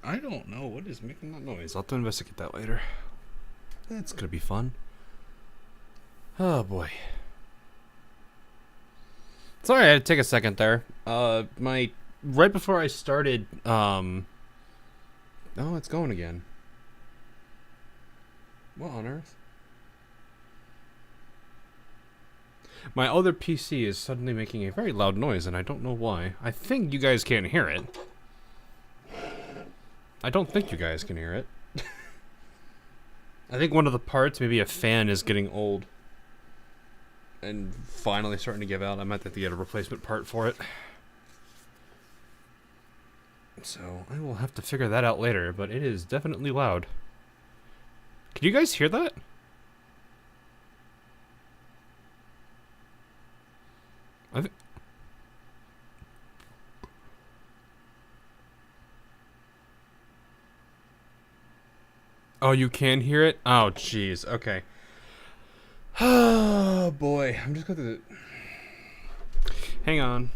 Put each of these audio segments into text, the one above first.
I don't know what is making that noise. I'll have to investigate that later. That's gonna be fun. Oh boy. Sorry, I had to take a second there. My right before I started, oh, it's going again. What on earth? My other PC is suddenly making a very loud noise, and I don't know why. I think you guys can't hear it. I don't think you guys can hear it. I think one of the parts, maybe a fan, is getting old. And finally starting to give out. I might have to get a replacement part for it. So I will have to figure that out later, but it is definitely loud. Can you guys hear that? Oh, you can hear it? Oh, jeez. Okay. Oh, boy. I'm just going to... Hang on.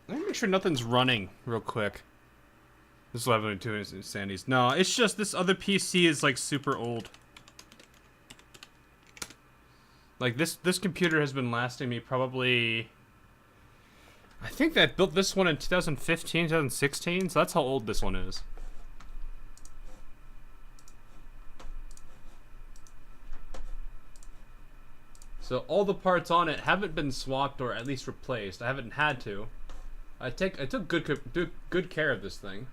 Let me make sure nothing's running real quick. This is 11.2 Sandy's. No, it's just this other PC is like super old. Like this computer has been lasting me probably... I think I built this one in 2015, 2016, so that's how old this one is. So all the parts on it haven't been swapped or at least replaced. I haven't had to. I took good care of this thing.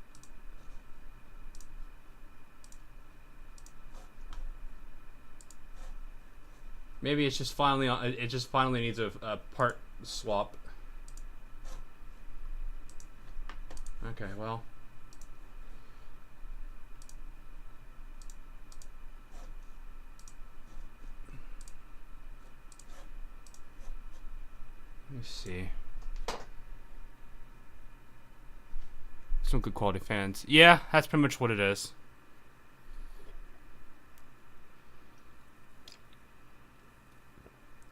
Maybe it's just finally on. It just finally needs a part swap. Okay, well. Let me see. Some good quality fans. Yeah, that's pretty much what it is.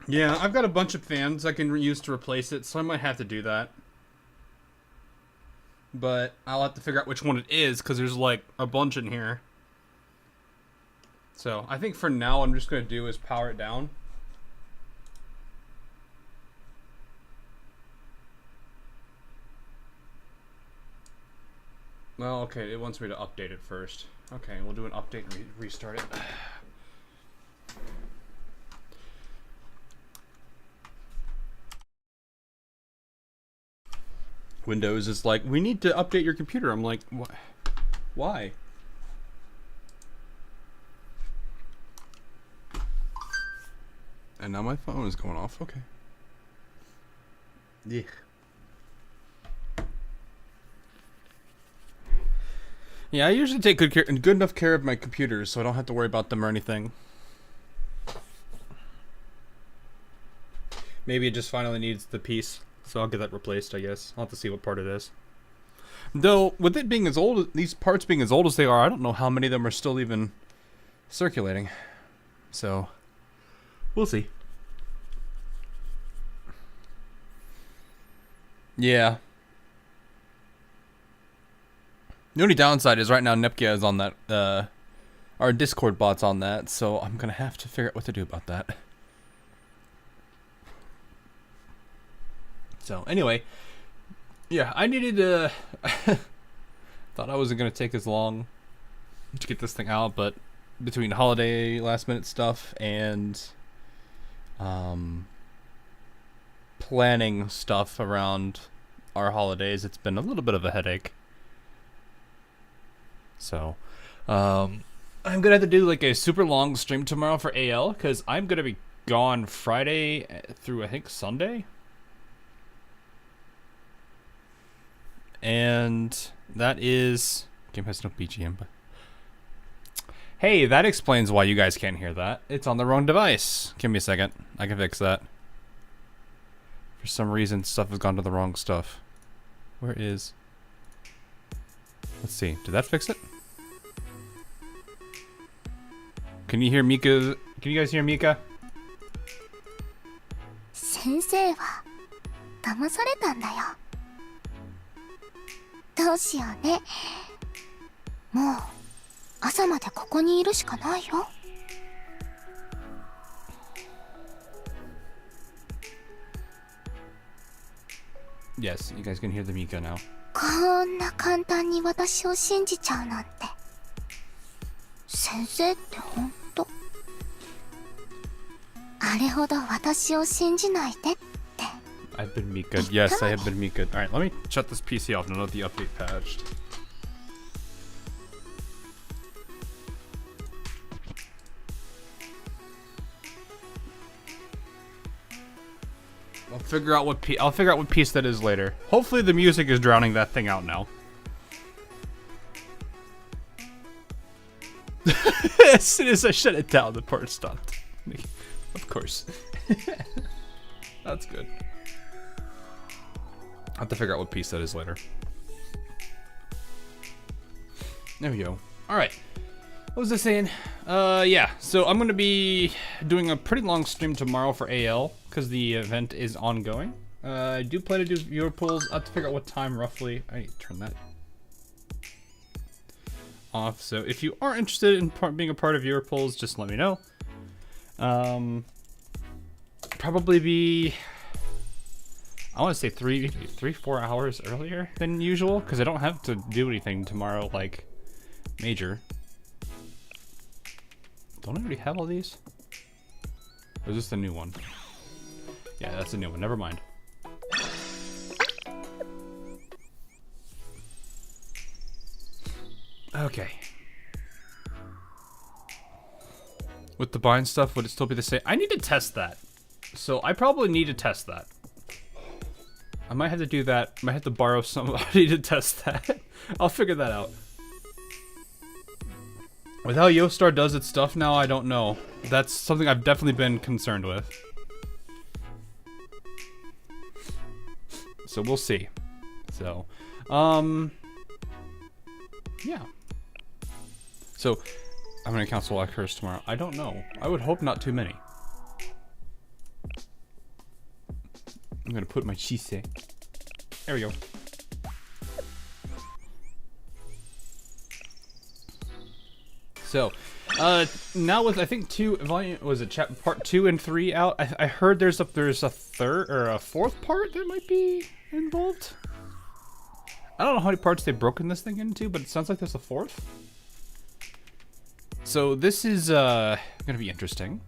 Yeah, I've got a bunch of fans I can use to replace it, so I might have to do that. But I'll have to figure out which one it is, because there's like a bunch in here. So I think for now I'm just going to do is power it down. Well, okay, it wants me to update it first. Okay, we'll do an update and restart it. Windows is like, we need to update your computer. I'm like, what? Why? And now my phone is going off. Okay. Yeah. Yeah, I usually take good enough care of my computers so I don't have to worry about them or anything. Maybe it just finally needs the piece, so I'll get that replaced, I guess. I'll have to see what part it is. Though, with it being as old, these parts being as old as they are, I don't know how many of them are still even circulating. So, we'll see. Yeah. The only downside is right now Nepkia is on that, our Discord bot's on that, so I'm gonna have to figure out what to do about that. So, anyway, yeah, I needed to... thought I wasn't gonna take as long to get this thing out, but between holiday last minute stuff and planning stuff around our holidays, it's been a little bit of a headache. So, I'm gonna have to do like a super long stream tomorrow for AL, because I'm gonna be gone Friday through I think Sunday. And that is... Game has no BGM, but... Hey, that explains why you guys can't hear that. It's on the wrong device. Give me a second. I can fix that. For some reason, stuff has gone to the wrong stuff. Where is... Let's see. Did that fix it? Can you hear Mika? Can you guys hear Mika? 先生は騙されたんだよ。どうしようね。もう朝までここにいるしかないよ。Yes, you guys can hear the Mika now. こんな簡単に私を信じちゃうなんて。先生ってほんと。あれほど私を信じないでって。I've been Mika. Yes, I have been Mika. Alright, let me shut this PC off and let the update patched. I'll figure out what piece that is later. Hopefully the music is drowning that thing out now. As soon as I shut it down, the part stopped. Of course. That's good. I'll have to figure out what piece that is later. There we go. Alright. What was I saying? Yeah. So I'm going to be doing a pretty long stream tomorrow for AL, because the event is ongoing. I do plan to do viewer polls. I have to figure out what time roughly. I need to turn that off. So if you are interested in being a part of viewer polls, just let me know. Probably be, I want to say 4 hours earlier than usual, because I don't have to do anything tomorrow, like, major. Don't I already have all these? Or is this the new one? Yeah, that's the new one. Never mind. Okay. With the bind stuff, would it still be the same? I need to test that. So I probably need to test that. I might have to do that. I might have to borrow somebody to test that. I'll figure that out. With how Yostar does its stuff now, I don't know. That's something I've definitely been concerned with. So we'll see. So, yeah. So, I'm gonna cancel Black Curse tomorrow. I don't know. I would hope not too many. I'm gonna put my chise. There we go. So, now with I think part 2 and 3 out. I heard there's a third or a fourth part that might be involved. I don't know how many parts they've broken this thing into, but it sounds like there's a fourth. So this is gonna be interesting.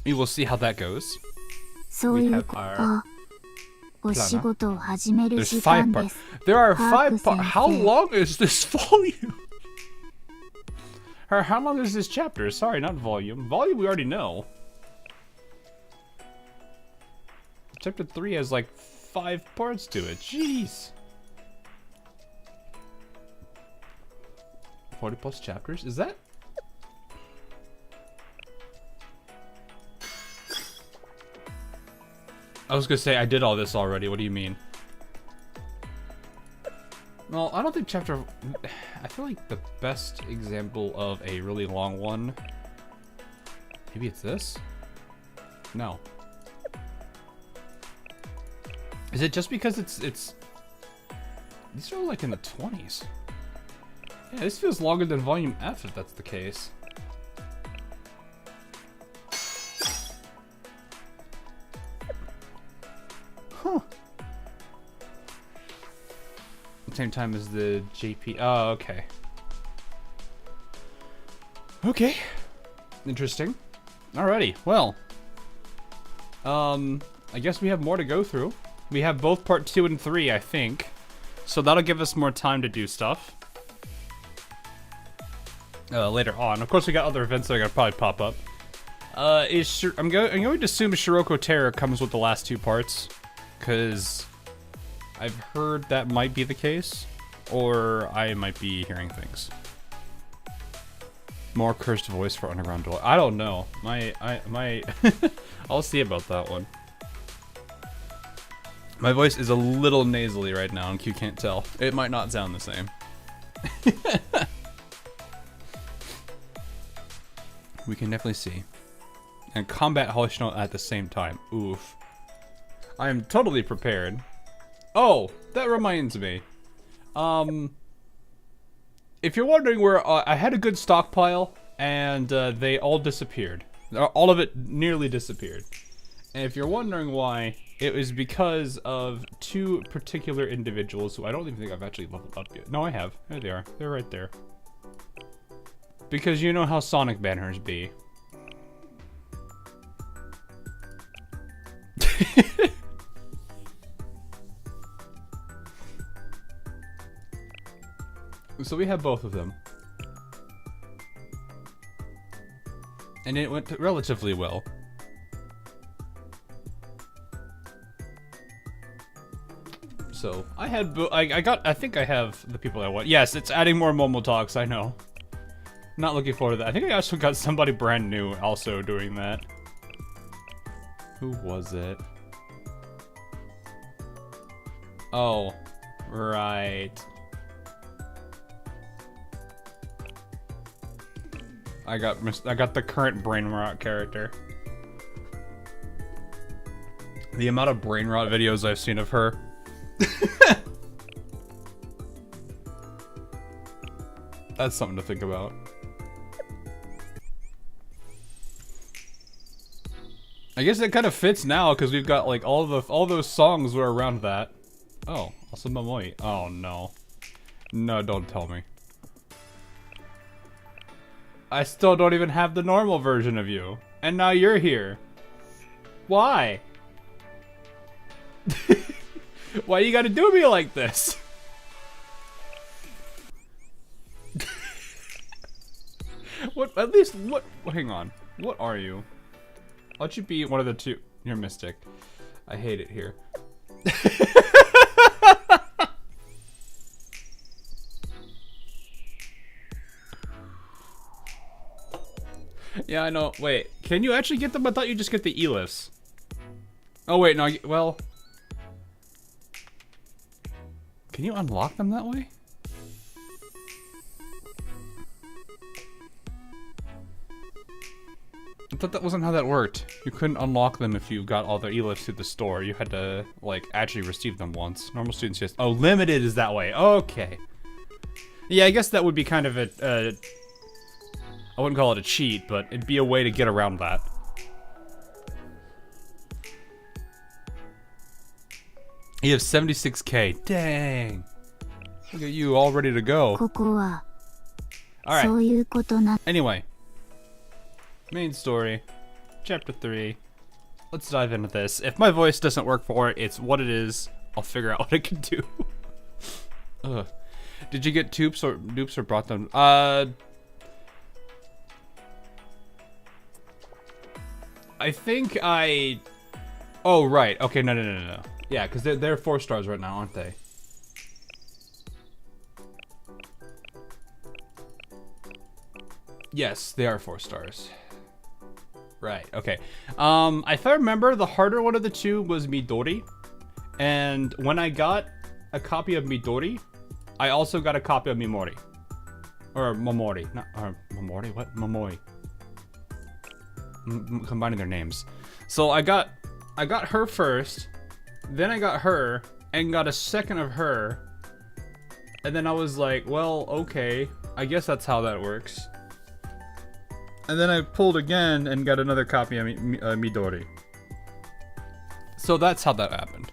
We will see how that goes. We have our There's 5 parts. There are 5 parts. How long is this volume? Or how long is this chapter? Sorry, not volume. Volume we already know. Chapter 3 has like 5 parts to it. Jeez. 40 plus chapters? Is that? I was gonna say I did all this already. What do you mean? Well, I don't think chapter... I feel like the best example of a really long one... Maybe it's this? No. Is it just because it's... These are like in the 20s. Yeah, this feels longer than Volume F if that's the case. Huh. Same time as the JP. Oh, okay. Okay. Interesting. Alrighty. Well. I guess we have more to go through. We have both part 2 and 3, I think. So that'll give us more time to do stuff. Later on. Of course, we got other events that are gonna probably pop up. I'm going to assume Shiroko Terror comes with the last 2 parts. Because I've heard that might be the case, or I might be hearing things. More cursed voice for Underground Door. I don't know. I'll see about that one. My voice is a little nasally right now, and Q can't tell. It might not sound the same. We can definitely see. and combat Hoshino at the same time. Oof. I am totally prepared. Oh, that reminds me. If you're wondering where I had a good stockpile, and they all disappeared. All of it nearly disappeared. And if you're wondering why, it was because of two particular individuals who I don't even think I've actually leveled up yet. No, I have. There they are. They're right there. Because you know how Sonic banners be. So we have both of them. And it went relatively well. So I think I have the people I want. Yes, it's adding more Momo talks, I know. Not looking forward to that. I think I also got somebody brand new also doing that. Who was it? Oh, right. I got the current brain rot character. The amount of brain rot videos I've seen of her. That's something to think about. I guess it kind of fits now because we've got like all those songs were around that. Oh, also Momoi. Oh no. No, don't tell me. I still don't even have the normal version of you. And now you're here. Why? Why you gotta do me like this? What, at least, what, hang on. What are you? Why don't you be one of the two? You're Mystic. I hate it here. Yeah, I know. Wait, can you actually get them? I thought you just get the E-lifts. Oh wait, no, well... Can you unlock them that way? I thought that wasn't how that worked. You couldn't unlock them if you got all the E-lifts through the store. You had to, like, actually receive them once. Normal students just... Oh, limited is that way. Okay. Yeah, I guess that would be kind of a... I wouldn't call it a cheat, but it'd be a way to get around that. You have 76k. Dang. Look at you, all ready to go. Alright. Anyway. Main story. Chapter 3. Let's dive into this. If my voice doesn't work for it, it's what it is. I'll figure out what I can do. Ugh. Did you get dupes or brought them? I think I... Oh, right. Okay, no. Yeah, because they're 4 stars right now, aren't they? Yes, they are 4 stars. Right, okay. If I remember, the harder one of the two was Midori. And when I got a copy of Midori, I also got a copy of Mimori. Or Momori. Not, or Momori? What? Momoi. Combining their names. So I got her first, then I got her, and got a second of her. And then I was like, well, okay. I guess that's how that works. And then I pulled again and got another copy of Midori. So that's how that happened.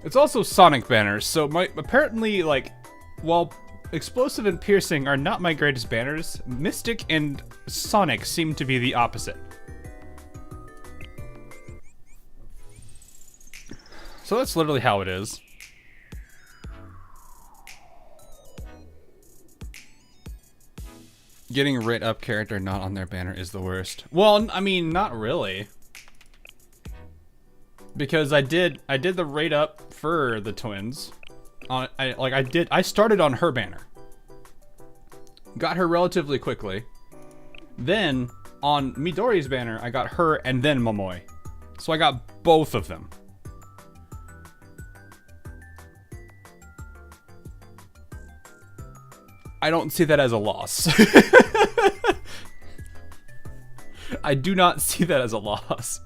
It's also Sonic banners, so apparently, like, while Explosive and Piercing are not my greatest banners, Mystic and Sonic seem to be the opposite. So that's literally how it is. Getting a rate up character not on their banner is the worst. Well, I mean, not really. Because I did the rate up for the twins. I started on her banner. Got her relatively quickly. Then, on Midori's banner, I got her and then Momoi. So I got both of them. I don't see that as a loss. I do not see that as a loss.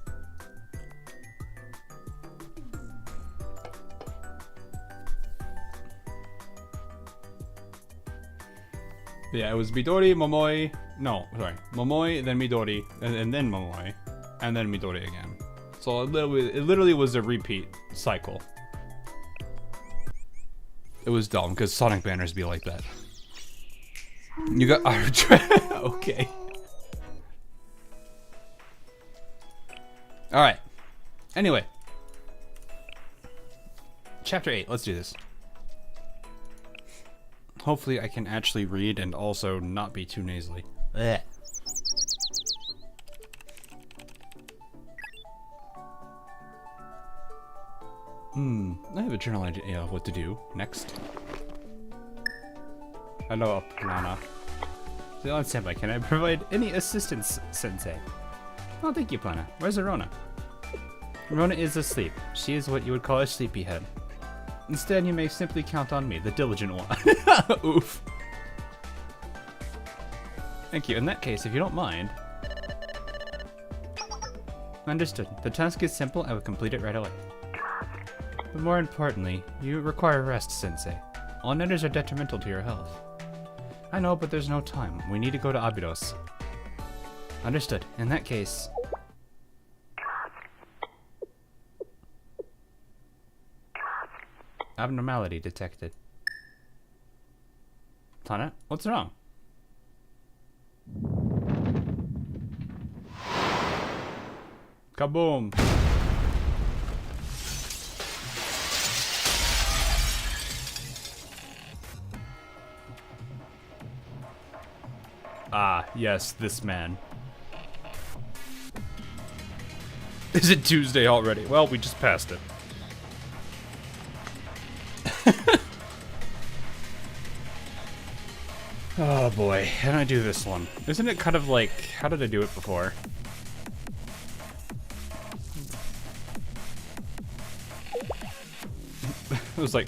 Yeah, it was Midori, Momoi. No, sorry. Momoi, then Midori, and then Momoi, and then Midori again. So it literally was a repeat cycle. It was dumb, because Sonic banners be like that. You got okay. Alright. Anyway. Chapter 8, let's do this. Hopefully I can actually read and also not be too nasally. Blech. I have a general idea of what to do next. Hello, Plana. Senpai, can I provide any assistance, Sensei? Oh, thank you, Plana. Where's Arona? Arona is asleep. She is what you would call a sleepyhead. Instead, you may simply count on me, the diligent one. Oof. Thank you. In that case, if you don't mind. Understood. The task is simple. I will complete it right away. But more importantly, you require rest, Sensei. All nighters are detrimental to your health. I know, but there's no time. We need to go to Abydos. Understood. In that case... Abnormality detected. Planet, what's wrong? Kaboom! Ah, yes, this man. Is it Tuesday already? Well, we just passed it. Oh boy, how do I do this one? Isn't it kind of like, how did I do it before? It was like,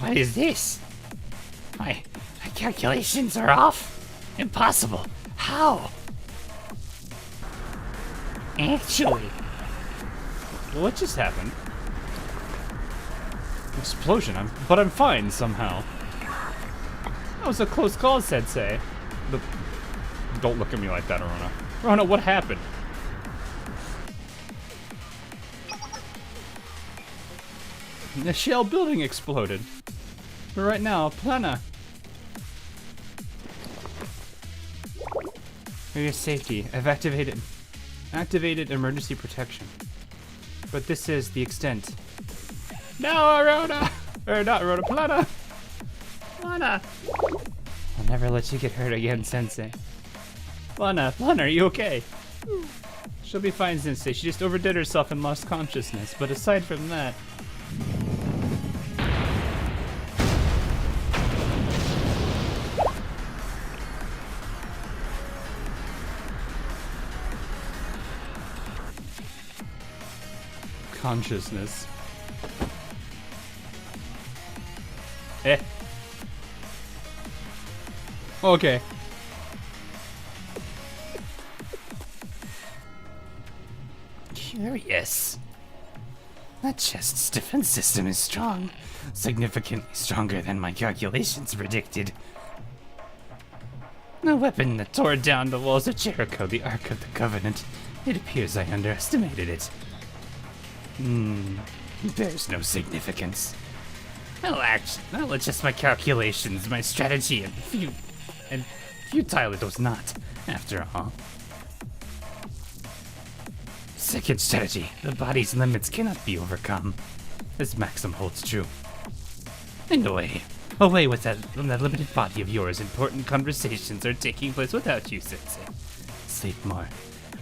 What is this? My calculations are off. Impossible. How? Actually, what just happened? Explosion, but I'm fine somehow. That was a close call, Sensei. Don't look at me like that, Arona. Arona, what happened? The shell building exploded. But right now, Plana. For your safety, I've activated emergency protection. But this is the extent. No, Arona! Or not Arona, Plana! Plana! I'll never let you get hurt again, Sensei. Plana, are you okay? She'll be fine, Sensei. She just overdid herself and lost consciousness. But aside from that... Consciousness. Okay. curious. That chest's defense system is strong. Significantly stronger than my calculations predicted. A weapon that tore down the walls of Jericho, the Ark of the Covenant. It appears I underestimated it. There's no significance. I'll adjust my calculations, my strategy, and futile it was not, after all. Second strategy, the body's limits cannot be overcome. This maxim holds true. And away with that, from that limited body of yours. Important conversations are taking place without you, Sensei. Sleep more.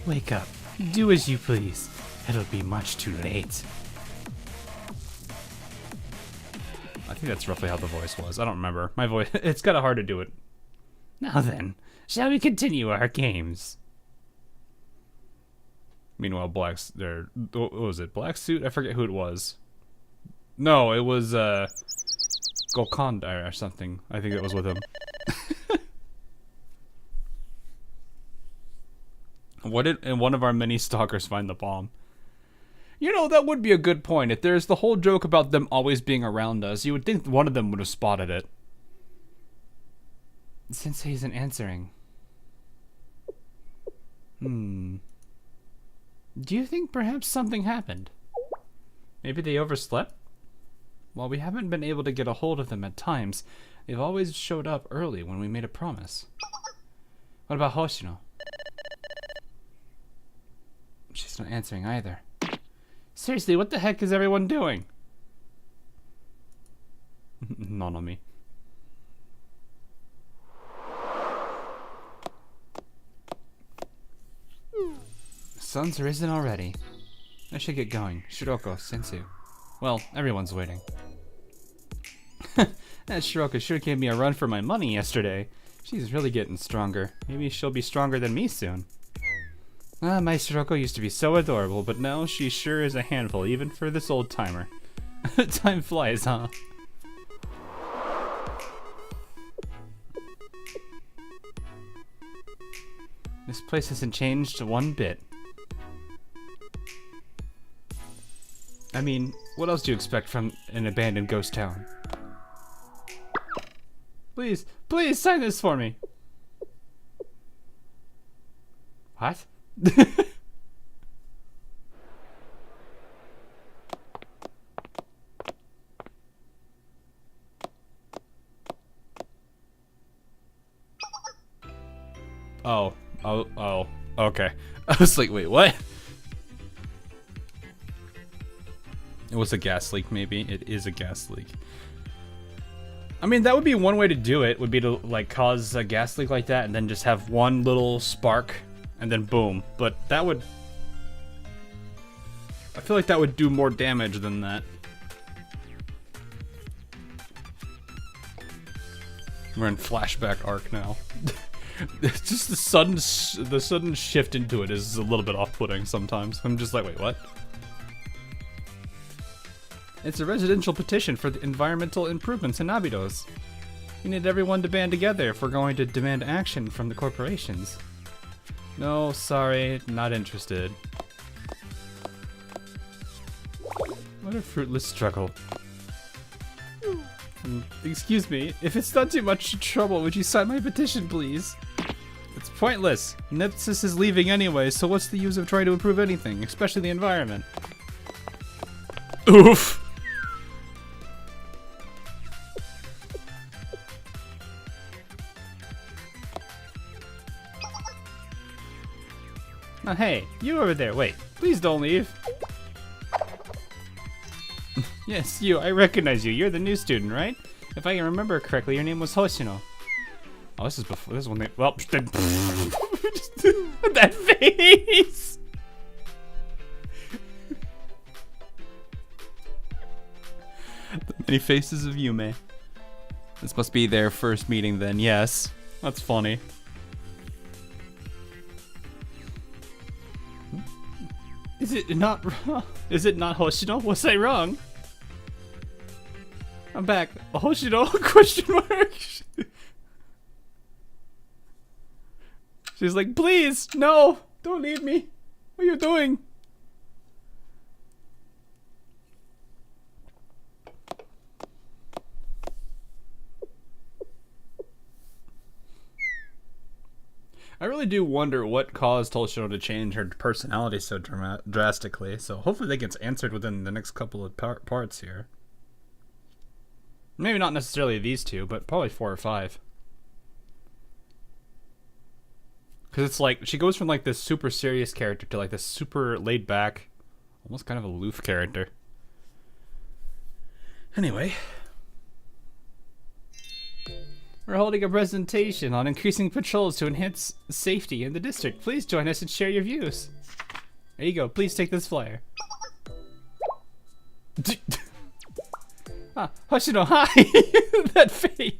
Wake up. Do as you please. It'll be much too late. I think that's roughly how the voice was. I don't remember. My voice, it's kind of hard to do it. Now then, shall we continue our games? Meanwhile, what was it? Black Suit? I forget who it was. No, it was, Golconda or something. I think it was with him. What did one of our many stalkers find the bomb? You know, that would be a good point. If there's the whole joke about them always being around us, you would think one of them would have spotted it. Sensei isn't answering. Do you think perhaps something happened? Maybe they overslept? While we haven't been able to get a hold of them at times, they've always showed up early when we made a promise. What about Hoshino? She's not answering either. Seriously, what the heck is everyone doing? Not on me. Sun's risen already. I should get going. Shiroko, Sensu. Well, everyone's waiting. That Shiroko sure gave me a run for my money yesterday. She's really getting stronger. Maybe she'll be stronger than me soon. Ah, my Shiroko used to be so adorable, but now she sure is a handful, even for this old timer. Time flies, huh? This place hasn't changed one bit. I mean, what else do you expect from an abandoned ghost town? Please, please sign this for me. What? Oh, okay. I was like, wait, what? It was a gas leak, maybe. It is a gas leak. I mean, that would be one way to do it, would be to, like, cause a gas leak like that and then just have one little spark and then boom. But that would... I feel like that would do more damage than that. We're in flashback arc now. It's just the sudden shift into it is a little bit off-putting sometimes. I'm just like, wait, what? It's a residential petition for the environmental improvements in Abydos. We need everyone to band together if we're going to demand action from the corporations. No, sorry, not interested. What a fruitless struggle. Excuse me, if it's not too much trouble, would you sign my petition, please? It's pointless. Nepsis is leaving anyway, so what's the use of trying to improve anything, especially the environment? Oof! Oh, hey, you over there, wait. Please don't leave. Yes, you, I recognize you. You're the new student, right? If I can remember correctly, your name was Hoshino. Oh, this is before, this is when they, well, that face! The many faces of Yume. This must be their first meeting then, yes. That's funny. Is it not Hoshino? Was I wrong? I'm back. Hoshino? Question mark. She's like, please, no, don't leave me. What are you doing? I really do wonder what caused Hoshino to change her personality so drastically, so hopefully that gets answered within the next couple of parts here. Maybe not necessarily these two, but probably 4 or 5. Because it's like, she goes from like this super serious character to like this super laid back, almost kind of aloof character. Anyway. We're holding a presentation on increasing patrols to enhance safety in the district. Please join us and share your views. There you go. Please take this flyer. Ah, Hoshino, hi! That face!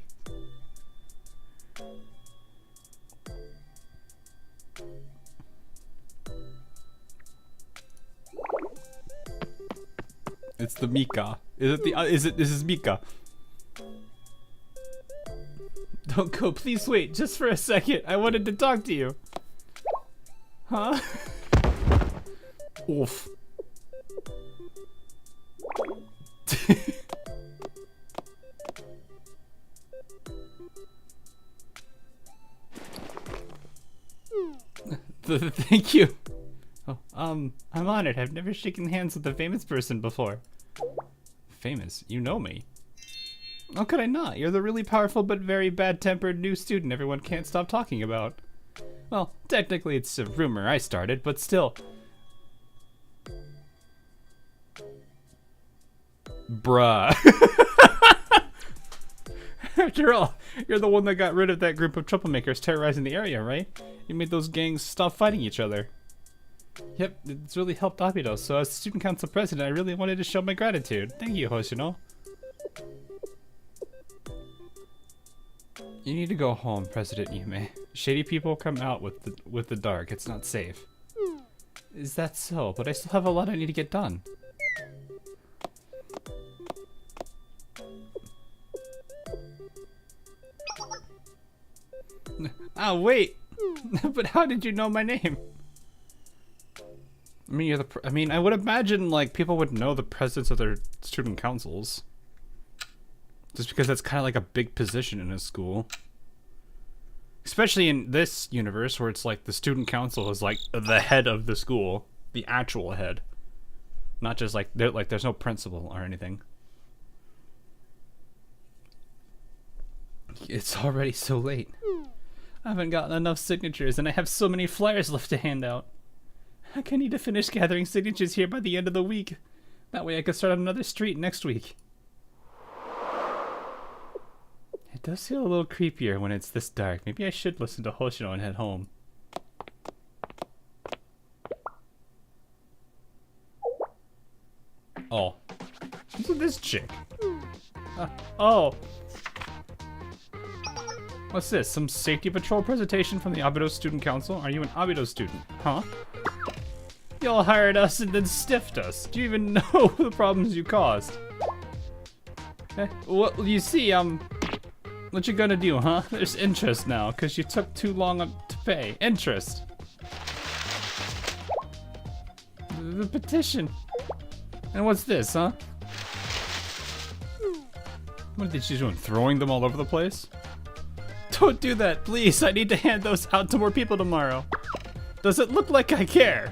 It's the Mika. This is Mika. Don't go, please wait, just for a second. I wanted to talk to you. Huh? Oof. Thank you. Oh, I'm honored. I've never shaken hands with a famous person before. Famous? You know me. How could I not? You're the really powerful but very bad-tempered new student everyone can't stop talking about. Well, technically it's a rumor I started, but still. Bruh. After all, you're the one that got rid of that group of troublemakers terrorizing the area, right? You made those gangs stop fighting each other. Yep, it's really helped Abydos, so as student council president, I really wanted to show my gratitude. Thank you, Hoshino. You need to go home, President Yume. Shady people come out with the dark. It's not safe. Is that so? But I still have a lot I need to get done. Oh, wait. But how did you know my name? I mean, I would imagine like people would know the presidents of their student councils. Just because that's kind of like a big position in a school. Especially in this universe where it's like the student council is like the head of the school. The actual head. Not just like, there's no principal or anything. It's already so late. I haven't gotten enough signatures and I have so many flyers left to hand out. I need to finish gathering signatures here by the end of the week. That way I can start on another street next week. It does feel a little creepier when it's this dark. Maybe I should listen to Hoshino and head home. Oh. Who's with this chick? Oh. What's this? Some safety patrol presentation from the Abydos Student Council? Are you an Abydos student? Huh? Y'all hired us and then stiffed us. Do you even know the problems you caused? Well, you see, what you gonna do, huh? There's interest now, because you took too long to pay. Interest. The petition. And what's this, huh? What did she do? Throwing them all over the place? Don't do that, please. I need to hand those out to more people tomorrow. Does it look like I care?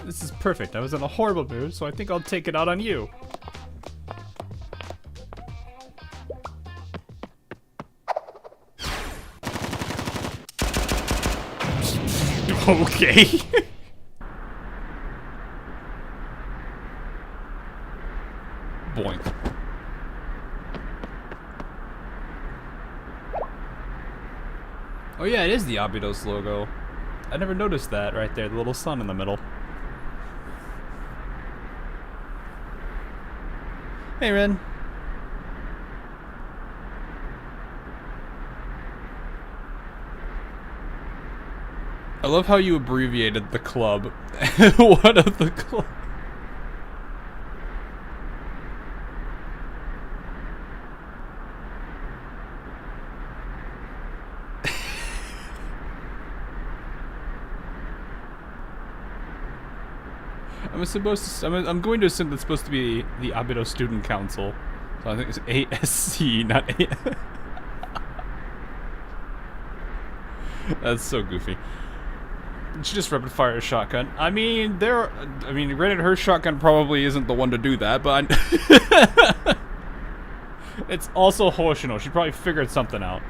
This is perfect. I was in a horrible mood, so I think I'll take it out on you. Okay. Boink. Oh yeah, it is the Abydos logo. I never noticed that right there, the little sun in the middle. Hey, Ren. I love how you abbreviated the club. One of the club. I'm going to assume that's supposed to be the Abydos Student Council. So I think it's ASC, not A. That's so goofy. She just rapid fire a shotgun. I mean, granted, her shotgun probably isn't the one to do that, but it's also Hoshino. She probably figured something out.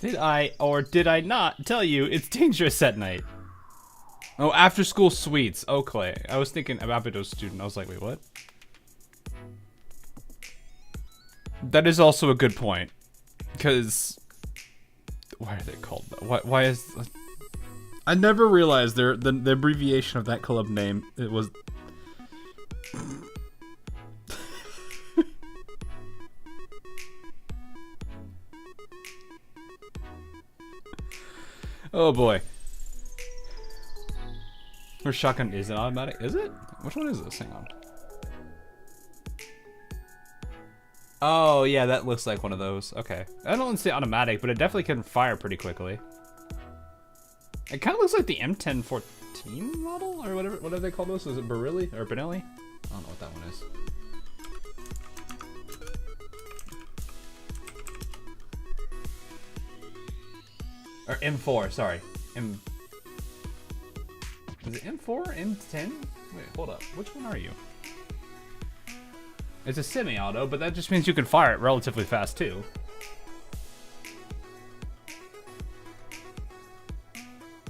Did I or did I not tell you it's dangerous at night? Oh, after school suites. Okay. I was thinking of Abydos student. I was like, wait, what? That is also a good point. Because why are they called that? Why is I never realized the abbreviation of that club name. It was oh boy. Her shotgun is an automatic, is it? Which one is this? Hang on. Oh, yeah, that looks like one of those. Okay. I don't say automatic, but it definitely can fire pretty quickly. It kind of looks like the M1014 model, or whatever. What do they call those? Was it Barilli or Benelli? I don't know what that one is. Or M4, sorry. Is it M4? M10? Wait, hold up. Which one are you? It's a semi-auto, but that just means you can fire it relatively fast too.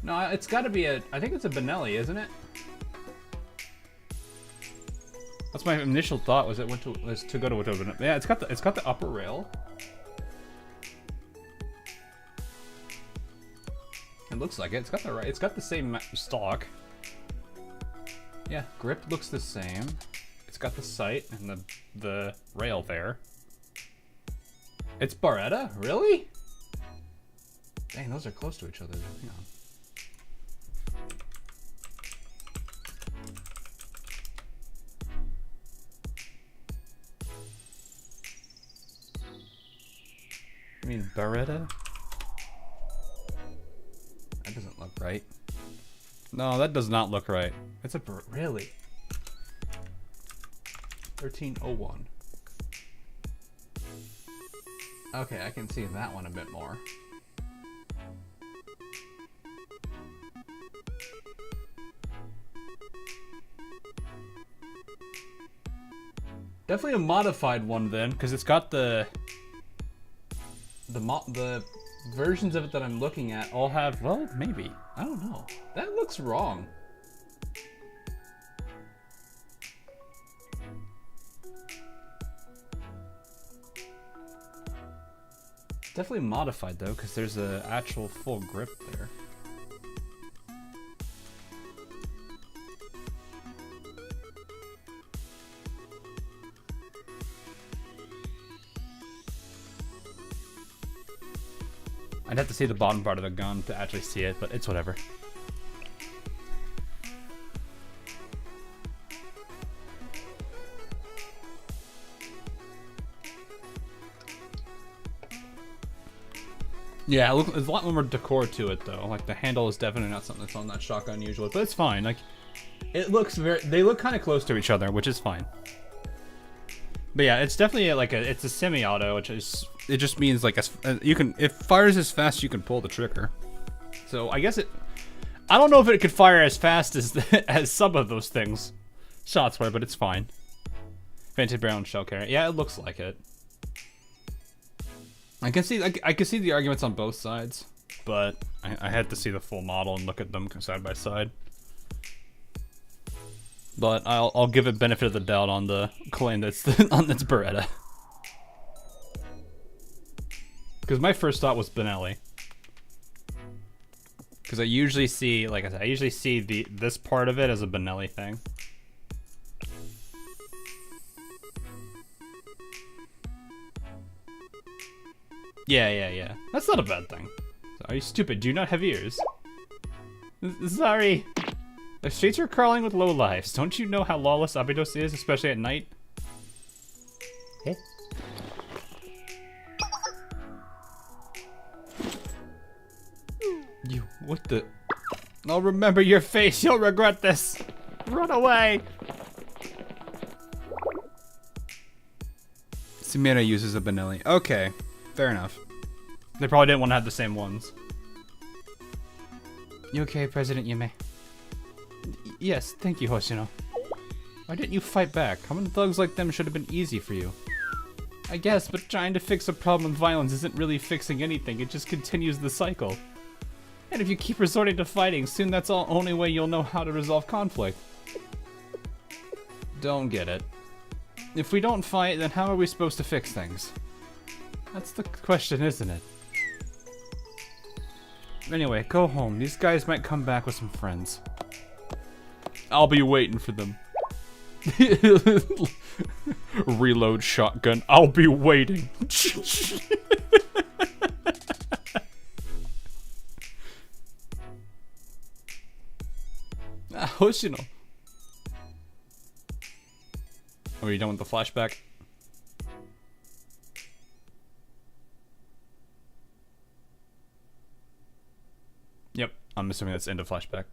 No, it's got to be a. I think it's a Benelli, isn't it? That's my initial thought. Was to go to a Benelli. Yeah, it's got the upper rail. It looks like it. It's got the same stock. Yeah, grip looks the same. It's got the sight and the rail there. It's Barretta? Really? Dang, those are close to each other. Hang on. I mean, Barretta? That doesn't look right. No, that does not look right. It's a really? 1301. Okay, I can see that one a bit more. Definitely a modified one then, because it's got the versions of it that I'm looking at all have, well, maybe. I don't know. That looks wrong. Definitely modified though, because there's a actual full grip there. I'd have to see the bottom part of the gun to actually see it, but it's whatever. Yeah, there's a lot more decor to it though. Like the handle is definitely not something that's on that shotgun usually, but it's fine. Like it looks they look kind of close to each other, which is fine. But yeah, it's definitely it's a semi-auto, which is it just means like it fires as fast as you can pull the trigger. So I guess I don't know if it could fire as fast as as some of those things shots were, but it's fine. Vented brown shell carrier. Yeah, it looks like it. I can see the arguments on both sides, but I had to see the full model and look at them side by side. But I'll give it benefit of the doubt on the claim that's on its Beretta. Because my first thought was Benelli. Because I usually see, like I said, I usually see this part of it as a Benelli thing. Yeah. That's not a bad thing. Are you stupid? Do you not have ears? Sorry. The streets are crawling with low lives. Don't you know how lawless Abydos is, especially at night? Eh? You, what the? I'll remember your face. You'll regret this. Run away. Sumira uses a Benelli. Okay, fair enough. They probably didn't want to have the same ones. You okay, President Yume? Yes, thank you, Hoshino. Why didn't you fight back? Common thugs like them should have been easy for you. I guess, but trying to fix a problem with violence isn't really fixing anything. It just continues the cycle. And if you keep resorting to fighting, soon that's the only way you'll know how to resolve conflict. Don't get it. If we don't fight, then how are we supposed to fix things? That's the question, isn't it? Anyway, go home. These guys might come back with some friends. I'll be waiting for them. Reload shotgun. I'll be waiting. Hoshino. Are you done with the flashback? I'm assuming that's end of flashback.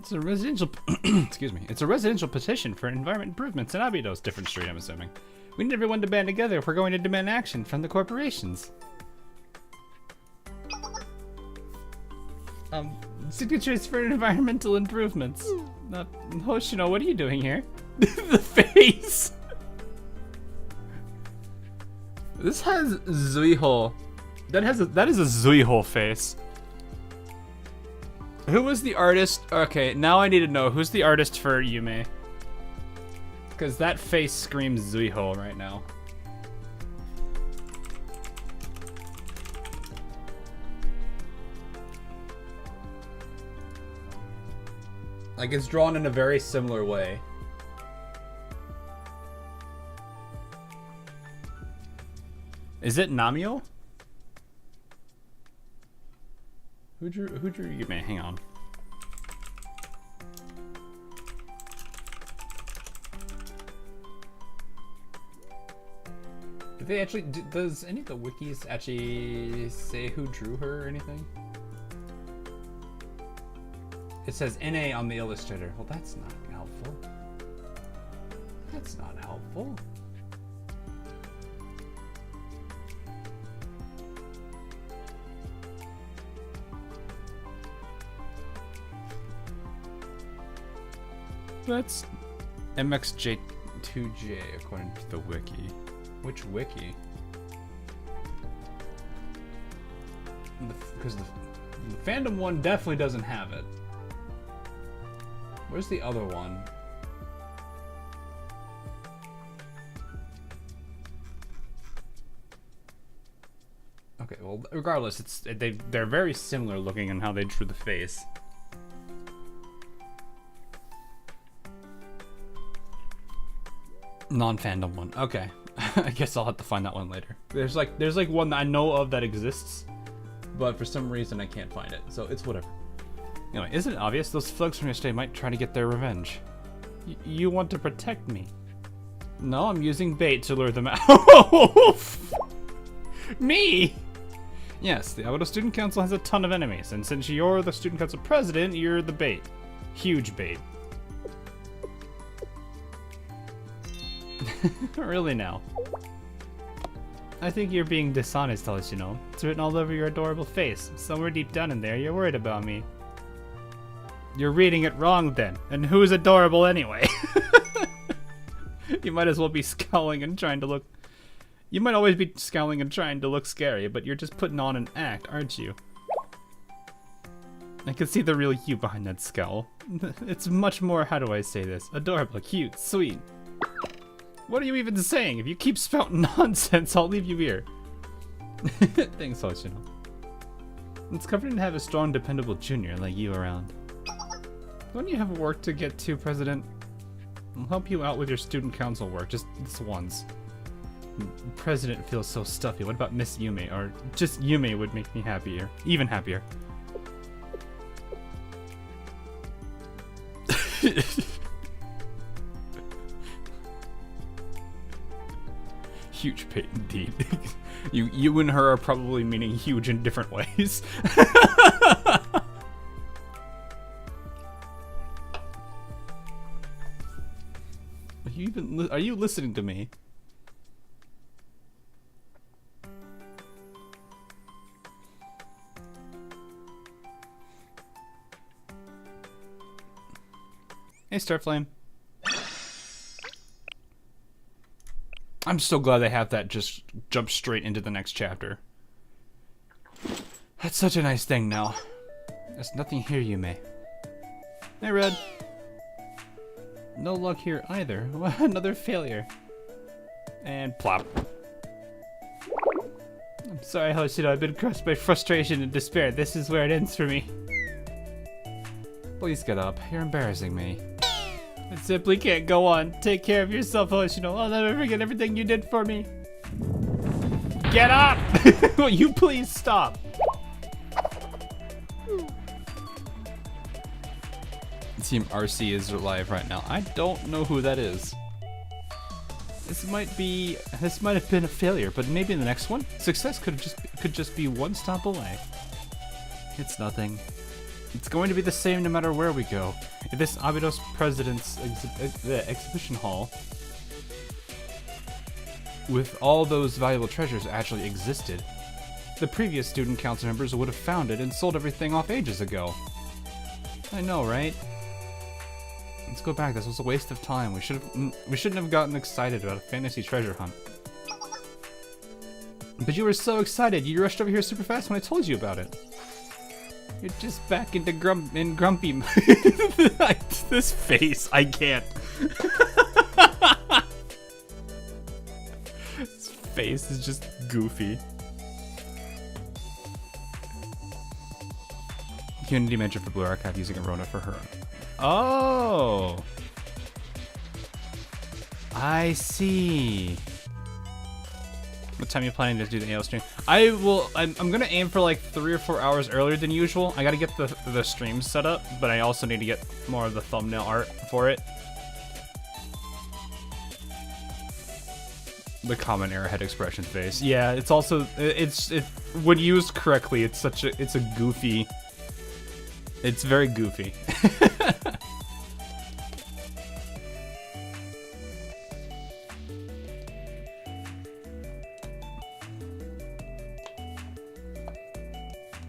It's a residential, excuse me. It's a residential petition for environment improvements in Abydos. Different street, I'm assuming. We need everyone to band together if we're going to demand action from the corporations. Signatures for environmental improvements. Hoshino, what are you doing here? The face. This has Zuiho. That is a Zuiho face. Who was the artist? Okay, now I need to know who's the artist for Yume. Because that face screams Zuiho right now. Like, it's drawn in a very similar way. Is it Namio? Who drew Yume? Hang on. Did they actually, does any of the wikis actually say who drew her or anything? It says NA on the illustrator. Well, that's not helpful. That's not helpful. That's MXJ2J according to the wiki. Which wiki? Because the fandom one definitely doesn't have it. Where's the other one? Okay, well, regardless, they're very similar looking in how they drew the face. Non-fandom one. Okay. I guess I'll have to find that one later. There's like one that I know of that exists, but for some reason I can't find it. So it's whatever. Anyway, isn't it obvious? Those thugs from yesterday might try to get their revenge. You want to protect me? No, I'm using bait to lure them out. Me? Yes, the Abydos Student Council has a ton of enemies, and since you're the Student Council president, you're the bait. Huge bait. Really now? I think you're being dishonest, Hoshino. It's written all over your adorable face. Somewhere deep down in there, you're worried about me. You're reading it wrong then. And who's adorable anyway? You might as well be scowling and trying to look... You might always be scowling and trying to look scary, but you're just putting on an act, aren't you? I can see the real you behind that scowl. It's much more, how do I say this? Adorable, cute, sweet. What are you even saying? If you keep spouting nonsense, I'll leave you here. Thanks, Hoshino. It's comforting to have a strong, dependable junior like you around. Don't you have work to get to, President? I'll help you out with your student council work, just this once. President feels so stuffy. What about Miss Yume? Or just Yume would make me happier. Even happier. Huge pit indeed. You and her are probably meaning huge in different ways. Are you listening to me? Hey, Starflame. I'm so glad they have that just jump straight into the next chapter. That's such a nice thing now. There's nothing here, Yume. Hey, Red. No luck here either. Another failure. And plop. I'm sorry, Hoshino. I've been crushed by frustration and despair. This is where it ends for me. Please get up. You're embarrassing me. I simply can't go on. Take care of yourself, Hoshino. I'll never forget everything you did for me. Get up! Will you please stop? Team RC is live right now. I don't know who that is. This might have been a failure, but maybe in the next one, success could just be one stop away. It's nothing. It's going to be the same no matter where we go. If this Abydos President's exhibition hall with all those valuable treasures actually existed, the previous student council members would have found it and sold everything off ages ago. I know, right? Let's go back. This was a waste of time. We shouldn't have gotten excited about a fantasy treasure hunt. But you were so excited. You rushed over here super fast when I told you about it. You're just back into grumpy. This face, I can't. His face is just goofy. Unity mentioned for Blue Archive using Arona for her. Oh, I see. What time are you planning to do the AO stream? I'm gonna aim for like 3 or 4 hours earlier than usual. I gotta get the stream set up, but I also need to get more of the thumbnail art for it. The common arrowhead expression face. Yeah, it's also when used correctly, it's a goofy. It's very goofy.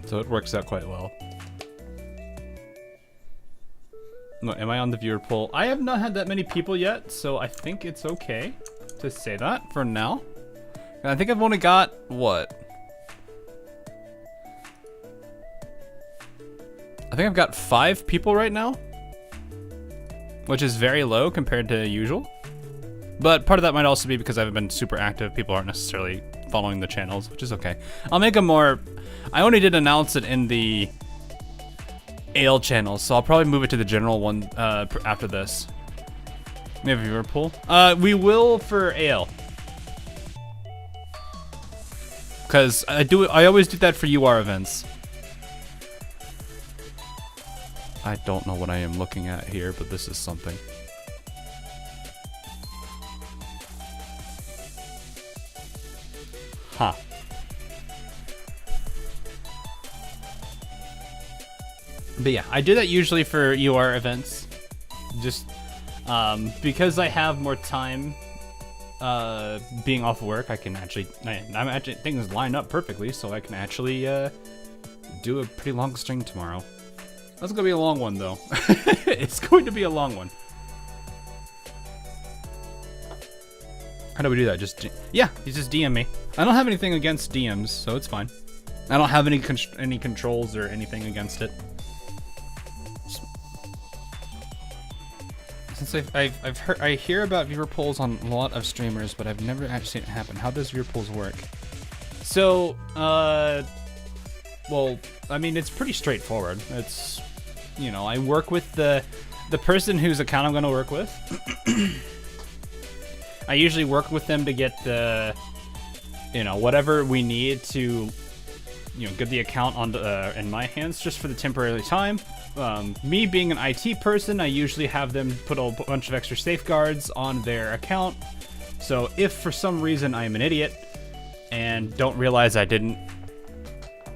So it works out quite well. No, am I on the viewer poll? I have not had that many people yet, so I think it's okay to say that for now. And I think I've only got, what? I think I've got 5 people right now, which is very low compared to usual. But part of that might also be because I haven't been super active. People aren't necessarily following the channels, which is okay. I'll make a more... I only did announce it in the AL channel, so I'll probably move it to the general one after this. Maybe viewer pool. We will for AL. Because I always do that for UR events. I don't know what I am looking at here, but this is something. Huh. But yeah, I do that usually for UR events. Just because I have more time being off work, I can actually, things line up perfectly, so I can actually do a pretty long stream tomorrow. That's gonna be a long one though. It's going to be a long one. How do we do that? Yeah, you just DM me. I don't have anything against DMs, so it's fine. I don't have any controls or anything against it. Since I hear about viewer polls on a lot of streamers, but I've never actually seen it happen. How does viewer polls work? So, well, I mean, it's pretty straightforward. It's, you know, I work with the person whose account I'm going to work with. I usually work with them to get the, you know, whatever we need to, you know, get the account on in my hands just for the temporary time. Me being an IT person, I usually have them put a bunch of extra safeguards on their account. So if for some reason I am an idiot and don't realize I didn't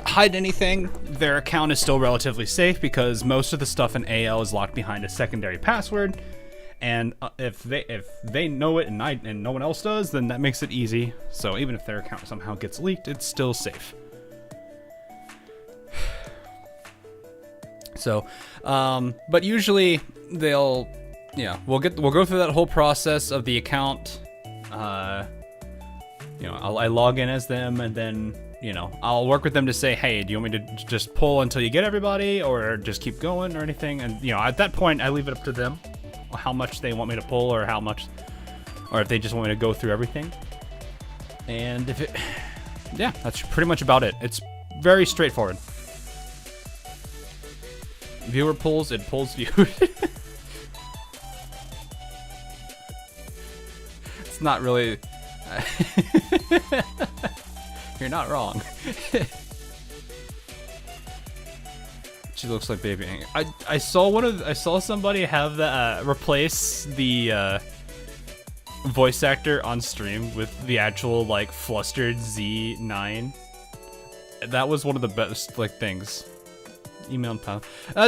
hide anything, their account is still relatively safe because most of the stuff in AL is locked behind a secondary password. And if they know it and no one else does, then that makes it easy. So even if their account somehow gets leaked, it's still safe. So, but usually they'll, yeah, we'll go through that whole process of the account. You know, I log in as them, and then, you know, I'll work with them to say, hey, do you want me to just pull until you get everybody, or just keep going, or anything? And, you know, at that point, I leave it up to them how much they want me to pull, or how much, or if they just want me to go through everything. And if it, yeah, that's pretty much about it. It's very straightforward. Viewer pulls, it pulls viewed. It's not really... You're not wrong. She looks like baby Ink. I saw somebody have the replace the voice actor on stream with the actual like flustered Z9. That was one of the best like things. Email and pound.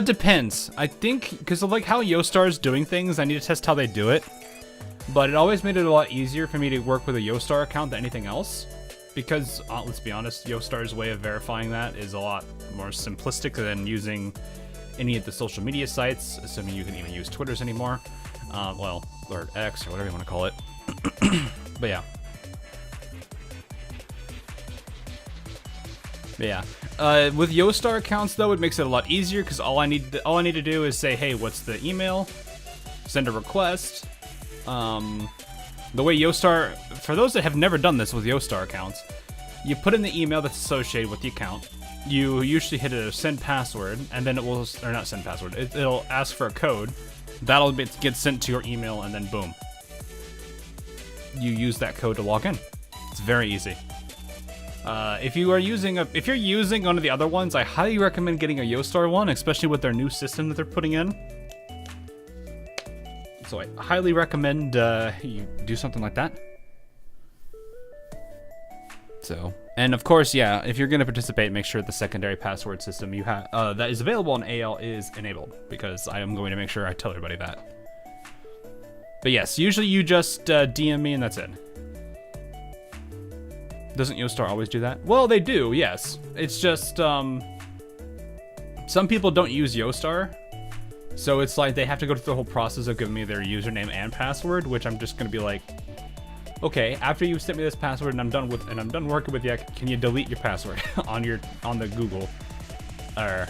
Depends. I think because of like how Yostar's doing things, I need to test how they do it. But it always made it a lot easier for me to work with a Yostar account than anything else. Because, let's be honest, Yostar's way of verifying that is a lot more simplistic than using any of the social media sites, assuming you can even use Twitters anymore. Well, or X, or whatever you want to call it. But yeah. With Yostar accounts, though, it makes it a lot easier, because all I need to do is say, hey, what's the email? Send a request. The way Yostar, for those that have never done this with Yostar accounts, you put in the email that's associated with the account. You usually hit a send password, and then it will, or not send password, it'll ask for a code. That'll get sent to your email, and then boom. You use that code to log in. It's very easy. If you're using one of the other ones, I highly recommend getting a Yostar one, especially with their new system that they're putting in. So I highly recommend you do something like that. So, and of course, yeah, if you're going to participate, make sure the secondary password system you have that is available on AL is enabled, because I am going to make sure I tell everybody that. But yes, usually you just DM me and that's it. Doesn't Yostar always do that? Well, they do, yes. It's just some people don't use Yostar. So it's like they have to go through the whole process of giving me their username and password, which I'm just gonna be like, okay, after you sent me this password and I'm done working with you, can you delete your password on the Google? Or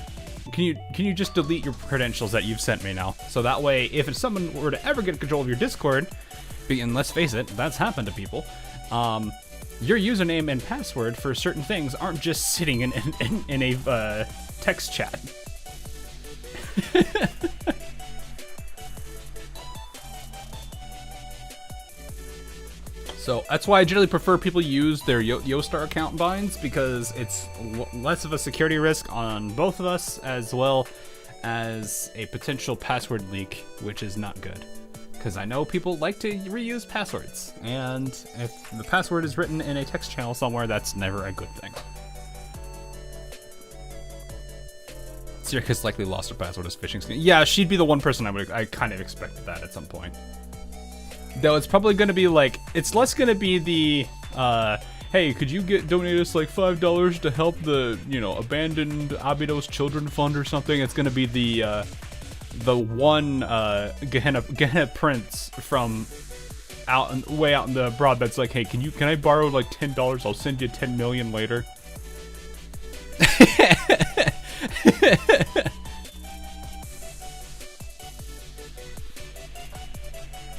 can you just delete your credentials that you've sent me now? So that way, if someone were to ever get control of your Discord, and let's face it, that's happened to people, your username and password for certain things aren't just sitting in a text chat. So that's why I generally prefer people use their Yostar account binds, because it's less of a security risk on both of us, as well as a potential password leak, which is not good. Because I know people like to reuse passwords, and if the password is written in a text channel somewhere, that's never a good thing. Sirica's likely lost her password as phishing scheme. Yeah, she'd be the one person I kind of expected that at some point. Though it's probably going to be like, it's less going to be the, hey, could you donate us like $5 to help the, abandoned Abydos children fund or something? It's going to be the one Gehenna prince from way out in the abroad that's like, hey, can I borrow like $10? I'll send you 10 million later.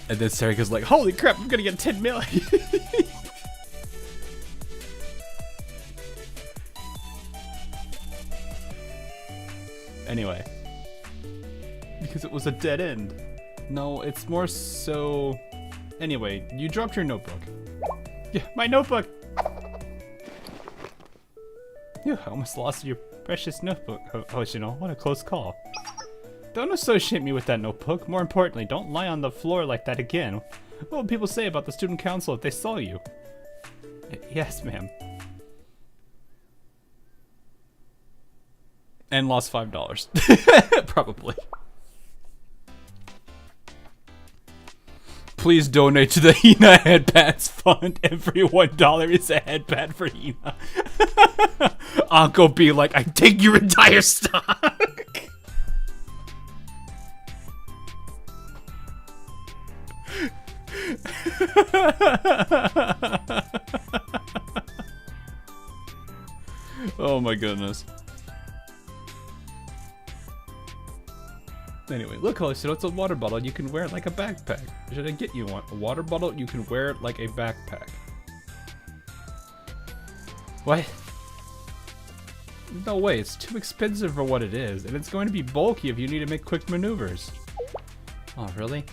And then Sarika's like, holy crap, I'm gonna get 10 million. Anyway. Because it was a dead end. No, it's more so... Anyway, you dropped your notebook. Yeah, my notebook! You almost lost your precious notebook. Oh, what a close call. Don't associate me with that notebook. More importantly, don't lie on the floor like that again. What would people say about the student council if they saw you? Yes, ma'am. And lost $5. Probably. Please donate to the Hina Headbands Fund. Every $1 is a headband for Hina. Uncle be like, I take your entire stock. Oh my goodness. Anyway, look, Holisito, it's a water bottle you can wear like a backpack. Should I get you one? A water bottle you can wear like a backpack. What? No way, it's too expensive for what it is, and it's going to be bulky if you need to make quick maneuvers. Oh, really?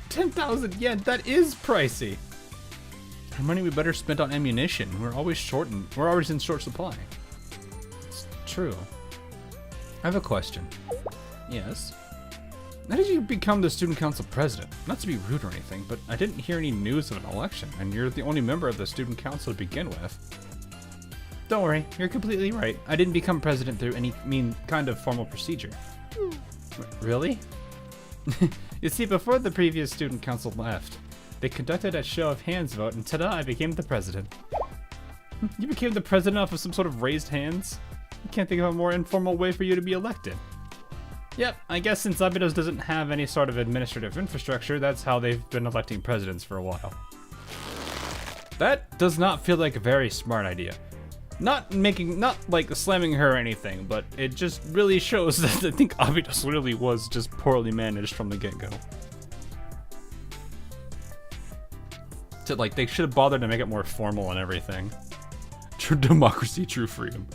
10,000 yen, that is pricey. Our money we better spend on ammunition. We're always in short supply. true. I have a question. Yes? How did you become the student council president? Not to be rude or anything, but I didn't hear any news of an election, and you're the only member of the student council to begin with. Don't worry, you're completely right. I didn't become president through any kind of formal procedure. Really? You see, before the previous student council left, they conducted a show of hands vote, and ta-da, I became the president. You became the president off of some sort of raised hands? I can't think of a more informal way for you to be elected. Yep, I guess since Abydos doesn't have any sort of administrative infrastructure, that's how they've been electing presidents for a while. That does not feel like a very smart idea. Not like slamming her or anything, but it just really shows that I think Abydos really was just poorly managed from the get-go. So, like, they should have bothered to make it more formal and everything. True democracy, true freedom.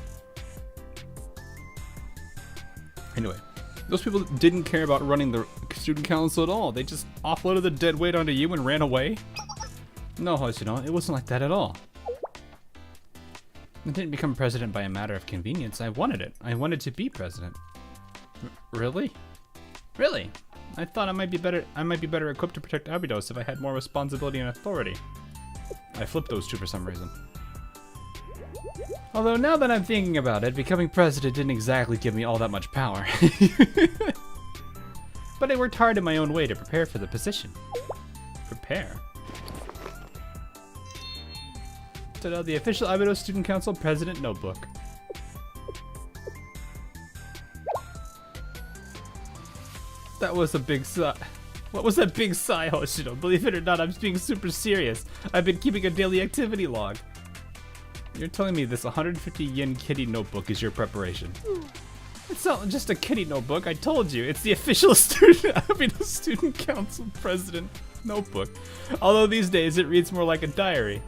Anyway, those people didn't care about running the student council at all. They just offloaded the dead weight onto you and ran away. No, Hoshino, it wasn't like that at all. I didn't become president by a matter of convenience. I wanted it. I wanted to be president. Really? Really? I thought I might be better equipped to protect Abydos if I had more responsibility and authority. I flipped those two for some reason. Although now that I'm thinking about it, becoming president didn't exactly give me all that much power. But I worked hard in my own way to prepare for the position. Prepare? Ta-da, the official Abydos Student Council President Notebook. That was a big sigh. What was that big sigh, Hoshino? Believe it or not, I'm being super serious. I've been keeping a daily activity log. You're telling me this 150 yen kitty notebook is your preparation? It's not just a kitty notebook, I told you. It's the official Abydos Student Council President Notebook. Although these days it reads more like a diary.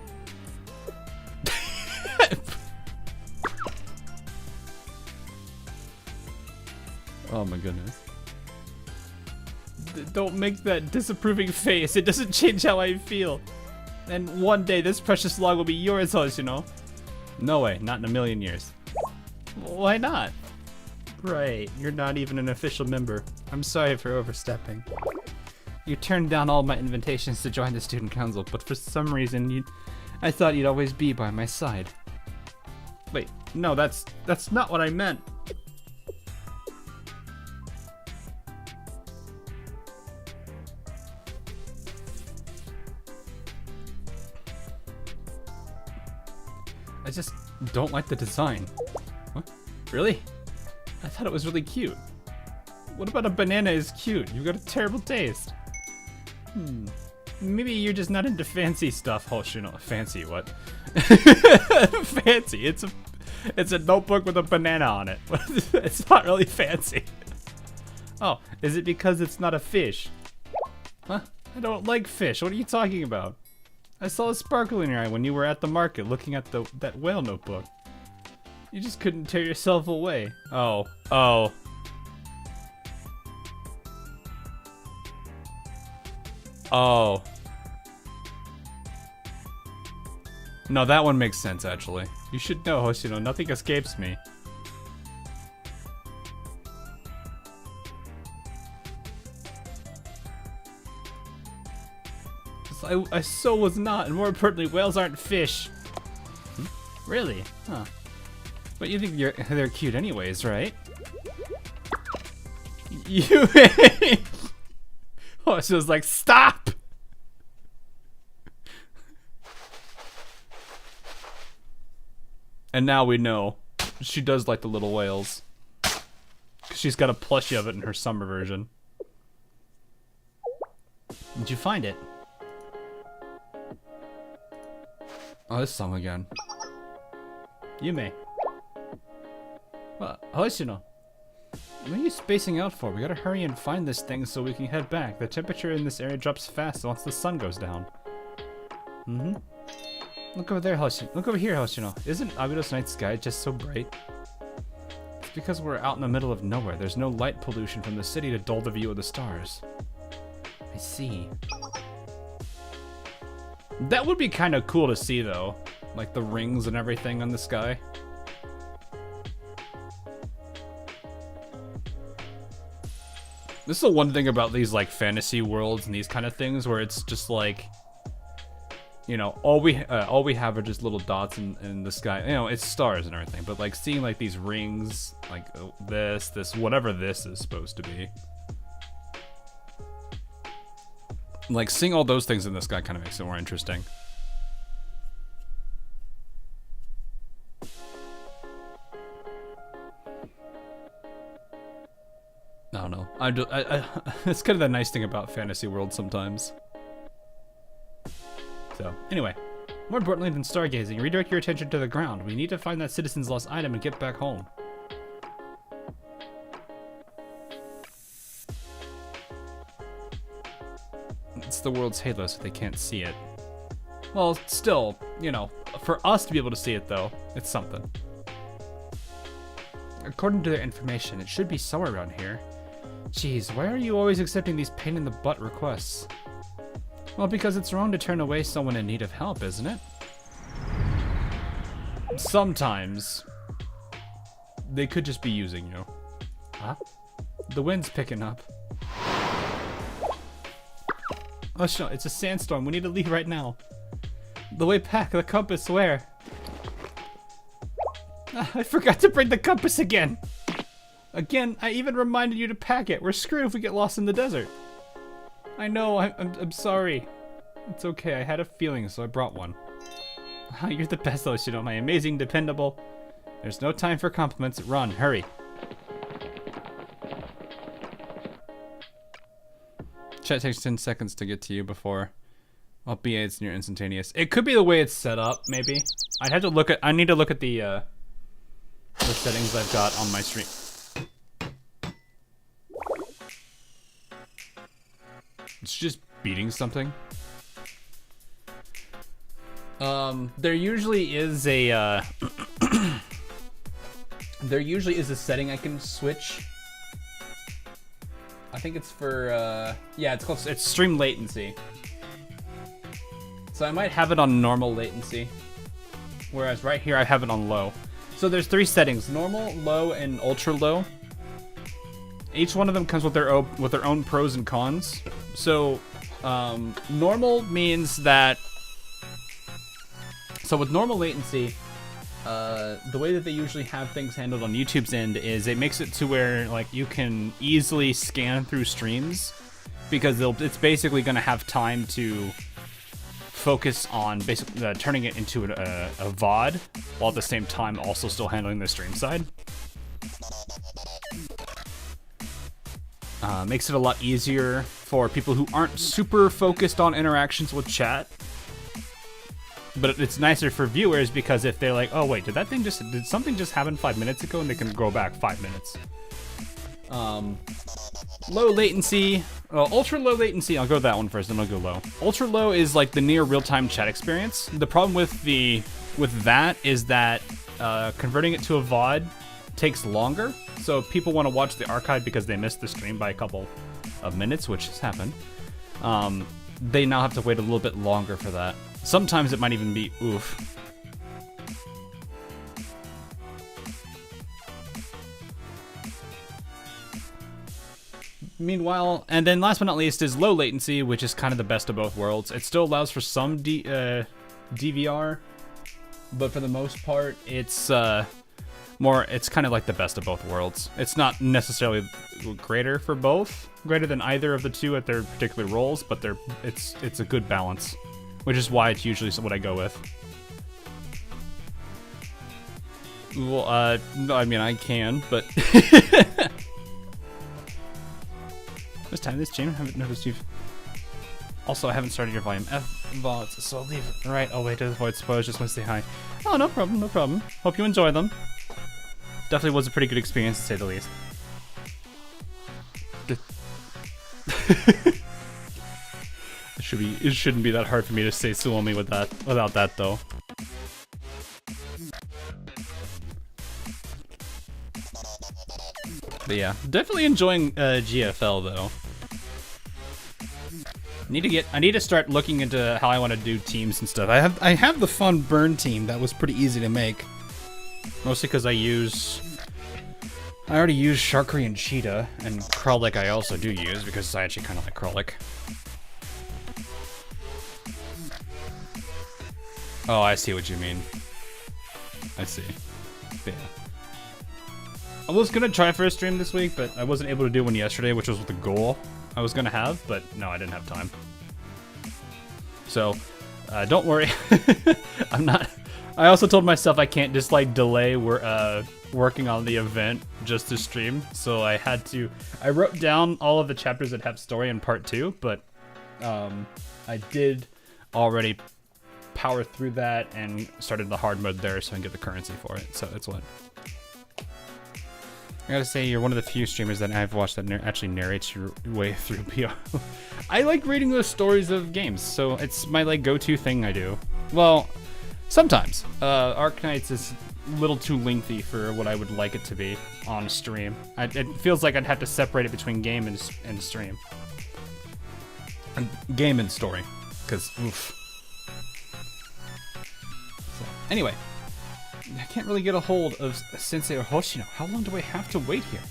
Oh my goodness. Don't make that disapproving face. It doesn't change how I feel. And one day this precious log will be yours, Hoshino. No way, not in a million years. Why not? Right, you're not even an official member. I'm sorry for overstepping. You turned down all my invitations to join the student council, but for some reason I thought you'd always be by my side. Wait, no, that's not what I meant. I just don't like the design. What? Really? I thought it was really cute. What about a banana is cute? You've got a terrible taste. Maybe you're just not into fancy stuff, Hoshino. Fancy what? Fancy. It's a notebook with a banana on it. It's not really fancy. Oh, is it because it's not a fish? Huh? I don't like fish. What are you talking about? I saw a sparkle in your eye when you were at the market looking at that whale notebook. You just couldn't tear yourself away. Oh. Oh. Oh. No, that one makes sense, actually. You should know, Hoshino, nothing escapes me. I so was not, and more importantly, whales aren't fish. Really? Huh. But you think they're cute anyways, right? Yume! Oh, she was like, stop! And now we know. She does like the little whales. 'Cause she's got a plushie of it in her summer version. Did you find it? Oh, this song again. Yume. Well, Hoshino. What are you spacing out for? We gotta hurry and find this thing so we can head back. The temperature in this area drops fast once the sun goes down. Look over there, Hoshino. Look over here, Hoshino. Isn't Abydos night sky just so bright? It's because we're out in the middle of nowhere. There's no light pollution from the city to dull the view of the stars. I see. That would be kind of cool to see, though. Like the rings and everything on the sky. This is the one thing about these like fantasy worlds and these kind of things where it's just like, you know, all we have are just little dots in the sky. You know, it's stars and everything, but like seeing like these rings, like this, whatever this is supposed to be. Like seeing all those things in the sky kind of makes it more interesting. I don't know. It's kind of the nice thing about fantasy worlds sometimes. So, anyway. More importantly than stargazing, redirect your attention to the ground. We need to find that citizen's lost item and get back home. It's the world's halo, so they can't see it. Well, still, you know, for us to be able to see it, though, it's something. According to their information, it should be somewhere around here. Jeez, why are you always accepting these pain-in-the-butt requests? Well, because it's wrong to turn away someone in need of help, isn't it? Sometimes. They could just be using you. Huh? The wind's picking up. Oh, no, it's a sandstorm. We need to leave right now. The way back, the compass, where? I forgot to bring the compass again. Again, I even reminded you to pack it. We're screwed if we get lost in the desert. I know, I'm sorry. It's okay, I had a feeling, so I brought one. You're the best, Oshino, my amazing, dependable. There's no time for compliments. Run, hurry. Chat takes 10 seconds to get to you before. Well, BA it's near instantaneous. It could be the way it's set up, maybe. I need to look at the settings I've got on my stream. It's just beating something. There usually is a setting I can switch. I think it's for yeah, it's called stream latency. So I might have it on normal latency, whereas right here I have it on low. So there's 3 settings: normal, low, and ultra low. Each one of them comes with their own pros and cons. So normal means that. So with normal latency, the way that they usually have things handled on YouTube's end is it makes it to where like you can easily scan through streams, because it's basically going to have time to focus on basically turning it into a VOD, while at the same time also still handling the stream side. Makes it a lot easier for people who aren't super focused on interactions with chat. But it's nicer for viewers because if they're like, oh wait, did something just happen 5 minutes ago, and they can go back 5 minutes. Low latency, ultra low latency, I'll go that one first, then I'll go low. Ultra low is like the near real-time chat experience. The problem with that is that converting it to a VOD takes longer. So if people want to watch the archive because they missed the stream by a couple of minutes, which has happened, they now have to wait a little bit longer for that. Sometimes it might even be oof. Meanwhile, and then last but not least is low latency, which is kind of the best of both worlds. It still allows for some DVR, but for the most part, it's kind of like the best of both worlds. It's not necessarily greater than either of the two at their particular roles, but it's a good balance, which is why it's usually what I go with. Well, no, I mean I can, but this time this stream, I haven't noticed you've. Also, I haven't started your volume F VODs, so I'll leave it right. I'll wait to avoid spoilers. Just want to say hi. Oh, no problem, no problem. Hope you enjoy them. Definitely was a pretty good experience, to say the least. It shouldn't be that hard for me to say Suomi without that though. But yeah, definitely enjoying GFL though. I need to start looking into how I want to do teams and stuff. I have the fun burn team that was pretty easy to make. Mostly because I use I already used Sharkery and Cheetah, and Kralik I also do use because I actually kind of like Kralik. Oh, I see what you mean. I see. Yeah. I was gonna try for a stream this week, but I wasn't able to do one yesterday, which was the goal I was gonna have, but no, I didn't have time. So, don't worry. I'm not... I also told myself I can't just like delay working on the event just to stream, so I had to... I wrote down all of the chapters that have story in part 2, but I did already power through that and started the hard mode there so I can get the currency for it, so it's what. I gotta say, you're one of the few streamers that I've watched that actually narrates your way through PR. I like reading those stories of games, so it's my like go-to thing I do. Well, sometimes. Arknights is a little too lengthy for what I would like it to be on stream. It feels like I'd have to separate it between game and stream. Game and story, because oof. So, anyway. I can't really get a hold of Sensei or Hoshino. How long do I have to wait here?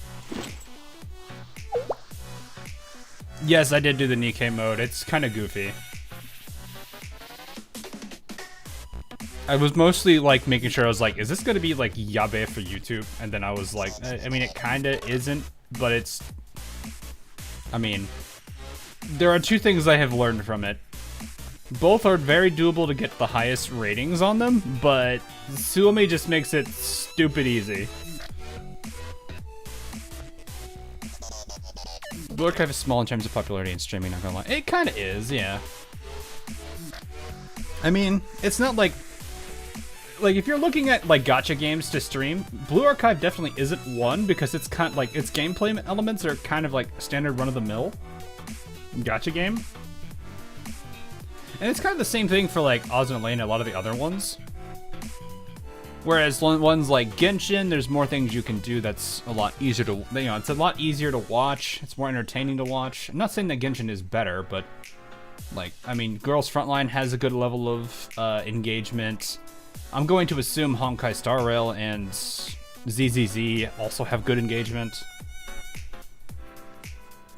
Yes, I did do the Nikkei mode. It's kind of goofy. I was mostly like making sure I was like, is this gonna be like yabe for YouTube? And then I was like, I mean, it kind of isn't, but it's... I mean, there are two things I have learned from it. Both are very doable to get the highest ratings on them, but Suomi just makes it stupid easy. Blue Archive is small in terms of popularity and streaming, not gonna lie. It kind of is, yeah. I mean, it's not like if you're looking at like gacha games to stream, Blue Archive definitely isn't one because it's kind of like its gameplay elements are kind of like standard run-of-the-mill gacha game. And it's kind of the same thing for like Oz and Elaine and a lot of the other ones. Whereas ones like Genshin, there's more things you can do that's a lot easier to, you know, it's a lot easier to watch. It's more entertaining to watch. I'm not saying that Genshin is better, but like, I mean, Girls Frontline has a good level of engagement. I'm going to assume Honkai Star Rail and ZZZ also have good engagement.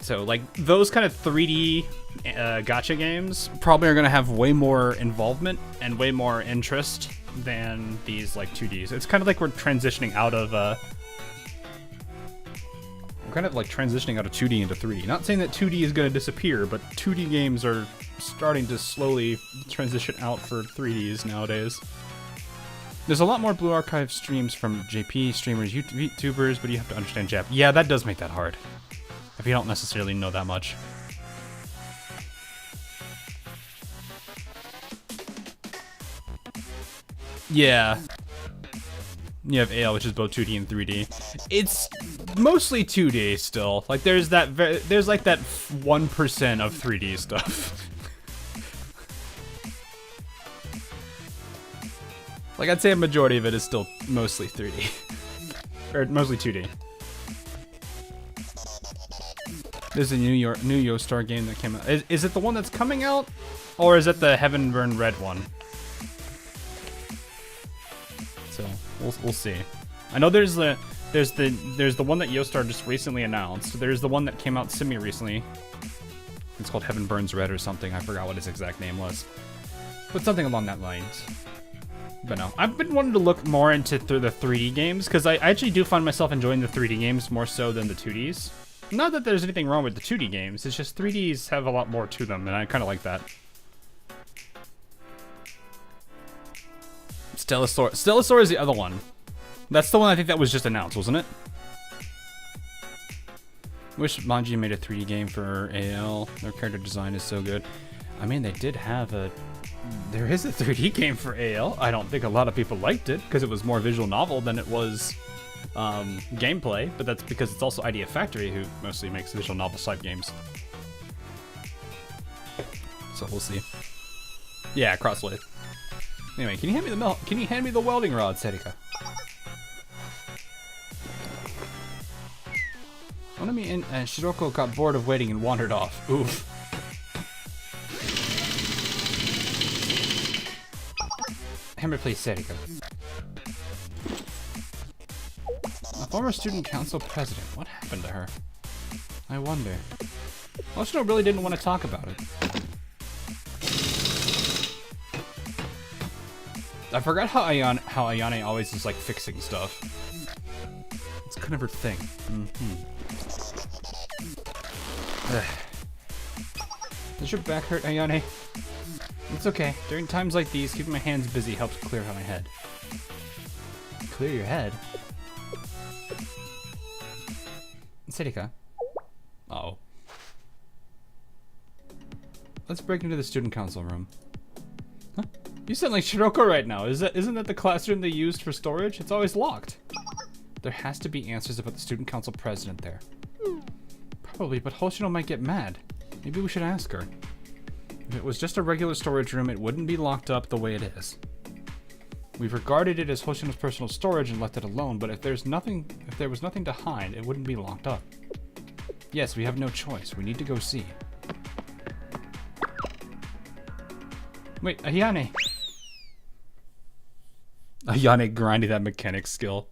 So, like, those kind of 3D gacha games probably are going to have way more involvement and way more interest than these, like, 2Ds. It's kind of like we're transitioning out of, we're kind of, like, transitioning out of 2D into 3D. Not saying that 2D is going to disappear, but 2D games are starting to slowly transition out for 3Ds nowadays. There's a lot more Blue Archive streams from JP streamers, YouTubers, but you have to understand Jap. Yeah, that does make that hard. If you don't necessarily know that much. Yeah. You have AL, which is both 2D and 3D. It's mostly 2D still. Like there's like that 1% of 3D stuff. Like I'd say a majority of it is still mostly 3D. Or mostly 2D. There's a new Yostar game that came out. Is it the one that's coming out, or is it the Heaven Burn Red one? So we'll see. I know there's the one that Yostar just recently announced. There's the one that came out semi recently. It's called Heaven Burns Red or something. I forgot what its exact name was, but something along that lines. But no, I've been wanting to look more into the 3D games because I actually do find myself enjoying the 3D games more so than the 2Ds. Not that there's anything wrong with the 2D games, it's just 3Ds have a lot more to them, and I kind of like that. Stellasaur. Stellasaur is the other one. That's the one I think that was just announced, wasn't it? Wish Manji made a 3D game for AL. Their character design is so good. I mean, they did have a... There is a 3D game for AL. I don't think a lot of people liked it, because it was more visual novel than it was... gameplay, but that's because it's also Idea Factory who mostly makes visual novel type games. So we'll see. Yeah, Crossblade. Anyway, can you hand me the welding rod, Serika? Onami and Shiroko got bored of waiting and wandered off. Oof. Hammer, please, Serika. Former student council president. What happened to her? I wonder. Hoshino really didn't want to talk about it. I forgot how Ayane always is like fixing stuff. It's kind of her thing. Does your back hurt, Ayane? It's okay. During times like these, keeping my hands busy helps clear my head. Clear your head? Serika. Uh-oh. Let's break into the student council room. Huh? You sound like Shiroko right now. Isn't that the classroom they used for storage? It's always locked. There has to be answers about the student council president there. Probably, but Hoshino might get mad. Maybe we should ask her. If it was just a regular storage room, it wouldn't be locked up the way it is. We've regarded it as Hoshino's personal storage and left it alone, but if there was nothing to hide, it wouldn't be locked up. Yes, we have no choice. We need to go see. Wait, Ayane! Ayane grinding that mechanic skill.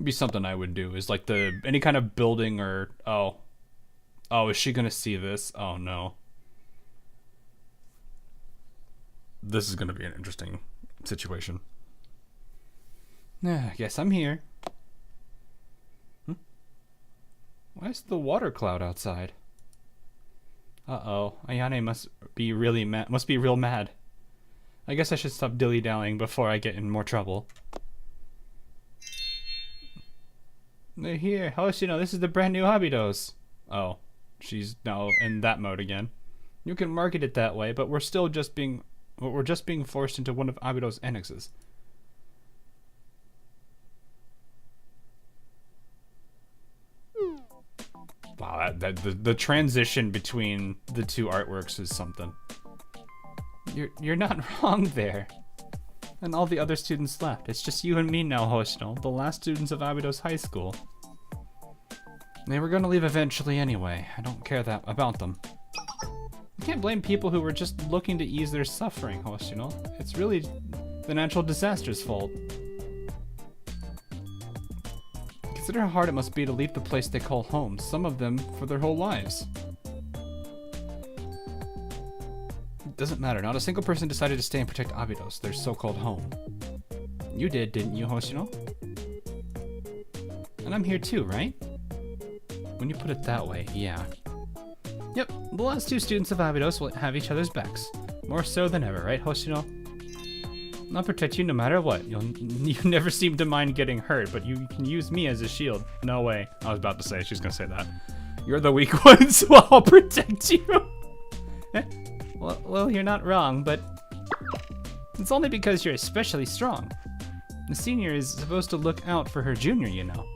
Be something I would do is like any kind of building or oh, is she gonna see this? Oh no. This is gonna be an interesting situation. Guess I'm here. Why is the water cloud outside? Uh-oh, Ayane must be real mad. I guess I should stop dilly-dallying before I get in more trouble. They're here. Hoshino, this is the brand new Abydos. Oh, she's now in that mode again. You can market it that way, but we're just being forced into one of Abydos' annexes. Wow, the transition between the two artworks is something. You're not wrong there. And all the other students left. It's just you and me now, Hoshino, the last students of Abydos High School. They were gonna leave eventually anyway. I don't care about them. You can't blame people who were just looking to ease their suffering, Hoshino. It's really the natural disaster's fault. Consider how hard it must be to leave the place they call home, some of them for their whole lives. It doesn't matter, not a single person decided to stay and protect Abydos, their so-called home. You did, didn't you, Hoshino? And I'm here too, right? When you put it that way, yeah. Yep, the last two students of Abydos will have each other's backs. More so than ever, right, Hoshino? I'll protect you no matter what. You never seem to mind getting hurt, but you can use me as a shield. No way. I was about to say, she's gonna say that. You're the weak one, so I'll protect you. Well, you're not wrong, but it's only because you're especially strong. The senior is supposed to look out for her junior, you know.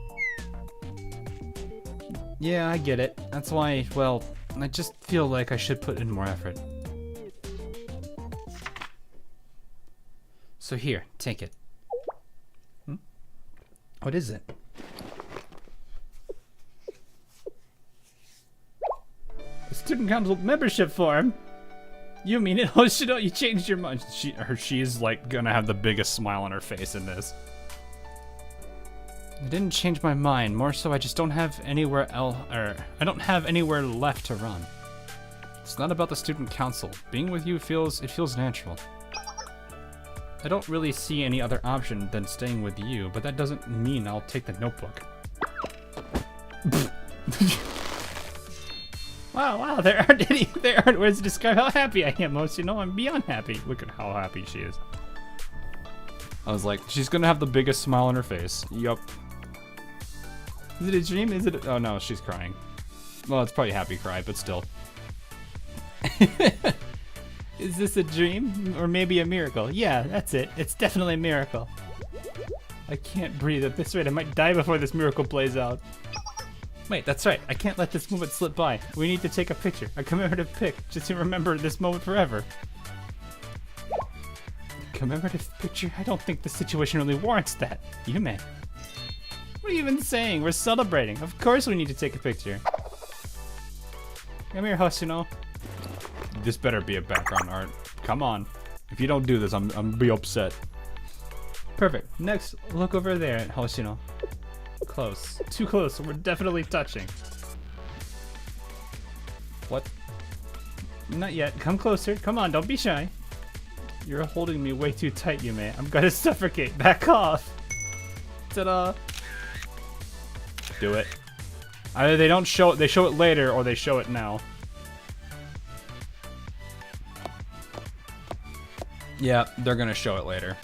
Yeah, I get it. That's why, well, I just feel like I should put in more effort. So here, take it. What is it? A student council membership form? You mean it? Hoshino, you changed your mind. She's like gonna have the biggest smile on her face in this. I didn't change my mind. More so, I just don't have anywhere I don't have anywhere left to run. It's not about the student council. Being with you feels natural. I don't really see any other option than staying with you, but that doesn't mean I'll take the notebook. Wow, there aren't words to describe how happy I am, Hoshino. I'm beyond happy. Look at how happy she is. I was like, she's gonna have the biggest smile on her face. Yup. Is it a dream? Is it oh no, she's crying. Well, it's probably a happy cry, but still. Is this a dream? Or maybe a miracle? Yeah, that's it. It's definitely a miracle. I can't breathe. At this rate, I might die before this miracle plays out. Wait, that's right. I can't let this moment slip by. We need to take a picture. A commemorative pic, just to remember this moment forever. Commemorative picture? I don't think the situation really warrants that. Yume. What are you even saying? We're celebrating. Of course we need to take a picture. Come here, Hoshino. This better be a background art. Come on. If you don't do this, I'm be upset. Perfect. Next, look over there at Hoshino. Close. Too close. We're definitely touching. What? Not yet. Come closer. Come on, don't be shy. You're holding me way too tight, Yume. I'm gonna suffocate. Back off. Ta-da. Do it. Either they don't show it, they show it later, or they show it now. Yeah, they're gonna show it later.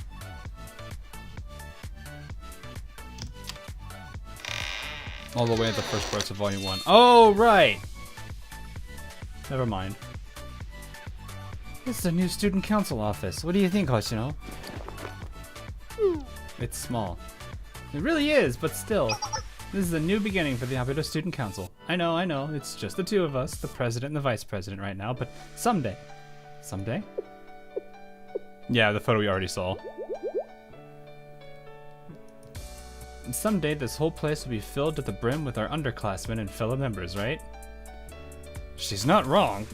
All the way at the first parts of Volume 1. Oh, right! Never mind. This is a new student council office. What do you think, Hoshino? It's small. It really is, but still. This is a new beginning for the Abydos Student Council. I know, it's just the two of us, the president and the vice president right now, but someday. Someday? Yeah, the photo we already saw. And someday this whole place will be filled to the brim with our underclassmen and fellow members, right? She's not wrong.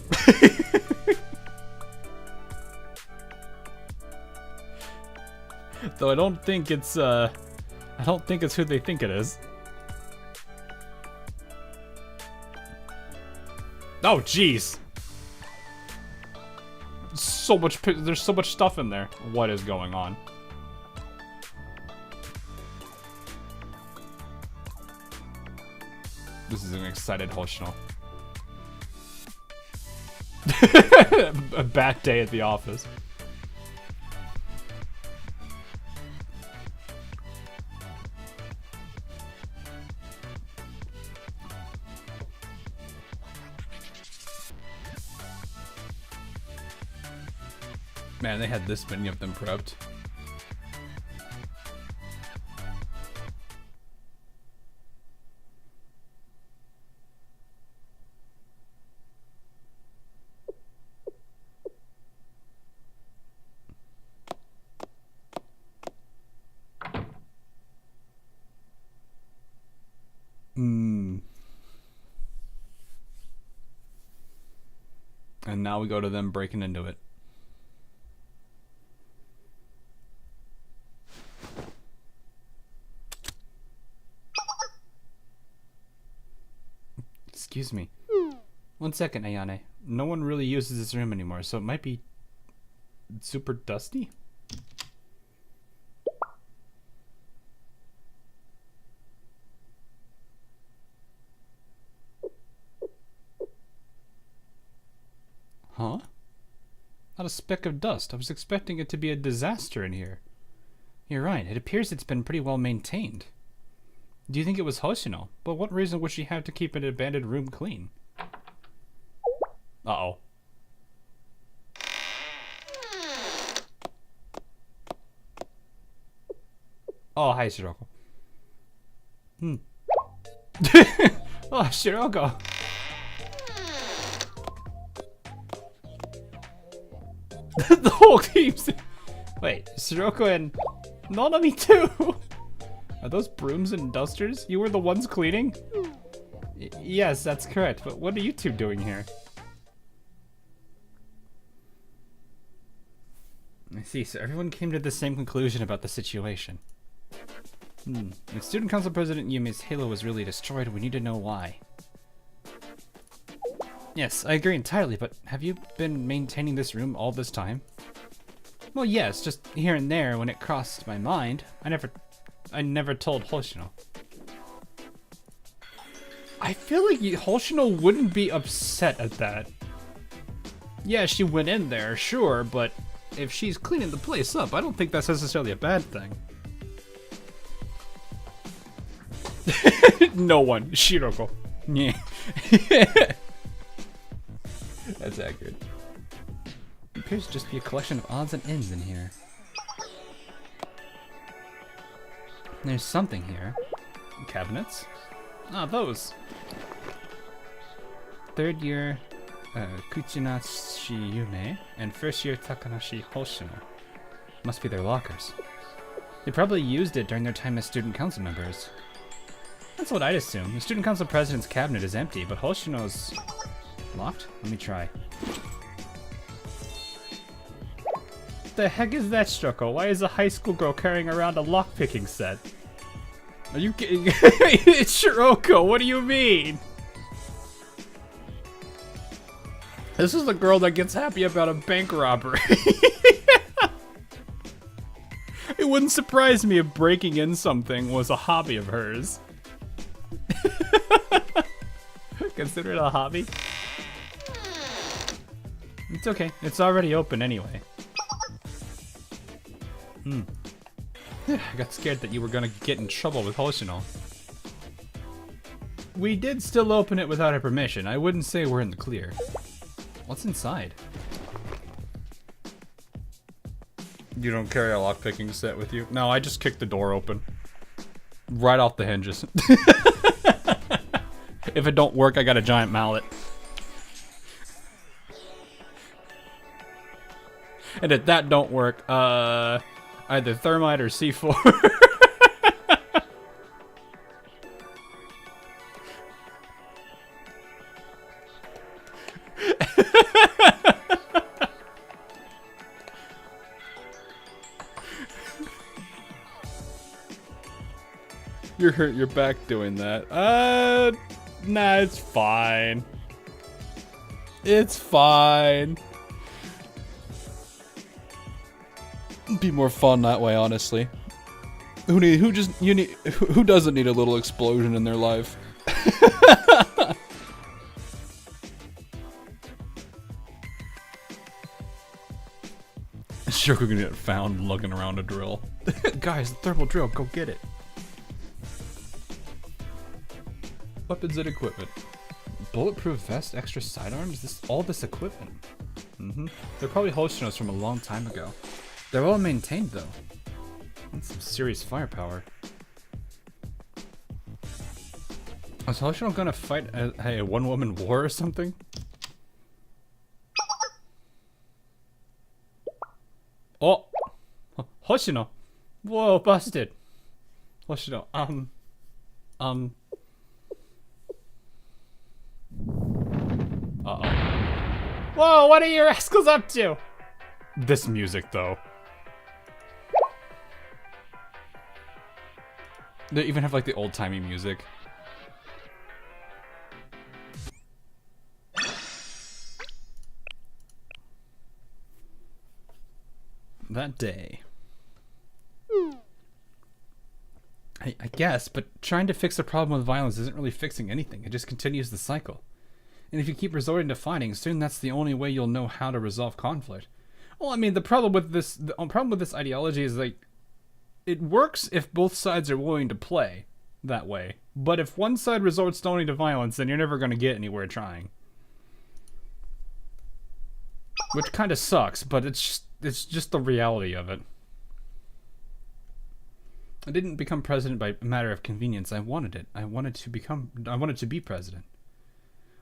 Though I don't think it's who they think it is. Oh, jeez. There's so much stuff in there. What is going on? This is an excited Hoshino. A bad day at the office. Man, they had this many of them prepped. And now we go to them breaking into it. Excuse me. 1 second, Ayane. No one really uses this room anymore, so it might be super dusty? Huh? Not a speck of dust. I was expecting it to be a disaster in here. You're right. It appears it's been pretty well maintained. Do you think it was Hoshino? But what reason would she have to keep an abandoned room clean? Uh-oh. Oh, hi, Shiroko. Oh, Shiroko. The whole team's... Wait, Shiroko and Nanami too? Are those brooms and dusters? You were the ones cleaning? Yes, that's correct, but what are you two doing here? I see, so everyone came to the same conclusion about the situation. If Student Council President Yume's halo was really destroyed, we need to know why. Yes, I agree entirely, but have you been maintaining this room all this time? Well, yes, just here and there when it crossed my mind. I never told Hoshino. I feel like Hoshino wouldn't be upset at that. Yeah, she went in there, sure, but if she's cleaning the place up, I don't think that's necessarily a bad thing. No one. Shiroko. Yeah. That's accurate. It appears to just be a collection of odds and ends in here. There's something here. Cabinets? Ah, those. Third year Kuchinashi Yume and first year Takanashi Hoshino. Must be their lockers. They probably used it during their time as student council members. That's what I'd assume. The student council president's cabinet is empty, but Hoshino's locked? Let me try. The heck is that, Shoko? Why is a high school girl carrying around a lockpicking set? Are you kidding? It's Shiroko, what do you mean? This is the girl that gets happy about a bank robbery. It wouldn't surprise me if breaking in something was a hobby of hers. Consider it a hobby? It's okay, it's already open anyway. I got scared that you were gonna get in trouble with Hoshino. We did still open it without her permission. I wouldn't say we're in the clear. What's inside? You don't carry a lockpicking set with you? No, I just kicked the door open. Right off the hinges. If it don't work, I got a giant mallet. And if that don't work, either thermite or C4. You're hurt your back doing that. Nah, it's fine. It's fine. It'd be more fun that way, honestly. Who doesn't need a little explosion in their life? Sure, we're gonna get found lugging around a drill. Guys, the thermal drill, go get it. Weapons and equipment. Bulletproof vest, extra sidearms, all this equipment. They're probably Hoshino's from a long time ago. They're well maintained though. That's some serious firepower. Was Hoshino gonna fight a one-woman war or something? Oh! Hoshino! Whoa, busted! Hoshino, Uh-oh. Whoa, what are you rascals up to? This music, though. They even have, like, the old-timey music. That day. I guess, but trying to fix a problem with violence isn't really fixing anything. It just continues the cycle. And if you keep resorting to fighting, soon that's the only way you'll know how to resolve conflict. Well, I mean, the problem with this ideology is, like, it works if both sides are willing to play that way. But if one side resorts only to violence, then you're never going to get anywhere trying. Which kind of sucks, but it's just the reality of it. I didn't become president by a matter of convenience. I wanted it. I wanted to be president.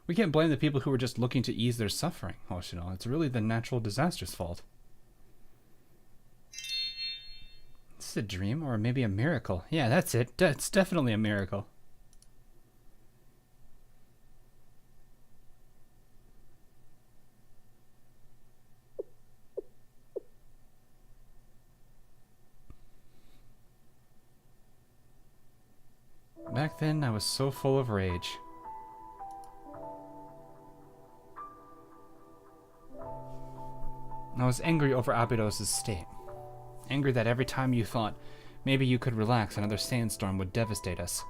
We can't blame the people who were just looking to ease their suffering, Hoshino. It's really the natural disaster's fault. Is this a dream or maybe a miracle? Yeah, that's it. It's definitely a miracle. Back then, I was so full of rage. I was angry over Abydos' state. Angry that every time you thought maybe you could relax, another sandstorm would devastate us.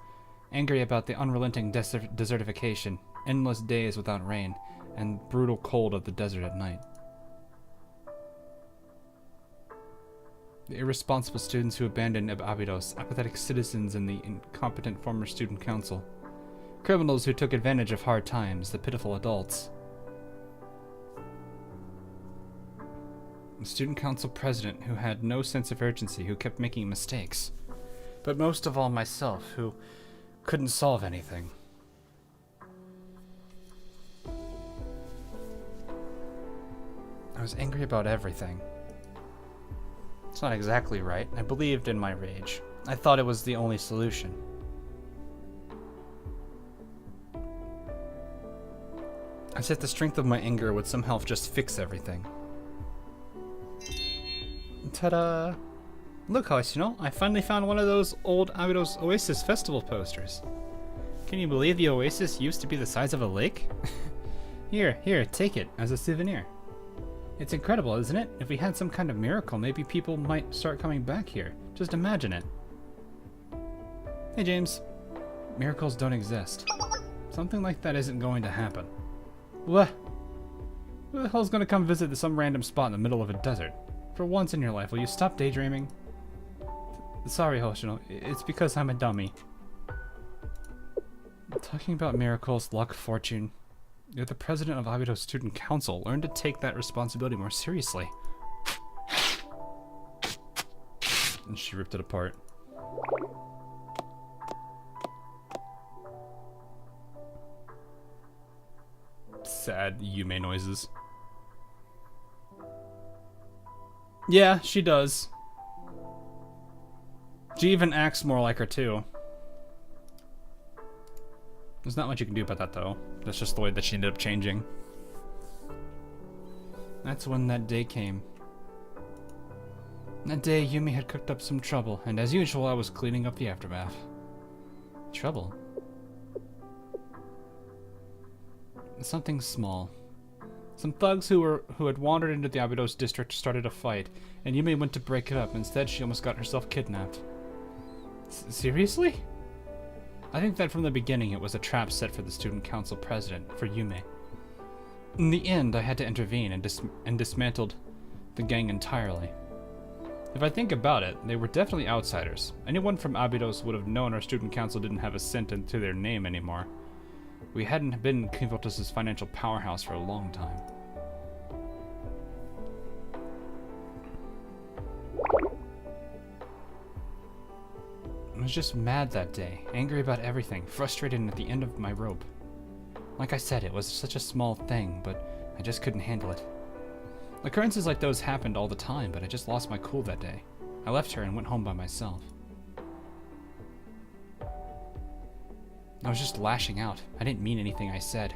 Angry about the unrelenting desertification, endless days without rain, and brutal cold of the desert at night. The irresponsible students who abandoned Abydos, apathetic citizens and the incompetent former student council. Criminals who took advantage of hard times, the pitiful adults. The student council president who had no sense of urgency, who kept making mistakes. But most of all myself, who couldn't solve anything. I was angry about everything. It's not exactly right. I believed in my rage. I thought it was the only solution. I said the strength of my anger would somehow just fix everything. Ta-da! Look, Hoshino, I finally found one of those old Abydos Oasis Festival posters. Can you believe the oasis used to be the size of a lake? Here, take it as a souvenir. It's incredible, isn't it? If we had some kind of miracle, maybe people might start coming back here. Just imagine it. Hey, James. Miracles don't exist. Something like that isn't going to happen. What? Who the hell's gonna come visit some random spot in the middle of a desert? For once in your life, will you stop daydreaming? Sorry, Hoshino. It's because I'm a dummy. Talking about miracles, luck, fortune. You're the president of Abydos Student Council. Learn to take that responsibility more seriously. And she ripped it apart. Sad Yume noises. Yeah, she does. She even acts more like her too. There's not much you can do about that though. That's just the way that she ended up changing. That's when that day came. That day, Yume had cooked up some trouble, and as usual, I was cleaning up the aftermath. Trouble? Something small. Some thugs who had wandered into the Abydos district started a fight, and Yume went to break it up. Instead, she almost got herself kidnapped. Seriously? I think that from the beginning it was a trap set for the student council president, for Yume. In the end, I had to intervene and dismantled the gang entirely. If I think about it, they were definitely outsiders. Anyone from Abydos would have known our student council didn't have a cent into their name anymore. We hadn't been Confrontation's financial powerhouse for a long time. I was just mad that day, angry about everything, frustrated and at the end of my rope. Like I said, it was such a small thing, but I just couldn't handle it. Occurrences like those happened all the time, but I just lost my cool that day. I left her and went home by myself. I was just lashing out. I didn't mean anything I said.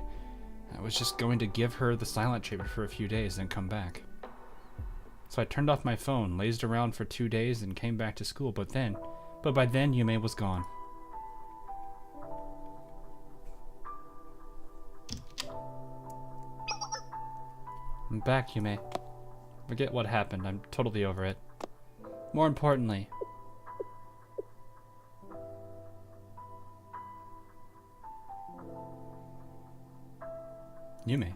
I was just going to give her the silent treatment for a few days, then come back. So I turned off my phone, lazed around for 2 days, and came back to school, but by then, Yume was gone. I'm back, Yume. Forget what happened. I'm totally over it. More importantly, Yume.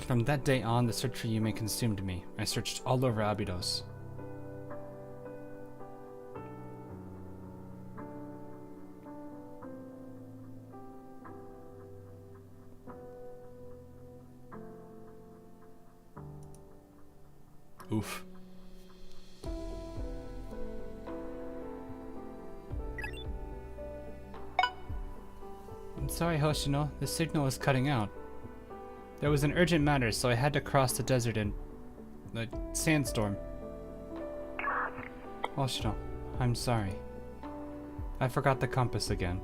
From that day on, the search for Yume consumed me. I searched all over Abydos. Oof. I'm sorry, Hoshino. The signal is cutting out. There was an urgent matter, so I had to cross the desert in a sandstorm. Hoshino, I'm sorry. I forgot the compass again.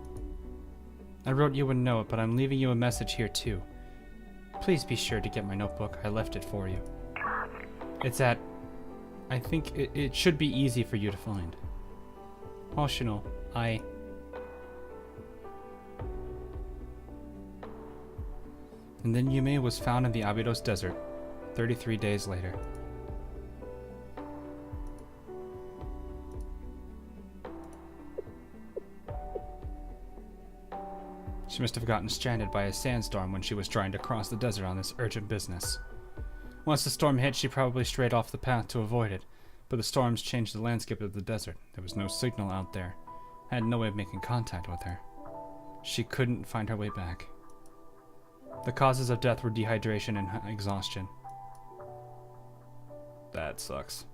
I wrote you a note, but I'm leaving you a message here too. Please be sure to get my notebook. I left it for you. It's at... I think it should be easy for you to find. Hoshino, And then Yume was found in the Abydos desert, 33 days later. She must have gotten stranded by a sandstorm when she was trying to cross the desert on this urgent business. Once the storm hit, she probably strayed off the path to avoid it, but the storms changed the landscape of the desert. There was no signal out there. I had no way of making contact with her. She couldn't find her way back. The causes of death were dehydration and exhaustion. That sucks.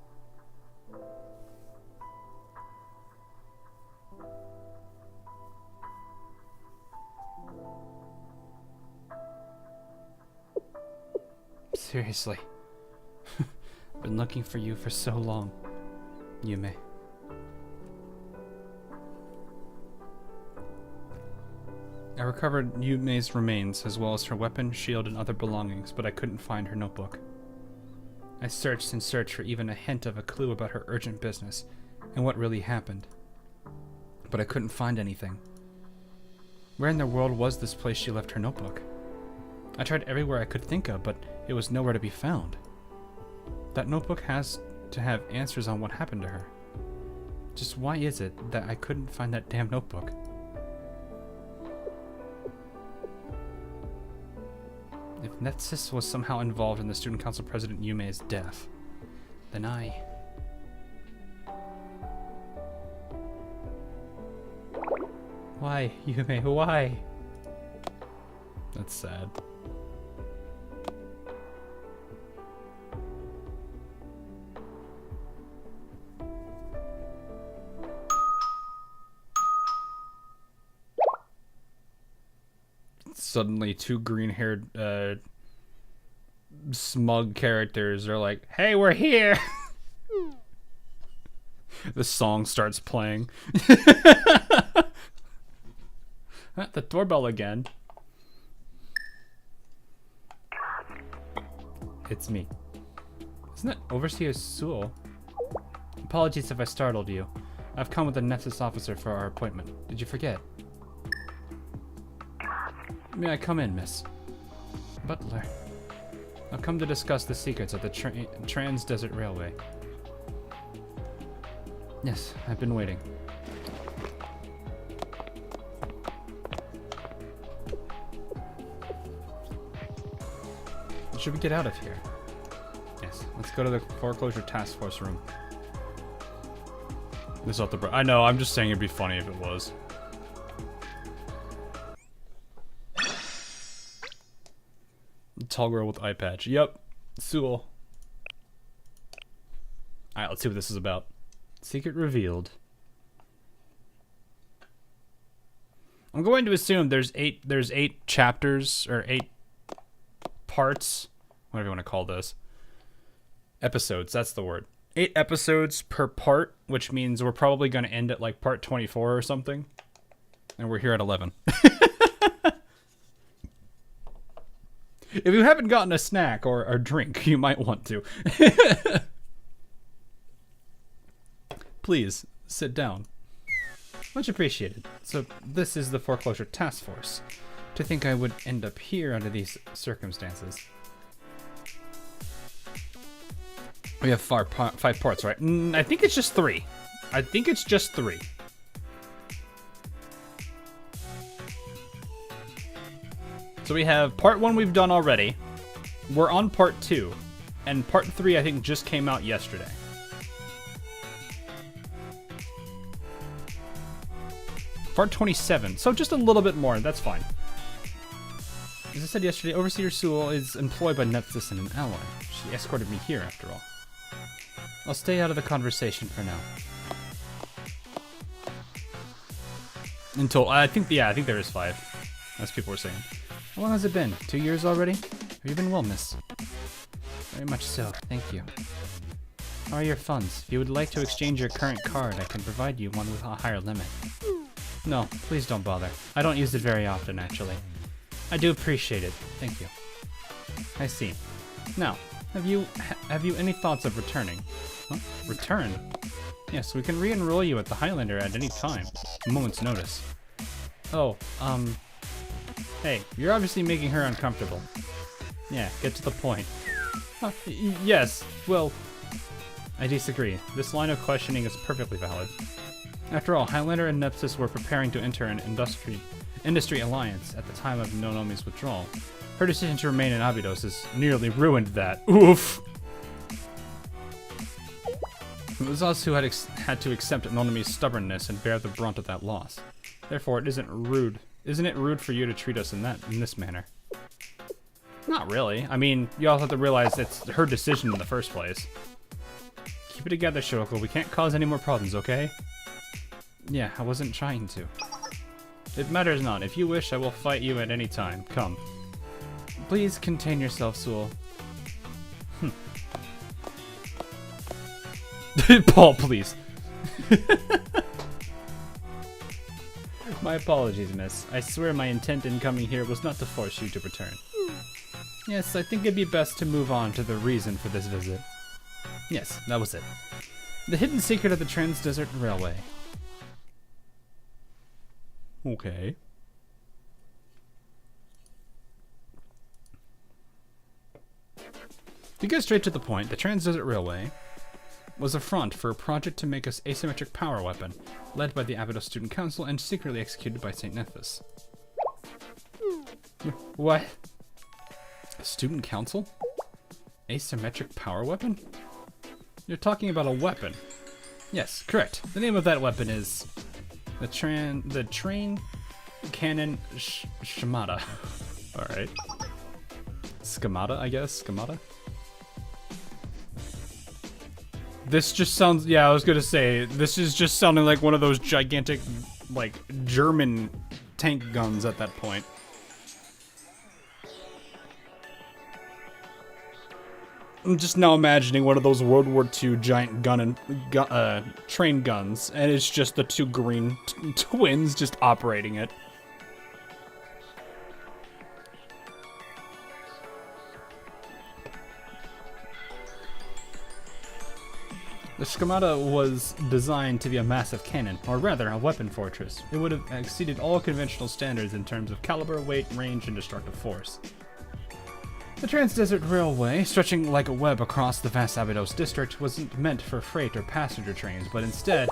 Seriously. Been looking for you for so long, Yume. I recovered Yume's remains, as well as her weapon, shield, and other belongings, but I couldn't find her notebook. I searched and searched for even a hint of a clue about her urgent business, and what really happened. But I couldn't find anything. Where in the world was this place she left her notebook? I tried everywhere I could think of, but it was nowhere to be found. That notebook has to have answers on what happened to her. Just why is it that I couldn't find that damn notebook? If Netsis was somehow involved in the Student Council President Yume's death, then I... Why, Yume, why? That's sad. Suddenly, two green-haired, smug characters are like, "Hey, we're here!" The song starts playing. The doorbell again. It's me. Isn't it Overseer Sewell? Apologies if I startled you. I've come with the Nexus officer for our appointment. Did you forget? May I come in, miss? Butler. I've come to discuss the secrets of the Trans-Desert Railway. Yes, I've been waiting. Should we get out of here? Yes, let's go to the foreclosure task force room. This is not the I know, I'm just saying it'd be funny if it was. Tall girl with eye patch. Yep. Sewell. Alright, let's see what this is about. Secret revealed. I'm going to assume there's eight chapters, or 8 parts, whatever you want to call this. Episodes, that's the word. 8 episodes per part, which means we're probably going to end at like part 24 or something. And we're here at 11. If you haven't gotten a snack or a drink, you might want to. Please, sit down. Much appreciated. So, this is the foreclosure task force. To think I would end up here under these circumstances. We have 5 parts, right? I think it's just 3. I think it's just 3. So we have part 1 we've done already. We're on part 2. And part 3 I think just came out yesterday. Part 27. So just a little bit more. That's fine. As I said yesterday, Overseer Sewell is employed by Netsis and an ally. She escorted me here after all. I'll stay out of the conversation for now. Until, I think there is 5. As people were saying. How long has it been? 2 years already? Have you been well, miss? Very much so, thank you. How are your funds? If you would like to exchange your current card, I can provide you one with a higher limit. No, please don't bother. I don't use it very often, actually. I do appreciate it. Thank you. I see. Now, have you any thoughts of returning? Huh? Return? Yes, we can re-enroll you at the Highlander at any time. A moment's notice. Oh, hey, you're obviously making her uncomfortable. Yeah, get to the point. Yes, well, I disagree. This line of questioning is perfectly valid. After all, Highlander and Nepsis were preparing to enter an industry alliance at the time of Nonomi's withdrawal. Her decision to remain in Abydos has nearly ruined that. Oof! It was us who had to accept Nonomi's stubbornness and bear the brunt of that loss. Therefore, isn't it rude for you to treat us in this manner? Not really. I mean, you all have to realize it's her decision in the first place. Keep it together, Shoko. We can't cause any more problems, okay? Yeah, I wasn't trying to. It matters not. If you wish, I will fight you at any time. Come. Please contain yourself, Sewell. Paul, please. My apologies, miss. I swear my intent in coming here was not to force you to return. Yes, I think it'd be best to move on to the reason for this visit. Yes, that was it. The hidden secret of the Trans-Desert Railway. Okay. To get straight to the point, the Trans-Desert Railway was a front for a project to make an asymmetric power weapon, led by the Abydos Student Council and secretly executed by St. Nephthys. What? A student council? Asymmetric power weapon? You're talking about a weapon. Yes, correct. The name of that weapon is the train cannon schemata. Alright. Schemata, I guess? Schemata? This just sounds, yeah, I was gonna say, this is just sounding like one of those gigantic, like, German tank guns at that point. I'm just now imagining one of those World War II giant train guns, and it's just the two green twins just operating it. The schemata was designed to be a massive cannon, or rather, a weapon fortress. It would have exceeded all conventional standards in terms of caliber, weight, range, and destructive force. The Trans-Desert Railway, stretching like a web across the vast Abydos district, wasn't meant for freight or passenger trains, but instead,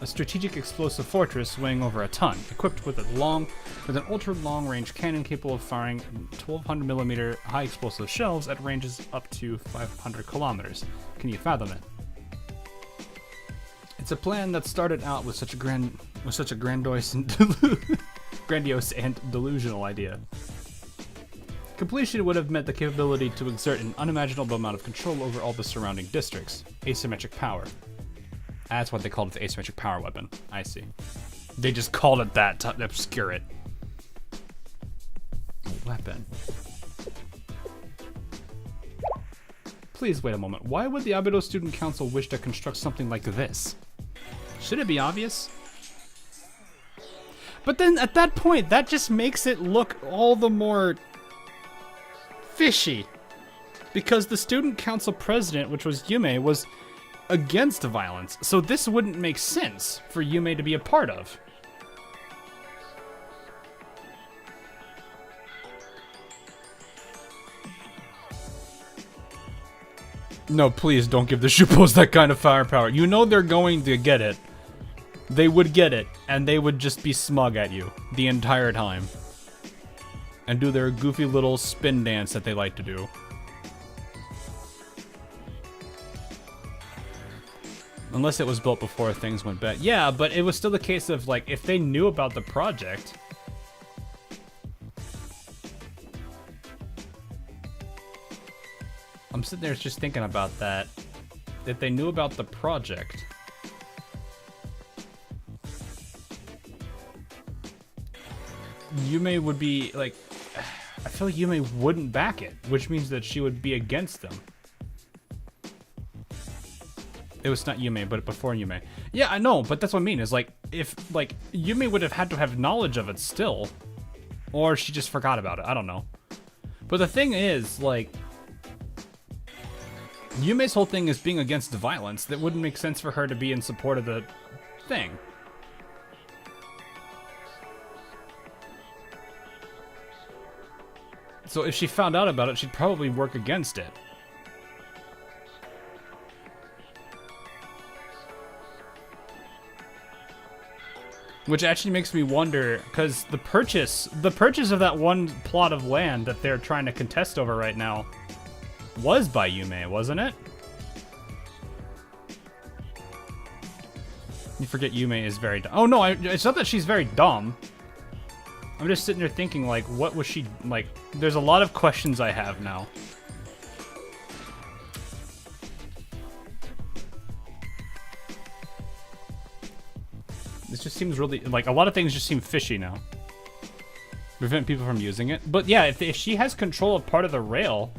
a strategic explosive fortress weighing over a ton, equipped with an ultra-long-range cannon capable of firing 1,200mm high-explosive shells at ranges up to 500 kilometers. Can you fathom it? It's a plan that started out with such a grandiose and delusional idea. Completion would have meant the capability to exert an unimaginable amount of control over all the surrounding districts. Asymmetric power. That's what they called the asymmetric power weapon. I see. They just called it that to obscure it. A weapon. Please wait a moment. Why would the Abydos Student Council wish to construct something like this? Should it be obvious? But then at that point, that just makes it look all the more fishy. Because the student council president, which was Yume, was against violence. So this wouldn't make sense for Yume to be a part of. No, please don't give the Shupos that kind of firepower. You know they're going to get it. They would get it, and they would just be smug at you the entire time. And do their goofy little spin dance that they like to do. Unless it was built before things went bad. Yeah, but it was still the case of, like, if they knew about the project... I'm sitting there just thinking about that. If they knew about the project... Yume would be, like... I feel like Yume wouldn't back it, which means that she would be against them. It was not Yume, but before Yume. Yeah, I know, but that's what I mean, is like, if, like, Yume would have had to have knowledge of it still. Or she just forgot about it, I don't know. But the thing is, like... Yume's whole thing is being against the violence. That wouldn't make sense for her to be in support of the thing. So if she found out about it, she'd probably work against it. Which actually makes me wonder, because the purchase of that one plot of land that they're trying to contest over right now was by Yume, wasn't it? You forget Yume is very dumb. Oh no, it's not that she's very dumb. I'm just sitting there thinking, like, what was she, like, there's a lot of questions I have now. This just seems really, like, a lot of things just seem fishy now. Prevent people from using it. But yeah, if she has control of part of the rail,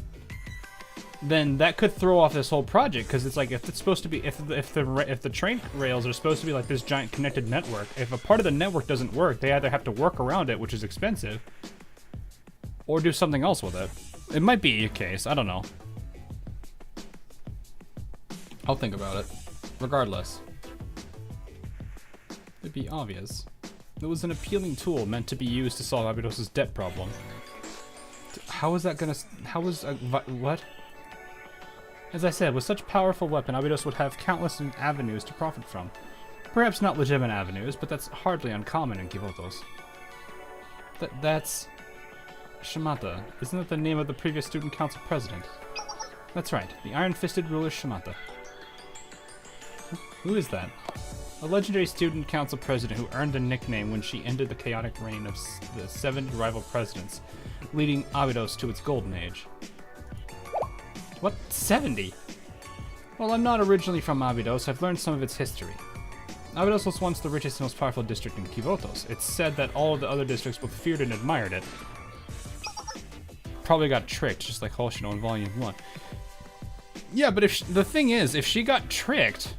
then that could throw off this whole project, because it's like, if it's supposed to be, if the train rails are supposed to be like this giant connected network, if a part of the network doesn't work, they either have to work around it, which is expensive, or do something else with it. It might be a case, I don't know. I'll think about it. Regardless, it'd be obvious. It was an appealing tool meant to be used to solve Abydos' debt problem. How is that gonna... what? As I said, with such a powerful weapon, Abydos would have countless avenues to profit from. Perhaps not legitimate avenues, but that's hardly uncommon in Kivotos. That's... Shimata. Isn't that the name of the previous student council president? That's right, the iron-fisted ruler Shimata. Who is that? A legendary student council president who earned a nickname when she ended the chaotic reign of the 7 rival presidents, leading Abydos to its golden age. What? 70? Well, I'm not originally from Abydos. I've learned some of its history. Abydos was once the richest and most powerful district in Kivotos. It's said that all of the other districts both feared and admired it. Probably got tricked, just like Hoshino in Volume 1. Yeah, but the thing is, if she got tricked...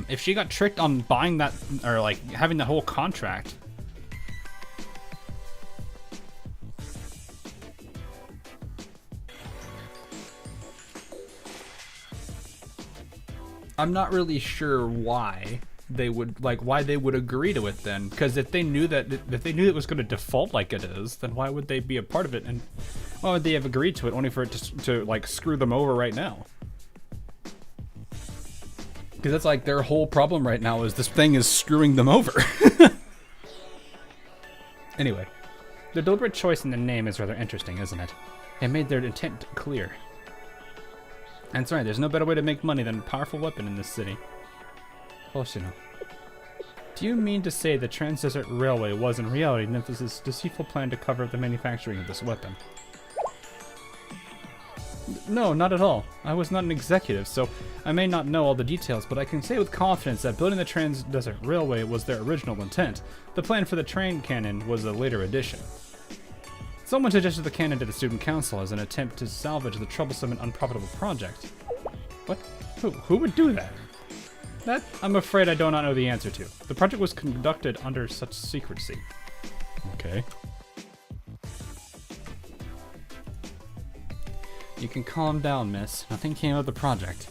if she got tricked on buying that, or like having the whole contract, I'm not really sure why they would agree to it then, because if they knew it was going to default like it is, then why would they be a part of it, and why would they have agreed to it only for it to like screw them over right now? Because that's like their whole problem right now, is this thing is screwing them over. Anyway, the deliberate choice in the name is rather interesting, isn't it? It made their intent clear. And that's right, there's no better way to make money than a powerful weapon in this city. Hoshino. Do you mean to say the Trans-Desert Railway was in reality Nymphos' deceitful plan to cover up the manufacturing of this weapon? No, not at all. I was not an executive, so I may not know all the details, but I can say with confidence that building the Trans-Desert Railway was their original intent. The plan for the train cannon was a later addition. Someone suggested the cannon to the student council as an attempt to salvage the troublesome and unprofitable project. What? Who would do that? That, I'm afraid I do not know the answer to. The project was conducted under such secrecy. Okay. You can calm down, miss. Nothing came of the project.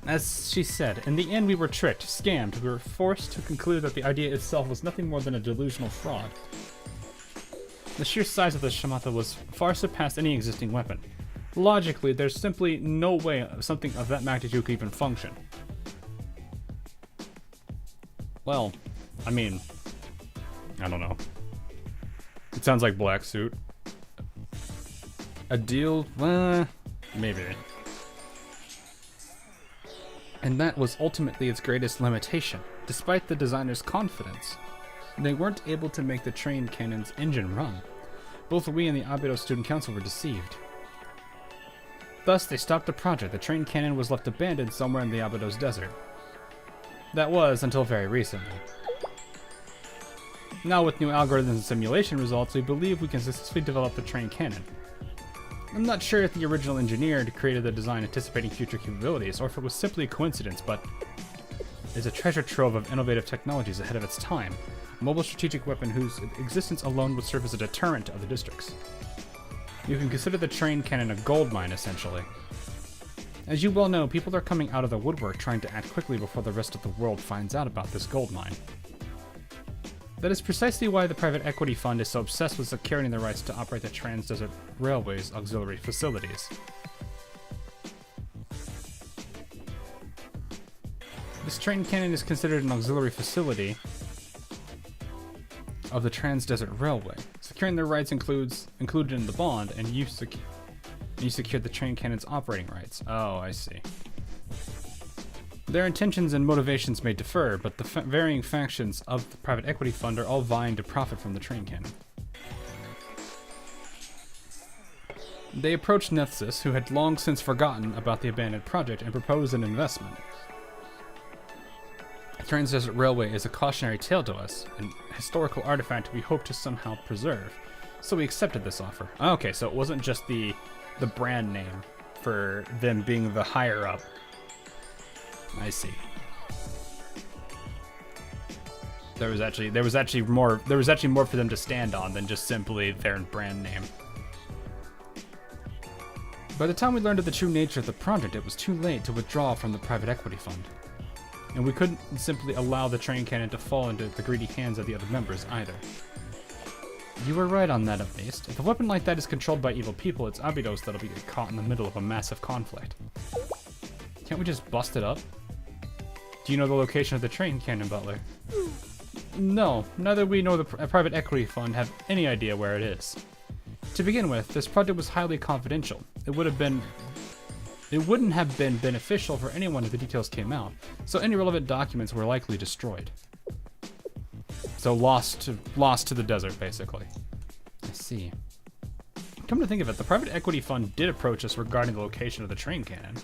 As she said, in the end we were tricked, scammed. We were forced to conclude that the idea itself was nothing more than a delusional fraud. The sheer size of the Shimata was far surpassed any existing weapon. Logically, there's simply no way something of that magnitude could even function. Well, I mean, I don't know. It sounds like Black Suit. A deal? Maybe. And that was ultimately its greatest limitation. Despite the designer's confidence, they weren't able to make the train cannon's engine run. Both we and the Abydos Student Council were deceived. Thus, they stopped the project. The train cannon was left abandoned somewhere in the Abydos desert. That was until very recently. Now, with new algorithms and simulation results, we believe we can successfully develop the train cannon. I'm not sure if the original engineer created the design anticipating future capabilities, or if it was simply a coincidence, but is a treasure trove of innovative technologies ahead of its time. A mobile strategic weapon whose existence alone would serve as a deterrent to other districts. You can consider the train cannon a gold mine, essentially. As you well know, people are coming out of the woodwork trying to act quickly before the rest of the world finds out about this gold mine. That is precisely why the private equity fund is so obsessed with securing the rights to operate the Trans-Desert Railway's auxiliary facilities. This train cannon is considered an auxiliary facility of the Trans-Desert Railway. Securing their rights included in the bond, and you secured the train cannon's operating rights. Oh, I see. Their intentions and motivations may differ, but the varying factions of the private equity fund are all vying to profit from the train cannon. They approached Nethsis, who had long since forgotten about the abandoned project, and proposed an investment. The Trans-Desert Railway is a cautionary tale to us, an historical artifact we hope to somehow preserve, so we accepted this offer. Okay, so it wasn't just the the brand name for them being the higher up. I see. There was actually more for them to stand on than just simply their brand name. By the time we learned of the true nature of the project, it was too late to withdraw from the private equity fund. And we couldn't simply allow the train cannon to fall into the greedy hands of the other members either. You were right on that, at least. If a weapon like that is controlled by evil people, it's Abydos that'll be caught in the middle of a massive conflict. Can't we just bust it up? Do you know the location of the train cannon, Butler? No, neither we nor the private equity fund have any idea where it is. To begin with, this project was highly confidential. It wouldn't have been beneficial for anyone if the details came out, so any relevant documents were likely destroyed. So lost to the desert, basically. I see. Come to think of it, the private equity fund did approach us regarding the location of the train cannon.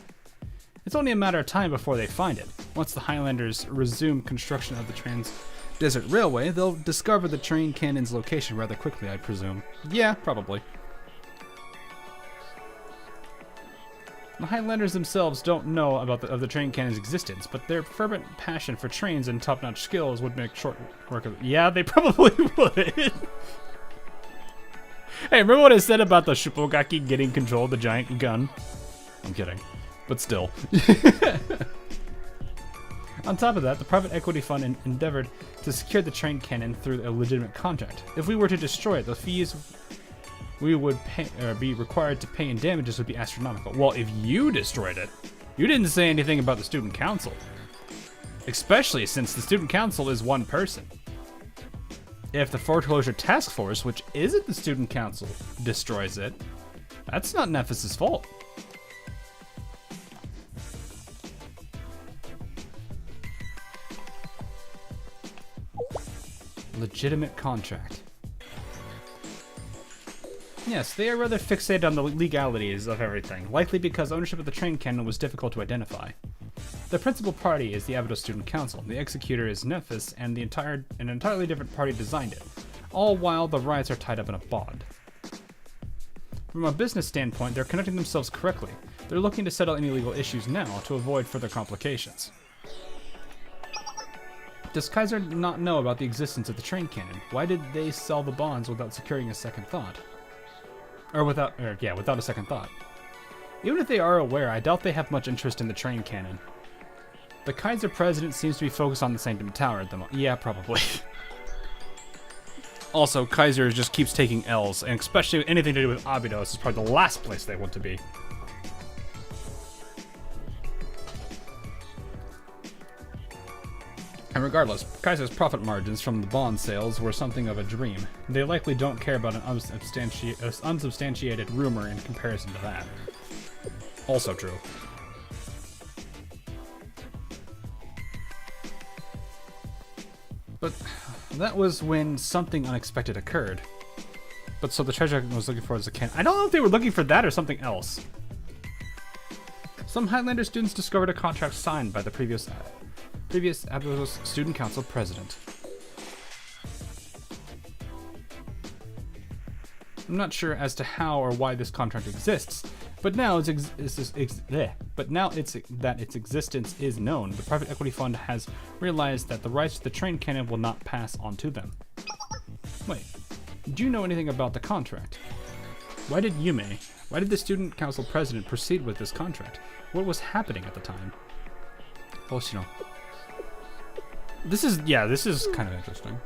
It's only a matter of time before they find it. Once the Highlanders resume construction of the Trans-Desert Railway, they'll discover the train cannon's location rather quickly, I presume. Yeah, probably. The Highlanders themselves don't know about the train cannon's existence, but their fervent passion for trains and top-notch skills would make short work of it. Yeah, they probably would. Hey, remember what I said about the Shupogaki getting control of the giant gun? I'm kidding. But still. On top of that, the private equity fund endeavored to secure the train cannon through a legitimate contract. If we were to destroy it, the fees we would be required to pay in damages would be astronomical. Well, if you destroyed it, you didn't say anything about the student council. Especially since the student council is one person. If the foreclosure task force, which isn't the student council, destroys it, that's not Nephis' fault. Legitimate contract. Yes, they are rather fixated on the legalities of everything, likely because ownership of the train cannon was difficult to identify. The principal party is the Abydos Student Council, the executor is Nephis, and an entirely different party designed it, all while the rights are tied up in a bond. From a business standpoint, they're conducting themselves correctly. They're looking to settle any legal issues now to avoid further complications. Does Kaiser not know about the existence of the train cannon? Why did they sell the bonds without securing a second thought? Without a second thought. Even if they are aware, I doubt they have much interest in the train cannon. The Kaiser president seems to be focused on the Sanctum Tower at the moment. Yeah, probably. Also, Kaiser just keeps taking L's, and especially anything to do with Abydos is probably the last place they want to be. And regardless, Kaiser's profit margins from the bond sales were something of a dream. They likely don't care about an unsubstantiated rumor in comparison to that. Also true. But that was when something unexpected occurred. But so the treasure was looking for was a cannon. I don't know if they were looking for that or something else. Some Highlander students discovered a contract signed by the previous Abydos Student Council president. I'm not sure as to how or why this contract exists, but now that its existence is known, the private equity fund has realized that the rights to the train cannon will not pass on to them. Wait, do you know anything about the contract? Why did the student council president proceed with this contract? What was happening at the time? Hoshino. This is kind of interesting.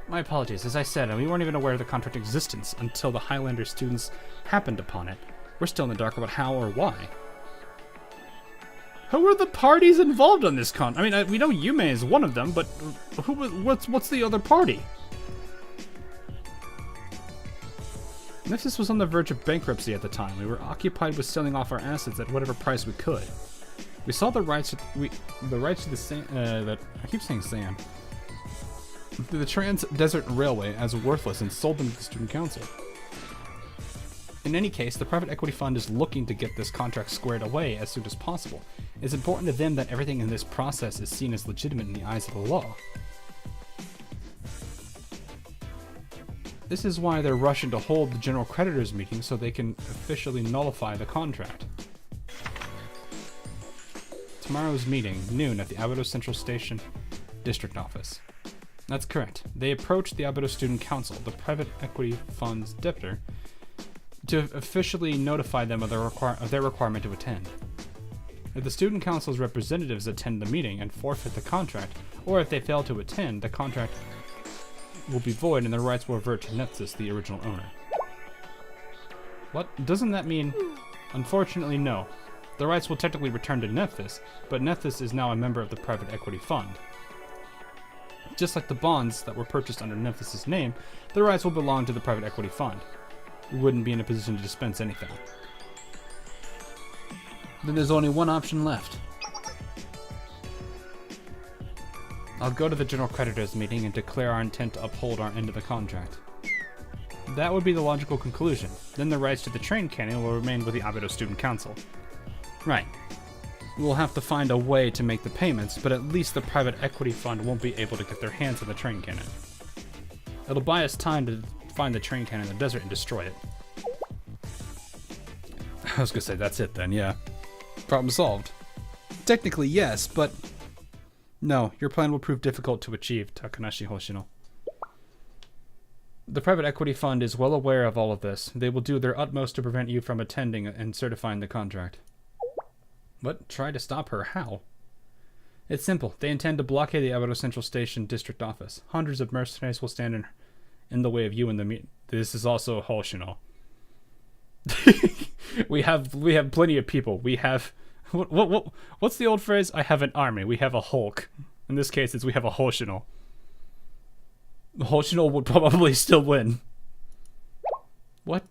My apologies, as I said, we weren't even aware of the contract existence until the Highlander students happened upon it. We're still in the dark about how or why. Who are the parties involved on this I mean, we know Yume is one of them, but what's the other party? Nephis was on the verge of bankruptcy at the time. We were occupied with selling off our assets at whatever price we could. We saw the rights to the sand, I keep saying sand, to the Trans-Desert Railway as worthless and sold them to the Student Council. In any case, the private equity fund is looking to get this contract squared away as soon as possible. It's important to them that everything in this process is seen as legitimate in the eyes of the law. This is why they're rushing to hold the general creditors meeting so they can officially nullify the contract. Tomorrow's meeting, noon, at the Abydos Central Station District Office. That's correct. They approached the Abydos Student Council, the private equity fund's debtor, to officially notify them of their requirement to attend. If the Student Council's representatives attend the meeting and forfeit the contract, or if they fail to attend, the contract will be void and their rights will revert to Nephthys, the original owner. What? Doesn't that mean... Unfortunately, no. The rights will technically return to Nephthys, but Nephthys is now a member of the private equity fund. Just like the bonds that were purchased under Nephthys' name, the rights will belong to the private equity fund. We wouldn't be in a position to dispense anything. Then there's only one option left. I'll go to the general creditors meeting and declare our intent to uphold our end of the contract. That would be the logical conclusion. Then the rights to the train cannon will remain with the Abydos Student Council. Right. We'll have to find a way to make the payments, but at least the private equity fund won't be able to get their hands on the train cannon. It'll buy us time to find the train cannon in the desert and destroy it. I was gonna say, that's it then, yeah. Problem solved. Technically, yes, but... No, your plan will prove difficult to achieve, Takanashi Hoshino. The private equity fund is well aware of all of this. They will do their utmost to prevent you from attending and certifying the contract. What? Try to stop her? How? It's simple. They intend to blockade the Abydos Central Station district office. Hundreds of mercenaries will stand in the way of you and the meet. This is also Hoshino. we have plenty of people. We have what's the old phrase? I have an army. We have a Hulk. In this case, we have a Hoshino. Hoshino would probably still win. What?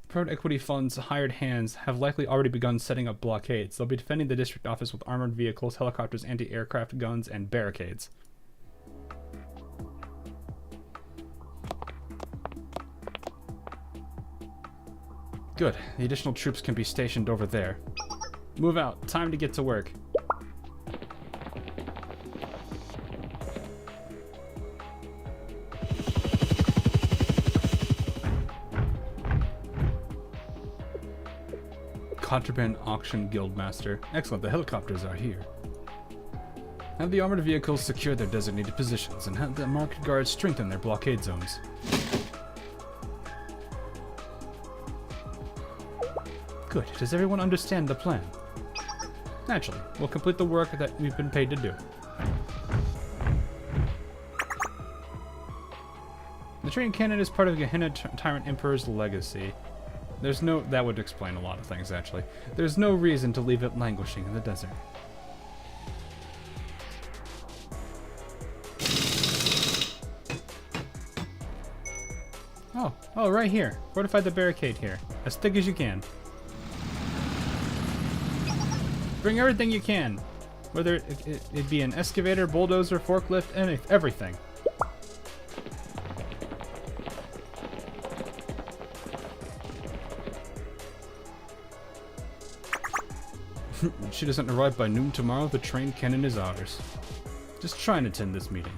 Private equity funds' hired hands have likely already begun setting up blockades. They'll be defending the district office with armored vehicles, helicopters, anti-aircraft guns, and barricades. Good. The additional troops can be stationed over there. Move out. Time to get to work. Contraband Auction Guildmaster. Excellent, the helicopters are here. Have the armored vehicles secure their designated positions, and have the marked guards strengthen their blockade zones. Good. Does everyone understand the plan? Naturally. We'll complete the work that we've been paid to do. The train cannon is part of Gehenna Tyrant Emperor's legacy. That would explain a lot of things, actually. There's no reason to leave it languishing in the desert. Oh, right here. Fortify the barricade here. As thick as you can. Bring everything you can. Whether it be an excavator, bulldozer, forklift, everything. If she doesn't arrive by noon tomorrow, the train cannon is ours. Just try and attend this meeting.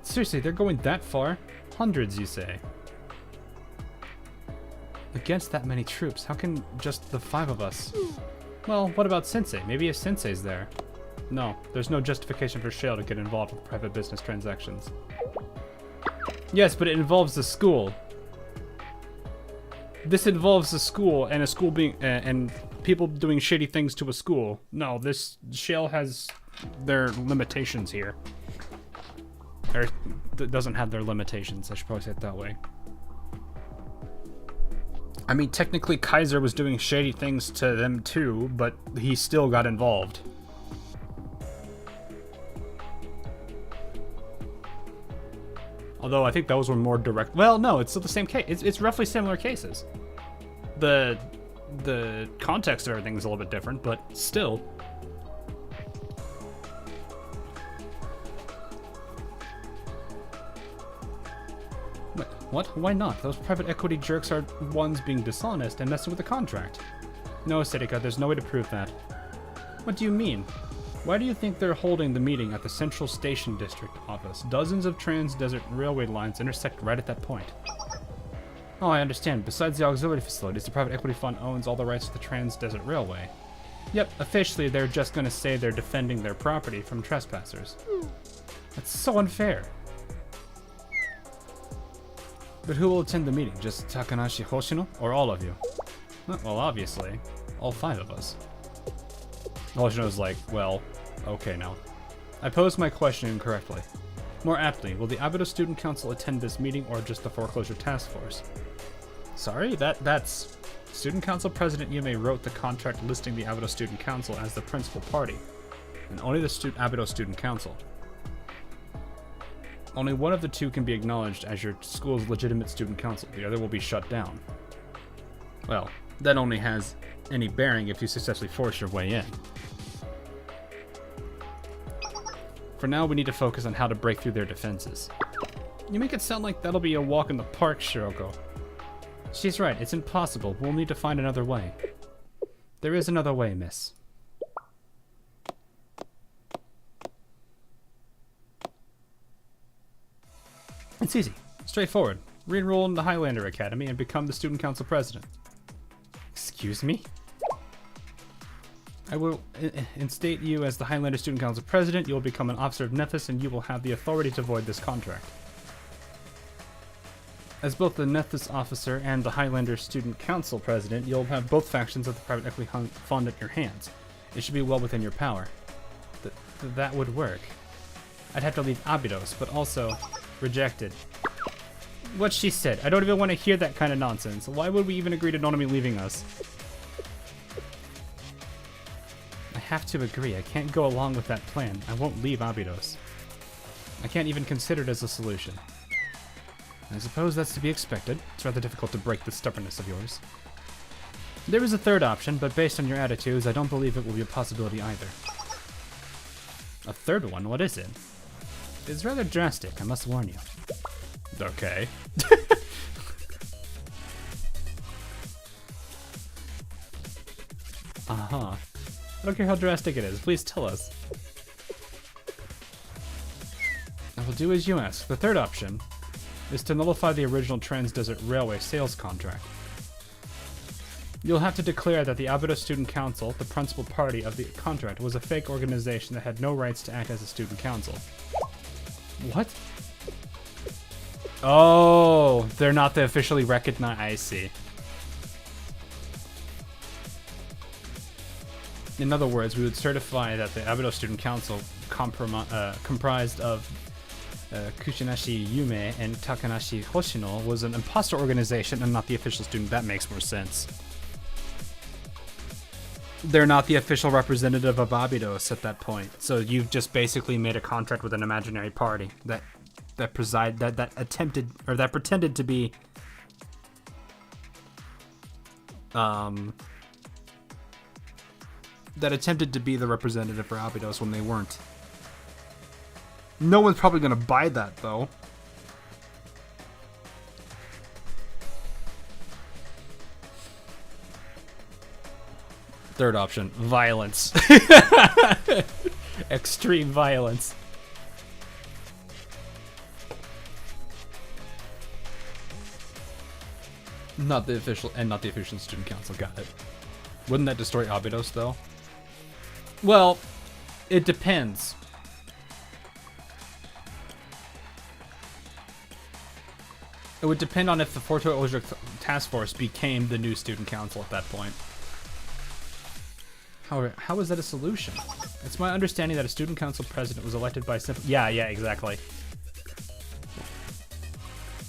Seriously, they're going that far? Hundreds, you say? Against that many troops, how can just the 5 of us? Well, what about Sensei? Maybe if Sensei's there. No, there's no justification for Shale to get involved with private business transactions. Yes, but it involves the school. This involves a school, and a school being and people doing shady things to a school. No, this Shale has their limitations here. Or doesn't have their limitations. I should probably say it that way. I mean, technically Kaiser was doing shady things to them too, but he still got involved. Although I think those were more direct. Well, no, it's still the same case. It's roughly similar cases. The context of everything is a little bit different, but still. What? Why not? Those private equity jerks are ones being dishonest and messing with the contract. No, Seika, there's no way to prove that. What do you mean? Why do you think they're holding the meeting at the Central Station District office? Dozens of Trans-Desert Railway lines intersect right at that point. Oh, I understand. Besides the auxiliary facilities, the private equity fund owns all the rights to the Trans-Desert Railway. Yep, officially they're just gonna say they're defending their property from trespassers. That's so unfair. But who will attend the meeting? Just Takanashi Hoshino? Or all of you? Well, obviously, all 5 of us. Hoshino's like, well, okay now. I posed my question incorrectly. More aptly, will the Abydos Student Council attend this meeting or just the Foreclosure Task Force? Sorry, that's... Student Council President Yume wrote the contract listing the Abydos Student Council as the principal party, and only the Abydos Student Council. Only one of the two can be acknowledged as your school's legitimate student council. The other will be shut down. Well, that only has any bearing if you successfully force your way in. For now, we need to focus on how to break through their defenses. You make it sound like that'll be a walk in the park, Shiroko. She's right, it's impossible. We'll need to find another way. There is another way, miss. It's easy. Straightforward. Re-enroll in the Highlander Academy and become the student council president. Excuse me? I will instate you as the Highlander Student Council president. You will become an officer of Nephis and you will have the authority to void this contract. As both the Nephis officer and the Highlander Student Council president, you'll have both factions of the private equity fund at your hands. It should be well within your power. That would work. I'd have to leave Abydos, but also rejected. What she said. I don't even want to hear that kind of nonsense. Why would we even agree to Nonami leaving us? I have to agree. I can't go along with that plan. I won't leave Abydos. I can't even consider it as a solution. I suppose that's to be expected. It's rather difficult to break the stubbornness of yours. There is a third option, but based on your attitudes, I don't believe it will be a possibility either. A third one? What is it? It's rather drastic, I must warn you. Okay. Uh-huh. I don't care how drastic it is, please tell us. I will do as you ask. The third option is to nullify the original Trans-Desert Railway sales contract. You'll have to declare that the Abydos Student Council, the principal party of the contract, was a fake organization that had no rights to act as a student council. What? Oh, they're not the officially recognized. I see. In other words, we would certify that the Abydos Student Council comprised of Kushinashi Yume and Takanashi Hoshino was an imposter organization and not the official student. That makes more sense. They're not the official representative of Abydos at that point. So you've just basically made a contract with an imaginary party that pretended to be the representative for Abydos when they weren't. No one's probably gonna buy that though. Third option, violence. Extreme violence. Not the official student council. Got it. Wouldn't that destroy Abydos though? Well, it depends. It would depend on if the Foreclosure Task Force became the new student council at that point. How is that a solution? It's my understanding that a student council president was elected by simple... Yeah, exactly.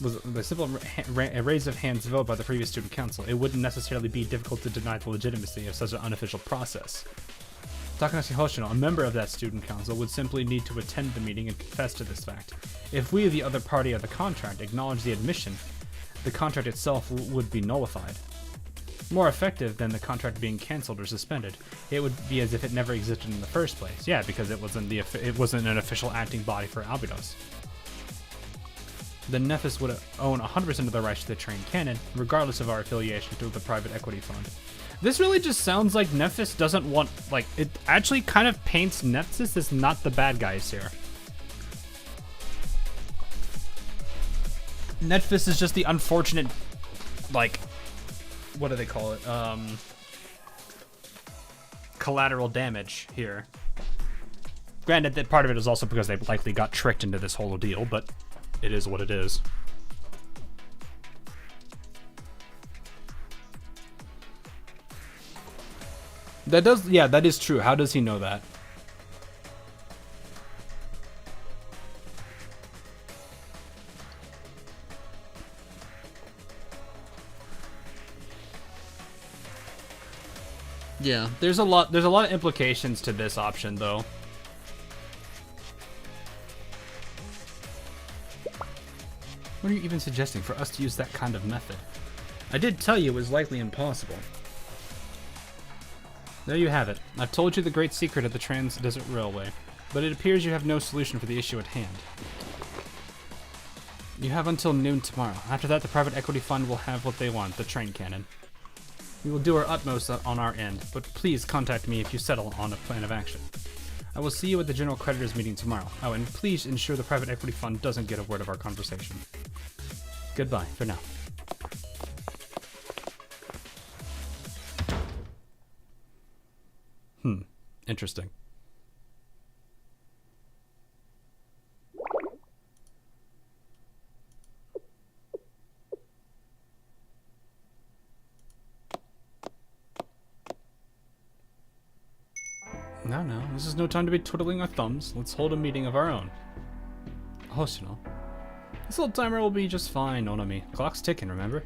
Was by simple raise of hands vote by the previous student council. It wouldn't necessarily be difficult to deny the legitimacy of such an unofficial process. Takanashi Hoshino, a member of that student council, would simply need to attend the meeting and confess to this fact. If we, the other party of the contract, acknowledge the admission, the contract itself would be nullified. More effective than the contract being cancelled or suspended. It would be as if it never existed in the first place. Yeah, because it wasn't an official acting body for Abydos. The Nephis would own 100% of the rights to the train cannon, regardless of our affiliation to the private equity fund. This really just sounds like Nephis doesn't want, like, it actually kind of paints Nephis as not the bad guys here. Nephis is just the unfortunate, like, what do they call it? Collateral damage here. Granted that part of it is also because they likely got tricked into this whole deal, but it is what it is. That does, yeah, that is true. How does he know that? Yeah, there's a lot of implications to this option though. What are you even suggesting for us to use that kind of method? I did tell you it was likely impossible. There you have it. I've told you the great secret of the Trans-Desert Railway, but it appears you have no solution for the issue at hand. You have until noon tomorrow. After that, the private equity fund will have what they want, the train cannon. We will do our utmost on our end, but please contact me if you settle on a plan of action. I will see you at the general creditors meeting tomorrow. Oh, and please ensure the private equity fund doesn't get a word of our conversation. Goodbye for now. Interesting. No, this is no time to be twiddling our thumbs. Let's hold a meeting of our own. Hoshino. This little timer will be just fine, Onami. Clock's ticking, remember?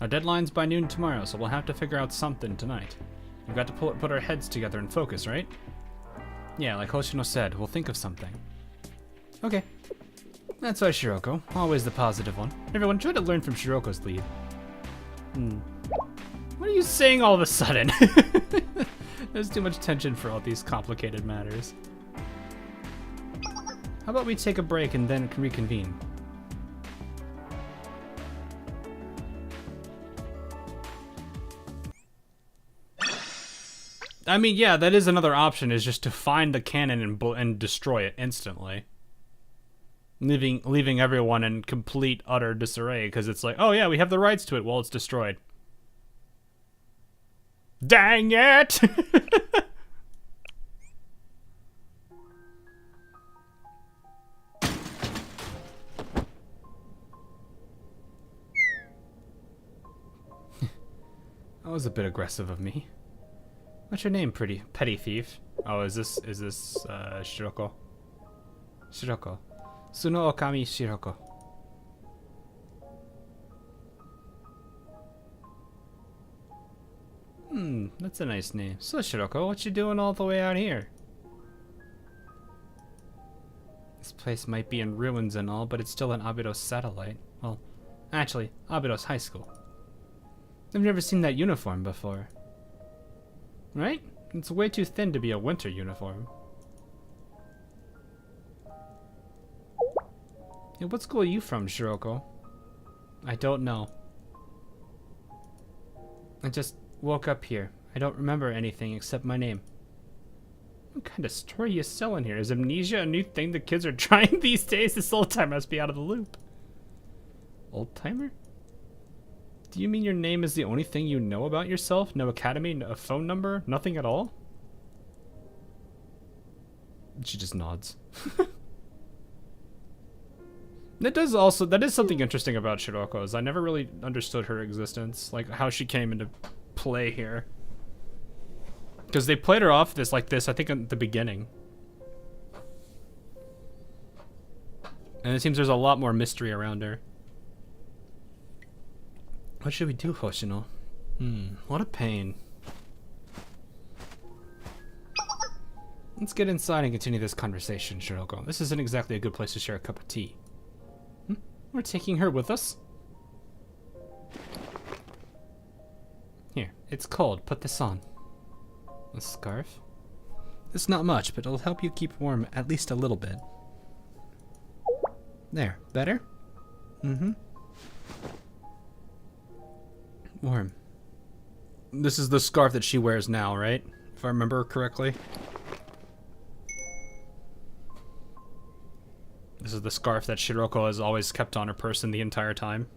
Our deadline's by noon tomorrow, so we'll have to figure out something tonight. We've got to put our heads together and focus, right? Yeah, like Hoshino said, we'll think of something. Okay. That's our Shiroko. Always the positive one. Everyone, try to learn from Shiroko's lead. What are you saying all of a sudden? There's too much tension for all these complicated matters. How about we take a break and then reconvene? I mean, yeah, that is another option, is just to find the cannon and destroy it instantly. Leaving everyone in complete, utter disarray, because it's like, oh yeah, we have the rights to it while it's destroyed. Dang it! That was a bit aggressive of me. What's your name, pretty petty thief? Oh, is this Shiroko? Shiroko. Suno Okami Shiroko. That's a nice name. So Shiroko, what you doing all the way out here? This place might be in ruins and all, but it's still an Abydos satellite. Well, actually, Abydos High School. I've never seen that uniform before. Right? It's way too thin to be a winter uniform. Hey, what school are you from, Shiroko? I don't know. I just woke up here. I don't remember anything except my name. What kind of story are you selling here? Is amnesia a new thing the kids are trying these days? This old timer must be out of the loop. Old timer? Do you mean your name is the only thing you know about yourself? No academy, no phone number, nothing at all? She just nods. That is something interesting about Shiroko, is I never really understood her existence, like how she came into play here. Because they played her off like this, I think, at the beginning. And it seems there's a lot more mystery around her. What should we do, Hoshino? What a pain. Let's get inside and continue this conversation, Shiroko. This isn't exactly a good place to share a cup of tea. We're taking her with us? Here, it's cold. Put this on. A scarf? It's not much, but it'll help you keep warm at least a little bit. There, better? Warm. This is the scarf that she wears now, right? If I remember correctly. This is the scarf that Shiroko has always kept on her person the entire time.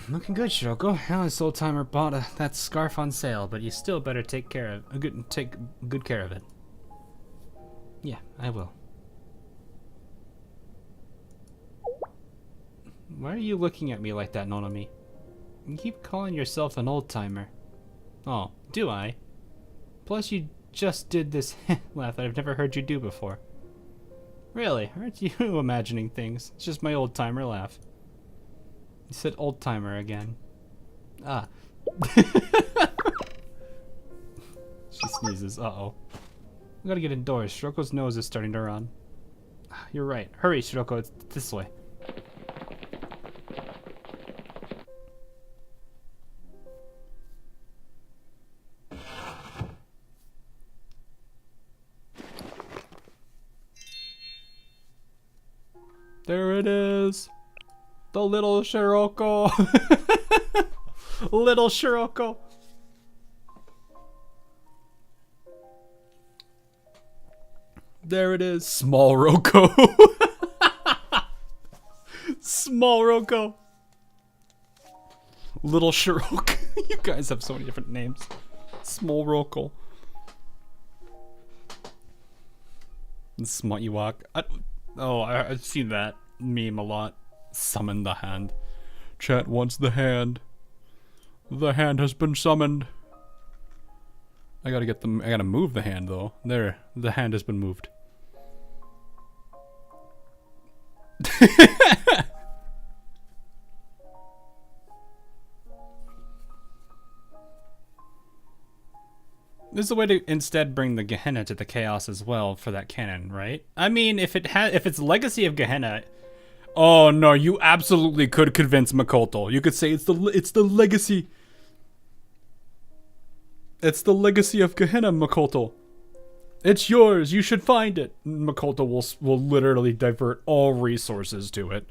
Looking good, Shiroko. Now this old timer bought that scarf on sale, but you still better take good care of it. Yeah, I will. Why are you looking at me like that, Nonomi? You keep calling yourself an old timer. Oh, do I? Plus you just did this laugh that I've never heard you do before. Really? Aren't you imagining things? It's just my old timer laugh. You said old timer again. Ah. She sneezes. Uh-oh. We gotta get indoors. Shiroko's nose is starting to run. You're right. Hurry, Shiroko. It's this way. There it is. The little Shiroko. Little Shiroko. There it is. Small Roko. Small Roko. Little Shiroko. You guys have so many different names. Small Roko. Smut Ewok. I've seen that meme a lot. Summon the hand. Chat wants the hand. The hand has been summoned. I gotta move the hand though. There, the hand has been moved. This is a way to instead bring the Gehenna to the chaos as well for that cannon, right? I mean, if it's Legacy of Gehenna, oh no, you absolutely could convince Makoto. You could say it's the legacy. It's the legacy of Gehenna, Makoto. It's yours. You should find it. Makoto will literally divert all resources to it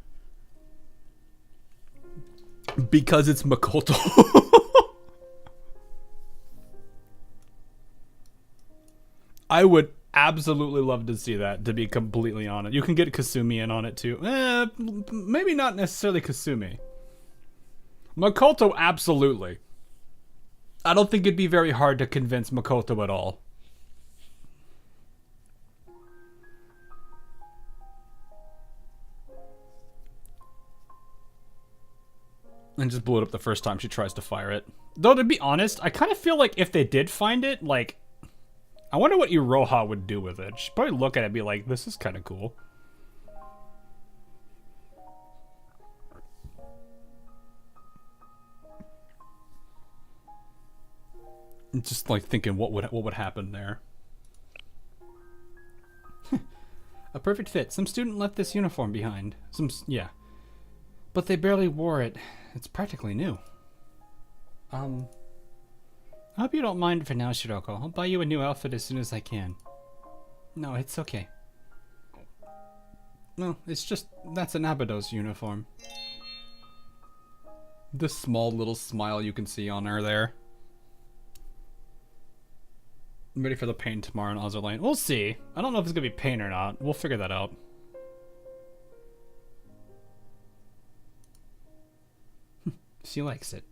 because it's Makoto. I would absolutely love to see that, to be completely honest. You can get Kasumi in on it too. Maybe not necessarily Kasumi. Makoto, absolutely. I don't think it'd be very hard to convince Makoto at all. And just blew it up the first time she tries to fire it. Though, to be honest, I kind of feel like if they did find it, like, I wonder what Iroha would do with it. She'd probably look at it and be like, this is kind of cool. Just like thinking what would happen there. A perfect fit. Some student left this uniform behind. Yeah. But they barely wore it. It's practically new. I hope you don't mind for now, Shiroko. I'll buy you a new outfit as soon as I can. No, it's okay. No, it's just, that's an Abydos uniform. The small little smile you can see on her there. I'm ready for the pain tomorrow in Ozerline. We'll see. I don't know if it's gonna be pain or not. We'll figure that out. She likes it.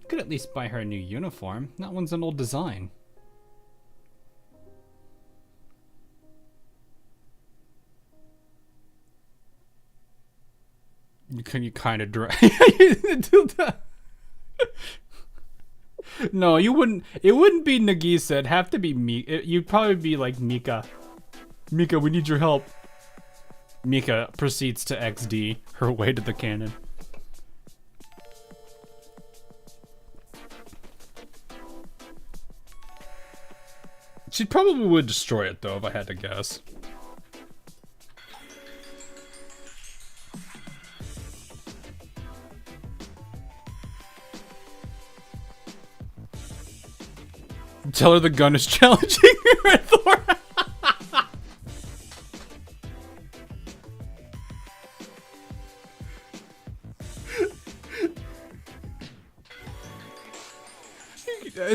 Could at least buy her a new uniform. That one's an old design. You kind of drag do that. No, you wouldn't. It wouldn't be Nagisa. It'd have to be Mika. You'd probably be like Mika. Mika, we need your help. Mika proceeds to XD her way to the cannon. She probably would destroy it, though, if I had to guess. Tell her the gun is challenging her, Thor.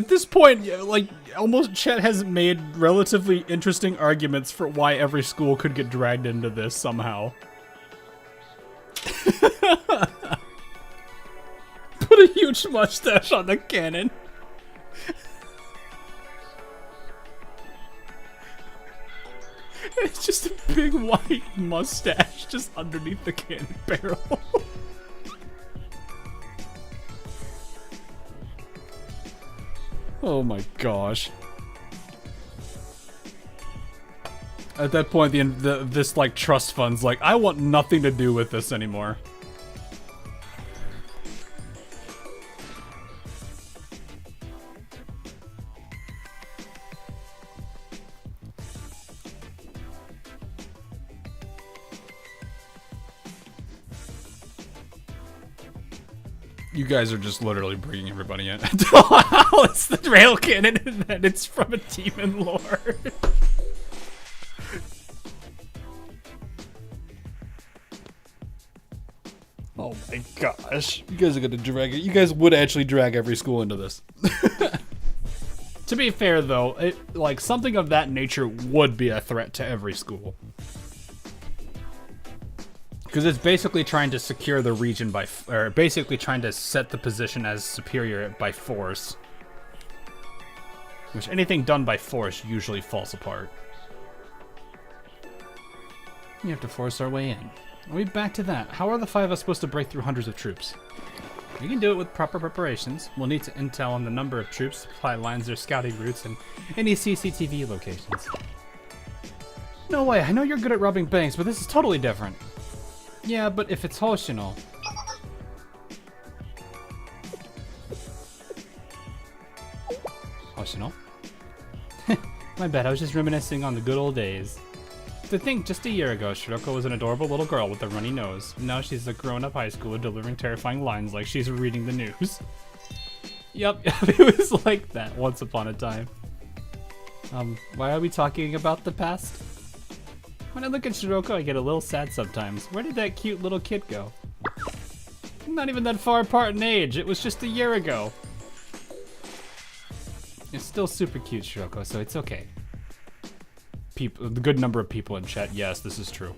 at this point, like, almost Chet has made relatively interesting arguments for why every school could get dragged into this somehow. Put a huge mustache on the cannon. It's just a big white mustache just underneath the cannon barrel. Oh my gosh. At that point, this like trust fund's like, I want nothing to do with this anymore. You guys are just literally bringing everybody in. Oh, it's the rail cannon and then it's from a demon lord. Oh my gosh. You guys are gonna drag it. You guys would actually drag every school into this. To be fair though, like something of that nature would be a threat to every school. Because it's basically trying to secure the region or basically trying to set the position as superior by force. Which anything done by force usually falls apart. We have to force our way in. Are we back to that? How are the 5 of us supposed to break through hundreds of troops? We can do it with proper preparations. We'll need to intel on the number of troops, supply lines, their scouting routes, and any CCTV locations. No way, I know you're good at robbing banks, but this is totally different. Yeah, but if it's Hoshino. Hoshino? My bad, I was just reminiscing on the good old days. To think, just a year ago, Shiroko was an adorable little girl with a runny nose. Now she's a grown-up high schooler delivering terrifying lines like she's reading the news. Yup, it was like that once upon a time. Why are we talking about the past? When I look at Shiroko, I get a little sad sometimes. Where did that cute little kid go? Not even that far apart in age. It was just a year ago. It's still super cute, Shiroko, so it's okay. The good number of people in chat. Yes, this is true.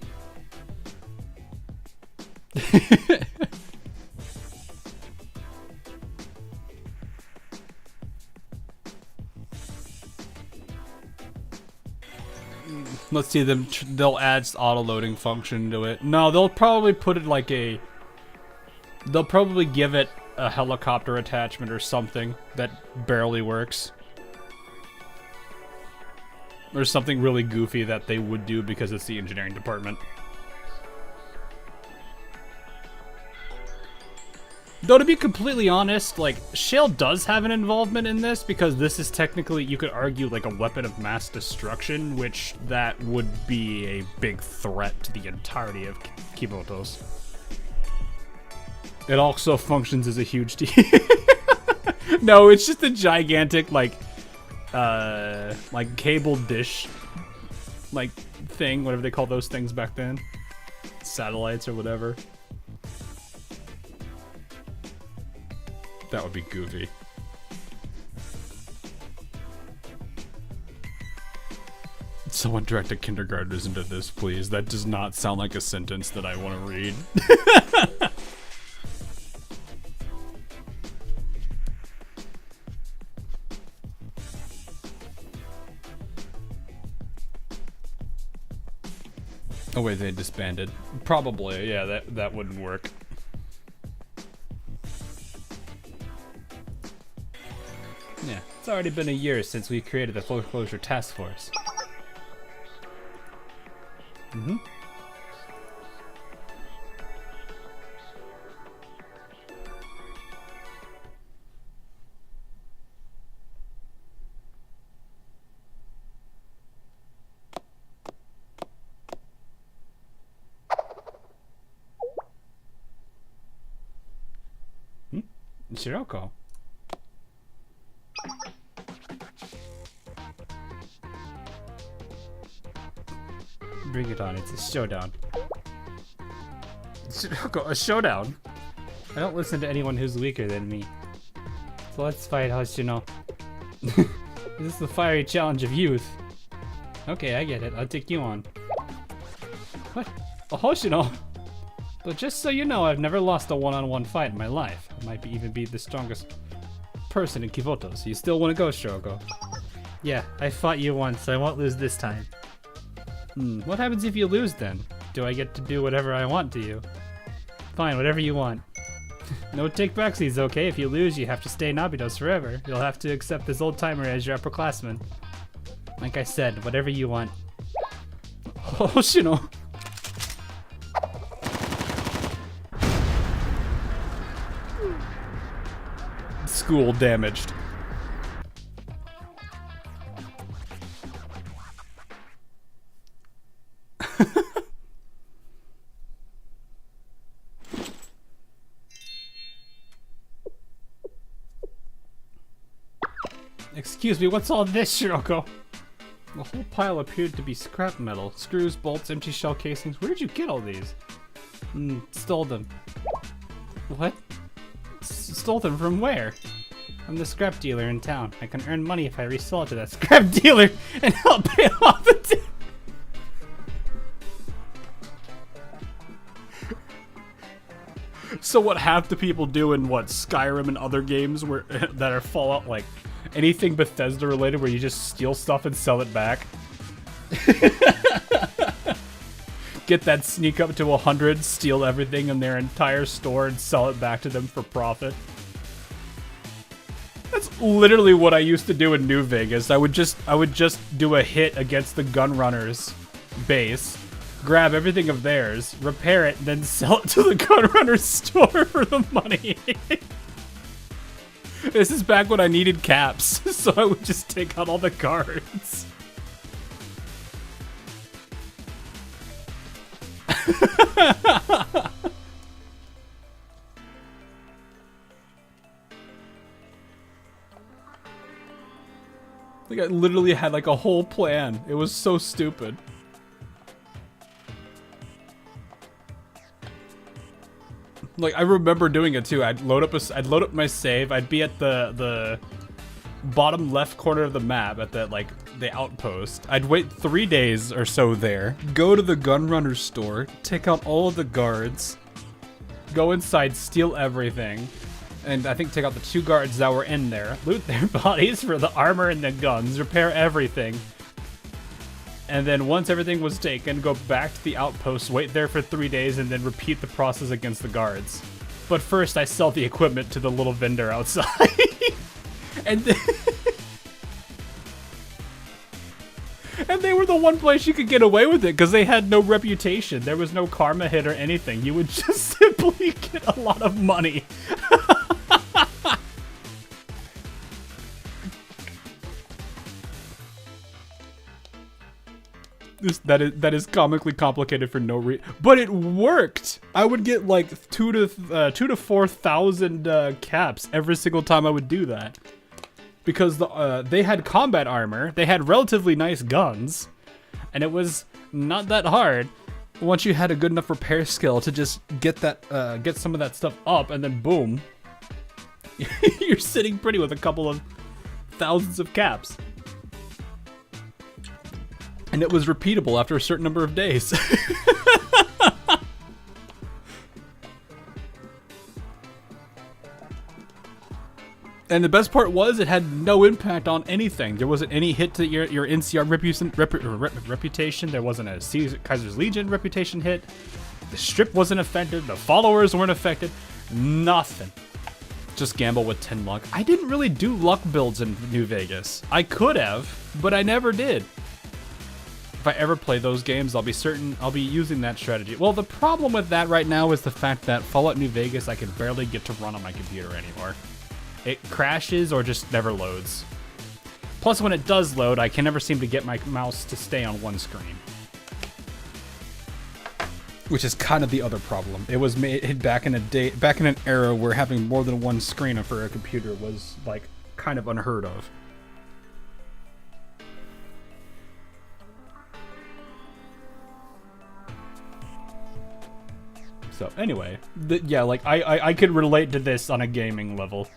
Let's see them. They'll add auto-loading function to it. No, they'll probably put it like a. They'll probably give it a helicopter attachment or something that barely works. Or something really goofy that they would do because it's the engineering department. Though to be completely honest, like, Shale does have an involvement in this because this is technically, you could argue, like a weapon of mass destruction, which that would be a big threat to the entirety of Kibotos. It also functions as a huge No, it's just a gigantic, like cable dish, like, thing, whatever they call those things back then. Satellites or whatever. That would be goofy. Someone direct kindergartners into this, please. That does not sound like a sentence that I want to read. Oh wait, they disbanded. Probably, yeah, that wouldn't work. Yeah, it's already been a year since we created the foreclosure task force. Mm-hmm. Shiroko. Bring it on, it's a showdown. Shiroko, a showdown? I don't listen to anyone who's weaker than me. So let's fight Hoshino. This is the fiery challenge of youth. Okay, I get it. I'll take you on. What? A Hoshino? But just so you know, I've never lost a one-on-one fight in my life. I might even be the strongest person in Kivoto, so you still want to go, Shiroko? Yeah, I fought you once. I won't lose this time. What happens if you lose then? Do I get to do whatever I want to you? Fine, whatever you want. No take-backsies, okay? If you lose, you have to stay in Abydos forever. You'll have to accept this old-timer as your upperclassman. Like I said, whatever you want. Hoshino! School damaged. Excuse me, what's all this, Shiroko? The whole pile appeared to be scrap metal. Screws, bolts, empty shell casings. Where did you get all these? Stole them. What? Stole them from where? I'm the scrap dealer in town. I can earn money if I resell it to that scrap dealer and help pay off the debt. So what half the people do in what Skyrim and other games where that are Fallout, like anything Bethesda related, where you just steal stuff and sell it back. Get that sneak up to 100, steal everything in their entire store and sell it back to them for profit. That's literally what I used to do in New Vegas. I would just do a hit against the gun runners base, grab everything of theirs, repair it, and then sell it to the gun runners store for the money. This is back when I needed caps, so I would just take out all the cards. Like I literally had like a whole plan. It was so stupid. Like I remember doing it too. I'd load up my save. I'd be at the bottom left corner of the map at the outpost. I'd wait 3 days or so there. Go to the gunrunner store, take out all of the guards, go inside, steal everything, and I think take out the 2 guards that were in there, loot their bodies for the armor and the guns, repair everything. And then once everything was taken, go back to the outpost, wait there for 3 days, and then repeat the process against the guards. But first, I sell the equipment to the little vendor outside. And then and they were the one place you could get away with it, because they had no reputation. There was no karma hit or anything. You would just simply get a lot of money. That is comically complicated for no reason, but it worked. I would get like 2,000 to 4,000 caps every single time I would do that, because they had combat armor, they had relatively nice guns, and it was not that hard once you had a good enough repair skill to just get some of that stuff up, and then boom, you're sitting pretty with a couple of thousands of caps. And it was repeatable after a certain number of days. And the best part was it had no impact on anything. There wasn't any hit to your NCR reputation. There wasn't a Kaiser's Legion reputation hit. The strip wasn't affected. The followers weren't affected. Nothing. Just gamble with 10 luck. I didn't really do luck builds in New Vegas. I could have, but I never did. If I ever play those games, I'll be using that strategy. Well, the problem with that right now is the fact that Fallout New Vegas, I can barely get to run on my computer anymore. It crashes or just never loads. Plus, when it does load, I can never seem to get my mouse to stay on one screen. Which is kind of the other problem. It was made back in an era where having more than one screen for a computer was like kind of unheard of. So anyway, yeah, like I could relate to this on a gaming level.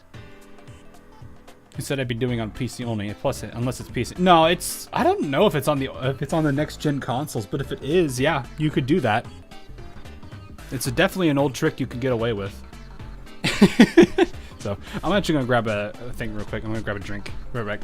Who said I'd be doing on PC only? Plus, unless it's PC. No, it's. I don't know if it's on the next gen consoles, but if it is, yeah, you could do that. It's definitely an old trick you could get away with. So I'm actually gonna grab a thing real quick. I'm gonna grab a drink. Right back.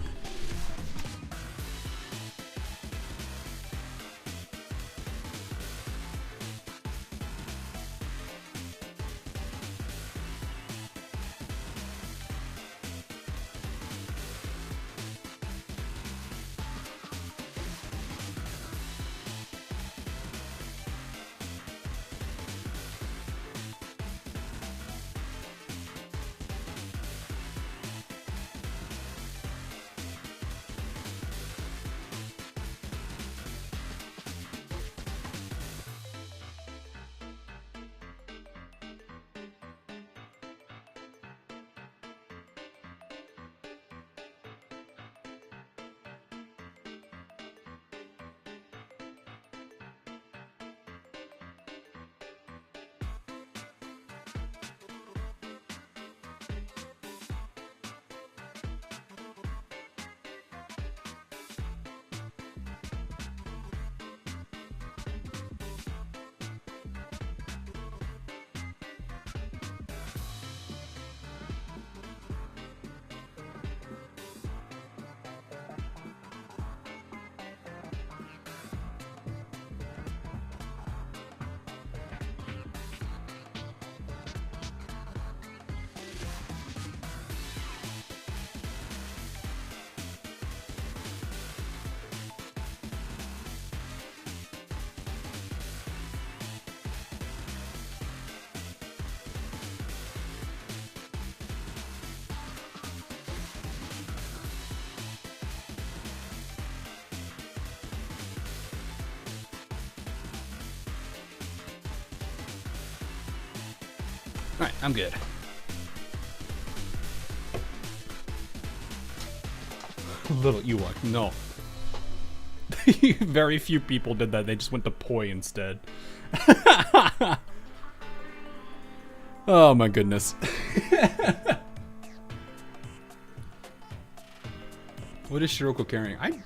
Alright, I'm good. Little Ewok, no. Very few people did that, they just went to poi instead. Oh my goodness. What is Shiroko carrying?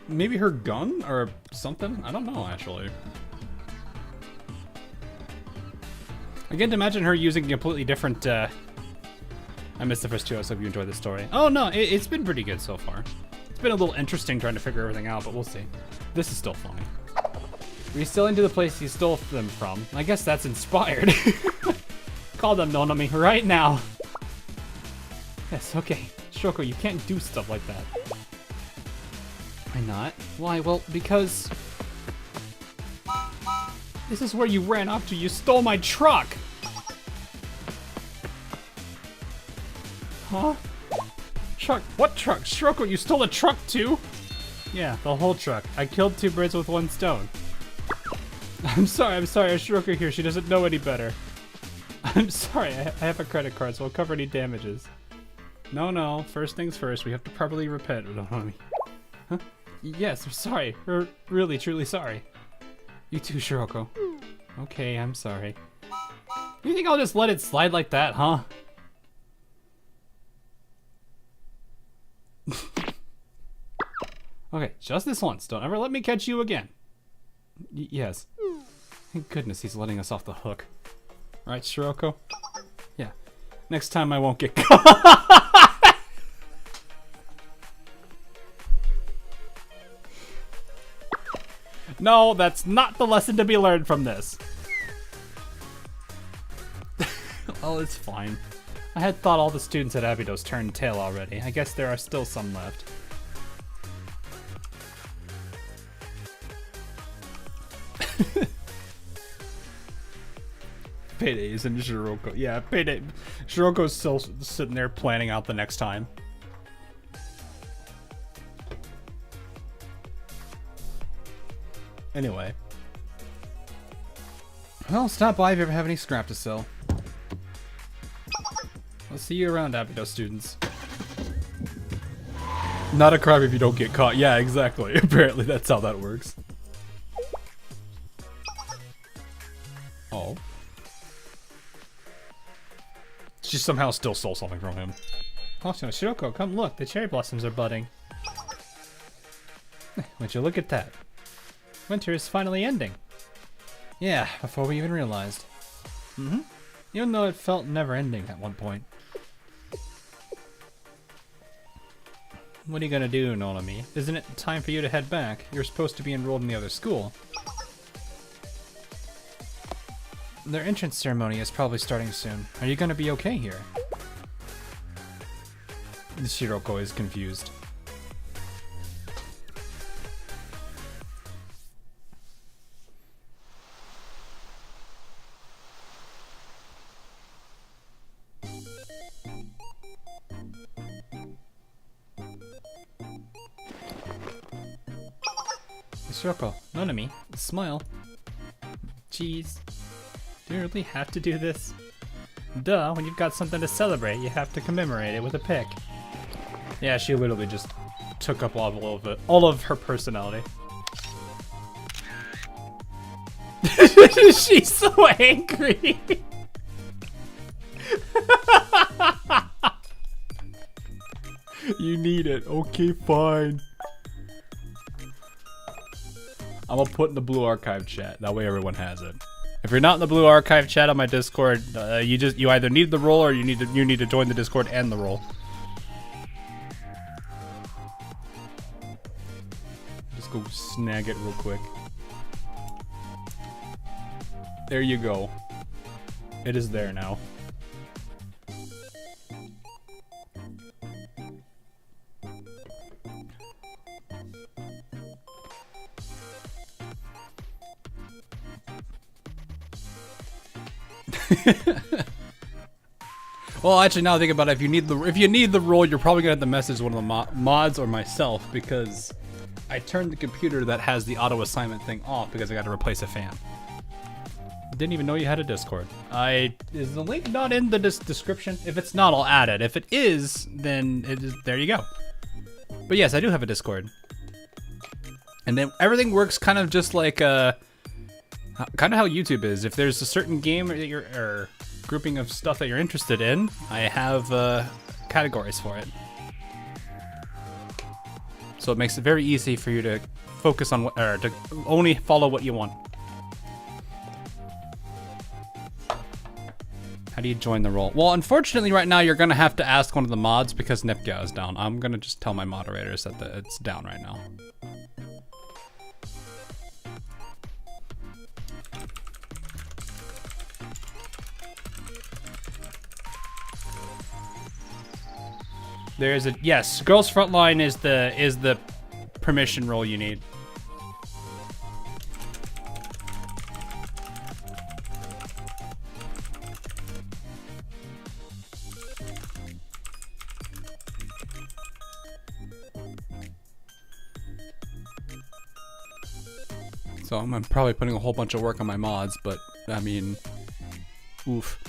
Maybe her gun or something? I don't know actually. I can't imagine her using a completely different, I missed the first two, I hope you enjoyed the story. Oh no, it's been pretty good so far. It's been a little interesting trying to figure everything out, but we'll see. This is still funny. Reselling to the place you stole them from. I guess that's inspired. Call them Nonami right now. Yes, okay. Shoko, you can't do stuff like that. Why not? Why? Well, because... this is where you ran off to. You stole my truck! Huh? Truck? What truck? Shiroko, you stole a truck too? Yeah, the whole truck. I killed two birds with one stone. I'm sorry, Shiroko here, she doesn't know any better. I'm sorry, I have a credit card, so I'll cover any damages. No, first things first, we have to properly repent. Huh? Yes, I'm sorry. We're really, truly sorry. You too, Shiroko. Okay, I'm sorry. You think I'll just let it slide like that, huh? Okay, just this once. Don't ever let me catch you again. Yes. Thank goodness he's letting us off the hook. Right, Shiroko? Yeah. Next time I won't get caught. No, that's not the lesson to be learned from this. Well, it's fine. I had thought all the students at Abydos turned tail already. I guess there are still some left. Paydays and Shiroko. Yeah, Payday. Shiroko's still sitting there planning out the next time. Anyway. Well, stop by if you ever have any scrap to sell. I'll see you around, Abydos students. Not a crime if you don't get caught. Yeah, exactly. Apparently that's how that works. Oh. She somehow still stole something from him. Also, Shiroko, come look, the cherry blossoms are budding. Would you look at that? Winter is finally ending. Yeah, before we even realized. Even though it felt never ending at one point. What are you gonna do, Nolami? Isn't it time for you to head back? You're supposed to be enrolled in the other school. Their entrance ceremony is probably starting soon. Are you gonna be okay here? Shiroko is confused. Shiroko, Nonami, smile. Jeez. Do you really have to do this? Duh, when you've got something to celebrate, you have to commemorate it with a pic. Yeah, she literally just took up all of her personality. She's so angry. You need it. Okay, fine. I'm gonna put in the blue archive chat. That way everyone has it. If you're not in the blue archive chat on my Discord, you either need the role or you need to join the Discord and the role. Just go snag it real quick. There you go. It is there now. Well, actually, now I think about it, if you need the role, you're probably gonna have to message one of the mods or myself, because I turned the computer that has the auto assignment thing off because I got to replace a fan. Didn't even know you had a Discord. Is the link not in the description? If it's not, I'll add it. If it is, then there you go. But yes, I do have a Discord, and then everything works kind of just like kind of how YouTube is. If there's a certain game that or grouping of stuff that you're interested in, I have categories for it. So it makes it very easy for you to focus on or to only follow what you want. How do you join the role? Well, unfortunately, right now you're gonna have to ask one of the mods because Nipga is down. I'm gonna just tell my moderators that it's down right now. There's a yes. Girls Frontline is the permission role you need. So I'm probably putting a whole bunch of work on my mods, but I mean, oof.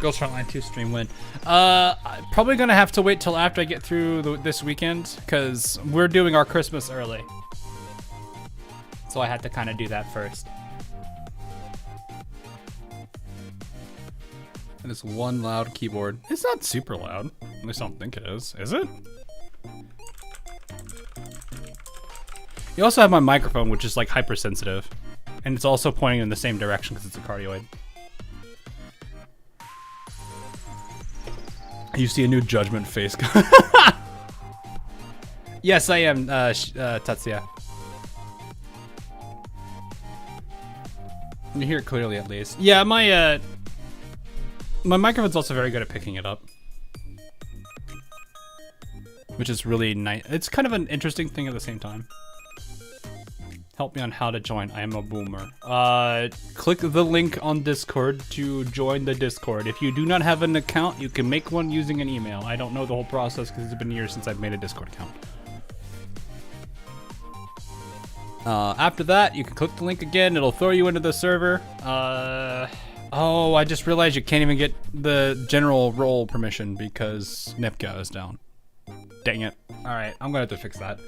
Girls Frontline 2 stream win. Probably gonna have to wait till after I get through this weekend, because we're doing our Christmas early. So I had to kind of do that first. And it's one loud keyboard. It's not super loud. At least I don't think it is. Is it? You also have my microphone, which is like hypersensitive. And it's also pointing in the same direction because it's a cardioid. You see a new judgment face. Yes, I am, Tatsuya. You hear it clearly, at least. Yeah, my microphone's also very good at picking it up, which is really nice. It's kind of an interesting thing at the same time. Help me on how to join. I am a boomer. Click the link on Discord to join the Discord. If you do not have an account, you can make one using an email. I don't know the whole process because it's been years since I've made a Discord account. After that, you can click the link again. It'll throw you into the server. Oh, I just realized you can't even get the general role permission because Nipga is down. Dang it. Alright, I'm gonna have to fix that.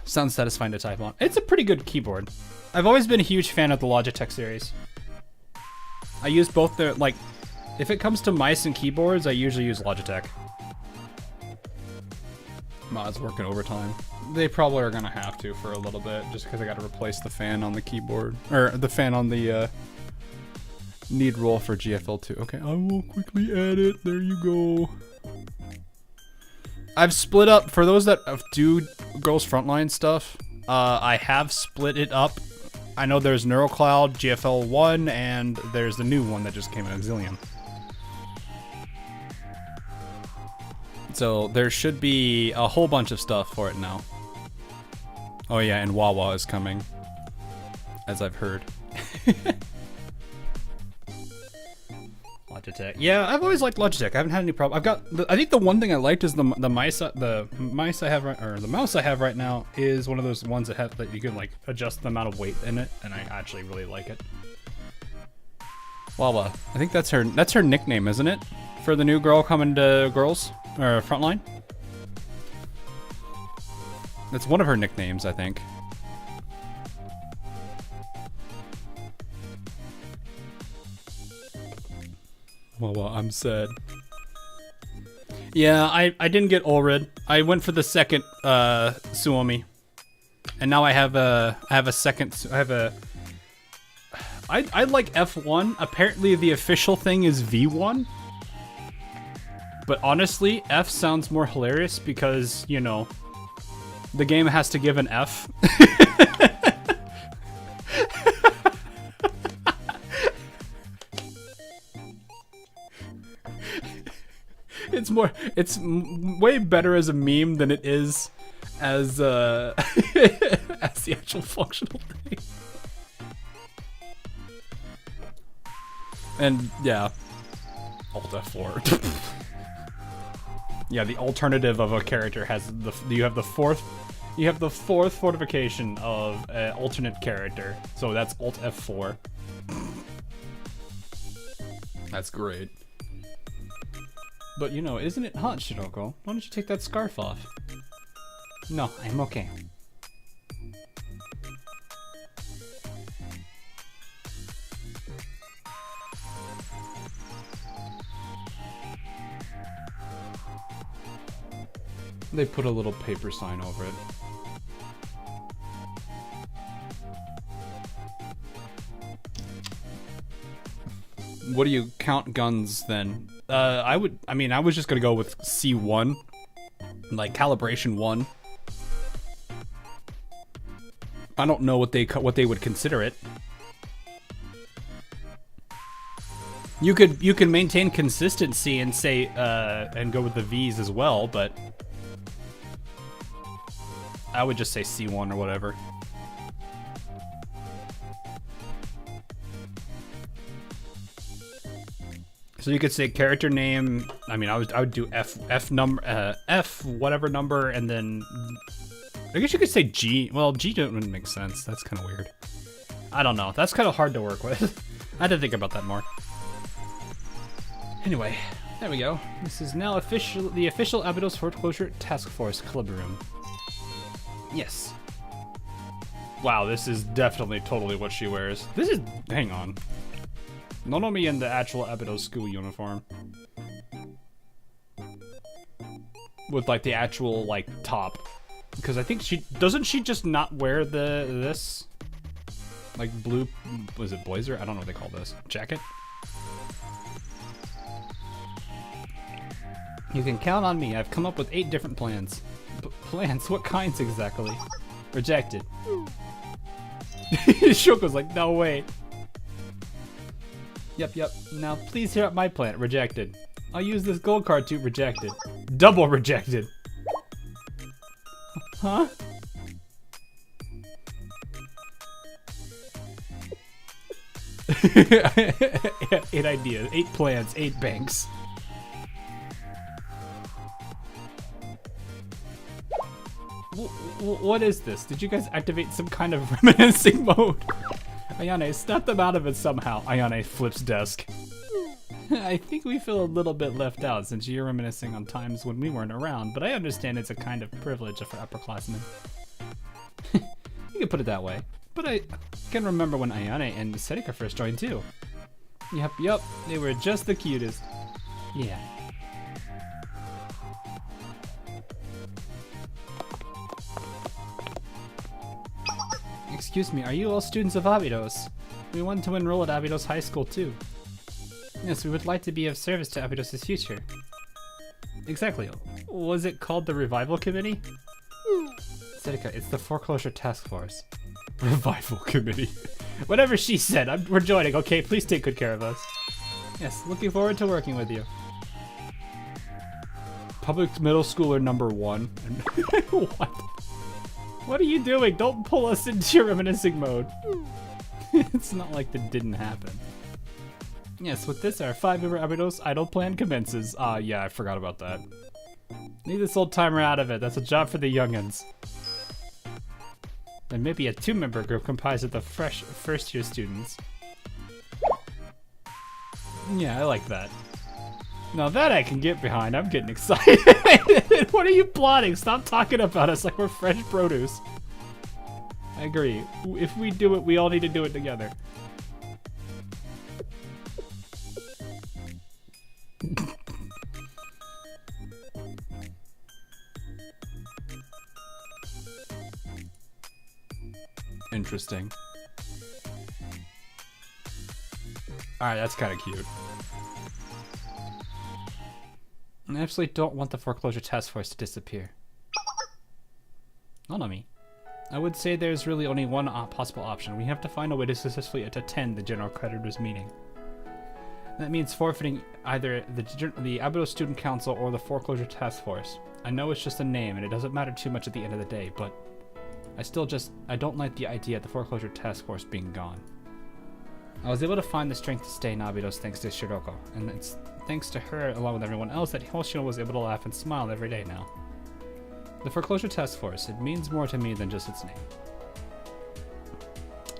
Sounds satisfying to type on. It's a pretty good keyboard. I've always been a huge fan of the Logitech series. I use both their, like, If it comes to mice and keyboards, I usually use Logitech. Mod's working overtime. They probably are gonna have to for a little bit, just because I gotta replace the fan on the keyboard. Or the fan on the need roll for GFL2. Okay, I will quickly add it. There you go. I've split up, for those that do Girls Frontline stuff, I have split it up. I know there's NeuroCloud, GFL1, and there's the new one that just came in, Auxilium. So there should be a whole bunch of stuff for it now. Oh yeah, and Wawa is coming, as I've heard. Logitech. Yeah, I've always liked Logitech. I haven't had any problem. I've got. I think the one thing I liked is the mice. The mice I have or the mouse I have right now is one of those ones that you can like adjust the amount of weight in it, and I actually really like it. Wawa. I think that's her. That's her nickname, isn't it? For the new girl coming to Girls or Frontline. That's one of her nicknames, I think. Well, I'm sad. Yeah, I didn't get Ulrid. I went for the second Suomi, and now I have a second. I like F1. Apparently, the official thing is V1. But honestly, F sounds more hilarious because, you know, the game has to give an F. It's way better as a meme than it is as as the actual functional thing. And yeah, Alt F4. Yeah, the alternative of a character has you have the fourth fortification of an alternate character. So that's Alt F4. That's great. But you know, isn't it hot, Shiroko? Why don't you take that scarf off? No, I'm okay. They put a little paper sign over it. What do you count guns then? I was just gonna go with C1, like calibration 1. I don't know what they would consider it. You can maintain consistency and say and go with the V's as well, but I would just say C1 or whatever. So you could say character name. I mean, I would do F number, F whatever number, and then I guess you could say G. Well, G wouldn't make sense. That's kind of weird. I don't know. That's kind of hard to work with. I had to think about that more. Anyway, there we go. This is now the official Abydos Foreclosure Task Force Club Room. Yes. Wow, this is definitely totally what she wears. This is. Hang on. Nonomi in the actual Abydos school uniform. With like the actual like top. Because I think doesn't she just not wear this like blue, was it blazer? I don't know what they call this. Jacket? You can count on me. I've come up with 8 different plans. Plans? What kinds exactly? Rejected. Shoko's like, no way. Yep. Now please hear out my plan. Rejected. I'll use this gold card to rejected. Double rejected. Huh? Eight ideas, 8 plans, 8 banks. What is this? Did you guys activate some kind of reminiscing mode? Ayane, snap them out of it somehow. Ayane flips desk. I think we feel a little bit left out since you're reminiscing on times when we weren't around, but I understand it's a kind of privilege for upperclassmen. You can put it that way. But I can remember when Ayane and Serika first joined too. Yup, they were just the cutest. Yeah. Excuse me, are you all students of Abydos? We want to enroll at Abydos High School too. Yes, we would like to be of service to Abydos' future. Exactly. Was it called the Revival Committee? Sedika, it's the Foreclosure Task Force. Revival committee. Whatever she said, we're joining, okay? Please take good care of us. Yes, looking forward to working with you. Public middle schooler number 1. What? What are you doing? Don't pull us into your reminiscing mode. It's not like that didn't happen. Yes, with this, our 5-member Abydos idol plan commences. Yeah, I forgot about that. Leave this old timer out of it. That's a job for the youngins. There may be a 2-member group comprised of the fresh first-year students. Yeah, I like that. Now that I can get behind, I'm getting excited. What are you plotting? Stop talking about us like we're fresh produce. I agree. If we do it, we all need to do it together. Interesting. Alright, that's kind of cute. I absolutely don't want the Foreclosure Task Force to disappear. Not on me. I would say there's really only one possible option. We have to find a way to successfully attend the General Creditors meeting. That means forfeiting either the Abydos Student Council or the Foreclosure Task Force. I know it's just a name and it doesn't matter too much at the end of the day, but I don't like the idea of the Foreclosure Task Force being gone. I was able to find the strength to stay in Abydos thanks to Shiroko, and it's thanks to her, along with everyone else, that Hoshino was able to laugh and smile every day now. The Foreclosure Task Force, it means more to me than just its name.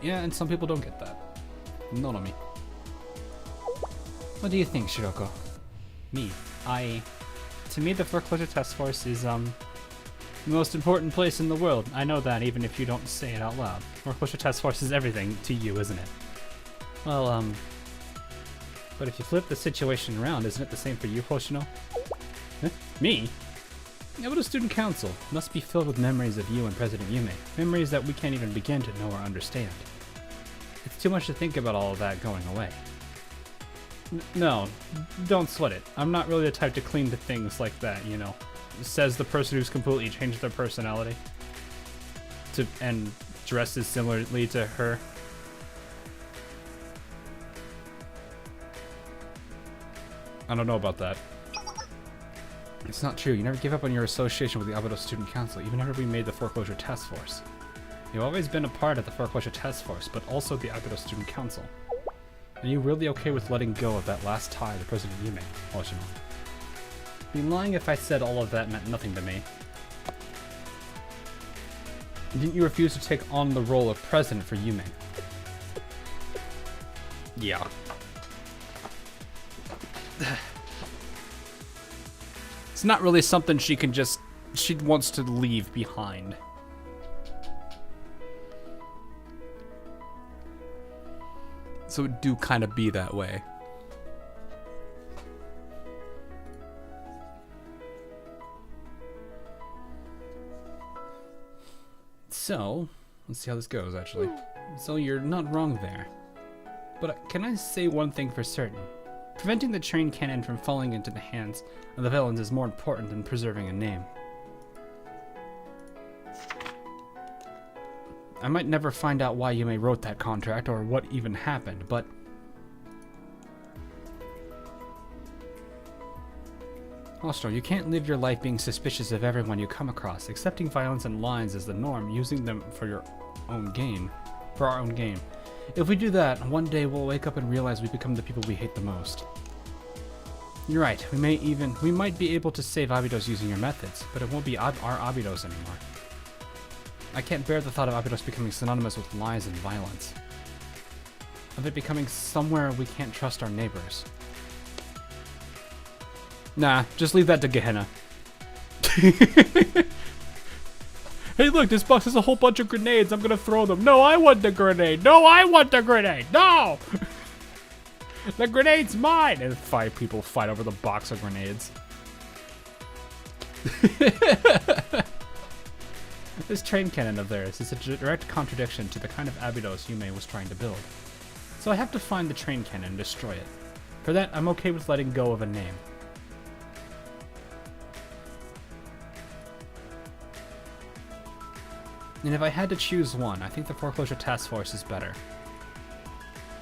Yeah, and some people don't get that. Not on me. What do you think, Shiroko? Me? To me, the Foreclosure Task Force is, the most important place in the world. I know that, even if you don't say it out loud. Foreclosure Task Force is everything to you, isn't it? Well, but if you flip the situation around, isn't it the same for you, Hoshino? Huh? Me? Yeah, but a student council must be filled with memories of you and President Yume. Memories that we can't even begin to know or understand. It's too much to think about all of that going away. No, don't sweat it. I'm not really the type to cling to things like that, you know. Says the person who's completely changed their personality. And dresses similarly to her. I don't know about that. It's not true. You never give up on your association with the Abydos Student Council, even after we made the Foreclosure Task Force. You've always been a part of the Foreclosure Task Force, but also the Abydos Student Council. Are you really okay with letting go of that last tie to President Yume, Hoshino? I'd be lying if I said all of that meant nothing to me. Didn't you refuse to take on the role of president for Yume? Yeah. It's not really something she wants to leave behind. So it do kind of be that way. So, let's see how this goes, actually. So you're not wrong there. But can I say one thing for certain? Preventing the train cannon from falling into the hands of the villains is more important than preserving a name. I might never find out why Yume wrote that contract or what even happened, but also, you can't live your life being suspicious of everyone you come across. Accepting violence and lies is the norm, using them for your own gain. For our own gain. If we do that, one day we'll wake up and realize we become the people we hate the most. You're right, we might be able to save Abydos using your methods, but it won't be our Abydos anymore. I can't bear the thought of Abydos becoming synonymous with lies and violence. Of it becoming somewhere we can't trust our neighbors. Nah, just leave that to Gehenna. Hey look, this box has a whole bunch of grenades, I'm gonna throw them. No, I want the grenade! No, I want the grenade! No! The grenade's mine! And 5 people fight over the box of grenades. This train cannon of theirs is a direct contradiction to the kind of Abydos Yume was trying to build. So I have to find the train cannon and destroy it. For that, I'm okay with letting go of a name. And if I had to choose one, I think the Foreclosure Task Force is better.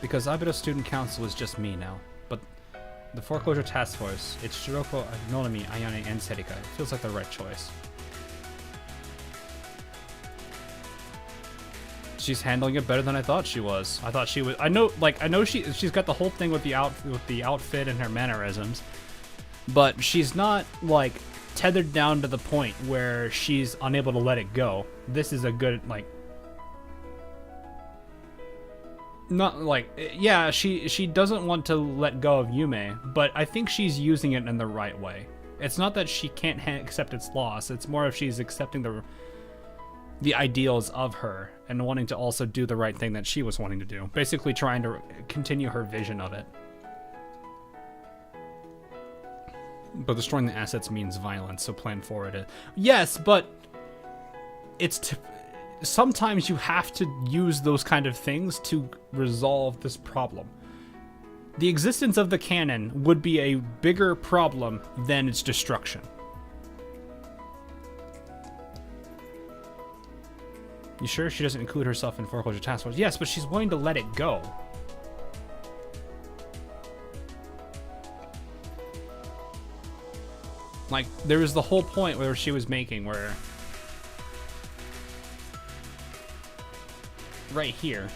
Because Abydos Student Council is just me now. But the Foreclosure Task Force, it's Shiroko, Nonami, Ayane, and Serika. It feels like the right choice. She's handling it better than I thought she was. I thought she was. I know she's got the whole thing with the outfit and her mannerisms, but she's not like tethered down to the point where she's unable to let it go. This is a good not like, yeah, she doesn't want to let go of Yume, but I think she's using it in the right way. It's not that she can't accept its loss. It's more if she's accepting the ideals of her and wanting to also do the right thing that she was wanting to do. Basically trying to continue her vision of it. But destroying the assets means violence, so plan for it. Yes, but it's sometimes you have to use those kind of things to resolve this problem. The existence of the cannon would be a bigger problem than its destruction. You sure she doesn't include herself in Foreclosure Task Force? Yes, but she's willing to let it go. Like, there was the whole point where she was making where... right here.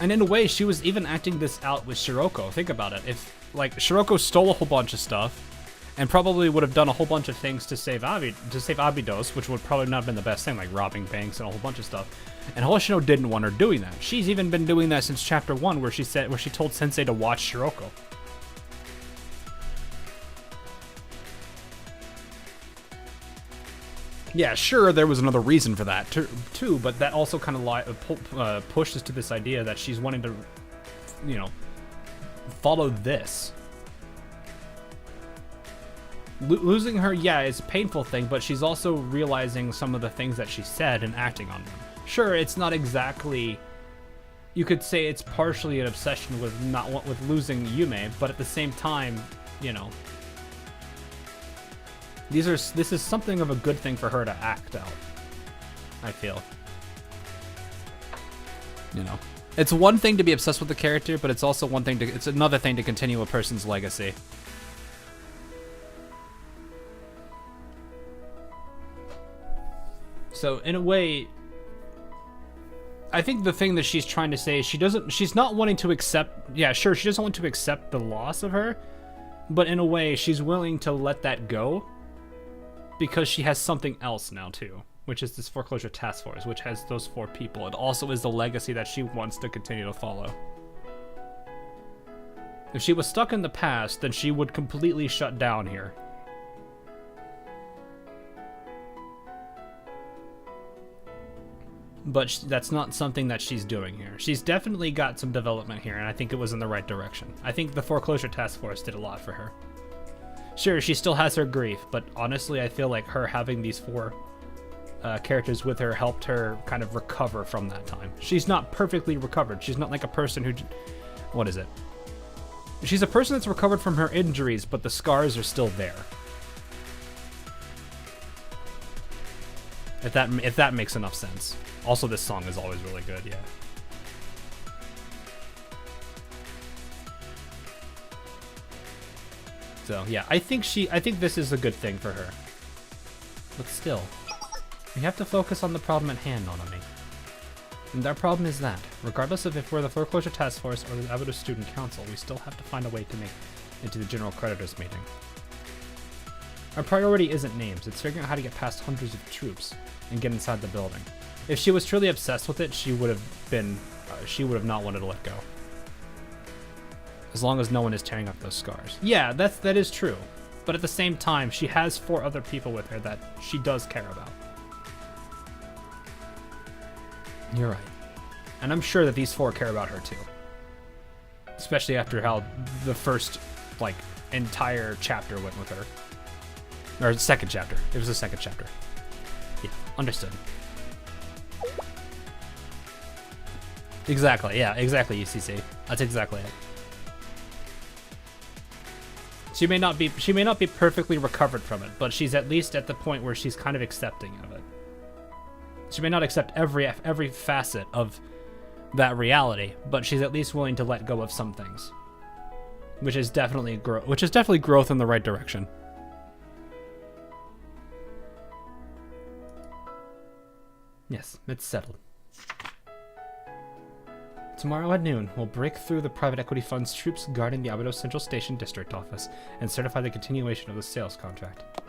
And in a way, she was even acting this out with Shiroko. Think about it. If, like, Shiroko stole a whole bunch of stuff, and probably would have done a whole bunch of things to save Abydos, which would probably not have been the best thing, like robbing banks and a whole bunch of stuff. And Hoshino didn't want her doing that. She's even been doing that since chapter 1, where she told Sensei to watch Shiroko. Yeah, sure, there was another reason for that too, but that also kind of pushed us to this idea that she's wanting to, you know, follow this. Losing her, yeah, is a painful thing, but she's also realizing some of the things that she said and acting on them. Sure, it's not exactly... You could say it's partially an obsession with with losing Yume, but at the same time, you know... This is something of a good thing for her to act out, I feel. You know, it's one thing to be obsessed with the character, but it's also it's another thing to continue a person's legacy. So in a way, I think the thing that she's trying to say is she's not wanting to accept, yeah, sure, she doesn't want to accept the loss of her, but in a way, she's willing to let that go because she has something else now too, which is this Foreclosure Task Force, which has those 4 people. It also is the legacy that she wants to continue to follow. If she was stuck in the past, then she would completely shut down here. But that's not something that she's doing here. She's definitely got some development here, and I think it was in the right direction. I think the Foreclosure Task Force did a lot for her. Sure, she still has her grief, but honestly, I feel like her having these 4 characters with her helped her kind of recover from that time. She's not perfectly recovered. She's not like a person who... What is it? She's a person that's recovered from her injuries, but the scars are still there. If that makes enough sense. Also, this song is always really good, yeah. So, yeah, I think this is a good thing for her. But still, we have to focus on the problem at hand, Nonami. And our problem is that, regardless of if we're the Foreclosure Task Force or the Abydos Student Council, we still have to find a way to make it to the General Creditors meeting. Our priority isn't names, it's figuring out how to get past hundreds of troops and get inside the building. If she was truly obsessed with it, she would have not wanted to let go. As long as no one is tearing up those scars. Yeah, that is true. But at the same time, she has 4 other people with her that she does care about. You're right. And I'm sure that these four care about her too. Especially after how the first, like, entire chapter went with her. Or second chapter. It was the second chapter. Yeah, understood. Exactly, yeah, exactly, UCC. That's exactly it. She may not be perfectly recovered from it, but she's at least at the point where she's kind of accepting of it. She may not accept every facet of that reality, but she's at least willing to let go of some things, which is definitely growth in the right direction. Yes, it's settled. Tomorrow at noon, we'll break through the private equity fund's troops guarding the Abydos Central Station District Office and certify the continuation of the sales contract.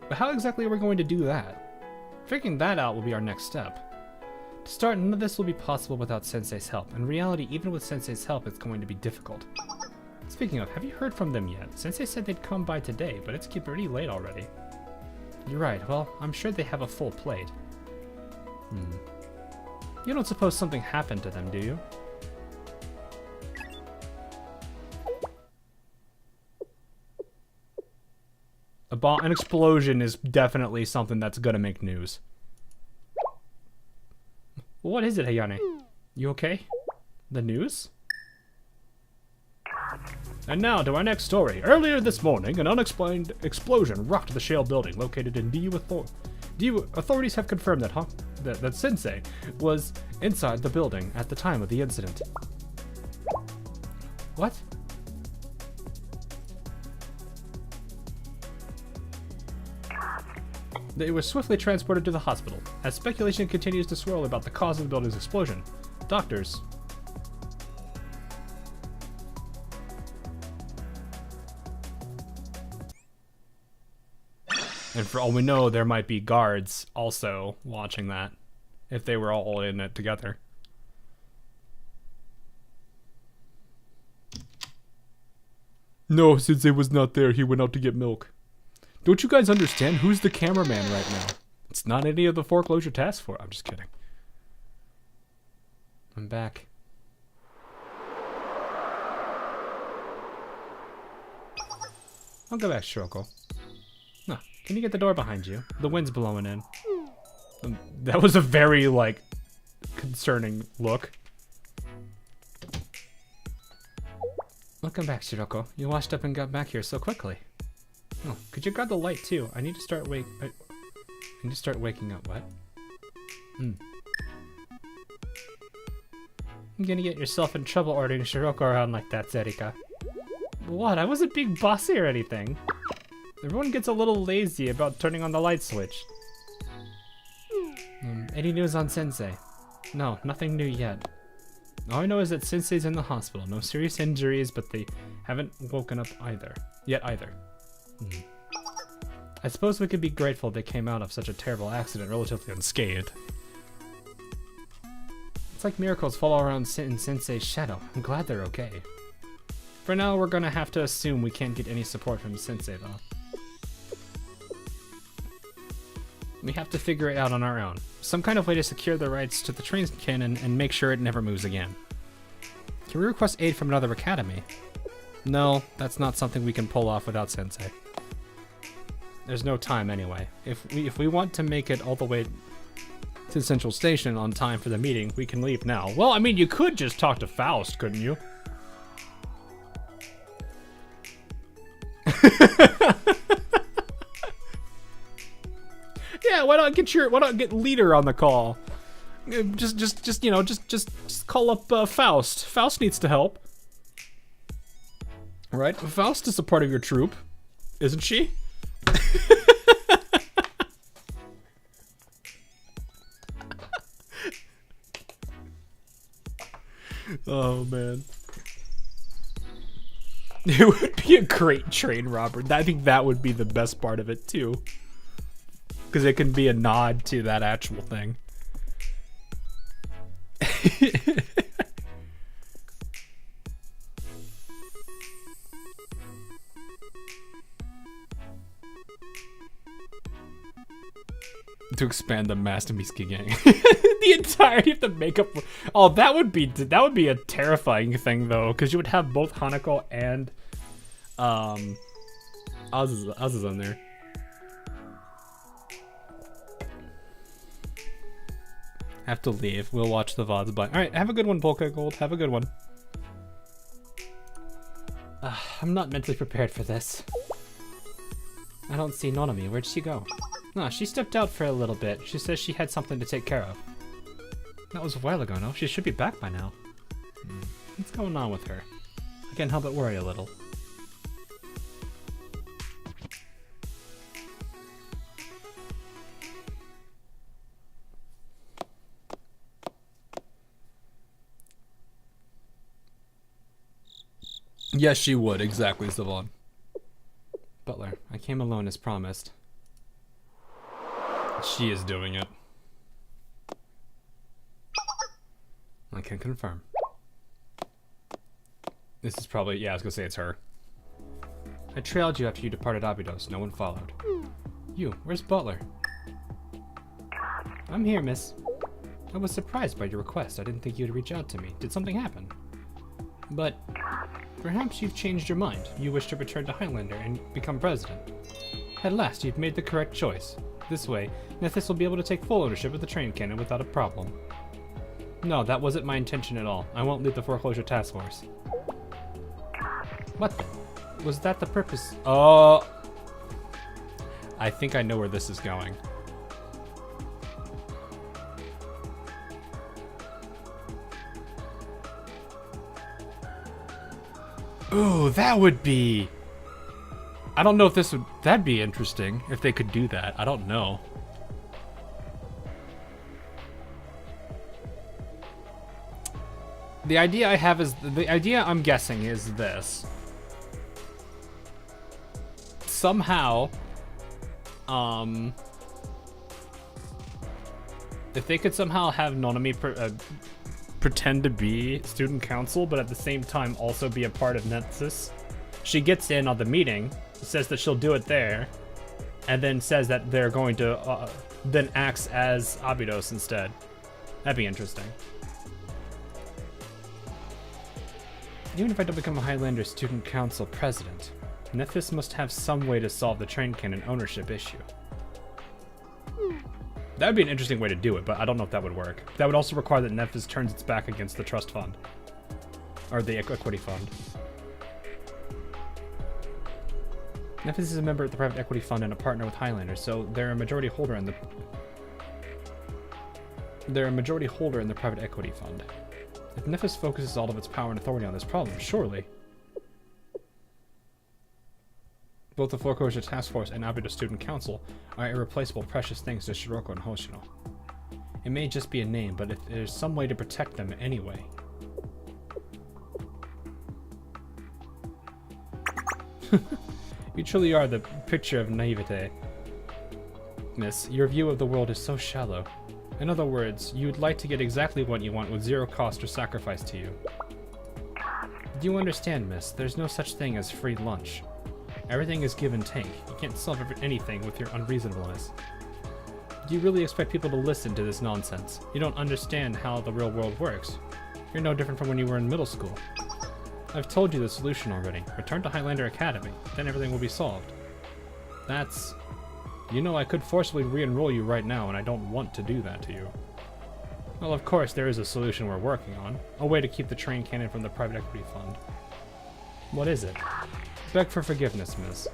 But how exactly are we going to do that? Figuring that out will be our next step. To start, none of this will be possible without Sensei's help. In reality, even with Sensei's help, it's going to be difficult. Speaking of, have you heard from them yet? Sensei said they'd come by today, but it's pretty late already. You're right, well, I'm sure they have a full plate. You don't suppose something happened to them, do you? An explosion is definitely something that's gonna make news. What is it, Hayane? You okay? The news? And now to our next story. Earlier this morning, an unexplained explosion rocked the shale building located in DU authorities have confirmed that Sensei was inside the building at the time of the incident. What? It was swiftly transported to the hospital. As speculation continues to swirl about the cause of the building's explosion, doctors... And for all we know, there might be guards also watching that, if they were all in it together. No, Sensei was not there. He went out to get milk. Don't you guys understand? Who's the cameraman right now? It's not any of the foreclosure task force. I'm just kidding. I'm back. I'll go back, Shiroko. No, can you get the door behind you? The wind's blowing in. That was a very, like, concerning look. Welcome back, Shiroko. You washed up and got back here so quickly. Oh, could you grab the light too? I need to start waking up. What? You're gonna get yourself in trouble ordering Shiroko around like that, Zerika. What? I wasn't being bossy or anything. Everyone gets a little lazy about turning on the light switch. Any news on Sensei? No, nothing new yet. All I know is that Sensei's in the hospital. No serious injuries, but they haven't woken up yet either. I suppose we could be grateful they came out of such a terrible accident relatively unscathed. It's like miracles follow around in Sensei's shadow. I'm glad they're okay. For now, we're gonna have to assume we can't get any support from Sensei, though. We have to figure it out on our own. Some kind of way to secure the rights to the train cannon and make sure it never moves again. Can we request aid from another academy? No, that's not something we can pull off without Sensei. There's no time anyway. If we want to make it all the way to Central Station on time for the meeting, we can leave now. Well, I mean, you could just talk to Faust, couldn't you? Yeah, why not get Leader on the call? Just call up Faust. Faust needs to help. Right? Faust is a part of your troupe, isn't she? Oh man. It would be a great train robber. I think that would be the best part of it too. Because it can be a nod to that actual thing. To expand the Master Miski gang. The entirety of the makeup. Oh, that would be a terrifying thing though, because you would have both Hanako and Oz is on there. Have to leave. We'll watch the VODs. But all right, have a good one, Polka Gold. Have a good one. I'm not mentally prepared for this. I don't see Nonami. Where'd she go? No, she stepped out for a little bit. She says she had something to take care of. That was a while ago, no? She should be back by now. What's going on with her? I can't help but worry a little. Yes, she would. Exactly, Savon. Butler, I came alone as promised. She is doing it. I can confirm. This is probably, yeah, I was gonna say it's her. I trailed you after you departed Abydos. No one followed. You, where's Butler? I'm here, miss. I was surprised by your request. I didn't think you'd reach out to me. Did something happen? But perhaps you've changed your mind. You wish to return to Highlander and become president. At last, you've made the correct choice. This way, Nethys will be able to take full ownership of the train cannon without a problem. No, that wasn't my intention at all. I won't lead the foreclosure task force. What then? Was that the purpose? Oh, I think I know where this is going. Ooh, that would be... I don't know if this would... That'd be interesting if they could do that. I don't know. The idea I have is... The idea I'm guessing is this. Somehow... if they could somehow have Nonami pretend to be student council, but at the same time also be a part of Nethys. She gets in on the meeting, says that she'll do it there, and then says that they're going to, then acts as Abydos instead. That'd be interesting. Even if I don't become a Highlander student council president, Nethys must have some way to solve the train cannon ownership issue. That would be an interesting way to do it, but I don't know if that would work. That would also require that Nethys turns its back against the trust fund. Or the equity fund. Nethys is a member of the private equity fund and a partner with Highlander, so they're a majority holder in the... They're a majority holder in the private equity fund. If Nethys focuses all of its power and authority on this problem, surely... Both the Foreclosure Task Force and Abydos Student Council are irreplaceable precious things to Shiroko and Hoshino. It may just be a name, but if there's some way to protect them anyway. You truly are the picture of naivete. Miss, your view of the world is so shallow. In other words, you would like to get exactly what you want with zero cost or sacrifice to you. Do you understand, miss? There's no such thing as free lunch. Everything is give and take. You can't solve anything with your unreasonableness. Do you really expect people to listen to this nonsense? You don't understand how the real world works. You're no different from when you were in middle school. I've told you the solution already. Return to Highlander Academy. Then everything will be solved. That's... You know I could forcibly re-enroll you right now, and I don't want to do that to you. Well, of course, there is a solution we're working on. A way to keep the train cannon from the private equity fund. What is it? Beg for forgiveness, miss.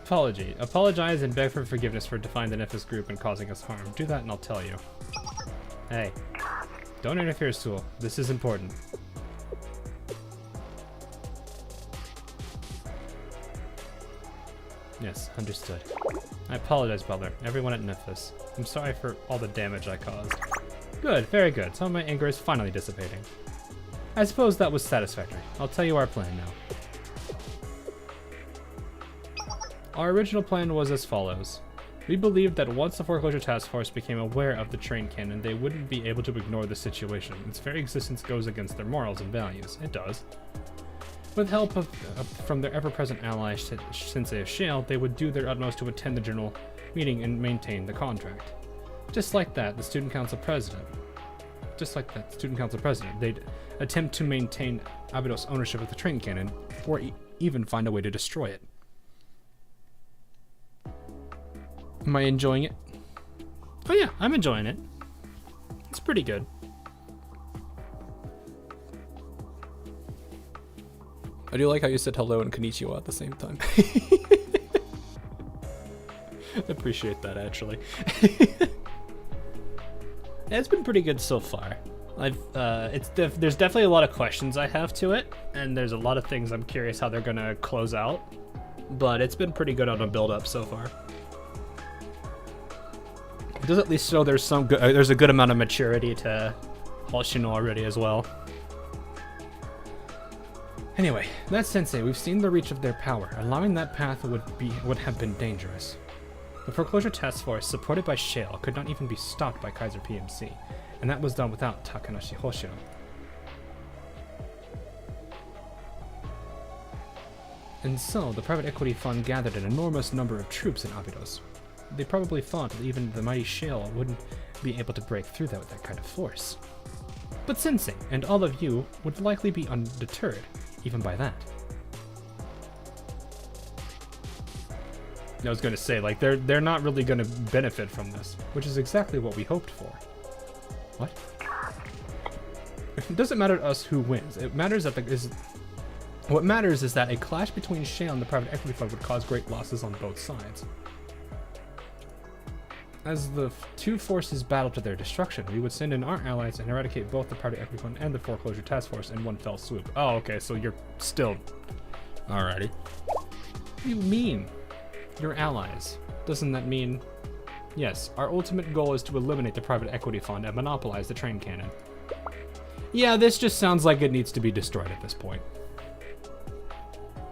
Apologize and beg for forgiveness for defying the Nethys group and causing us harm. Do that and I'll tell you. Hey. Don't interfere, Sewell. This is important. Yes, understood. I apologize, Butler. Everyone at Nethys. I'm sorry for all the damage I caused. Good, very good. Some of my anger is finally dissipating. I suppose that was satisfactory. I'll tell you our plan now. Our original plan was as follows. We believed that once the Foreclosure Task Force became aware of the train cannon, they wouldn't be able to ignore the situation. Its very existence goes against their morals and values. It does. With help from their ever-present ally, Sensei of Shale, they would do their utmost to attend the general meeting and maintain the contract. Just like that, the student council president. They'd attempt to maintain Abydos' ownership of the train cannon, or even find a way to destroy it. Am I enjoying it? Oh yeah, I'm enjoying it. It's pretty good. I do like how you said hello and konnichiwa at the same time. I appreciate that, actually. It's been pretty good so far. There's definitely a lot of questions I have to it, and there's a lot of things I'm curious how they're gonna close out. But it's been pretty good on a build-up so far. It does at least show there's a good amount of maturity to Hoshino already as well. Anyway, that sensei, we've seen the reach of their power. Allowing that path would have been dangerous. The foreclosure task force, supported by Shale, could not even be stopped by Kaiser PMC, and that was done without Takanashi Hoshino. And so, the private equity fund gathered an enormous number of troops in Abydos. They probably thought that even the mighty Shale wouldn't be able to break through that with that kind of force. But Sensei and all of you would likely be undeterred, even by that. I was going to say, like, they're not really going to benefit from this, which is exactly what we hoped for. What? It doesn't matter to us who wins. It matters that what matters is that a clash between Shale and the private equity fund would cause great losses on both sides. As the two forces battle to their destruction, we would send in our allies and eradicate both the private equity fund and the foreclosure task force in one fell swoop. Oh, okay, so you're still... Alrighty. What do you mean? Your allies. Doesn't that mean... Yes, our ultimate goal is to eliminate the private equity fund and monopolize the train cannon. Yeah, this just sounds like it needs to be destroyed at this point.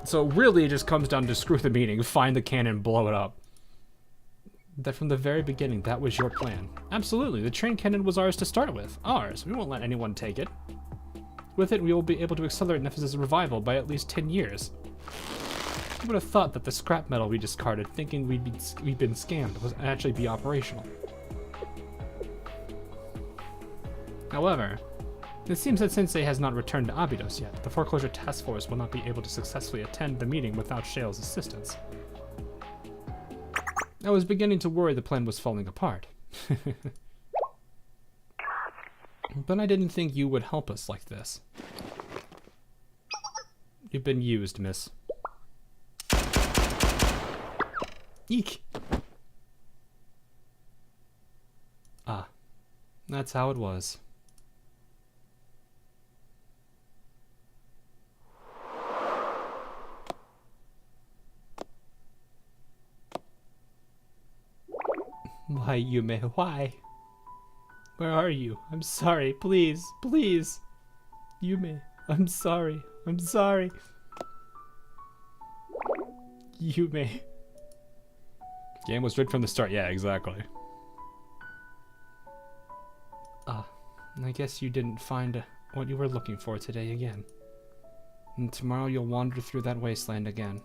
So really it just comes down to screw the meeting, find the cannon, blow it up. That from the very beginning, that was your plan. Absolutely, the train cannon was ours to start with. Ours. We won't let anyone take it. With it, we will be able to accelerate Nephis' revival by at least 10 years. Who would have thought that the scrap metal we discarded, thinking we'd been scammed, would actually be operational? However, it seems that Sensei has not returned to Abydos yet. The foreclosure task force will not be able to successfully attend the meeting without Shale's assistance. I was beginning to worry the plan was falling apart. But I didn't think you would help us like this. You've been used, miss. Eek! Ah, that's how it was. Why, Yume, why? Where are you? I'm sorry, please, please. Yume, I'm sorry, I'm sorry. Yume. Game was rigged from the start, yeah, exactly. I guess you didn't find what you were looking for today again. And tomorrow you'll wander through that wasteland again.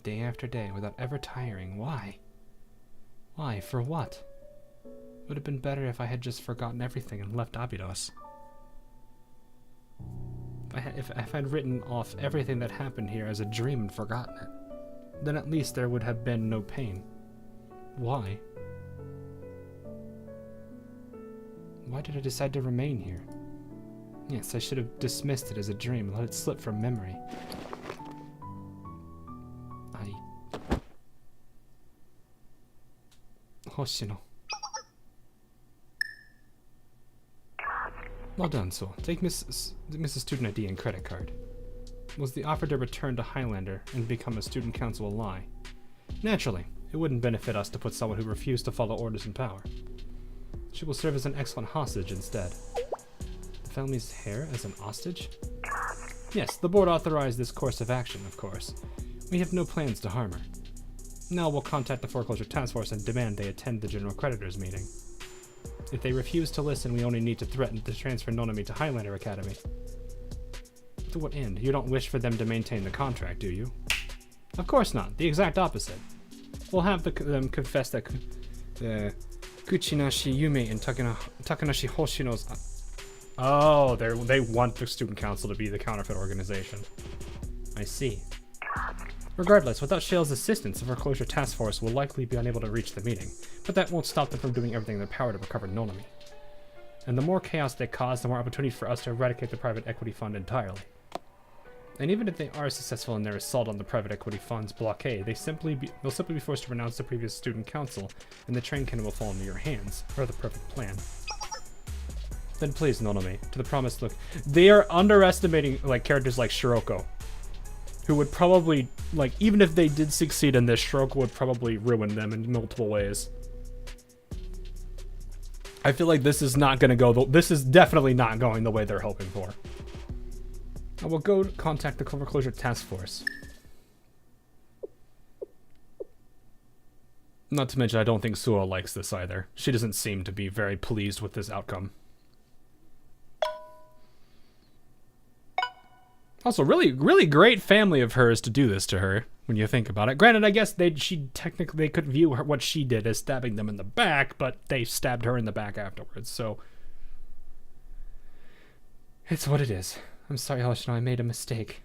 Day after day, without ever tiring. Why? Why? For what? It would have been better if I had just forgotten everything and left Abydos. If I'd written off everything that happened here as a dream and forgotten it, then at least there would have been no pain. Why? Why did I decide to remain here? Yes, I should have dismissed it as a dream and let it slip from memory. Hoshino. Well done, Soul. Take Mrs. Student ID and credit card. Was the offer to return to Highlander and become a student council a lie? Naturally, it wouldn't benefit us to put someone who refused to follow orders in power. She will serve as an excellent hostage instead. The family's heir as an hostage? Yes, the board authorized this course of action, of course. We have no plans to harm her. Now we'll contact the foreclosure task force and demand they attend the general creditors meeting. If they refuse to listen, we only need to threaten to transfer Nonami to Highlander Academy. To what end? You don't wish for them to maintain the contract, do you? Of course not. The exact opposite. We'll have them confess that Kuchinashi Yume and Takanashi Hoshino's... Oh, they want the student council to be the counterfeit organization. I see. Regardless, without Shale's assistance, the foreclosure task force will likely be unable to reach the meeting, but that won't stop them from doing everything in their power to recover Nonami. And the more chaos they cause, the more opportunity for us to eradicate the private equity fund entirely. And even if they are successful in their assault on the private equity fund's blockade, they'll simply be forced to renounce the previous student council, and the train cannon will fall into your hands, or the perfect plan. Then please, Nonami, to the promised look. They are underestimating characters like Shiroko, who would probably, even if they did succeed in this, Shiroko would probably ruin them in multiple ways. I feel like this is not going to go, this is definitely not going the way they're hoping for. I will go contact the foreclosure task force. Not to mention, I don't think Suo likes this either. She doesn't seem to be very pleased with this outcome. Also, really great family of hers to do this to her, when you think about it. Granted, I guess they could view what she did as stabbing them in the back, but they stabbed her in the back afterwards, so... It's what it is. I'm sorry, Hoshino, I made a mistake.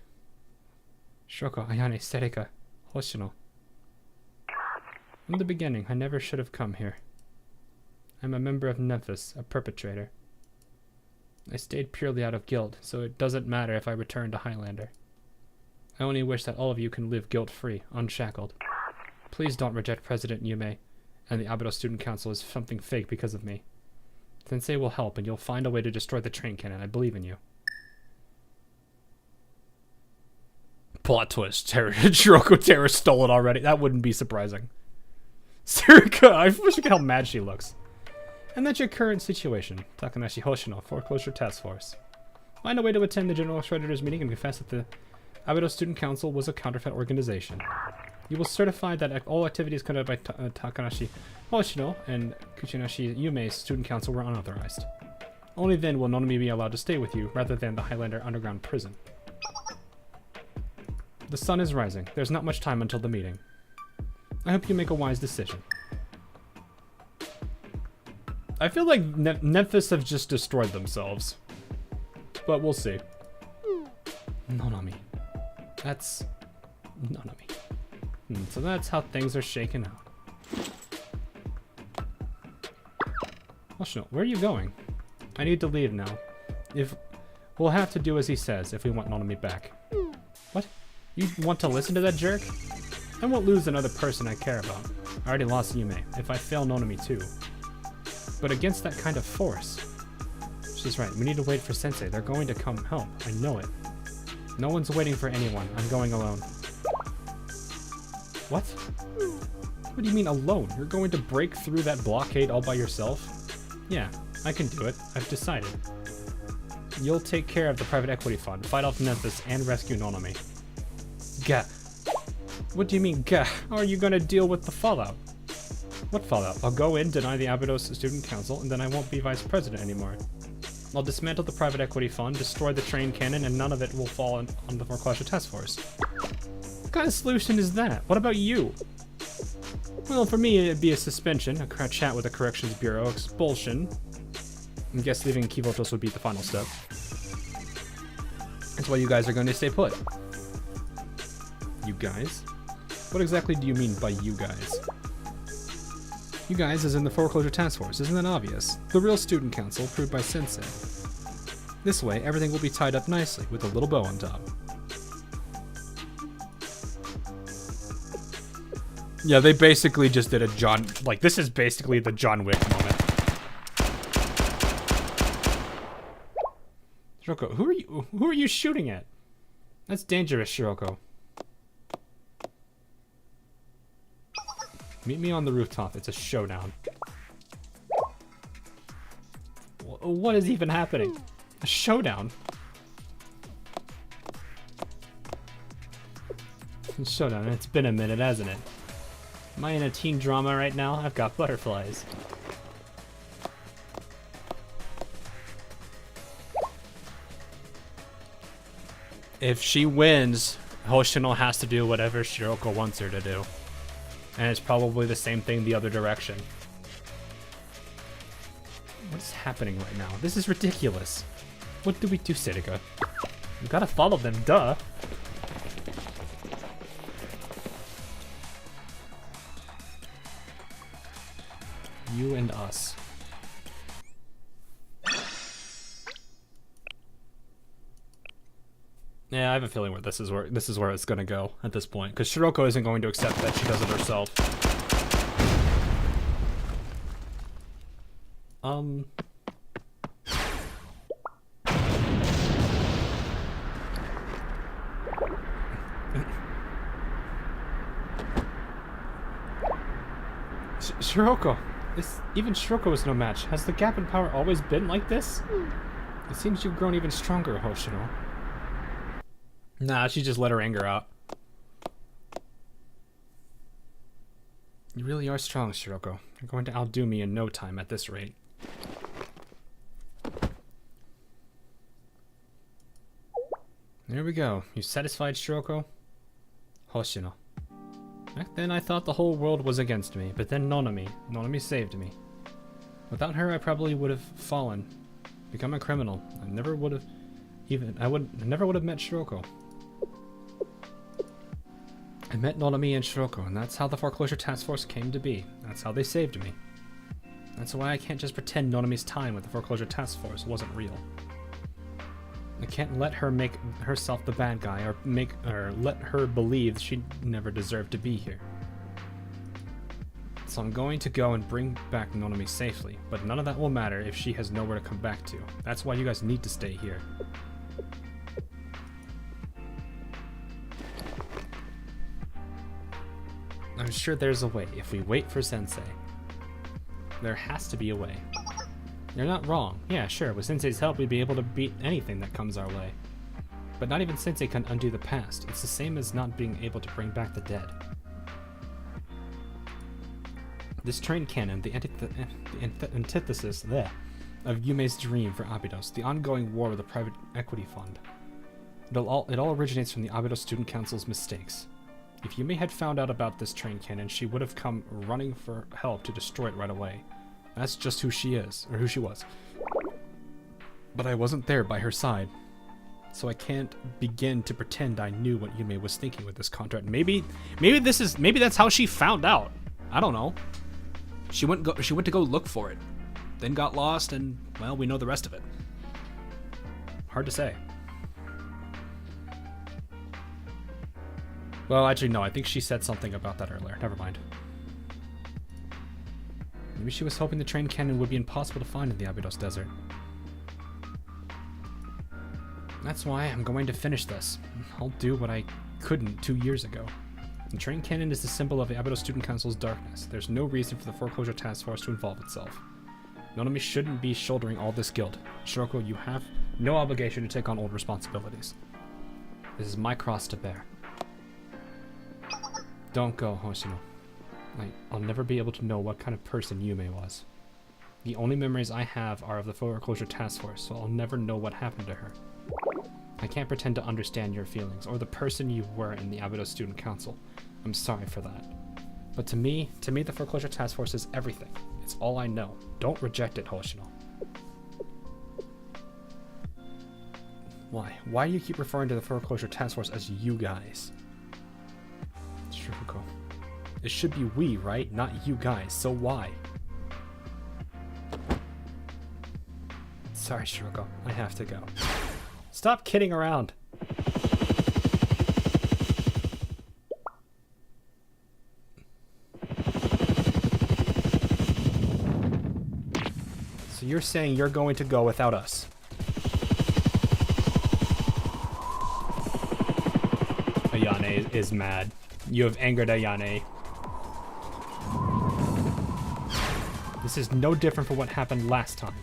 Shoko, Ayane, Serika, Hoshino. From the beginning, I never should have come here. I'm a member of Memphis, a perpetrator. I stayed purely out of guilt, so it doesn't matter if I return to Highlander. I only wish that all of you can live guilt-free, unshackled. Please don't reject President Yume, and the Abydos Student Council is something fake because of me. Sensei will help, and you'll find a way to destroy the train cannon. I believe in you. Plot twist. Shiroko Terror stole it already. That wouldn't be surprising. Serika, I wish you could how mad she looks. And that's your current situation. Takanashi Hoshino, Foreclosure Task Force. Find a way to attend the General Creditors meeting and confess that the Abydos Student Council was a counterfeit organization. You will certify that all activities conducted by Takanashi Hoshino and Kuchinashi Yume's Student Council were unauthorized. Only then will Nonami be allowed to stay with you, rather than the Highlander underground prison. The sun is rising. There's not much time until the meeting. I hope you make a wise decision. I feel like Memphis have just destroyed themselves. But we'll see. Nonami. That's... Nonami. So that's how things are shaken out. Hoshino, where are you going? I need to leave now. We'll have to do as he says if we want Nonami back. What? You want to listen to that jerk? I won't lose another person I care about. I already lost Yume. If I fail Nonami too. But against that kind of force. She's right. We need to wait for Sensei. They're going to come help. I know it. No one's waiting for anyone. I'm going alone. What? What do you mean alone? You're going to break through that blockade all by yourself? Yeah, I can do it. I've decided. You'll take care of the private equity fund, fight off Memphis, and rescue Nonami. Gah. What do you mean, gah? How are you going to deal with the fallout? What fallout? I'll go in, deny the Abydos Student Council, and then I won't be vice president anymore. I'll dismantle the private equity fund, destroy the train cannon, and none of it will fall on the Foreclosure Task Force. What kind of solution is that? What about you? Well, for me, it'd be a suspension, a chat with the Corrections Bureau, expulsion. I guess leaving Kivotos would be the final step. That's why you guys are going to stay put. You guys? What exactly do you mean by you guys? You guys is in the Foreclosure Task Force, isn't that obvious? The real student council approved by Sensei. This way, everything will be tied up nicely with a little bow on top. Yeah, they basically just did a this is basically the John Wick moment. Shiroko, who are you shooting at? That's dangerous, Shiroko. Meet me on the rooftop. It's a showdown. What is even happening? A showdown? A showdown. It's been a minute, hasn't it? Am I in a teen drama right now? I've got butterflies. If she wins, Hoshino has to do whatever Shiroko wants her to do. And it's probably the same thing the other direction. What's happening right now? This is ridiculous. What do we do, Setika? We gotta follow them, duh. You and us. Yeah, I have a feeling where this is where it's gonna go at this point, because Shiroko isn't going to accept that she does it herself. Shiroko, even Shiroko is no match. Has the gap in power always been like this? It seems you've grown even stronger, Hoshino. Nah, she just let her anger out. You really are strong, Shiroko. You're going to outdo me in no time at this rate. There we go. You satisfied, Shiroko? Hoshino. Back then I thought the whole world was against me, but then Nonami saved me. Without her I probably would have fallen, become a criminal. I never would have met Shiroko. I met Nonami and Shiroko, and that's how the Foreclosure Task Force came to be. That's how they saved me. That's why I can't just pretend Nonami's time with the Foreclosure Task Force wasn't real. I can't let her make herself the bad guy, or let her believe she never deserved to be here. So I'm going to go and bring back Nonami safely, but none of that will matter if she has nowhere to come back to. That's why you guys need to stay here. I'm sure there's a way if we wait for Sensei. There has to be a way. You're not wrong. Yeah, sure, with Sensei's help we'd be able to beat anything that comes our way. But not even Sensei can undo the past. It's the same as not being able to bring back the dead. This train cannon, the antithesis of Yume's dream for Abydos, the ongoing war with the private equity fund. It all originates from the Abydos Student Council's mistakes. If Yume had found out about this train cannon, she would have come running for help to destroy it right away. That's just who she is, or who she was. But I wasn't there by her side, so I can't begin to pretend I knew what Yume was thinking with this contract. Maybe that's how she found out. I don't know. She went to go look for it, then got lost, and well, we know the rest of it. Hard to say. Well, actually, no. I think she said something about that earlier. Never mind. Maybe she was hoping the train cannon would be impossible to find in the Abydos Desert. That's why I'm going to finish this. I'll do what I couldn't 2 years ago. The train cannon is the symbol of the Abydos Student Council's darkness. There's no reason for the Foreclosure Task Force to involve itself. Nonami shouldn't be shouldering all this guilt. Shiroko, you have no obligation to take on old responsibilities. This is my cross to bear. Don't go, Hoshino. I'll never be able to know what kind of person Yume was. The only memories I have are of the Foreclosure Task Force, so I'll never know what happened to her. I can't pretend to understand your feelings, or the person you were in the Abydos Student Council. I'm sorry for that. But to me, the Foreclosure Task Force is everything. It's all I know. Don't reject it, Hoshino. Why? Why do you keep referring to the Foreclosure Task Force as you guys? Shiroko. It should be we, right? Not you guys, so why? Sorry, Shiroko. I have to go. Stop kidding around. So you're saying you're going to go without us? Ayane is mad. You have angered Ayane. This is no different from what happened last time.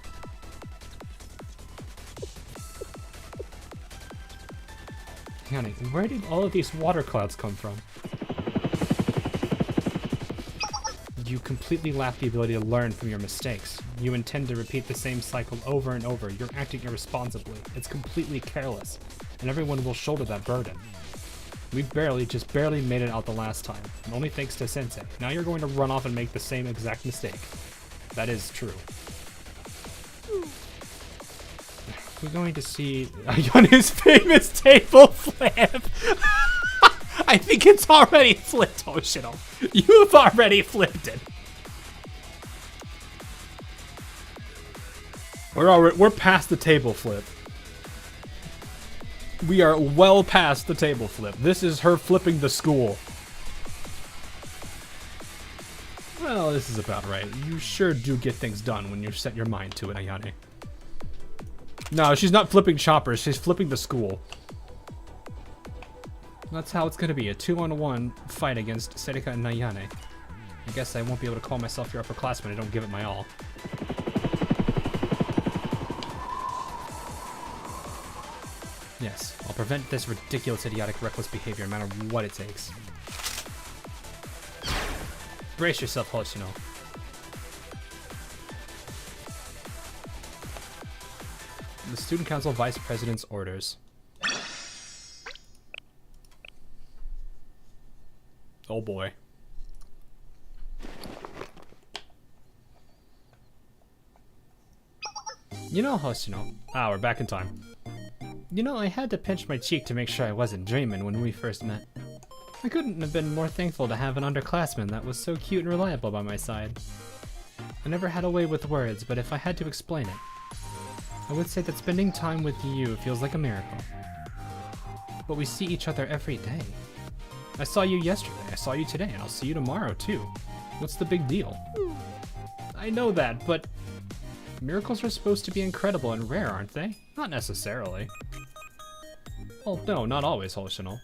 Ayane, where did all of these water clouds come from? You completely lack the ability to learn from your mistakes. You intend to repeat the same cycle over and over. You're acting irresponsibly. It's completely careless, and everyone will shoulder that burden. We just barely made it out the last time. And only thanks to Sensei. Now you're going to run off and make the same exact mistake. That is true. We're going to see Ayane's famous table flip. I think it's already flipped, Hoshino. You've already flipped it. We're past the table flip. We are well past the table flip. This is her flipping the school. Well, this is about right. You sure do get things done when you set your mind to it, Ayane. No, she's not flipping choppers. She's flipping the school. That's how it's gonna be, a 2-on-1 fight against Serika and Ayane. I guess I won't be able to call myself your upperclassman. I don't give it my all. Yes, I'll prevent this ridiculous, idiotic, reckless behavior no matter what it takes. Brace yourself, Hoshino. The Student Council Vice President's orders. Oh boy. You know, Hoshino. Ah, we're back in time. You know, I had to pinch my cheek to make sure I wasn't dreaming when we first met. I couldn't have been more thankful to have an underclassman that was so cute and reliable by my side. I never had a way with words, but if I had to explain it, I would say that spending time with you feels like a miracle. But we see each other every day. I saw you yesterday, I saw you today, and I'll see you tomorrow too. What's the big deal? I know that, but miracles are supposed to be incredible and rare, aren't they? Not necessarily. Well, no, not always, Hoshino.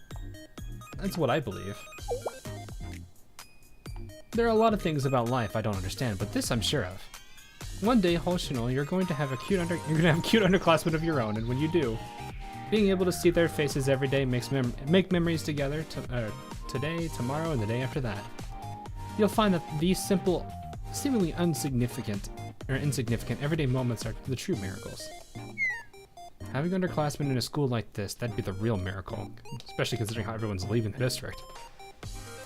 That's what I believe. There are a lot of things about life I don't understand, but this I'm sure of. One day, Hoshino, you're going to have cute underclassmen of your own, and when you do, being able to see their faces every day make memories together today, tomorrow, and the day after that. You'll find that these simple, seemingly insignificant everyday moments are the true miracles. Having underclassmen in a school like this, that'd be the real miracle, especially considering how everyone's leaving the district.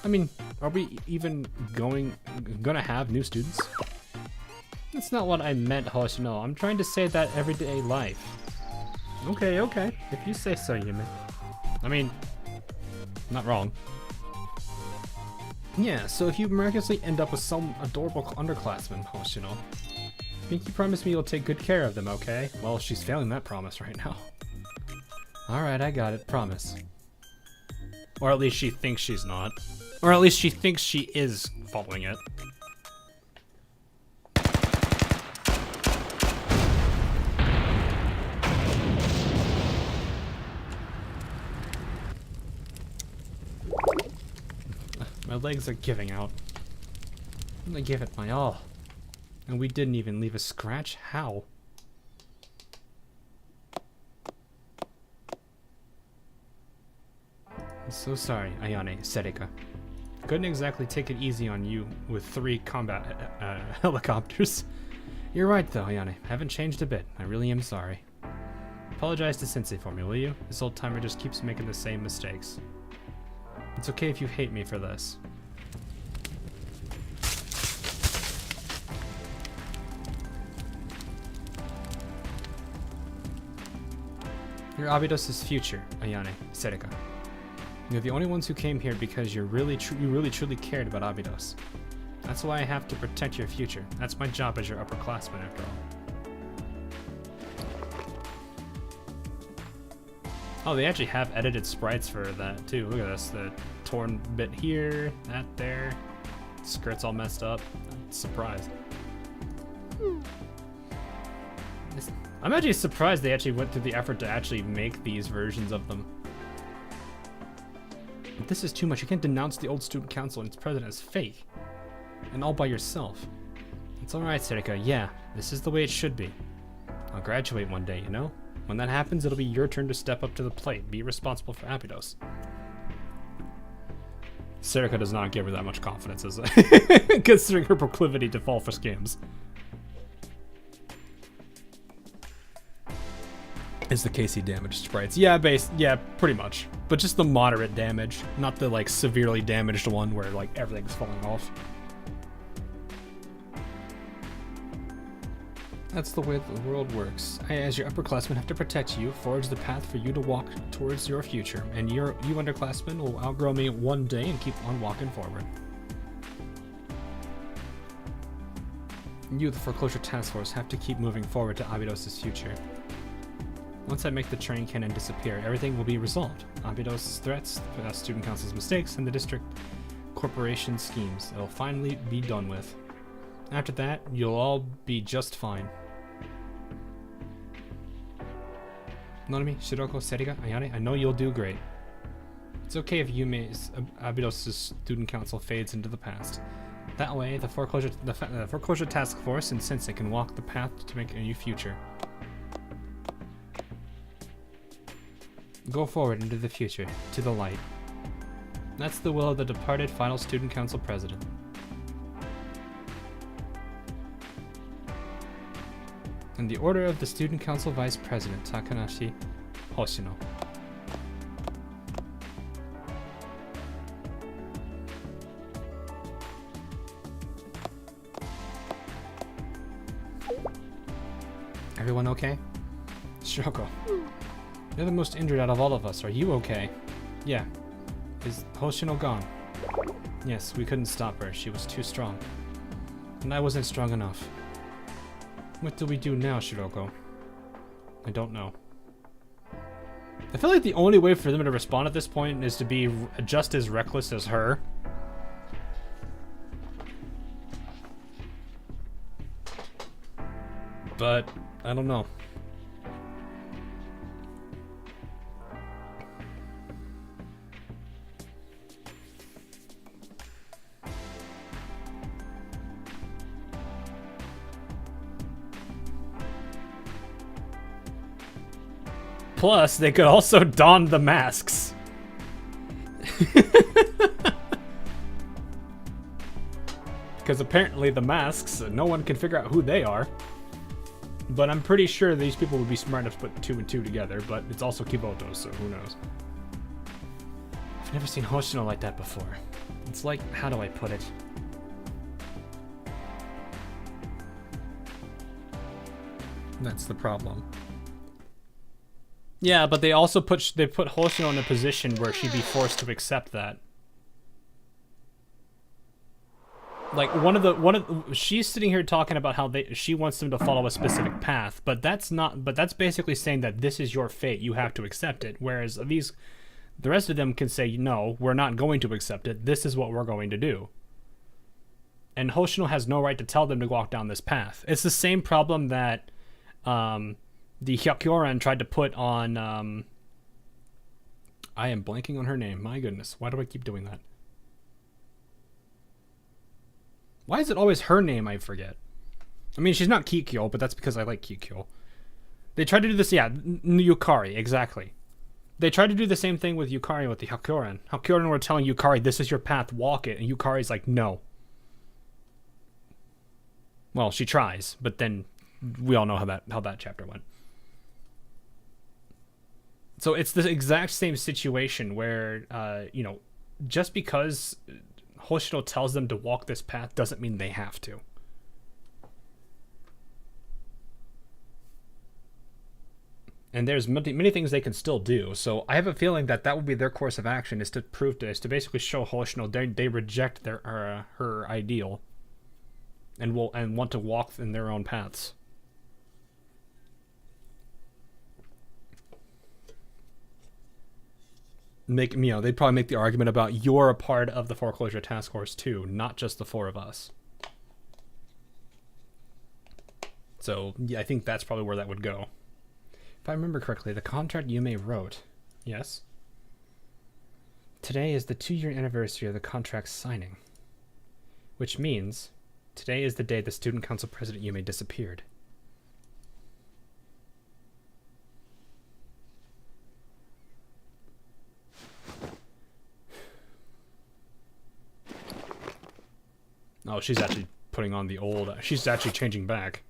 I mean, are we even gonna have new students? That's not what I meant, Hoshino. I'm trying to say that everyday life. Okay, if you say so, Yume. I mean, not wrong. Yeah, so if you miraculously end up with some adorable underclassman, Hoshino, Pinky promised me you'll take good care of them, okay? Well, she's failing that promise right now. Alright, I got it. Promise. Or at least she thinks she's not. Or at least she thinks she is following it. My legs are giving out. I gave it my all. And we didn't even leave a scratch? How? I'm so sorry, Ayane, Serika. Couldn't exactly take it easy on you with 3 combat helicopters. You're right though, Ayane. Haven't changed a bit. I really am sorry. Apologize to Sensei for me, will you? This old timer just keeps making the same mistakes. It's okay if you hate me for this. You're Abydos' future, Ayane, Serika. You're the only ones who came here because you really truly cared about Abydos. That's why I have to protect your future. That's my job as your upperclassman, after all. Oh, they actually have edited sprites for that too. Look at this, the torn bit here, that there. Skirt's all messed up. I'm surprised. I'm actually surprised they actually went through the effort to actually make these versions of them. But this is too much. You can't denounce the old student council and its president as fake. And all by yourself. It's alright, Serika. Yeah, this is the way it should be. I'll graduate one day, you know? When that happens, it'll be your turn to step up to the plate. Be responsible for Abydos. Serika does not give her that much confidence, considering her proclivity to fall for scams. Is the KC damaged sprites? Yeah, pretty much. But just the moderate damage, not the like severely damaged one where like everything's falling off. That's the way the world works. I, as your upperclassmen, have to protect you, forge the path for you to walk towards your future, and you underclassmen will outgrow me one day and keep on walking forward. You, the Foreclosure Task Force, have to keep moving forward to Abydos' future. Once I make the train cannon disappear, everything will be resolved. Abydos' threats, the student council's mistakes, and the district corporation schemes. It'll finally be done with. After that, you'll all be just fine. Nanami, Shiroko, Seriga, Ayane, I know you'll do great. It's okay if Yume's Abydos' student council fades into the past. That way, the foreclosure task force and Sensei can walk the path to make a new future. Go forward into the future, to the light. That's the will of the departed final student council president. And the order of the student council vice president, Takanashi Hoshino. Everyone okay? Shiroko. You're the most injured out of all of us. Are you okay? Yeah. Is Hoshino gone? Yes, we couldn't stop her. She was too strong. And I wasn't strong enough. What do we do now, Shiroko? I don't know. I feel like the only way for them to respond at this point is to be just as reckless as her. But, I don't know. Plus, they could also don the masks. Because apparently the masks, no one can figure out who they are. But I'm pretty sure these people would be smart enough to put 2 and 2 together, but it's also Kiboto, so who knows. I've never seen Hoshino like that before. It's like, how do I put it? That's the problem. Yeah, but they also put Hoshino in a position where she'd be forced to accept that. Like she's sitting here talking about how she wants them to follow a specific path, but that's basically saying that this is your fate, you have to accept it. Whereas the rest of them can say, no, we're not going to accept it. This is what we're going to do. And Hoshino has no right to tell them to walk down this path. It's the same problem that the Hyakyoran tried to put on, I am blanking on her name. My goodness, why do I keep doing that? Why is it always her name I forget? I mean, she's not Kikyo, but that's because I like Kikyo. They tried to do this, yeah, Yukari, exactly. They tried to do the same thing with Yukari with the Hyakyoran. Hyakyoran were telling Yukari, this is your path, walk it, and Yukari's like, no. Well, she tries, but then we all know how that chapter went. So it's the exact same situation where, you know, just because Hoshino tells them to walk this path doesn't mean they have to. And there's many things they can still do. So I have a feeling that would be their course of action, is to prove this, to basically show Hoshino they reject her ideal, and want to walk in their own paths. They'd probably make the argument about, you're a part of the Foreclosure Task Force too, not just the 4 of us. So yeah, I think that's probably where that would go. If I remember correctly, the contract Yume wrote, yes? Today is the 2-year anniversary of the contract's signing. Which means, today is the day the Student Council President Yume disappeared. Oh, she's actually putting on the old... She's actually changing back.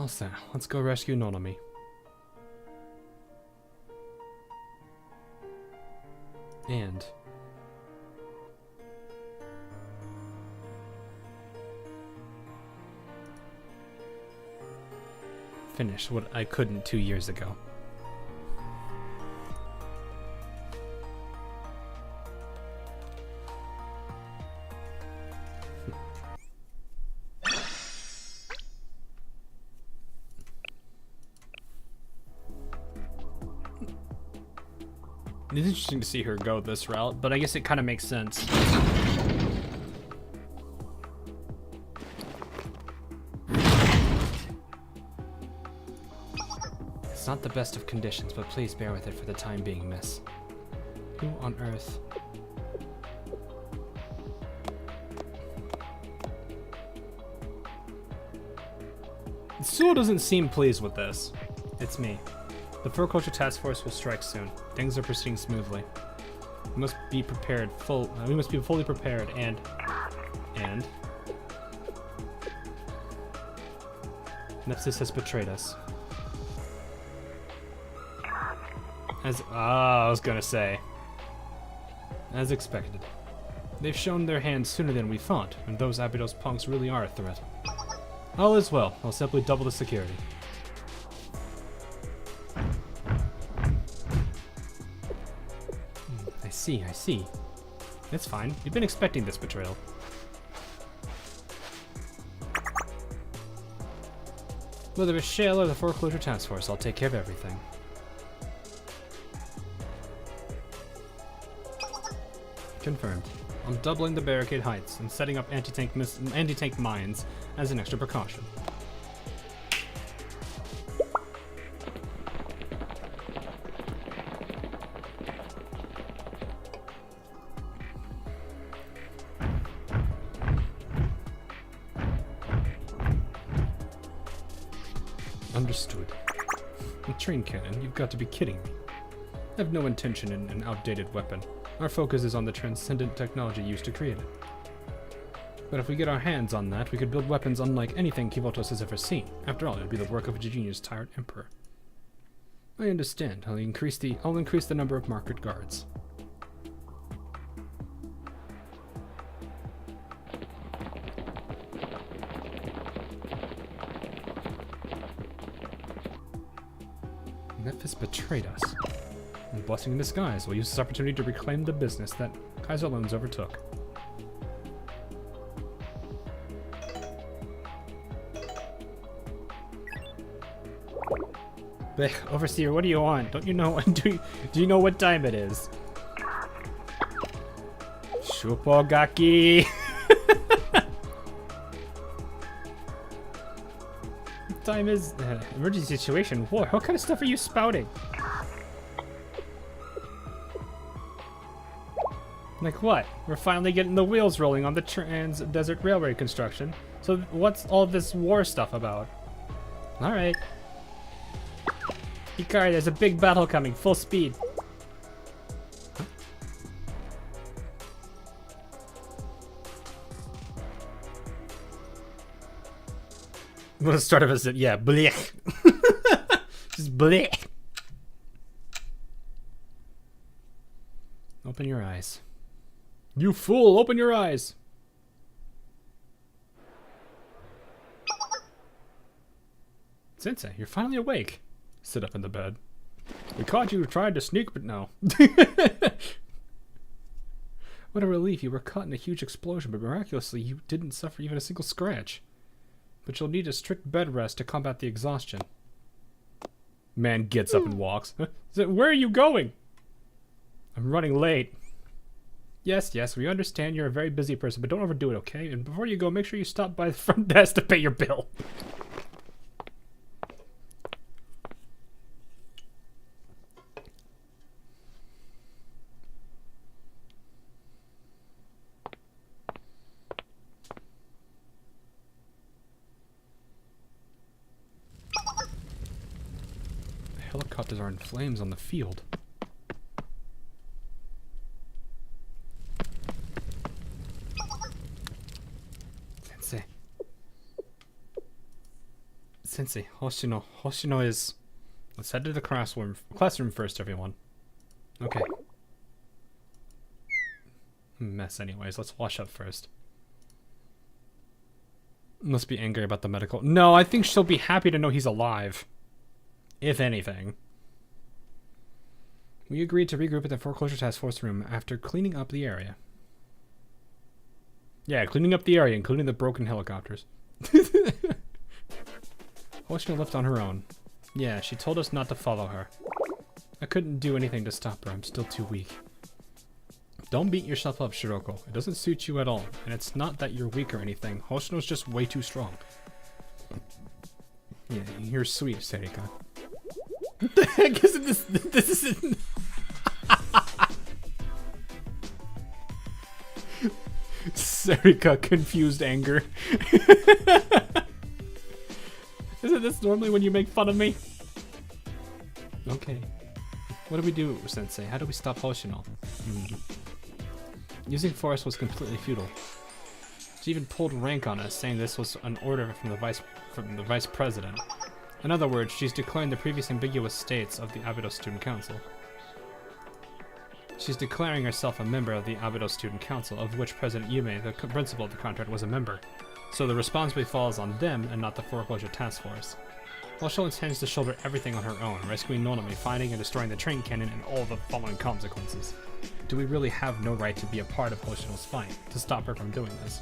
All set. Let's go rescue Nonomi. And finish what I couldn't 2 years ago. It's interesting to see her go this route, but I guess it kind of makes sense. It's not the best of conditions, but please bear with it for the time being, miss. Who on earth? Sewell doesn't seem pleased with this. It's me. The Fur Culture Task Force will strike soon. Things are proceeding smoothly. We must be prepared. We must be fully prepared, and Nephthys has betrayed us. I was gonna say. As expected. They've shown their hands sooner than we thought, and those Abydos punks really are a threat. All is well. I'll simply double the security. I see. It's fine. You've been expecting this betrayal. Whether it's Shale or the Foreclosure Task Force, I'll take care of everything. Confirmed. I'm doubling the barricade heights and setting up anti-tank mines as an extra precaution. Understood. A train cannon? You've got to be kidding me. I have no intention in an outdated weapon. Our focus is on the transcendent technology used to create it. But if we get our hands on that, we could build weapons unlike anything Kivotos has ever seen. After all, it would be the work of a genius tired emperor. I understand. I'll increase the number of market guards. Nephthys betrayed us. And blessing in disguise, we'll use this opportunity to reclaim the business that Kaiser Loans overtook. Blech, Overseer, what do you want? Don't you know? Do you know what time it is? Shupogaki! Time is emergency situation. What kind of stuff are you spouting? Like what? We're finally getting the wheels rolling on the Trans-Desert Railway construction. So what's all this war stuff about? All right. Hikari, there's a big battle coming, full speed. Huh? Well, the start of it, yeah, blech. Just blech. Open your eyes. You fool, open your eyes. Sensei, you're finally awake. Sit up in the bed. We caught you trying to sneak, but no. What a relief, you were caught in a huge explosion, but miraculously you didn't suffer even a single scratch. But you'll need a strict bed rest to combat the exhaustion. Man gets up and walks. Where are you going? I'm running late. Yes, we understand you're a very busy person, but don't overdo it, okay? And before you go, make sure you stop by the front desk to pay your bill. The helicopters are in flames on the field. Sensei, Hoshino is... Let's head to the classroom first, everyone. Okay. Mess anyways, let's wash up first. Must be angry about the medical... No, I think she'll be happy to know he's alive. If anything. We agreed to regroup at the foreclosure task force room after cleaning up the area. Yeah, cleaning up the area, including the broken helicopters. Hoshino left on her own. Yeah, she told us not to follow her. I couldn't do anything to stop her, I'm still too weak. Don't beat yourself up, Shiroko. It doesn't suit you at all, and it's not that you're weak or anything. Hoshino's just way too strong. Yeah, you're sweet, Serika. What the heck is this? This isn't... Serika, confused anger. Isn't this normally when you make fun of me? Okay. What do we do, Sensei? How do we stop Hoshino? Using force was completely futile. She even pulled rank on us, saying this was an order from the vice president. In other words, she's declaring the previous ambiguous states of the Abydos Student Council. She's declaring herself a member of the Abydos Student Council, of which President Yume, the principal of the contract, was a member. So the responsibility falls on them and not the foreclosure task force. Hoshino intends to shoulder everything on her own, rescuing Nonami, finding and destroying the train cannon, and all the following consequences. Do we really have no right to be a part of Hoshino's fight, to stop her from doing this?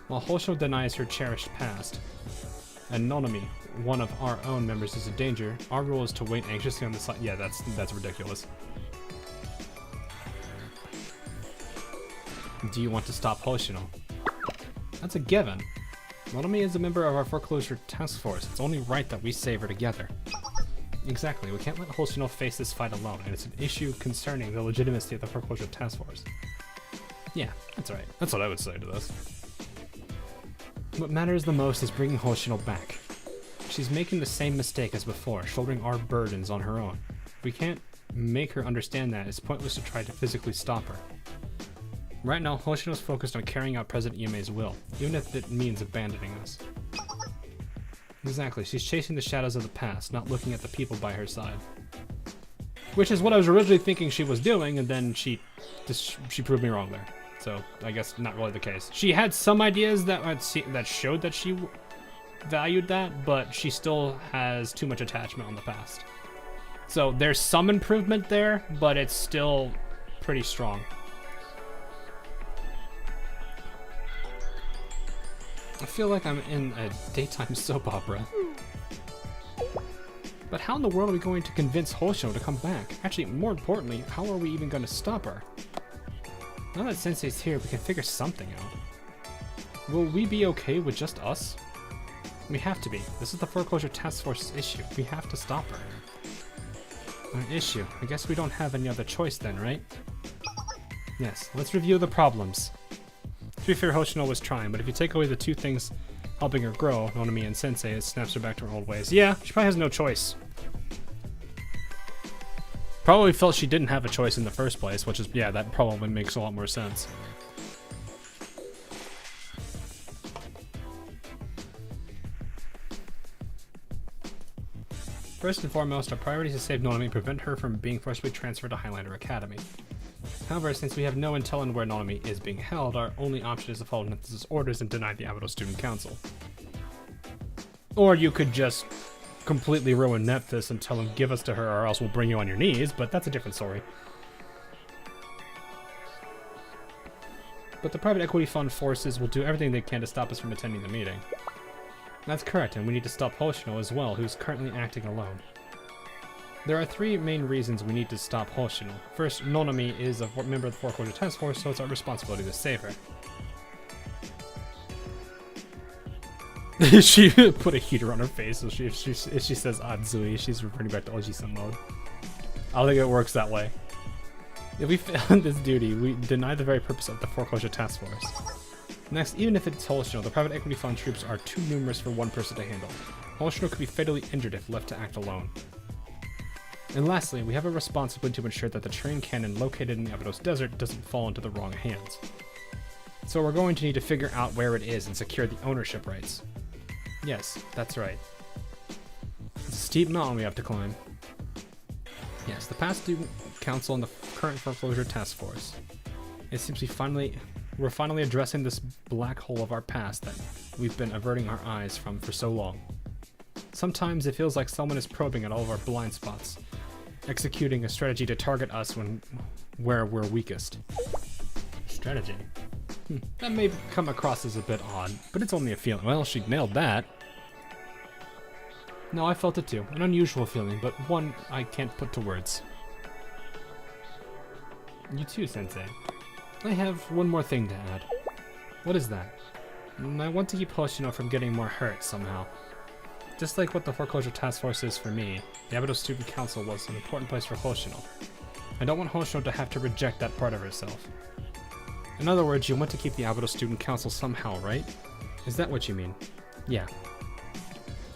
While Hoshino denies her cherished past, and Nonami, one of our own members, is a danger, our rule is to wait anxiously on the side. Yeah, that's ridiculous. Do you want to stop Hoshino? That's a given. Nonami is a member of our foreclosure task force. It's only right that we save her together. Exactly, we can't let Hoshino face this fight alone, and it's an issue concerning the legitimacy of the foreclosure task force. Yeah, that's right. That's what I would say to this. What matters the most is bringing Hoshino back. She's making the same mistake as before, shouldering our burdens on her own. If we can't make her understand that, it's pointless to try to physically stop her. Right now, Hoshino's focused on carrying out President Yume's will, even if it means abandoning us. Exactly, she's chasing the shadows of the past, not looking at the people by her side. Which is what I was originally thinking she was doing, and then she proved me wrong there. So, I guess not really the case. She had some ideas that showed that she valued that, but she still has too much attachment on the past. So there's some improvement there, but it's still pretty strong. I feel like I'm in a daytime soap opera. But how in the world are we going to convince Hoshino to come back? Actually, more importantly, how are we even going to stop her? Now that Sensei's here, we can figure something out. Will we be okay with just us? We have to be. This is the foreclosure task force's issue. We have to stop her. An issue. I guess we don't have any other choice then, right? Yes, let's review the problems. To be fair, Hoshino was trying, but if you take away the two things helping her grow, Nonami and Sensei, it snaps her back to her old ways. Yeah, she probably has no choice. Probably felt she didn't have a choice in the first place, which is, yeah, that probably makes a lot more sense. First and foremost, our priority is to save Nonami and prevent her from being forcibly transferred to Highlander Academy. However, since we have no intel on where Nonami is being held, our only option is to follow Nephthys' orders and deny the Abydos Student Council. Or you could just completely ruin Nephthys and tell him, give us to her or else we'll bring you on your knees, but that's a different story. But the private equity fund forces will do everything they can to stop us from attending the meeting. That's correct, and we need to stop Hoshino as well, who's currently acting alone. There are three main reasons we need to stop Hoshino. First, Nonami is a member of the foreclosure task force, so it's our responsibility to save her. She put a heater on her face, so if she says Atsui, she's reverting back to Oji-san mode. I don't think it works that way. If we fail in this duty, we deny the very purpose of the foreclosure task force. Next, even if it's Hoshino, the private equity fund troops are too numerous for one person to handle. Hoshino could be fatally injured if left to act alone. And lastly, we have a responsibility to ensure that the train cannon located in the Abydos Desert doesn't fall into the wrong hands. So we're going to need to figure out where it is and secure the ownership rights. Yes, that's right. steep mountain we have to climb. Yes, the past student council and the current foreclosure task force. It seems we're finally addressing this black hole of our past that we've been averting our eyes from for so long. Sometimes it feels like someone is probing at all of our blind spots, executing a strategy to target us where we're weakest. Strategy? That may come across as a bit odd, but it's only a feeling. Well, she nailed that. No, I felt it too. An unusual feeling, but one I can't put to words. You too, Sensei. I have one more thing to add. What is that? I want to keep Hoshino from getting more hurt somehow. Just like what the foreclosure task force is for me, the Abydos Student Council was an important place for Hoshino. I don't want Hoshino to have to reject that part of herself. In other words, you want to keep the Abydos Student Council somehow, right? Is that what you mean? Yeah.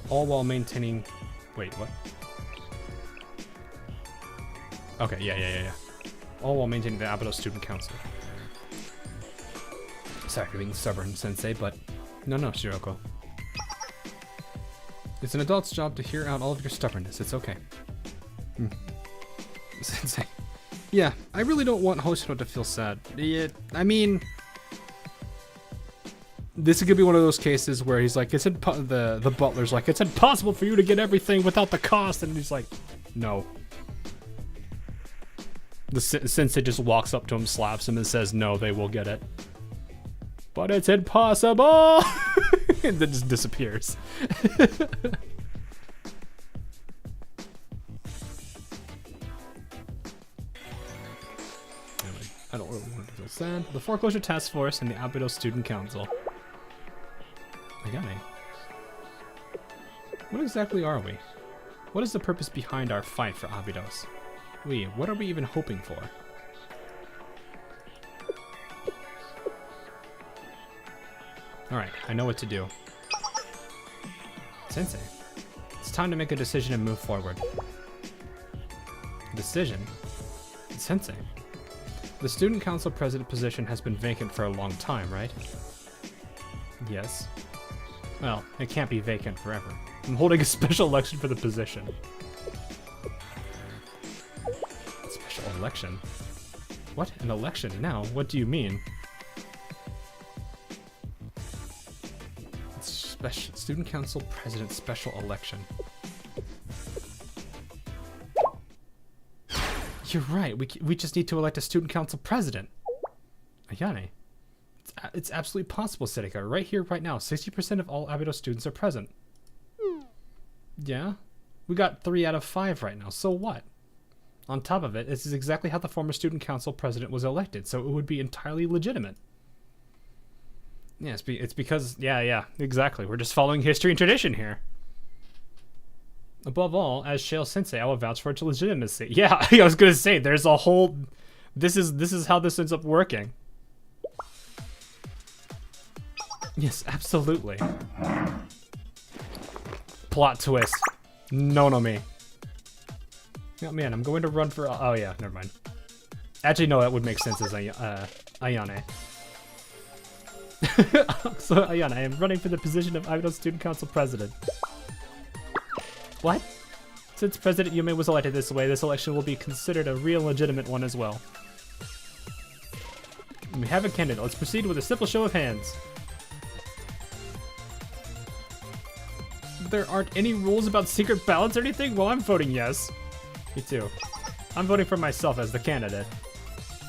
All while maintaining... Wait, what? Okay, yeah. All while maintaining the Abydos Student Council. Sorry for being stubborn, Sensei, but... No, Shiroko. It's an adult's job to hear out all of your stubbornness. It's okay. Sensei. Yeah, I really don't want Hoshino to feel sad. I mean... This could be one of those cases where he's like, the butler's like, it's impossible for you to get everything without the cost, and he's like, no. The sensei just walks up to him, slaps him, and says, no, they will get it. But it's impossible! And then just disappears. I don't really want to feel sad. The Foreclosure Task Force and the Abydos Student Council. Agame. What exactly are we? What is the purpose behind our fight for Abydos? What are we even hoping for? Alright, I know what to do. Sensei, it's time to make a decision and move forward. Decision? Sensei, the Student Council President position has been vacant for a long time, right? Yes. Well, it can't be vacant forever. I'm holding a special election for the position. Special election? What? An election? Now? What do you mean? Special Student Council President Special Election. You're right, we just need to elect a Student Council President. Ayane. It's absolutely possible, Seika. Right here, right now, 60% of all Abydos students are present. Yeah? We got 3 out of 5 right now, so what? On top of it, this is exactly how the former Student Council President was elected, so it would be entirely legitimate. Yeah, it's because... Yeah, exactly. We're just following history and tradition here. Above all, as Shale Sensei, I will vouch for its legitimacy. Yeah, I was gonna say, there's a whole... This is how this ends up working. Yes, absolutely. Plot twist. No me. Oh man, I'm going to run for... Oh yeah, never mind. Actually, no, that would make sense as Ayane. So, Ayane, I am running for the position of Abydos Student Council President. What? Since President Yume was elected this way, this election will be considered a real legitimate one as well. We have a candidate. Let's proceed with a simple show of hands. There aren't any rules about secret ballots or anything? Well, I'm voting yes. Me too. I'm voting for myself as the candidate.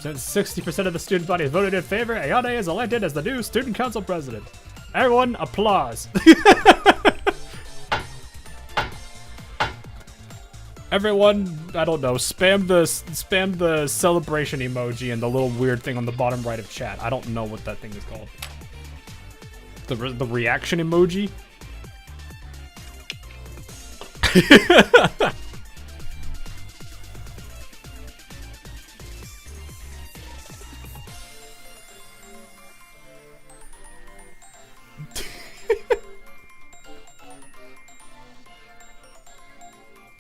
Since 60% of the student body has voted in favor, Ayane is elected as the new Student Council President. Everyone, applause. Everyone, I don't know, spam the celebration emoji and the little weird thing on the bottom right of chat. I don't know what that thing is called. The reaction emoji?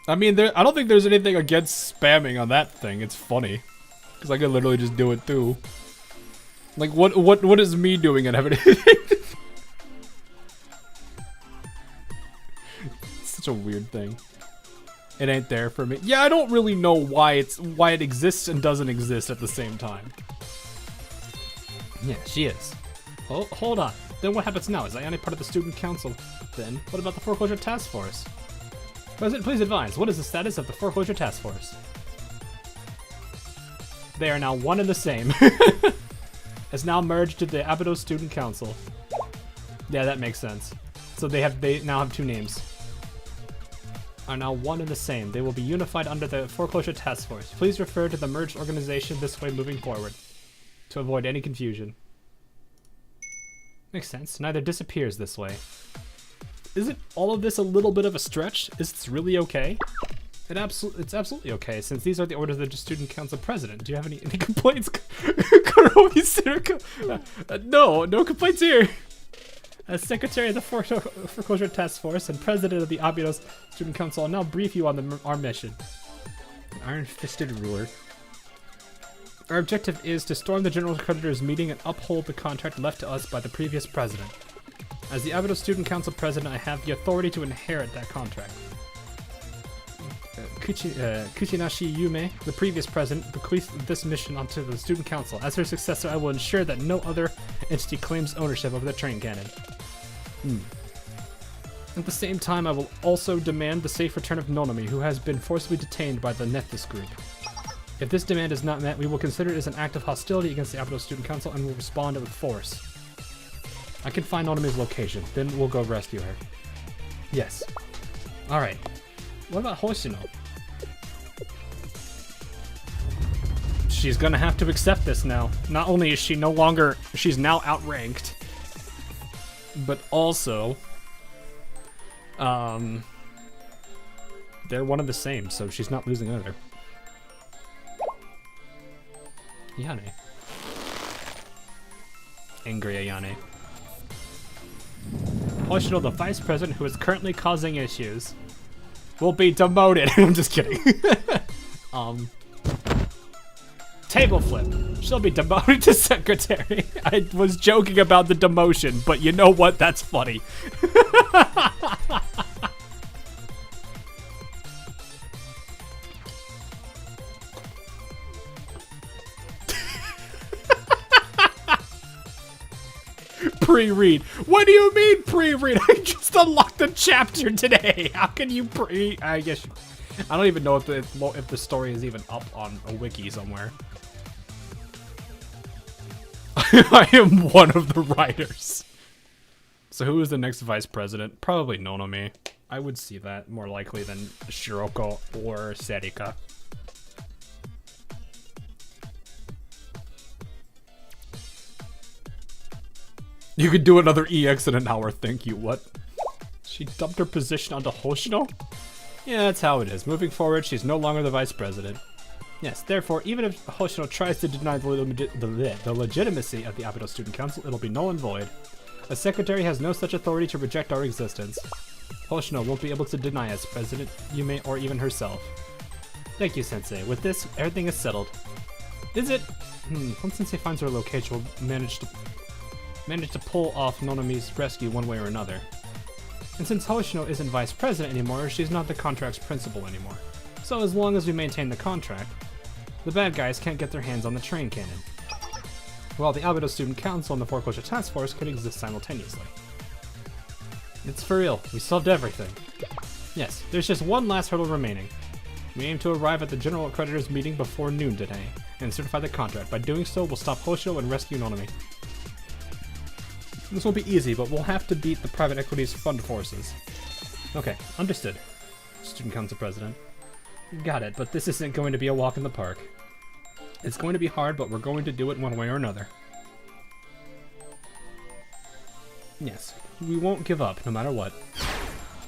I mean, I don't think there's anything against spamming on that thing. It's funny, because I could literally just do it too. Like, what is me doing and having anything? It's such a weird thing. It ain't there for me. Yeah, I don't really know why it exists and doesn't exist at the same time. Yeah, she is. Oh, hold on. Then what happens now? Is Ayane part of the student council? Then what about the foreclosure task force? President, please advise. What is the status of the foreclosure task force? They are now one and the same. It's now merged to the Abydos Student Council. Yeah, that makes sense. So they now have two names. Are now one and the same. They will be unified under the foreclosure task force. Please refer to the merged organization this way moving forward to avoid any confusion. Makes sense. Neither disappears this way. Isn't all of this a little bit of a stretch? Is this really okay? It's absolutely okay, since these are the orders of the student council president. Do you have any complaints? No complaints here. As secretary of the foreclosure task force and president of the Abydos student council, I'll now brief you on our mission. Iron-fisted ruler. Our objective is to storm the general creditors meeting and uphold the contract left to us by the previous president. As the Abydos student council president, I have the authority to inherit that contract. Kuchinashi Yume, the previous president, bequeathed this mission onto the student council. As her successor, I will ensure that no other entity claims ownership of the train cannon. At the same time, I will also demand the safe return of Nonomi, who has been forcibly detained by the Nethys group. If this demand is not met, we will consider it as an act of hostility against the Abydos student council and will respond with force. I can find Nonomi's location, then we'll go rescue her. Yes. Alright. What about Hoshino? She's gonna have to accept this now. Not only is she she's now outranked, but also, they're one of the same, so she's not losing either. Ayane. Angry Ayane. Hoshino, the vice president who is currently causing issues, will be demoted. I'm just kidding. Table flip. She'll be demoted to secretary. I was joking about the demotion, but you know what? That's funny. Pre-read. What do you mean pre-read? I just unlocked the chapter today. How can you I guess I don't even know if the story is even up on a wiki somewhere. I am one of the writers. So who is the next vice president? Probably Nonomi. I would see that more likely than Shiroko or Serika. You could do another EX in an hour, thank you. What? She dumped her position onto Hoshino? Yeah, that's how it is. Moving forward, she's no longer the vice president. Yes, therefore, even if Hoshino tries to deny the legitimacy of the Abydos Student Council, it'll be null and void. A secretary has no such authority to reject our existence. Hoshino won't be able to deny us, President Yume, or even herself. Thank you, Sensei. With this, everything is settled. Is it? Once Sensei finds her location, we'll manage to pull off Nonomi's rescue one way or another. And since Hoshino isn't vice president anymore, she's not the contract's principal anymore. So as long as we maintain the contract, the bad guys can't get their hands on the train cannon. While the Abydos Student Council and the Foreclosure Task Force could exist simultaneously. It's for real. We solved everything. Yes, there's just one last hurdle remaining. We aim to arrive at the General Creditors meeting before noon today, and certify the contract. By doing so, we'll stop Hoshino and rescue Nonomi. This won't be easy, but we'll have to beat the private equity's fund forces. Okay, understood. Student Council President. Got it, but this isn't going to be a walk in the park. It's going to be hard, but we're going to do it one way or another. Yes, we won't give up, no matter what.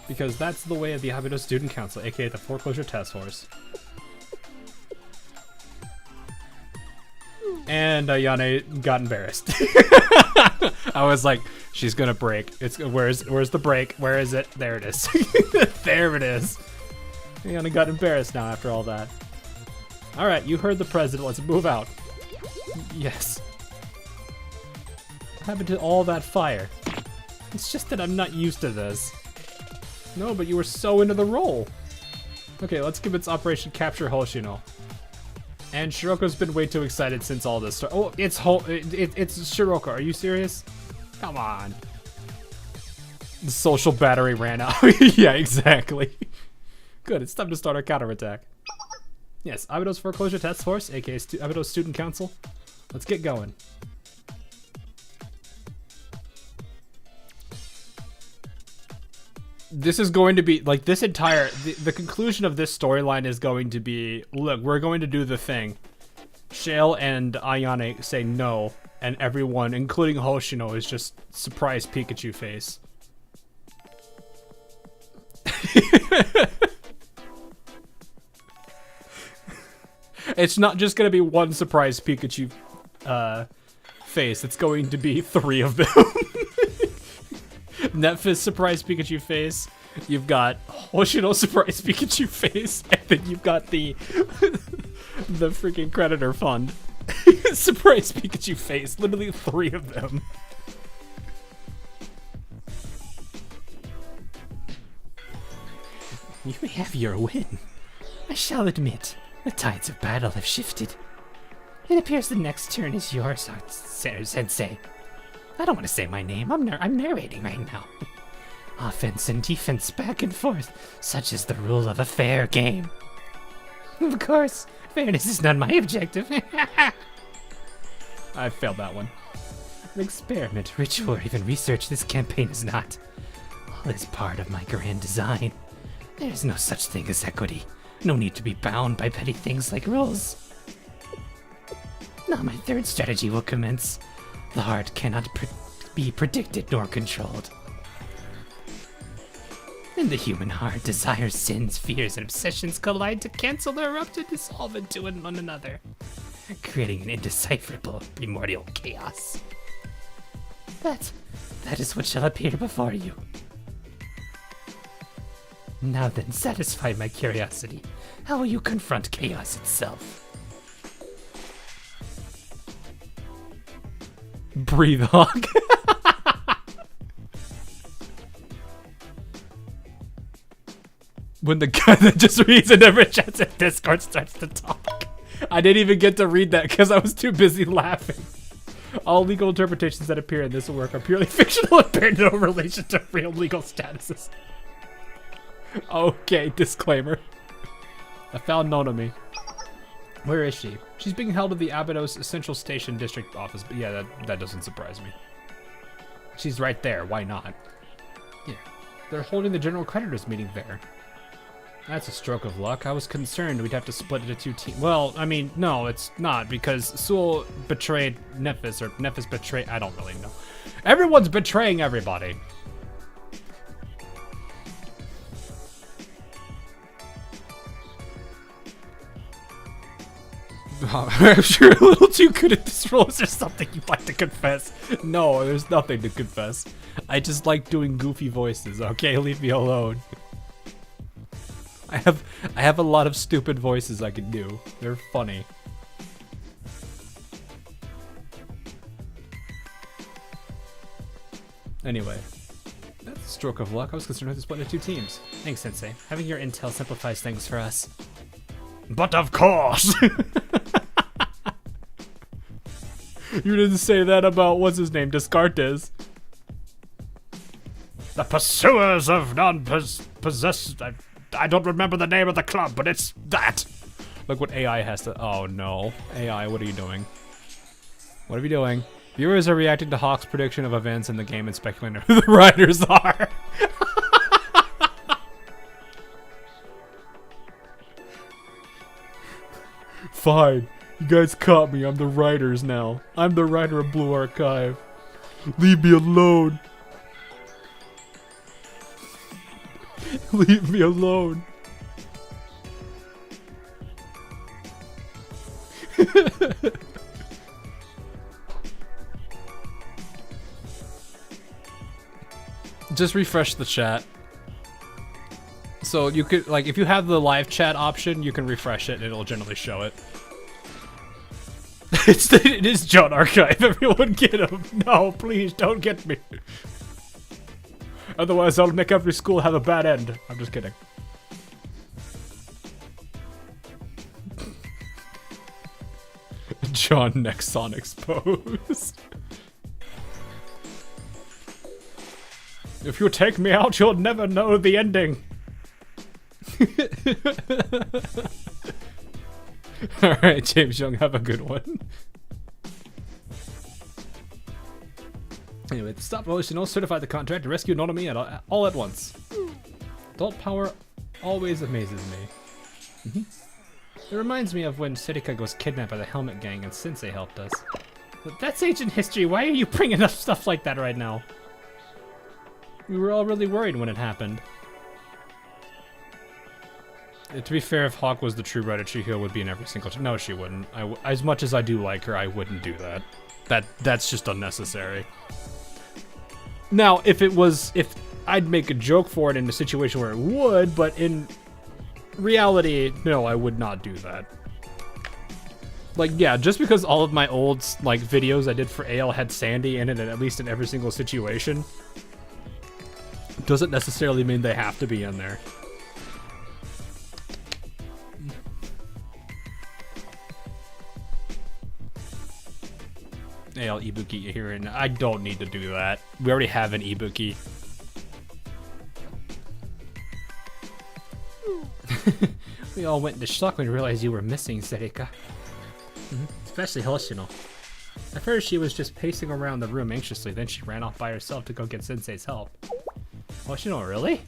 Because that's the way of the Abydos Student Council, aka the Foreclosure Task Force. And Ayane got embarrassed. I was like, she's gonna break. Where's the break? Where is it? There it is. There it is. Ayane got embarrassed now after all that. Alright, you heard the president. Let's move out. Yes. What happened to all that fire? It's just that I'm not used to this. No, but you were so into the role. Okay, let's give its Operation Capture Hoshino. And Shiroko's been way too excited since all this started. Oh, it's Shiroko. Are you serious? Come on. The social battery ran out. Yeah, exactly. Good, it's time to start our counterattack. Yes, Abydos Foreclosure Task Force, aka Abydos Student Council. Let's get going. This is going to be, like, this entire, the conclusion of this storyline is going to be, look, we're going to do the thing. Shale and Ayane say no, and everyone, including Hoshino, is just surprised Pikachu face. It's not just going to be one surprise Pikachu face, it's going to be 3 of them. Netflix surprise Pikachu face, you've got Hoshino surprise Pikachu face, and then you've got the freaking creditor fund surprise Pikachu face. Literally 3 of them. You may have your win. I shall admit, the tides of battle have shifted. It appears the next turn is yours, Sensei. I don't want to say my name. I'm narrating right now. Offense and defense back and forth. Such is the rule of a fair game. Of course, fairness is not my objective. I failed that one. An experiment, ritual, or even research this campaign is not. All is part of my grand design. There is no such thing as equity. No need to be bound by petty things like rules. Now my third strategy will commence. The heart cannot be predicted nor controlled. In the human heart, desires, sins, fears, and obsessions collide to cancel, erupt, and dissolve into one another, creating an indecipherable primordial chaos. That is what shall appear before you. Now then, satisfy my curiosity. How will you confront chaos itself? Breathe hog. When the guy that just reads and never chats in Discord starts to talk. I didn't even get to read that because I was too busy laughing. All legal interpretations that appear in this work are purely fictional and bear no relation to real legal statuses. Okay, disclaimer. I found Nonomi. Where is she? She's being held at the Abydos Central Station District Office, but yeah, that doesn't surprise me. She's right there, why not? Yeah, they're holding the General Creditors meeting there. That's a stroke of luck. I was concerned we'd have to split into 2 teams. Well, I mean, no, it's not, because Sul betrayed Nephis, or Nephis betrayed... I don't really know. Everyone's betraying everybody. I'm sure a little too good at this role. Is there something you'd like to confess? No, there's nothing to confess. I just like doing goofy voices, okay? Leave me alone. I have a lot of stupid voices I can do. They're funny. Anyway. That's a stroke of luck. I was concerned with split into 2 teams. Thanks, Sensei. Having your intel simplifies things for us. But of course! You didn't say that about, what's his name, Descartes. The Pursuers of Non-Possessed... I don't remember the name of the club, but it's that! Look what AI has to... Oh no. AI, what are you doing? What are you doing? Viewers are reacting to Hawk's prediction of events in the game and speculating who the writers are. Fine. You guys caught me. I'm the writers now. I'm the writer of Blue Archive. Leave me alone. Leave me alone. Just refresh the chat. So you could, like, if you have the live chat option, you can refresh it and it'll generally show it. It is John Archive. Everyone get him. No, please don't get me. Otherwise, I'll make every school have a bad end. I'm just kidding. John Nexon exposed. If you take me out, you'll never know the ending. Alright, James Young, have a good one. Anyway, stop Oshino, certify the contract, to rescue Nonomi all at once. Adult power always amazes me. It reminds me of when Serika was kidnapped by the Helmet Gang and Sensei helped us. But that's ancient history, why are you bringing up stuff like that right now? We were all really worried when it happened. To be fair, if Hawk was the true writer, Chihiro would be in every single... No, she wouldn't. As much as I do like her, I wouldn't do that. That's just unnecessary. Now, if I'd make a joke for it in a situation where it would, but in reality, no, I would not do that. Like, yeah, just because all of my old, like, videos I did for AL had Sandy in it, at least in every single situation, doesn't necessarily mean they have to be in there. AL Ibuki here, and I don't need to do that. We already have an Ibuki. We all went into shock when we realized you were missing, Serika. Especially Hoshino. At first she was just pacing around the room anxiously, then she ran off by herself to go get Sensei's help. Hoshino, really?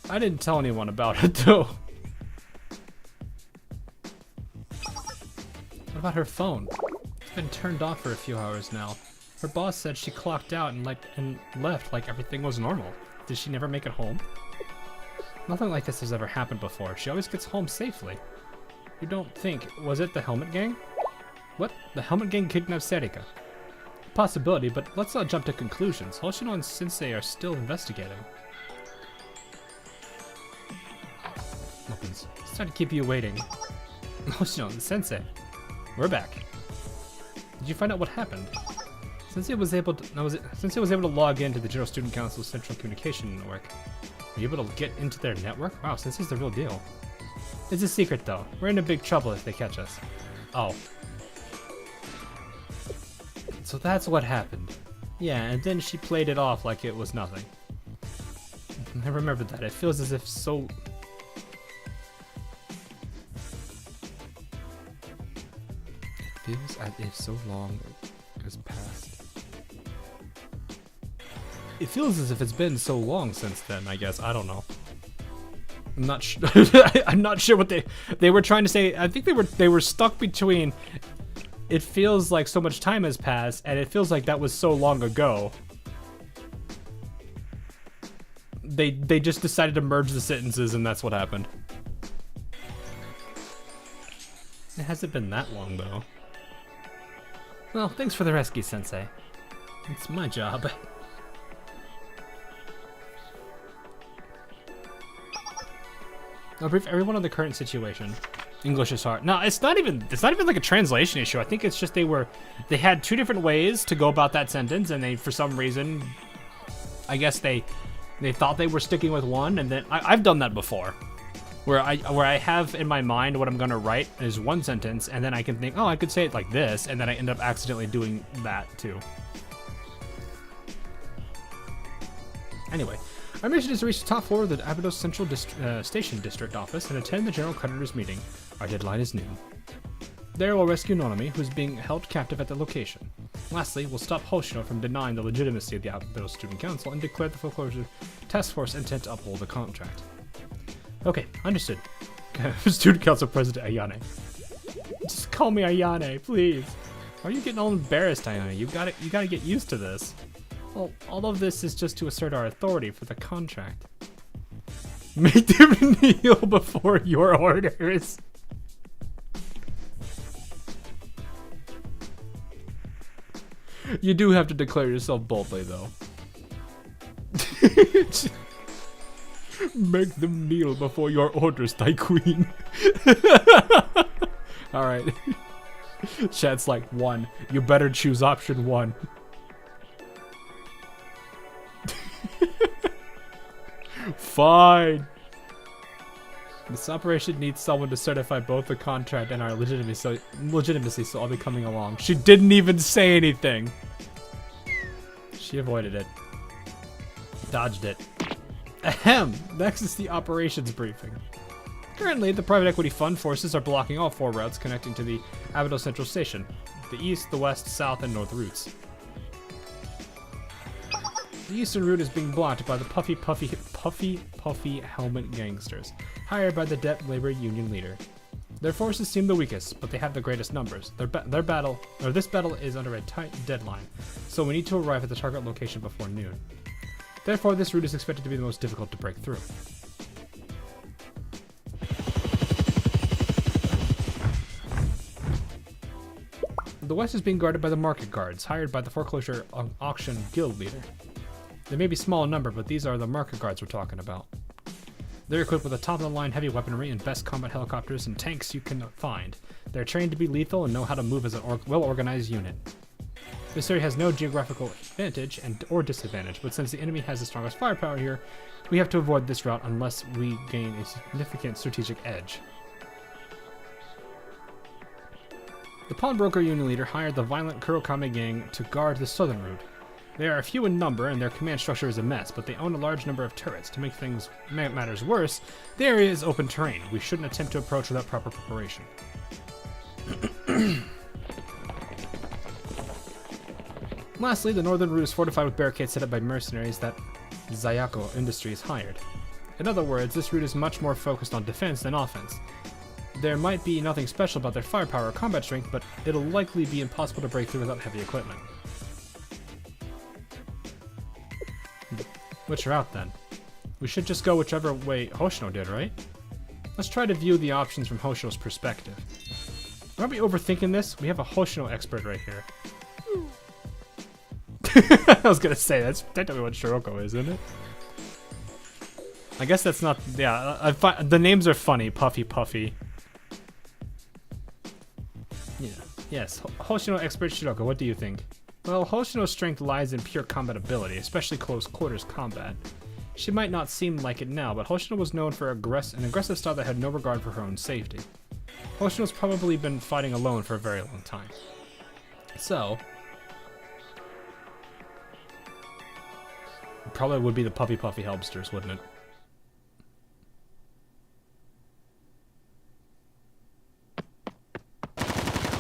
I didn't tell anyone about it, though. What about her phone? It's been turned off for a few hours now. Her boss said she clocked out and left like everything was normal. Did she never make it home? Nothing like this has ever happened before. She always gets home safely. You don't think... Was it the Helmet Gang? What? The Helmet Gang kidnapped Serika? Possibility, but let's not jump to conclusions. Hoshino and Sensei are still investigating. Opens. Sorry to keep you waiting. Hoshino and Sensei. We're back. Did you find out what happened? Sensei was able to log into the General Student Council's Central Communication Network. Were you able to get into their network? Wow, Sensei's the real deal. It's a secret though. We're in a big trouble if they catch us. Oh. So that's what happened. Yeah, and then she played it off like it was nothing. I remember that. It feels as if so... It feels as if so long has passed. It feels as if it's been so long since then, I guess. I don't know. I'm not sure. I'm not sure what they were trying to say. I think they were stuck between it feels like so much time has passed and it feels like that was so long ago. They just decided to merge the sentences and that's what happened. It hasn't been that long though. Well, thanks for the rescue, Sensei. It's my job. I'll brief everyone on the current situation. English is hard. No, it's not even like a translation issue. I think it's just they had two different ways to go about that sentence, and they, for some reason, I guess they thought they were sticking with one, and then I've done that before, where I have in my mind what I'm gonna write is one sentence, and then I can think, oh, I could say it like this, and then I end up accidentally doing that too. Anyway. Our mission is to reach the top floor of the Abydos Central Station District Office and attend the General Creditors meeting. Our deadline is noon. There we'll rescue Nonomi, who is being held captive at the location. Lastly, we'll stop Hoshino from denying the legitimacy of the Abydos Student Council and declare the foreclosure task force intent to uphold the contract. Okay, understood. Student Council President Ayane. Just call me Ayane, please. Why are you getting all embarrassed, Ayane? You gotta get used to this. Well, all of this is just to assert our authority for the contract. Make them kneel before your orders. You do have to declare yourself boldly, though. Make them kneel before your orders, thy queen. Alright. Chat's like, 1. You better choose option 1. Fine. This operation needs someone to certify both the contract and our legitimacy, so I'll be coming along. She didn't even say anything. She avoided it. Dodged it. Ahem! Next is the operations briefing. Currently, the private equity fund forces are blocking all 4 routes connecting to the Abydos Central Station. The east, the west, south, and north routes. The eastern route is being blocked by the puffy helmet gangsters, hired by the debt labor union leader. Their forces seem the weakest, but they have the greatest numbers. This battle is under a tight deadline, so we need to arrive at the target location before noon. Therefore, this route is expected to be the most difficult to break through. The west is being guarded by the market guards, hired by the foreclosure auction guild leader. They may be small in number, but these are the market guards we're talking about. They're equipped with the top-of-the-line heavy weaponry and best combat helicopters and tanks you can find. They're trained to be lethal and know how to move as a well-organized unit. This area has no geographical advantage or disadvantage, but since the enemy has the strongest firepower here, we have to avoid this route unless we gain a significant strategic edge. The pawnbroker union leader hired the violent Kurokame gang to guard the southern route. They are few in number and their command structure is a mess, but they own a large number of turrets. To make matters worse, the area is open terrain. We shouldn't attempt to approach without proper preparation. Lastly, the northern route is fortified with barricades set up by mercenaries that Zayako Industries hired. In other words, this route is much more focused on defense than offense. There might be nothing special about their firepower or combat strength, but it'll likely be impossible to break through without heavy equipment. Which route then? We should just go whichever way Hoshino did, right? Let's try to view the options from Hoshino's perspective. Aren't we overthinking this? We have a Hoshino expert right here. I was gonna say, that's technically what Shiroko is, isn't it? I guess that's not... Yeah, the names are funny. Puffy. Yeah. Yes, Hoshino expert Shiroko, what do you think? Well, Hoshino's strength lies in pure combat ability, especially close quarters combat. She might not seem like it now, but Hoshino was known for an aggressive style that had no regard for her own safety. Hoshino's probably been fighting alone for a very long time. So... it probably would be the puffy helpsters, wouldn't it?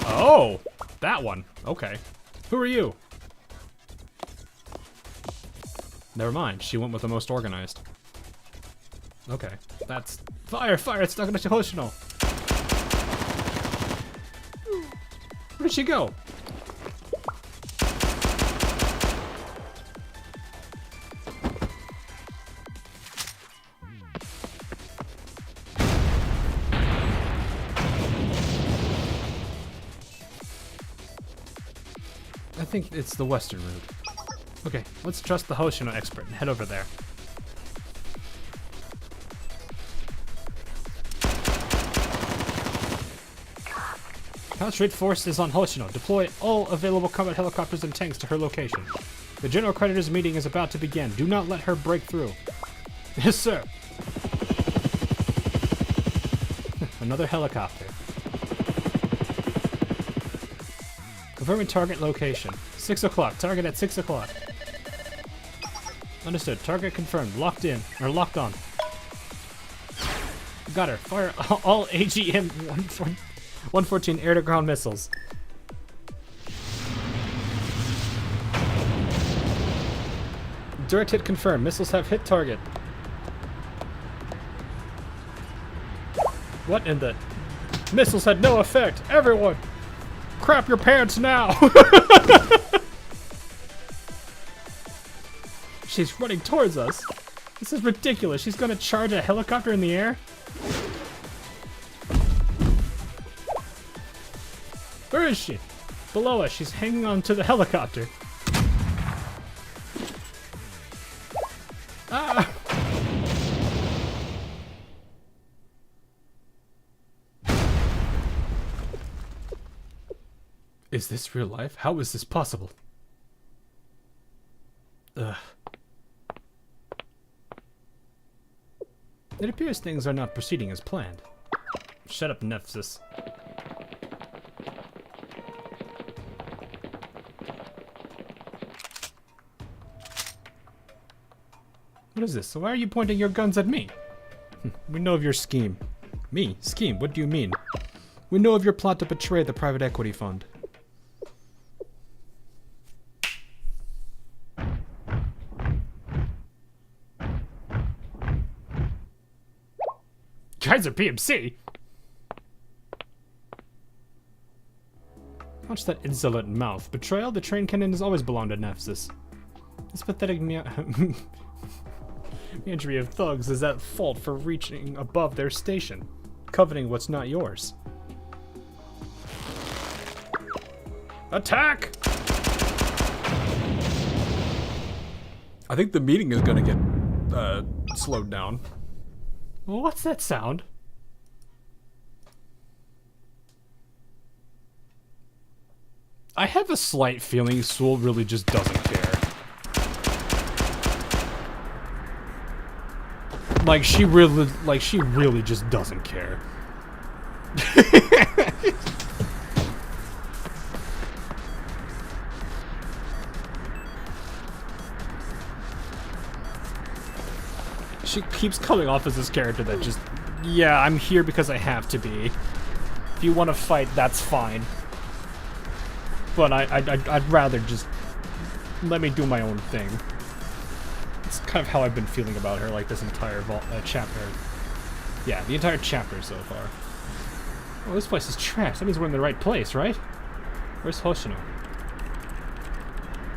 Oh! That one. Okay. Who are you? Never mind. She went with the most organized. Okay. That's... Fire! It's stuck into Hoshino! Where did she go? I think it's the western route. Okay, let's trust the Hoshino expert and head over there. Concentrate force is on Hoshino. Deploy all available combat helicopters and tanks to her location. The general creditors meeting is about to begin. Do not let her break through. Yes, sir. Another helicopter. Confirming target location. 6 o'clock. Target at 6 o'clock. Understood. Target confirmed. Locked in. Or locked on. Got her. Fire all AGM 114 air-to-ground missiles. Direct hit confirmed. Missiles have hit target. What in the... Missiles had no effect. Everyone! Crap your pants now! She's running towards us. This is ridiculous. She's gonna charge a helicopter in the air? Where is she? Below us. She's hanging on to the helicopter. Ah! Is this real life? How is this possible? Ugh. It appears things are not proceeding as planned. Shut up, Nephthys. What is this? So why are you pointing your guns at me? We know of your scheme. Me? Scheme? What do you mean? We know of your plot to betray the private equity fund. Kaiser PMC? Watch that insolent mouth. Betrayal? The train cannon has always belonged to Nephthys. This pathetic meandry of thugs is at fault for reaching above their station, coveting what's not yours. Attack! I think the meeting is gonna get slowed down. Well, what's that sound? I have a slight feeling Sewell really just doesn't care. Like she really just doesn't care. She keeps coming off as this character that just, yeah, I'm here because I have to be. If you want to fight, that's fine. But I'd rather just let me do my own thing. It's kind of how I've been feeling about her, like this entire chapter. Yeah, the entire chapter so far. Oh, this place is trash. That means we're in the right place, right? Where's Hoshino?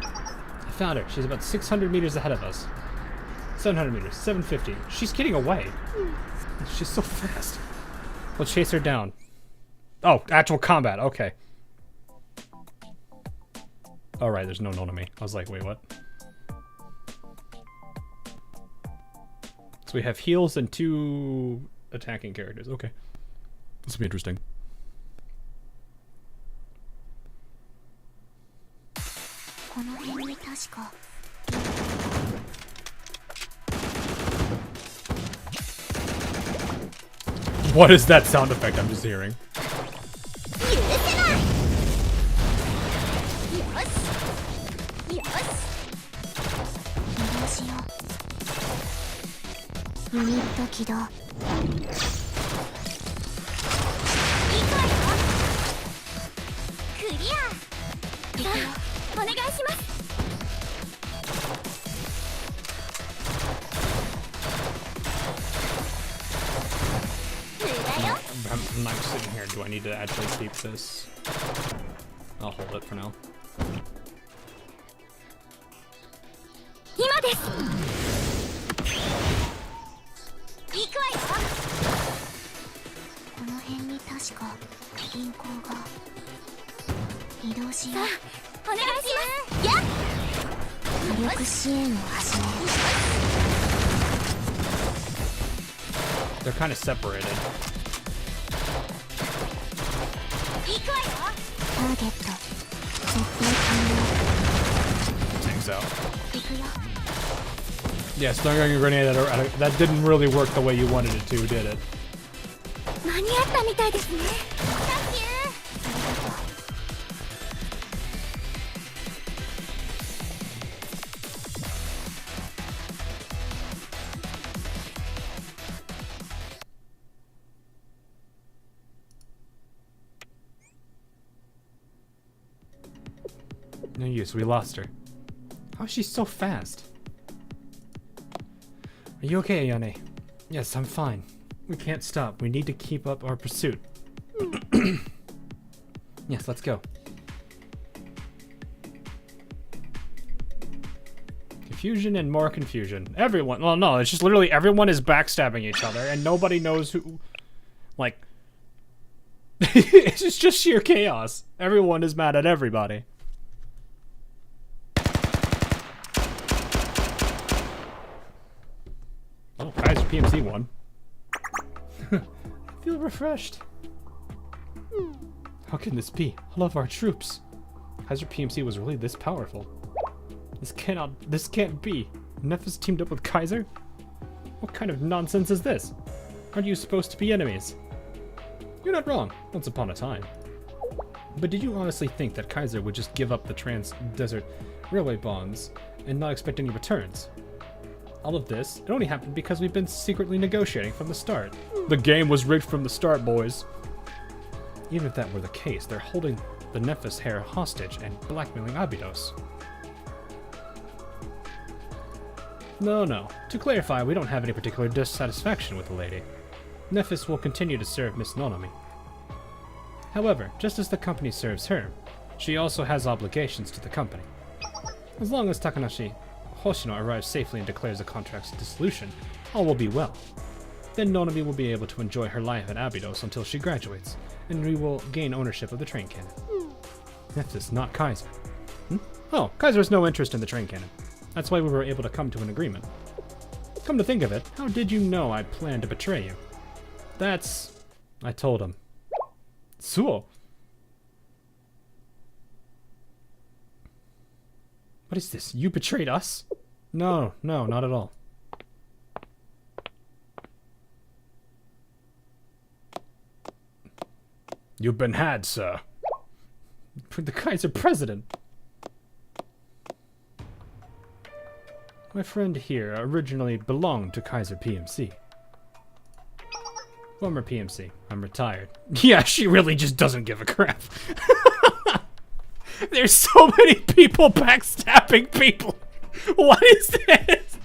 I found her. She's about 600 meters ahead of us. 700 meters, 750. She's getting away. She's so fast. We'll chase her down. Oh, actual combat. Okay. All right, there's no Nonami. I was like, wait, what? So we have heals and 2 attacking characters. Okay. This will be interesting. What is that sound effect I'm just hearing? I'm not sitting here. Do I need to actually keep this? I'll hold it for now. They're kind of separated. Things out. Yes, throwing a grenade at her, that didn't really work the way you wanted it to, did it? No use, we lost her. How is she so fast? Are you okay, Ayane? Yes, I'm fine. We can't stop. We need to keep up our pursuit. Yes, let's go. Confusion and more confusion. Everyone, well, no, it's just literally everyone is backstabbing each other and nobody knows who, like, it's just sheer chaos. Everyone is mad at everybody. Oh, Kaiser PMC won. I feel refreshed. How can this be? I love our troops. Kaiser PMC was really this powerful. This can't be. Nephthys teamed up with Kaiser? What kind of nonsense is this? Aren't you supposed to be enemies? You're not wrong, once upon a time. But did you honestly think that Kaiser would just give up the Trans-Desert Railway bonds and not expect any returns? All of this, it only happened because we've been secretly negotiating from the start. The game was rigged from the start, boys. Even if that were the case, they're holding the Nephis heir hostage and blackmailing Abydos. No. To clarify, we don't have any particular dissatisfaction with the lady. Nephis will continue to serve Miss Nonomi. However, just as the company serves her, she also has obligations to the company. As long as Takanashi Hoshino arrives safely and declares the contract's dissolution, all will be well. Then Nonomi will be able to enjoy her life at Abydos until she graduates, and we will gain ownership of the train cannon. Nephis, not Kaiser. Oh, Kaiser has no interest in the train cannon. That's why we were able to come to an agreement. Come to think of it, how did you know I planned to betray you? I told him. Suo. What is this? You betrayed us? No, not at all. You've been had, sir. The Kaiser president. My friend here originally belonged to Kaiser PMC. Former PMC. I'm retired. Yeah, she really just doesn't give a crap. There's so many people backstabbing people. What is this?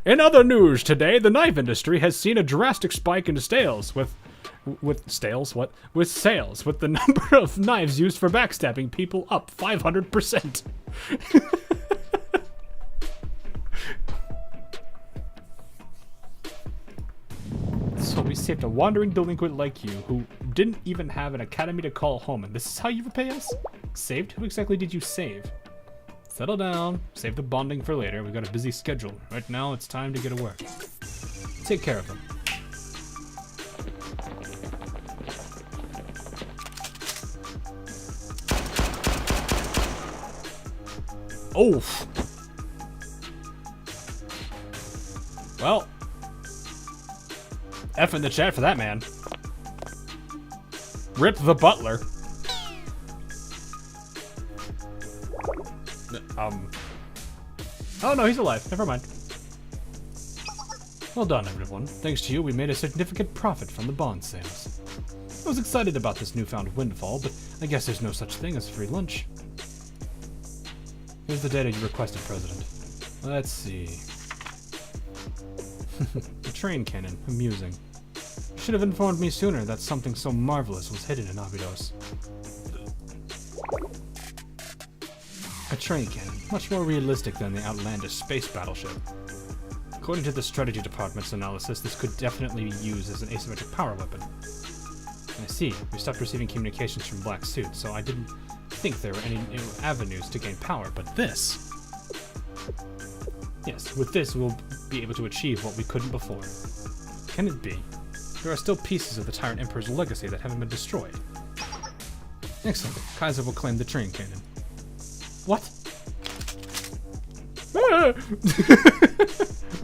In other news today, the knife industry has seen a drastic spike in sales with sales, with the number of knives used for backstabbing people up 500%. So we saved a wandering delinquent like you who didn't even have an academy to call home, and this is how you repay us? Saved? Who exactly did you save? Settle down, save the bonding for later. We got a busy schedule. Right now it's time to get to work. Take care of them. Oh! Well, F in the chat for that man. Rip the butler. Oh no, he's alive. Never mind. Well done, everyone. Thanks to you, we made a significant profit from the bond sales. I was excited about this newfound windfall, but I guess there's no such thing as free lunch. Here's the data you requested, President. Let's see. The train cannon. Amusing. You should have informed me sooner that something so marvelous was hidden in Abydos. A train cannon. Much more realistic than the outlandish space battleship. According to the strategy department's analysis, this could definitely be used as an asymmetric power weapon. I see. We stopped receiving communications from Black Suit, so I didn't think there were any new avenues to gain power, but this... Yes, with this we'll be able to achieve what we couldn't before. Can it be? There are still pieces of the Tyrant Emperor's legacy that haven't been destroyed. Excellent. Kaiser will claim the train cannon. What?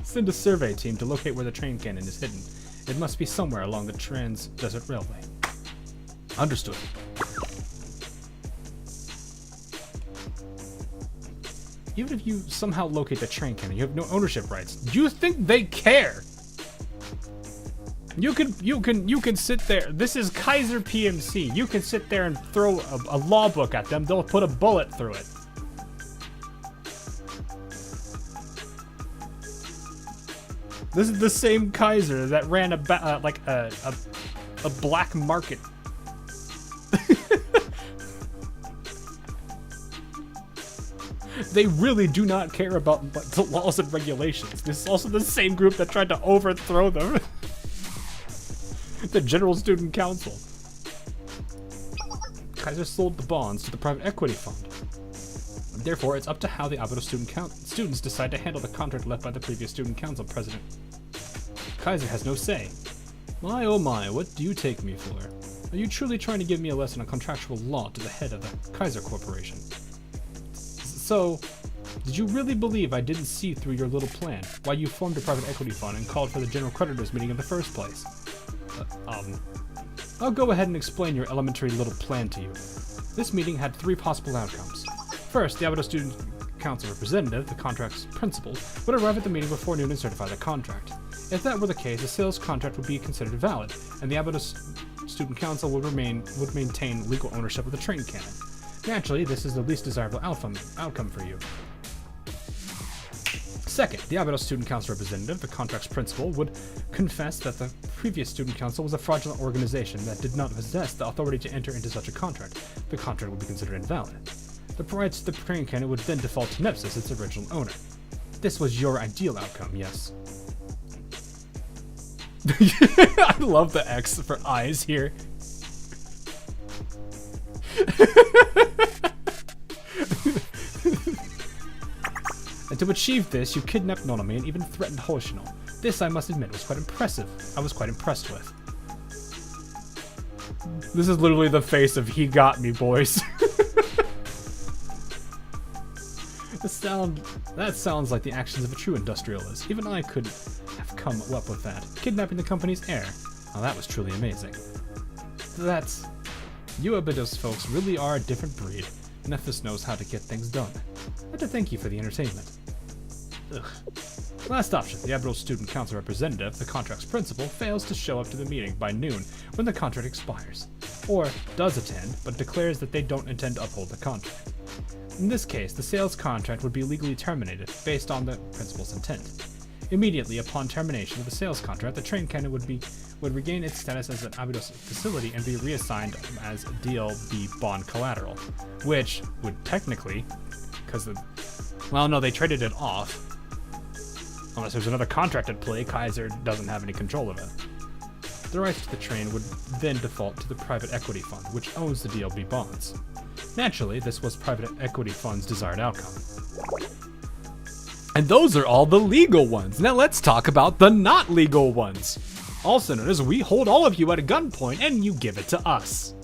Send a survey team to locate where the train cannon is hidden. It must be somewhere along the Trans-Desert Railway. Understood. Even if you somehow locate the train cannon, you have no ownership rights. Do you think they care? You can sit there. This is Kaiser PMC. You can sit there and throw a law book at them. They'll put a bullet through it. This is the same Kaiser that ran a black market. They really do not care about the laws and regulations. This is also the same group that tried to overthrow them. The General Student Council. Kaiser sold the bonds to the private equity fund. Therefore, it's up to how the Abydos students decide to handle the contract left by the previous Student Council president. Kaiser has no say. My oh my, what do you take me for? Are you truly trying to give me a lesson on contractual law to the head of the Kaiser Corporation? So, did you really believe I didn't see through your little plan? Why you formed a private equity fund and called for the general creditors meeting in the first place? I'll go ahead and explain your elementary little plan to you. This meeting had 3 possible outcomes. First, the Abydos Student Council representative, the contract's principal, would arrive at the meeting before noon and certify the contract. If that were the case, the sales contract would be considered valid, and the Abydos Student Council would maintain legal ownership of the train cannon. Naturally, this is the least desirable outcome for you. Second, the Abydos Student Council representative, the contract's principal, would confess that the previous Student Council was a fraudulent organization that did not possess the authority to enter into such a contract. The contract would be considered invalid. The rights to the train cannon would then default to Nepsis, its original owner. This was your ideal outcome, yes? I love the X for eyes here. And to achieve this, you kidnapped Nonami and even threatened Hoshino. This, I must admit, was quite impressive. I was quite impressed with. This is literally the face of "he got me, boys." That sounds like the actions of a true industrialist. Even I could have come up with that. Kidnapping the company's heir. Now that was truly amazing. You Abydos folks really are a different breed. Nephis knows how to get things done. I'd like to thank you for the entertainment. Ugh. Last option, the Abydos Student Council representative, the contract's principal, fails to show up to the meeting by noon when the contract expires. Or does attend, but declares that they don't intend to uphold the contract. In this case, the sales contract would be legally terminated based on the principal's intent. Immediately upon termination of the sales contract, the train cannon would regain its status as an Abydos facility and be reassigned as DLB bond collateral, which would technically, they traded it off. Unless there's another contract at play, Kaiser doesn't have any control of it. The rights to the train would then default to the private equity fund, which owns the DLB bonds. Naturally, this was private equity fund's desired outcome. And those are all the legal ones. Now let's talk about the not legal ones. Also known as we hold all of you at a gunpoint and you give it to us.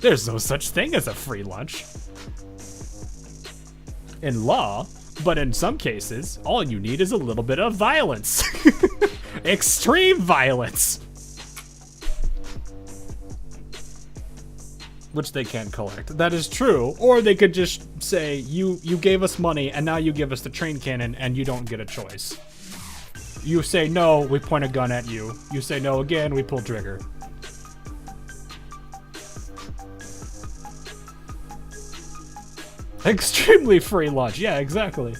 There's no such thing as a free lunch. In law, but in some cases, all you need is a little bit of violence. Extreme violence. Which they can't collect. That is true. Or they could just say, you gave us money and now you give us the train cannon and you don't get a choice. You say no, we point a gun at you. You say no again, we pull trigger. Extremely free lunch. Yeah, exactly.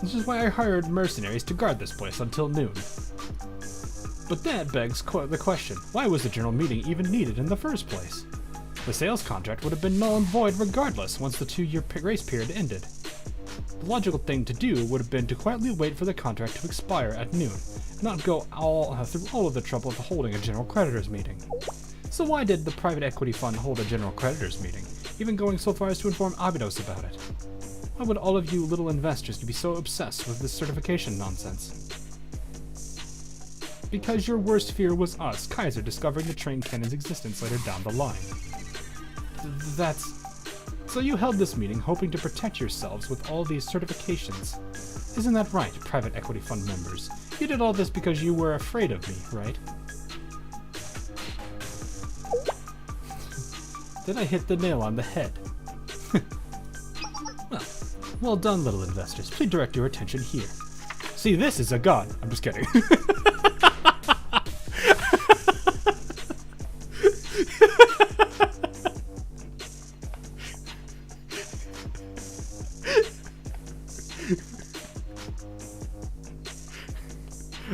This is why I hired mercenaries to guard this place until noon. But that begs the question, why was the general meeting even needed in the first place? The sales contract would have been null and void regardless once the 2-year grace period ended. The logical thing to do would have been to quietly wait for the contract to expire at noon, and not go through all of the trouble of holding a general creditors meeting. So why did the private equity fund hold a general creditors meeting, even going so far as to inform Abydos about it? Why would all of you little investors be so obsessed with this certification nonsense? Because your worst fear was us, Kaiser, discovering the train cannon's existence later down the line. So you held this meeting hoping to protect yourselves with all these certifications. Isn't that right, private equity fund members? You did all this because you were afraid of me, right? Did I hit the nail on the head? Well done, little investors. Please direct your attention here. See, this is a gun. I'm just kidding.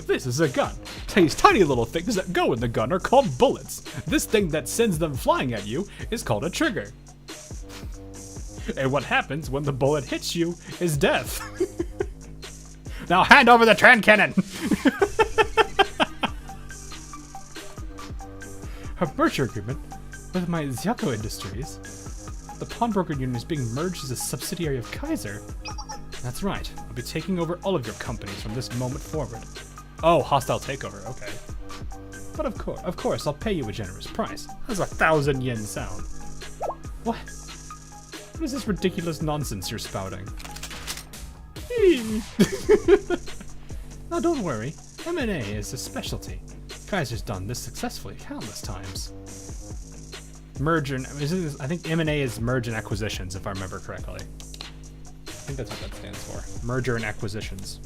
This is a gun. These tiny little things that go in the gun are called bullets. This thing that sends them flying at you is called a trigger. And what happens when the bullet hits you is death. Now hand over the train cannon! A merger agreement with my Zyako Industries. The pawnbroker unit is being merged as a subsidiary of Kaiser. That's right. I'll be taking over all of your companies from this moment forward. Oh, hostile takeover. Okay. But of course, I'll pay you a generous price. How's 1,000 yen sound? What? What is this ridiculous nonsense you're spouting? Now don't worry, M&A is a specialty. Kaiser's done this successfully countless times. Merger, I think M&A is merge and acquisitions, if I remember correctly. I think that's what that stands for. Merger and acquisitions.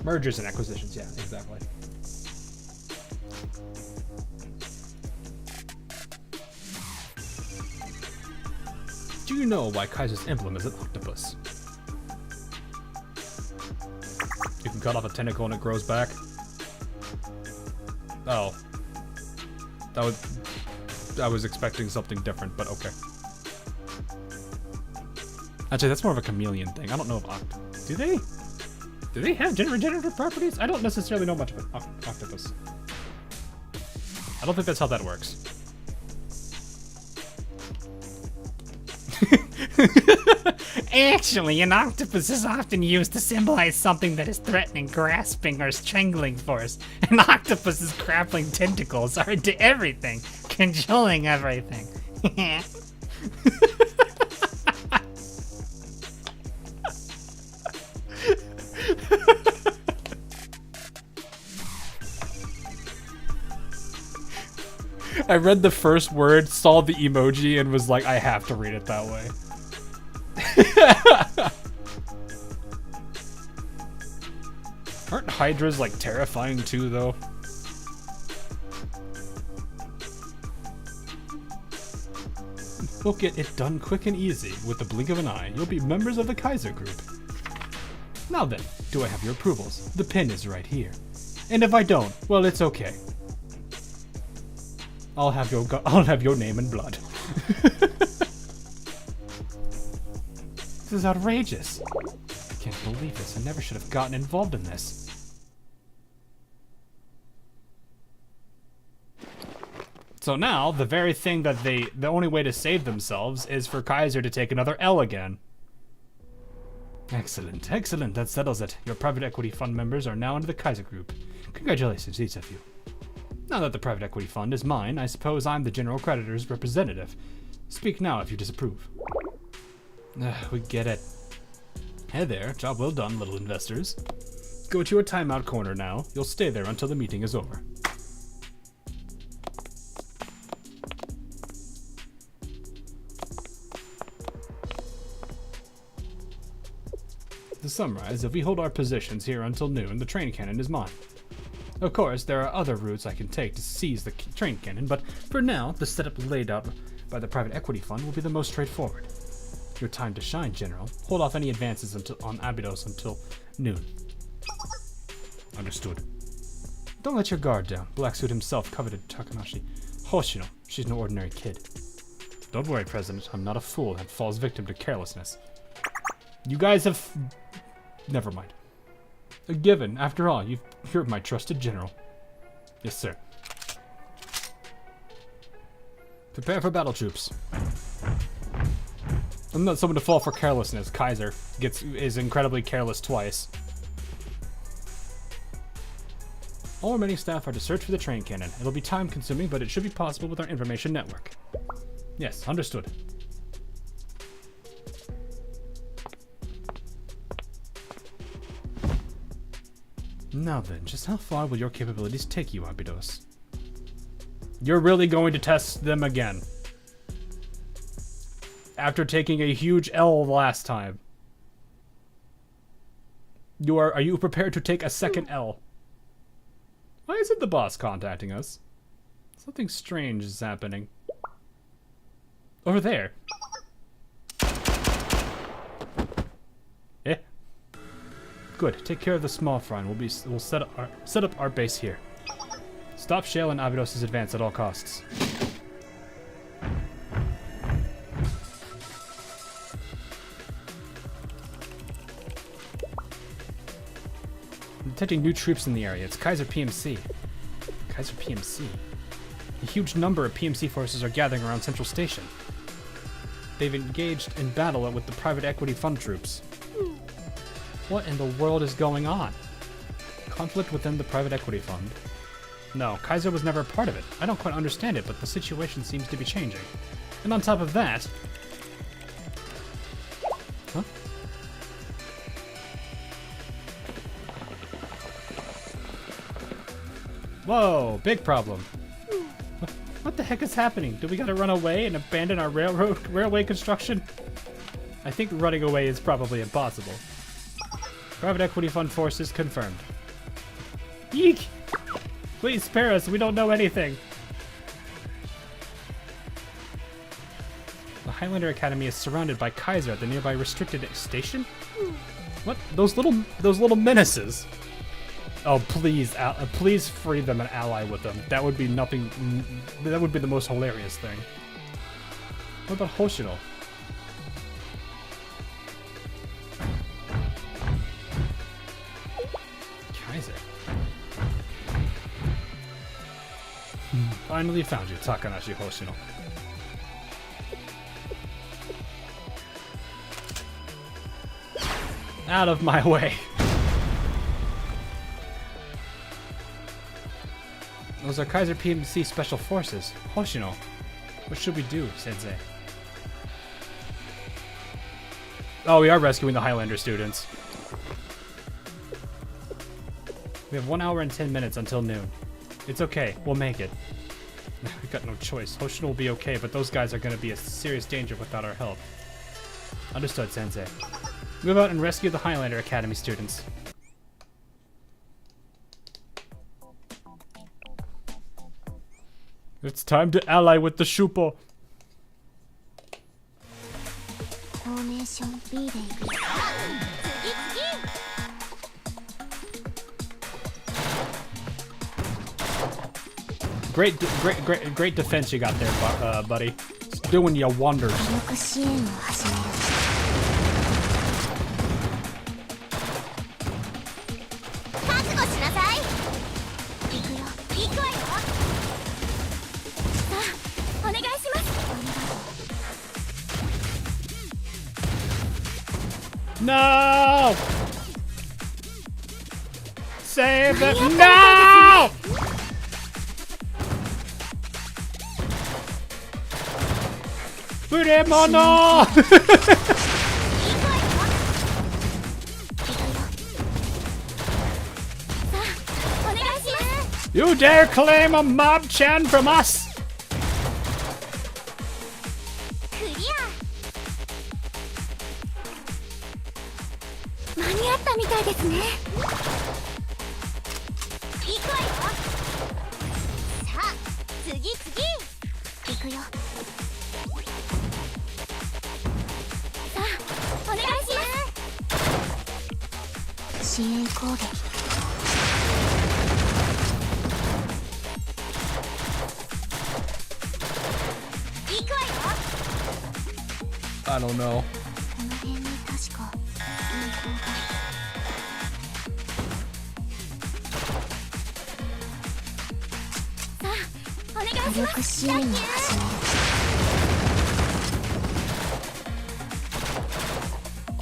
Mergers and acquisitions, yeah, exactly. Do you know why Kaiser's emblem is an octopus? You can cut off a tentacle and it grows back. Oh. I was expecting something different, but okay. Actually, that's more of a chameleon thing. I don't know if do they have regenerative properties? I don't necessarily know much about octopus. I don't think that's how that works. Actually, an octopus is often used to symbolize something that is threatening, grasping, or strangling force. An octopus's grappling tentacles are into everything, controlling everything. I read the first word, saw the emoji, and was like, I have to read it that way. Aren't hydras like terrifying too, though? We'll get it done quick and easy with the blink of an eye. You'll be members of the Kaiser group. Now then, do I have your approvals? The pin is right here. And if I don't, well, it's okay. I'll have your name and blood. This is outrageous. I can't believe this. I never should have gotten involved in this. So now, the very thing that the only way to save themselves is for Kaiser to take another L again. Excellent, excellent. That settles it. Your private equity fund members are now under the Kaiser group. Congratulations, each of you. Now that the private equity fund is mine, I suppose I'm the general creditor's representative. Speak now if you disapprove. We get it. Hey there, job well done, little investors. Go to your timeout corner now. You'll stay there until the meeting is over. To summarize, if we hold our positions here until noon, the train cannon is mine. Of course, there are other routes I can take to seize the train cannon, but for now, the setup laid out by the private equity fund will be the most straightforward. Your time to shine, General. Hold off any advances on Abydos until noon. Understood. Don't let your guard down. Black Suit himself coveted Takanashi. Hoshino, she's no ordinary kid. Don't worry, President. I'm not a fool that falls victim to carelessness. You guys have... Never mind. A given. After all, you're my trusted general. Yes, sir. Prepare for battle troops. I'm not someone to fall for carelessness. Kaiser is incredibly careless twice. All remaining staff are to search for the train cannon. It'll be time consuming, but it should be possible with our information network. Yes, understood. Now then, just how far will your capabilities take you, Abydos? You're really going to test them again. After taking a huge L last time. Are you prepared to take a second L? Why isn't the boss contacting us? Something strange is happening. Over there. Good. Take care of the small fry, and we'll set up our base here. Stop Shale and Abydos' advance at all costs. I'm detecting new troops in the area. It's Kaiser PMC. Kaiser PMC. A huge number of PMC forces are gathering around Central Station. They've engaged in battle with the private equity fund troops. What in the world is going on? Conflict within the private equity fund. No, Kaiser was never a part of it. I don't quite understand it, but the situation seems to be changing. And on top of that... Huh? Whoa, big problem. What the heck is happening? Do we gotta run away and abandon our railway construction? I think running away is probably impossible. Private equity fund forces confirmed. Yeek! Please spare us, we don't know anything. The Highlander Academy is surrounded by Kaiser at the nearby restricted station? What? Those little menaces. Oh, please, please free them and ally with them. That would be nothing. That would be the most hilarious thing. What about Hoshino? Kaiser. Finally found you, Takanashi Hoshino. Out of my way. Those are Kaiser PMC Special Forces. Hoshino, what should we do, Sensei? Oh, we are rescuing the Highlander students. We have 1 hour and 10 minutes until noon. It's okay, we'll make it. We've got no choice. Hoshino will be okay, but those guys are going to be a serious danger without our help. Understood, Sensei. Move out and rescue the Highlander Academy students. It's time to ally with the Shupo. Formation B, baby. Great defense you got there, buddy. It's doing you wonders. No! Save it! No! Furemono! You dare claim a mob-chan from us? I don't know.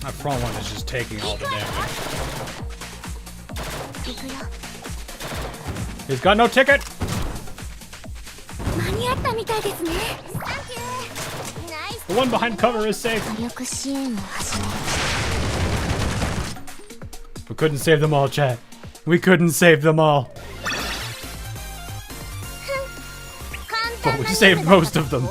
My front one is just taking all the damage. He's got no ticket! The one behind cover is safe. We couldn't save them all, chat. We couldn't save them all. But we saved most of them.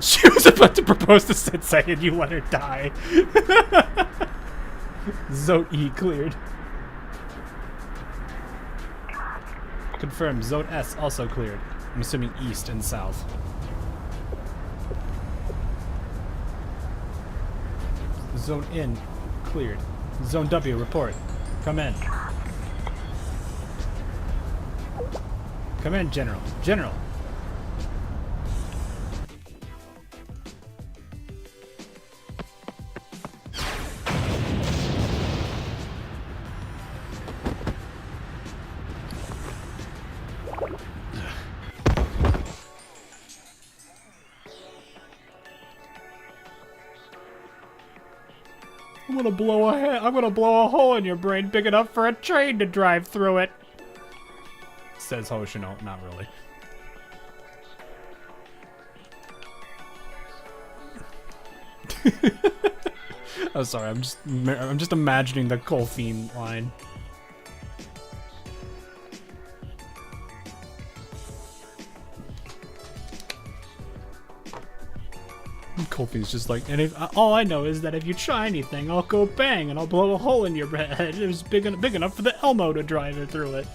She was about to propose to Sensei and you let her die. Zone E cleared. Confirmed. Zone S also cleared. I'm assuming east and south. Zone N cleared. Zone W report. Come in. Come in, General. General. I'm gonna blow a hole in your brain big enough for a train to drive through it. Says Hoshino. Not really. Oh, sorry. I'm just imagining the Colfine line. Colfine's just like, and if all I know is that if you try anything, I'll go bang and I'll blow a hole in your head. It was big enough for the Elmo to drive it through it.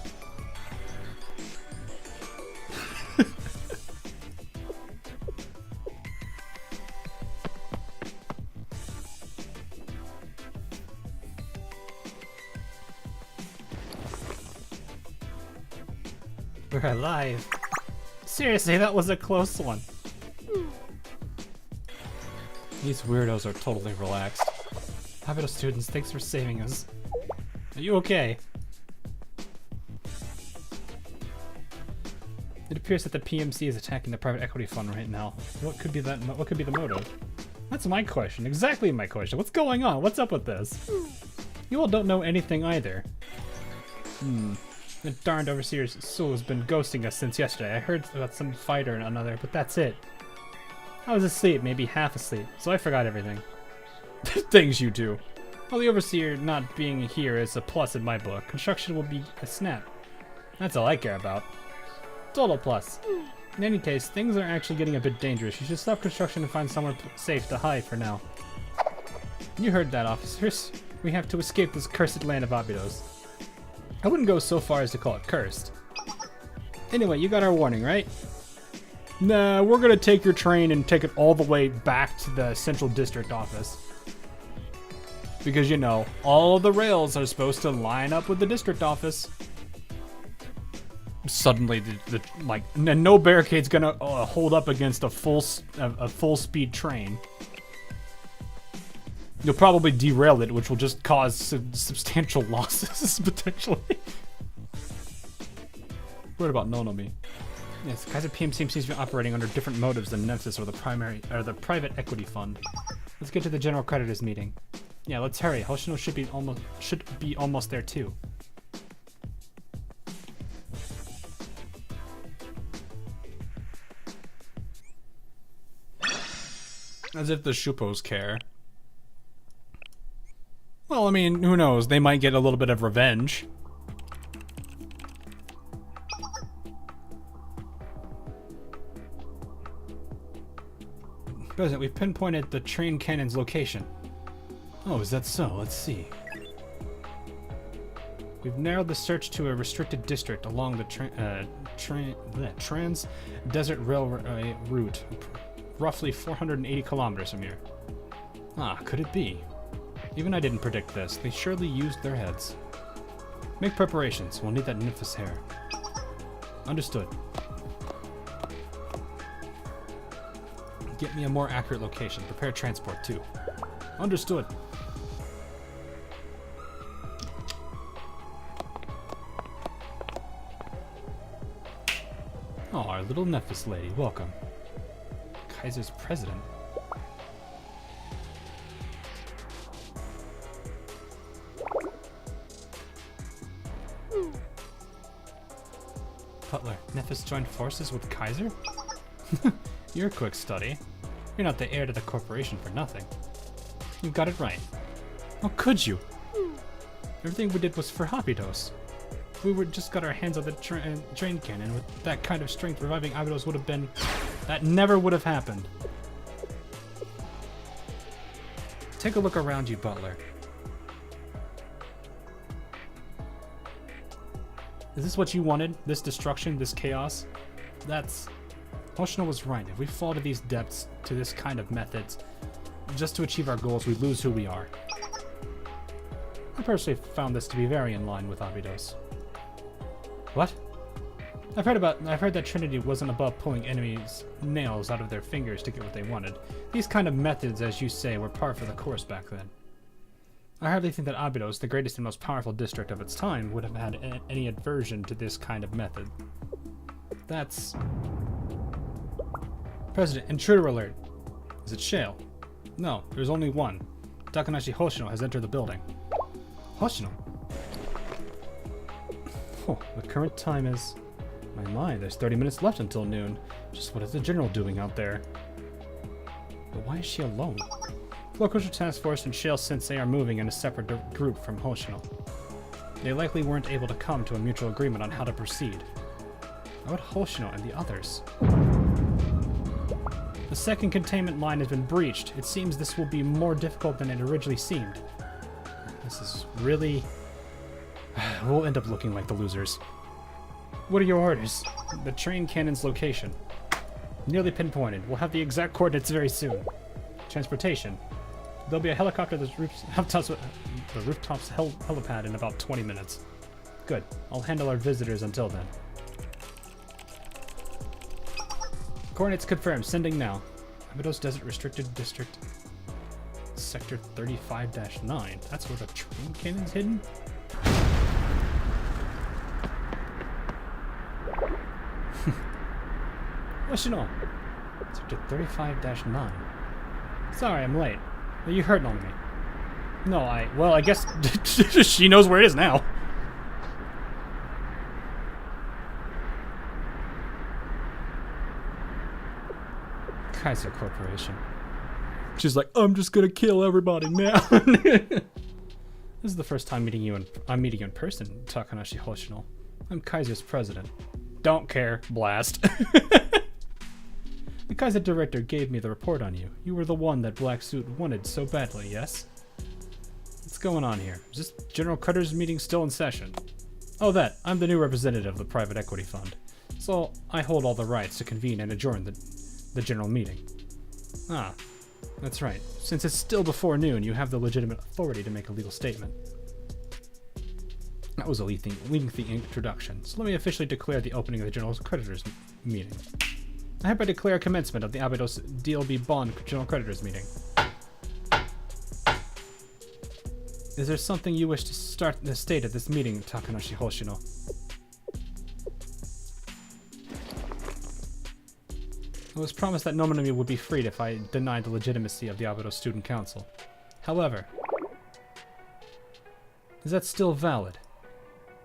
We're alive. Seriously, that was a close one. These weirdos are totally relaxed. Abydos students, thanks for saving us. Are you okay? It appears that the PMC is attacking the private equity fund right now. What could be the motive? That's my question. Exactly my question. What's going on? What's up with this? You all don't know anything either. The darned overseer's soul has been ghosting us since yesterday. I heard about some fighter and another, but that's it. I was asleep, maybe half asleep, so I forgot everything. Things you do. Well, the overseer not being here is a plus in my book. Construction will be a snap. That's all I care about. Total plus. In any case, things are actually getting a bit dangerous. You should stop construction and find somewhere safe to hide for now. You heard that, officers. We have to escape this cursed land of Abydos. I wouldn't go so far as to call it cursed. Anyway, you got our warning, right? Nah, we're gonna take your train and take it all the way back to the central district office. Because, you know, all the rails are supposed to line up with the district office. Suddenly, and no barricade's gonna hold up against a full speed train. You'll probably derail it, which will just cause substantial losses, potentially. What about Nonomi? Yes, Kaiser PM seems to be operating under different motives than Nemesis or the private equity fund. Let's get to the general creditors meeting. Yeah, let's hurry. Hoshino should be almost there too. As if the Shupos care. Well, I mean, who knows? They might get a little bit of revenge. President, we've pinpointed the train cannon's location. Oh, is that so? Let's see. We've narrowed the search to a restricted district along the Trans-Desert Railway route, roughly 480 kilometers from here. Ah, could it be? Even I didn't predict this. They surely used their heads. Make preparations. We'll need that Nymphus hair. Understood. Get me a more accurate location. Prepare transport, too. Understood. Oh, our little Nymphus lady. Welcome. Kaiser's president. Butler, Nymphus joined forces with Kaiser? You're a quick study. You're not the heir to the corporation for nothing. You got it right. How could you? Everything we did was for Abydos. If we would just got our hands on the train cannon with that kind of strength, reviving Abydos would have been... That never would have happened. Take a look around you, Butler. Is this what you wanted? This destruction? This chaos? That's... Hoshino was right. If we fall to these depths, to this kind of methods, just to achieve our goals, we lose who we are. I personally found this to be very in line with Abydos. What? I've heard that Trinity wasn't above pulling enemies' nails out of their fingers to get what they wanted. These kind of methods, as you say, were par for the course back then. I hardly think that Abydos, the greatest and most powerful district of its time, would have had any aversion to this kind of method. That's... President, intruder alert. Is it Shale? No, there's only one. Takanashi Hoshino has entered the building. Hoshino? Oh, the current time is... My, there's 30 minutes left until noon. Just what is the general doing out there? But why is she alone? Local Task Force and Shale Sensei are moving in a separate group from Hoshino. They likely weren't able to come to a mutual agreement on how to proceed. How about Hoshino and the others? The second containment line has been breached. It seems this will be more difficult than it originally seemed. This is really... We'll end up looking like the losers. What are your orders? The train cannon's location. Nearly pinpointed. We'll have the exact coordinates very soon. Transportation. There'll be a helicopter at the rooftops helipad in about 20 minutes. Good. I'll handle our visitors until then. Coordinates confirmed. Sending now. Abydos Desert Restricted District. Sector 35-9. That's where the train cannon's hidden? Hoshino! Sector 35-9. Sorry, I'm late. You heard on me. No, well, I guess she knows where it is now. Kaiser Corporation. She's like, I'm just gonna kill everybody now. This is the first time I'm meeting you in person, Takanashi Hoshino. I'm Kaiser's president. Don't care. Blast. The Kaiser director gave me the report on you. You were the one that Black Suit wanted so badly, yes? What's going on here? Is this General Creditors meeting still in session? Oh, I'm the new representative of the private equity fund. So I hold all the rights to convene and adjourn the general meeting. Ah, that's right. Since it's still before noon, you have the legitimate authority to make a legal statement. That was a lengthy introduction, so let me officially declare the opening of the General Creditors meeting. I hereby declare commencement of the Abydos DLB Bond General Creditors meeting. Is there something you wish to state at this meeting, Takanashi Hoshino? I was promised that Nomonami would be freed if I denied the legitimacy of the Abydos Student Council. However, is that still valid?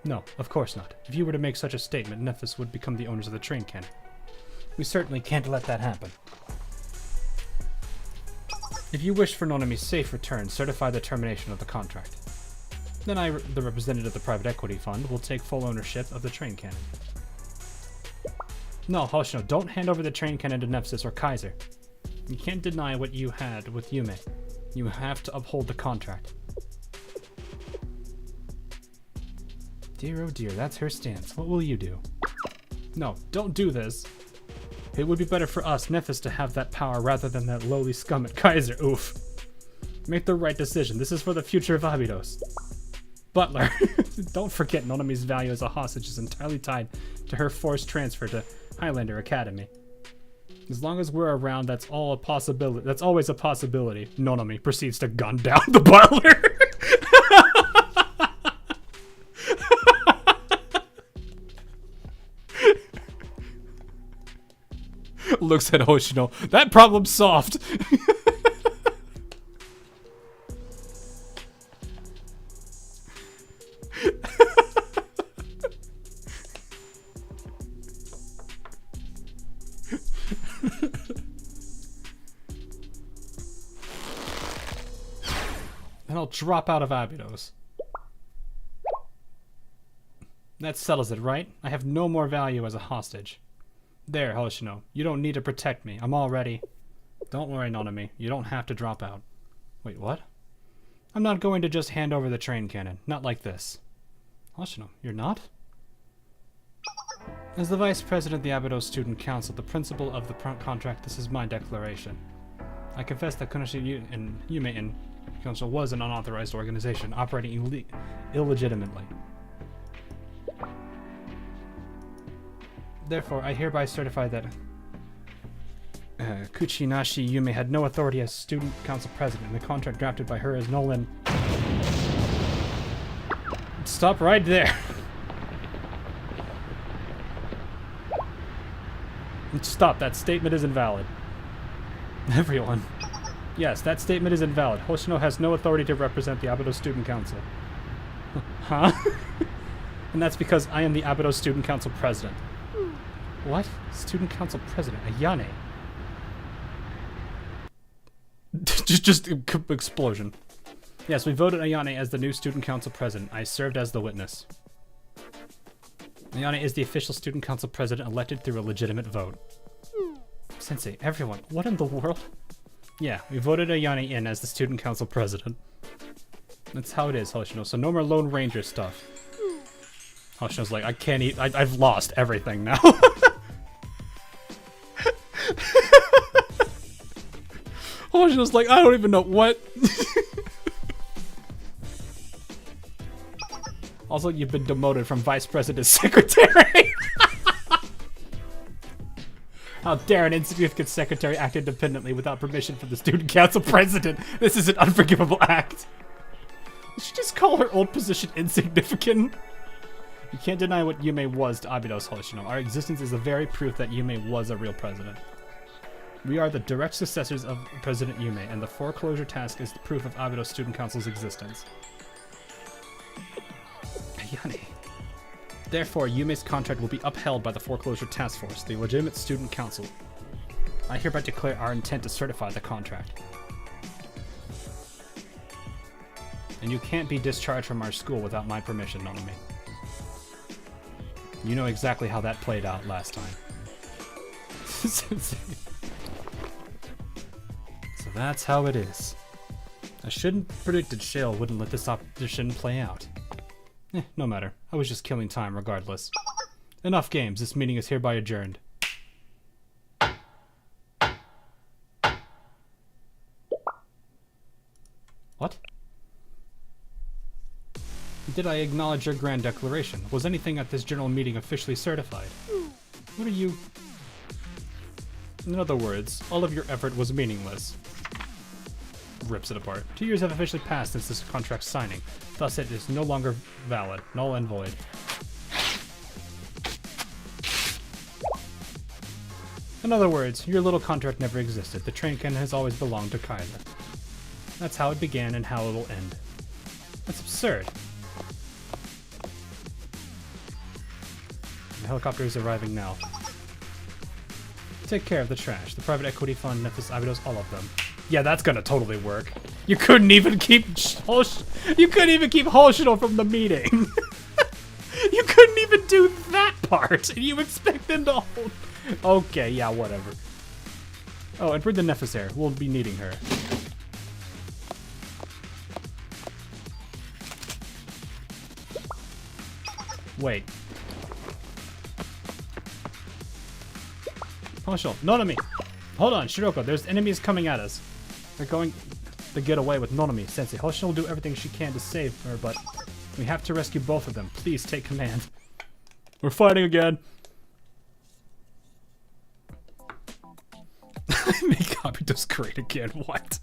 No, of course not. If you were to make such a statement, Nephis would become the owners of the train cannon. We certainly can't let that happen. If you wish for Nonami's safe return, certify the termination of the contract. Then I, the representative of the private equity fund, will take full ownership of the train cannon. No, Hoshino, don't hand over the train cannon to Nephis or Kaiser. You can't deny what you had with Yume. You have to uphold the contract. Dear oh dear, that's her stance. What will you do? No, don't do this. It would be better for us, Nephis, to have that power rather than that lowly scum at Kaiser. Oof. Make the right decision. This is for the future of Abydos. Butler, don't forget Nonami's value as a hostage is entirely tied to her forced transfer to Highlander Academy. As long as we're around, that's all a possibility. That's always a possibility. Nonami proceeds to gun down the butler. Looks at Hoshino. That problem's solved. And I'll drop out of Abydos. That settles it, right? I have no more value as a hostage. There, Hoshino. You don't need to protect me. I'm all ready. Don't worry, Nonami. You don't have to drop out. Wait, what? I'm not going to just hand over the train cannon. Not like this. Hoshino, you're not? As the Vice President of the Abydos Student Council, the principal of the contract, this is my declaration. I confess that Kunoshi and Yume and Council was an unauthorized organization operating illegitimately. Therefore, I hereby certify that Kuchinashi Yume had no authority as Student Council President, and the contract drafted by her is null and... Stop right there. Stop, that statement is invalid. Everyone, Yes, that statement is invalid. Hoshino has no authority to represent the Abydos Student Council. Huh? And that's because I am the Abydos Student Council President. What? Student Council President? Ayane? just explosion. Yes, we voted Ayane as the new Student Council President. I served as the witness. Ayane is the official Student Council President elected through a legitimate vote. Sensei, everyone, what in the world? Yeah, we voted Ayane in as the Student Council President. That's how it is, Hoshino, so no more Lone Ranger stuff. Hoshino's like, I can't eat, I've lost everything now. Hoshino's like, I don't even know what. Also, you've been demoted from Vice President to Secretary. How dare an insignificant secretary act independently without permission from the Student Council President? This is an unforgivable act. Did she just call her old position insignificant? You can't deny what Yume was to Abydos, Hoshino. Our existence is the very proof that Yume was a real president. We are the direct successors of President Yume, and the foreclosure task is the proof of Abydos Student Council's existence. Ayane. Therefore, Yume's contract will be upheld by the Foreclosure Task Force, the legitimate student council. I hereby declare our intent to certify the contract. And you can't be discharged from our school without my permission, Nonomi. You know exactly how that played out last time. So that's how it is. I shouldn't have predicted Shale wouldn't let this opposition play out. No matter. I was just killing time regardless. Enough games. This meeting is hereby adjourned. What? Did I acknowledge your grand declaration? Was anything at this general meeting officially certified? What are you... In other words, all of your effort was meaningless. Rips it apart. 2 years have officially passed since this contract signing. Thus, it is no longer valid. Null and void. In other words, your little contract never existed. The train can has always belonged to Kaiser. That's how it began and how it will end. That's absurd. The helicopter is arriving now. Take care of the trash. The private equity fund, Nephis, Abydos, all of them. Yeah, that's gonna totally work. You couldn't even keep Hoshino from the meeting. You couldn't even do that part, and you expect them to hold. Okay, yeah, whatever. Oh, and bring the Nephis here. We'll be needing her. Wait. Hoshino, Nonomi! Hold on, Shiroko, there's enemies coming at us. They're going to get away with Nonomi, Sensei. Hoshino will do everything she can to save her, but we have to rescue both of them. Please take command. We're fighting again. Make Abydos great again. What?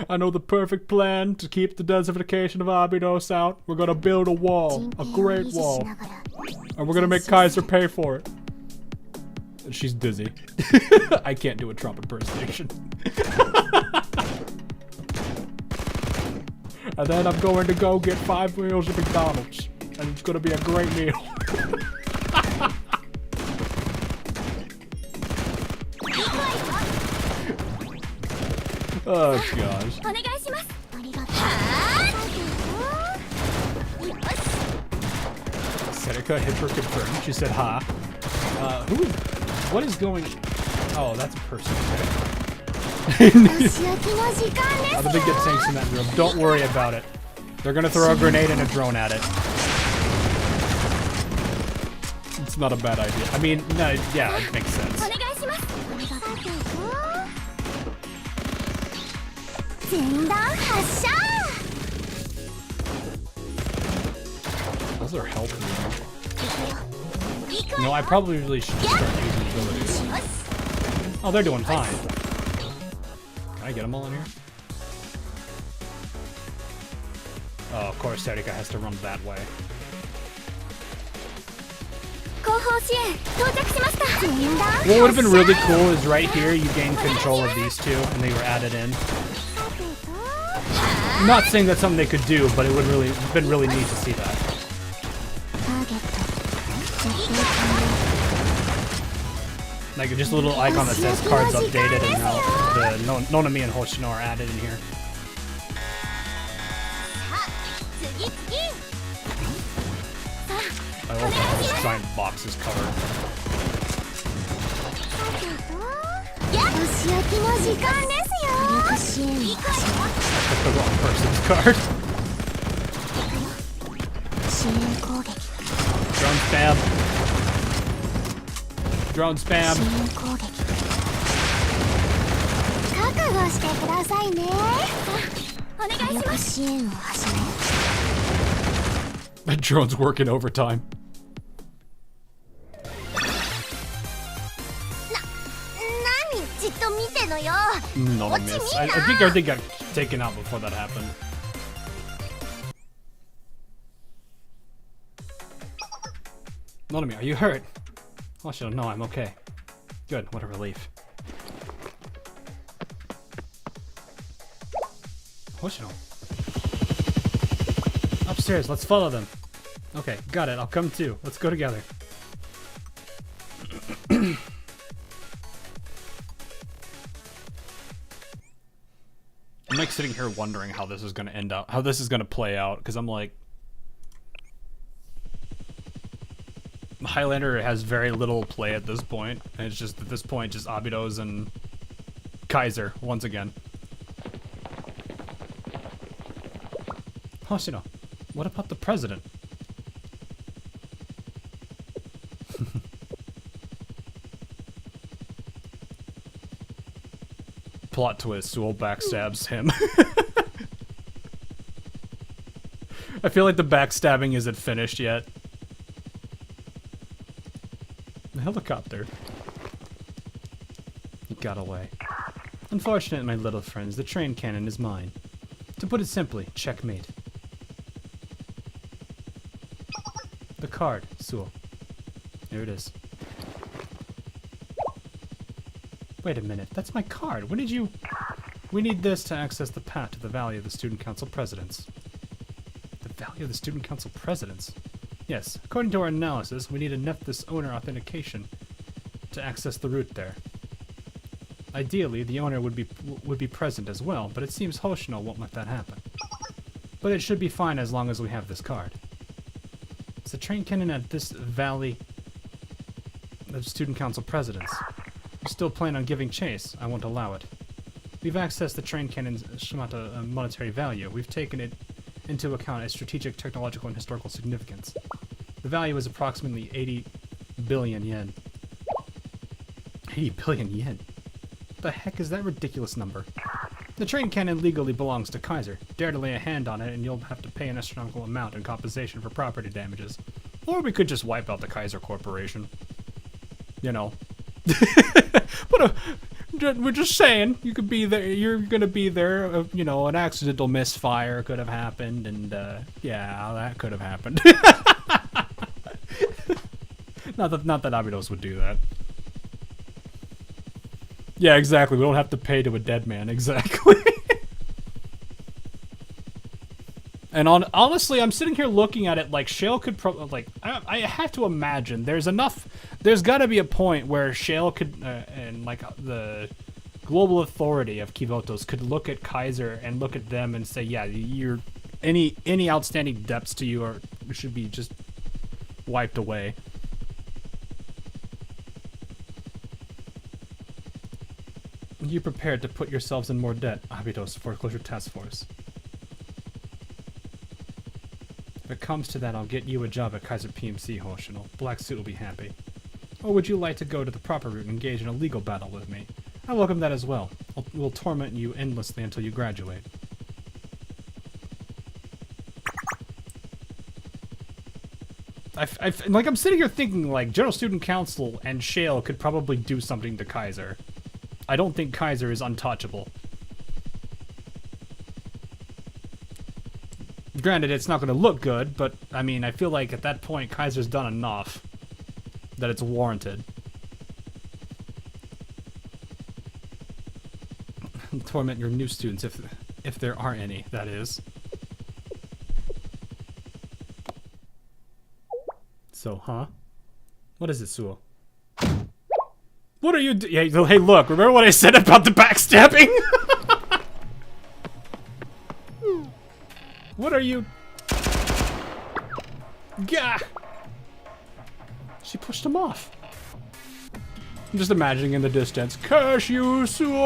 I know the perfect plan to keep the desertification of Abydos out. We're gonna build a wall, a great wall, and we're gonna make Kaiser pay for it. And she's dizzy. I can't do a Trump impersonation. And then I'm going to go get 5 meals at McDonald's, and it's gonna be a great meal. Oh gosh. Seneca hit her confirmed. She said ha. Who? What is going... Oh, that's a person. Oh, the big get tanks in that room. Don't worry about it. They're gonna throw a grenade and a drone at it. It's not a bad idea. I mean, no, yeah, it makes sense. Those are helping me. No, I probably really should start using abilities. Oh, they're doing fine. Can I get them all in here? Oh, of course, Erika has to run that way. What would have been really cool is right here you gain control of these two and they were added in. I'm not saying that's something they could do, but it would really have been really neat to see that. Like just a little icon that says cards updated and now the Nonami and Hoshino are added in here. I love how this giant box is covered. That's the wrong person's card. Drone spam. Drone spam. That drone's working overtime. Not a miss. I think everything got taken out before that happened. Nonami, are you hurt? Hoshino, no, I'm okay. Good, what a relief. Hoshino. Upstairs, let's follow them. Okay, got it, I'll come too. Let's go together. I'm like sitting here wondering how this is gonna end up, how this is gonna play out, because I'm like, Highlander has very little play at this point, and it's just at this point just Abydos and Kaiser once again. Hoshino, what about the president? Plot twist, Sewell backstabs him. I feel like the backstabbing isn't finished yet. The helicopter. It got away. Unfortunate, my little friends, the train cannon is mine. To put it simply, checkmate. The card, Sewell. Here it is. Wait a minute, that's my card. When did you... We need this to access the path to the Valley of the Student Council Presidents. The Valley of the Student Council Presidents? Yes, according to our analysis, we need a Nephthys owner authentication to access the route there. Ideally, the owner would be present as well, but it seems Hoshino won't let that happen. But it should be fine as long as we have this card. It's the train cannon at this Valley of Student Council Presidents. You still plan on giving chase, I won't allow it. We've accessed the train cannon's Shimata monetary value. We've taken it into account as strategic, technological, and historical significance. The value is approximately 80 billion yen. 80 billion yen? What the heck is that ridiculous number? The train cannon legally belongs to Kaiser. Dare to lay a hand on it and you'll have to pay an astronomical amount in compensation for property damages. Or we could just wipe out the Kaiser Corporation. You know. But we're just saying, you could be there, you're gonna be there, you know, an accidental misfire could have happened, and yeah, that could have happened. not that Abydos would do that. Yeah, exactly, we don't have to pay to a dead man, exactly. And honestly, I'm sitting here looking at it like Shale could probably, like, I have to imagine there's gotta be a point where Shale could, and like the global authority of Kivotos could look at Kaiser and look at them and say, yeah, you're, any outstanding debts to you should be just wiped away. You prepared to put yourselves in more debt, Abydos Foreclosure Task Force. If it comes to that, I'll get you a job at Kaiser PMC, Hoshino. Black Suit will be happy. Or would you like to go to the proper route and engage in a legal battle with me? I welcome that as well. We'll torment you endlessly until you graduate. Like, I'm sitting here thinking, like, General Student Council and Shale could probably do something to Kaiser. I don't think Kaiser is untouchable. Granted, it's not going to look good, but, I mean, I feel like at that point, Kaiser's done enough. that it's warranted. Torment your new students if there are any, that is. So, huh? What is it, Suo? What are you hey, look, remember what I said about the backstabbing? What are you? Gah! She pushed him off. I'm just imagining in the distance, Cashew Suo!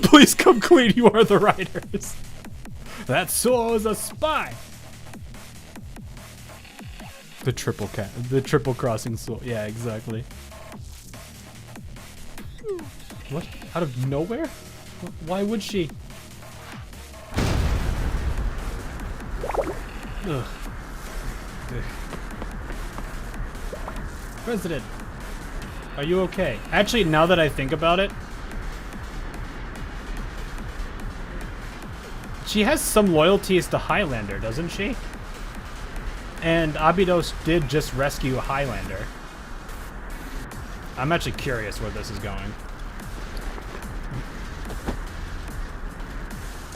Please come clean, you are the writers. That Suo is a spy! The triple crossing Suo. Yeah, exactly. What? Out of nowhere? Why would she? Ugh. President, are you okay? Actually, now that I think about it, she has some loyalties to Highlander, doesn't she? And Abydos did just rescue Highlander. I'm actually curious where this is going.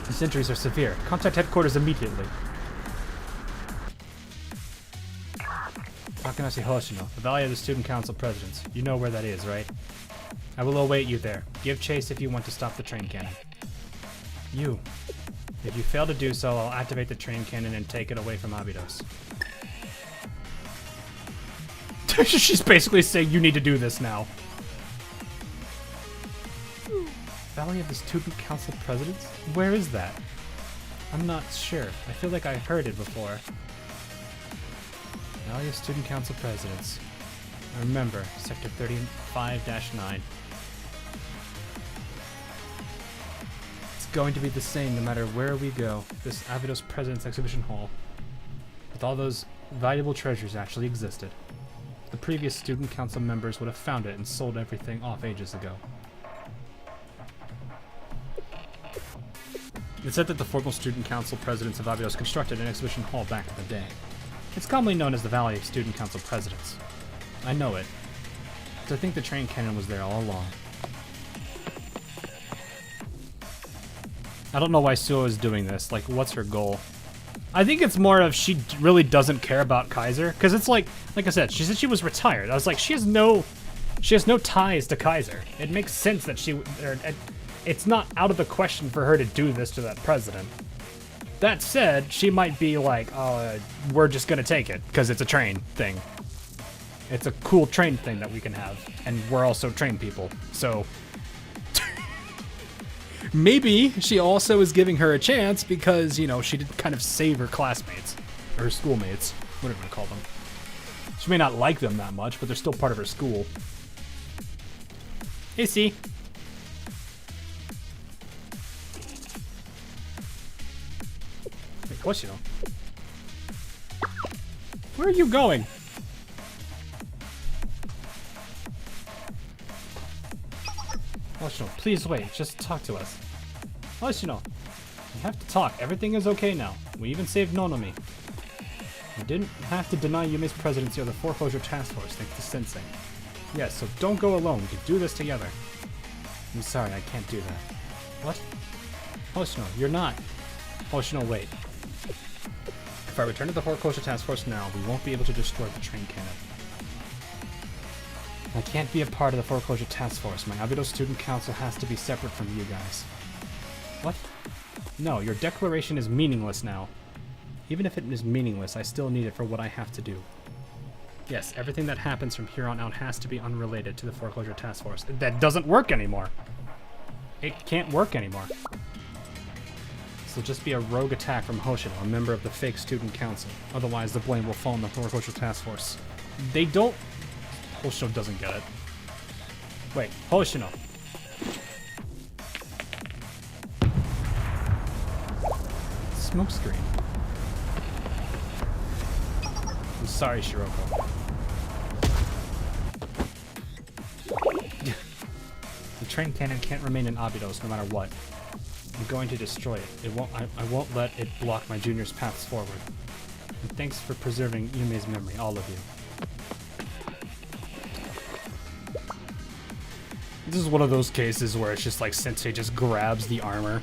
These injuries are severe. Contact headquarters immediately. Takanashi Hoshino, the Valley of the Student Council Presidents. You know where that is, right? I will await you there. Give chase if you want to stop the train cannon. You. If you fail to do so, I'll activate the train cannon and take it away from Abydos. She's basically saying you need to do this now. Valley of the Student Council Presidents? Where is that? I'm not sure. I feel like I heard it before. Valley of Student Council Presidents. Remember, Sector 35-9. It's going to be the same no matter where we go. This Abydos President's Exhibition Hall. With all those valuable treasures actually existed. The previous Student Council members would have found it and sold everything off ages ago. It said that the former Student Council Presidents of Abydos constructed an exhibition hall back in the day. It's commonly known as the Valley of Student Council Presidents. I know it, because I think the train cannon was there all along. I don't know why Suo is doing this. Like, what's her goal? I think it's more of she really doesn't care about Kaiser, because it's like I said, she said she was retired. I was like, she has no ties to Kaiser. It makes sense that it's not out of the question for her to do this to that president. That said, she might be like, we're just gonna take it, because it's a train thing. It's a cool train thing that we can have, and we're also train people, so... Maybe she also is giving her a chance because, you know, she did kind of save her classmates, or her schoolmates, whatever you call them. She may not like them that much, but they're still part of her school. Hey, C. Wait, Hoshino. Where are you going? Hoshino, please wait. Just talk to us. Hoshino, we have to talk. Everything is okay now. We even saved Nonomi. We didn't have to deny Yume's presidency or the foreclosure task force thanks to Sensei. Yes, so don't go alone. We can do this together. I'm sorry, I can't do that. What? Hoshino, you're not. Hoshino, wait. If I return to the foreclosure task force now, we won't be able to destroy the train cannon. I can't be a part of the foreclosure task force. My Abydos Student Council has to be separate from you guys. What? No, your declaration is meaningless now. Even if it is meaningless, I still need it for what I have to do. Yes, everything that happens from here on out has to be unrelated to the foreclosure task force. That doesn't work anymore. It can't work anymore. This will just be a rogue attack from Hoshino, a member of the fake student council. Otherwise, the blame will fall on the foreclosure task force. They don't... Hoshino doesn't get it. Wait, Hoshino. Smoke screen. I'm sorry, Shiroko. The train cannon can't remain in Abydos no matter what. I'm going to destroy it. I won't let it block my junior's paths forward. And thanks for preserving Yume's memory, all of you. This is one of those cases where it's just like Sensei just grabs the armor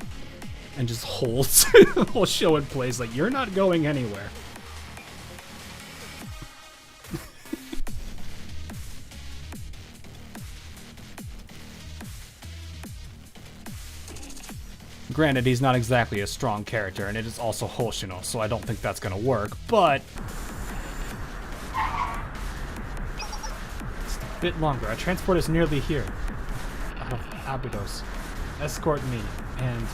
and just holds the whole show in place, like, you're not going anywhere. Granted, he's not exactly a strong character, and it is also Hoshino, so I don't think that's gonna work, but it's a bit longer. Our transport is nearly here. Out of Abydos. Escort me and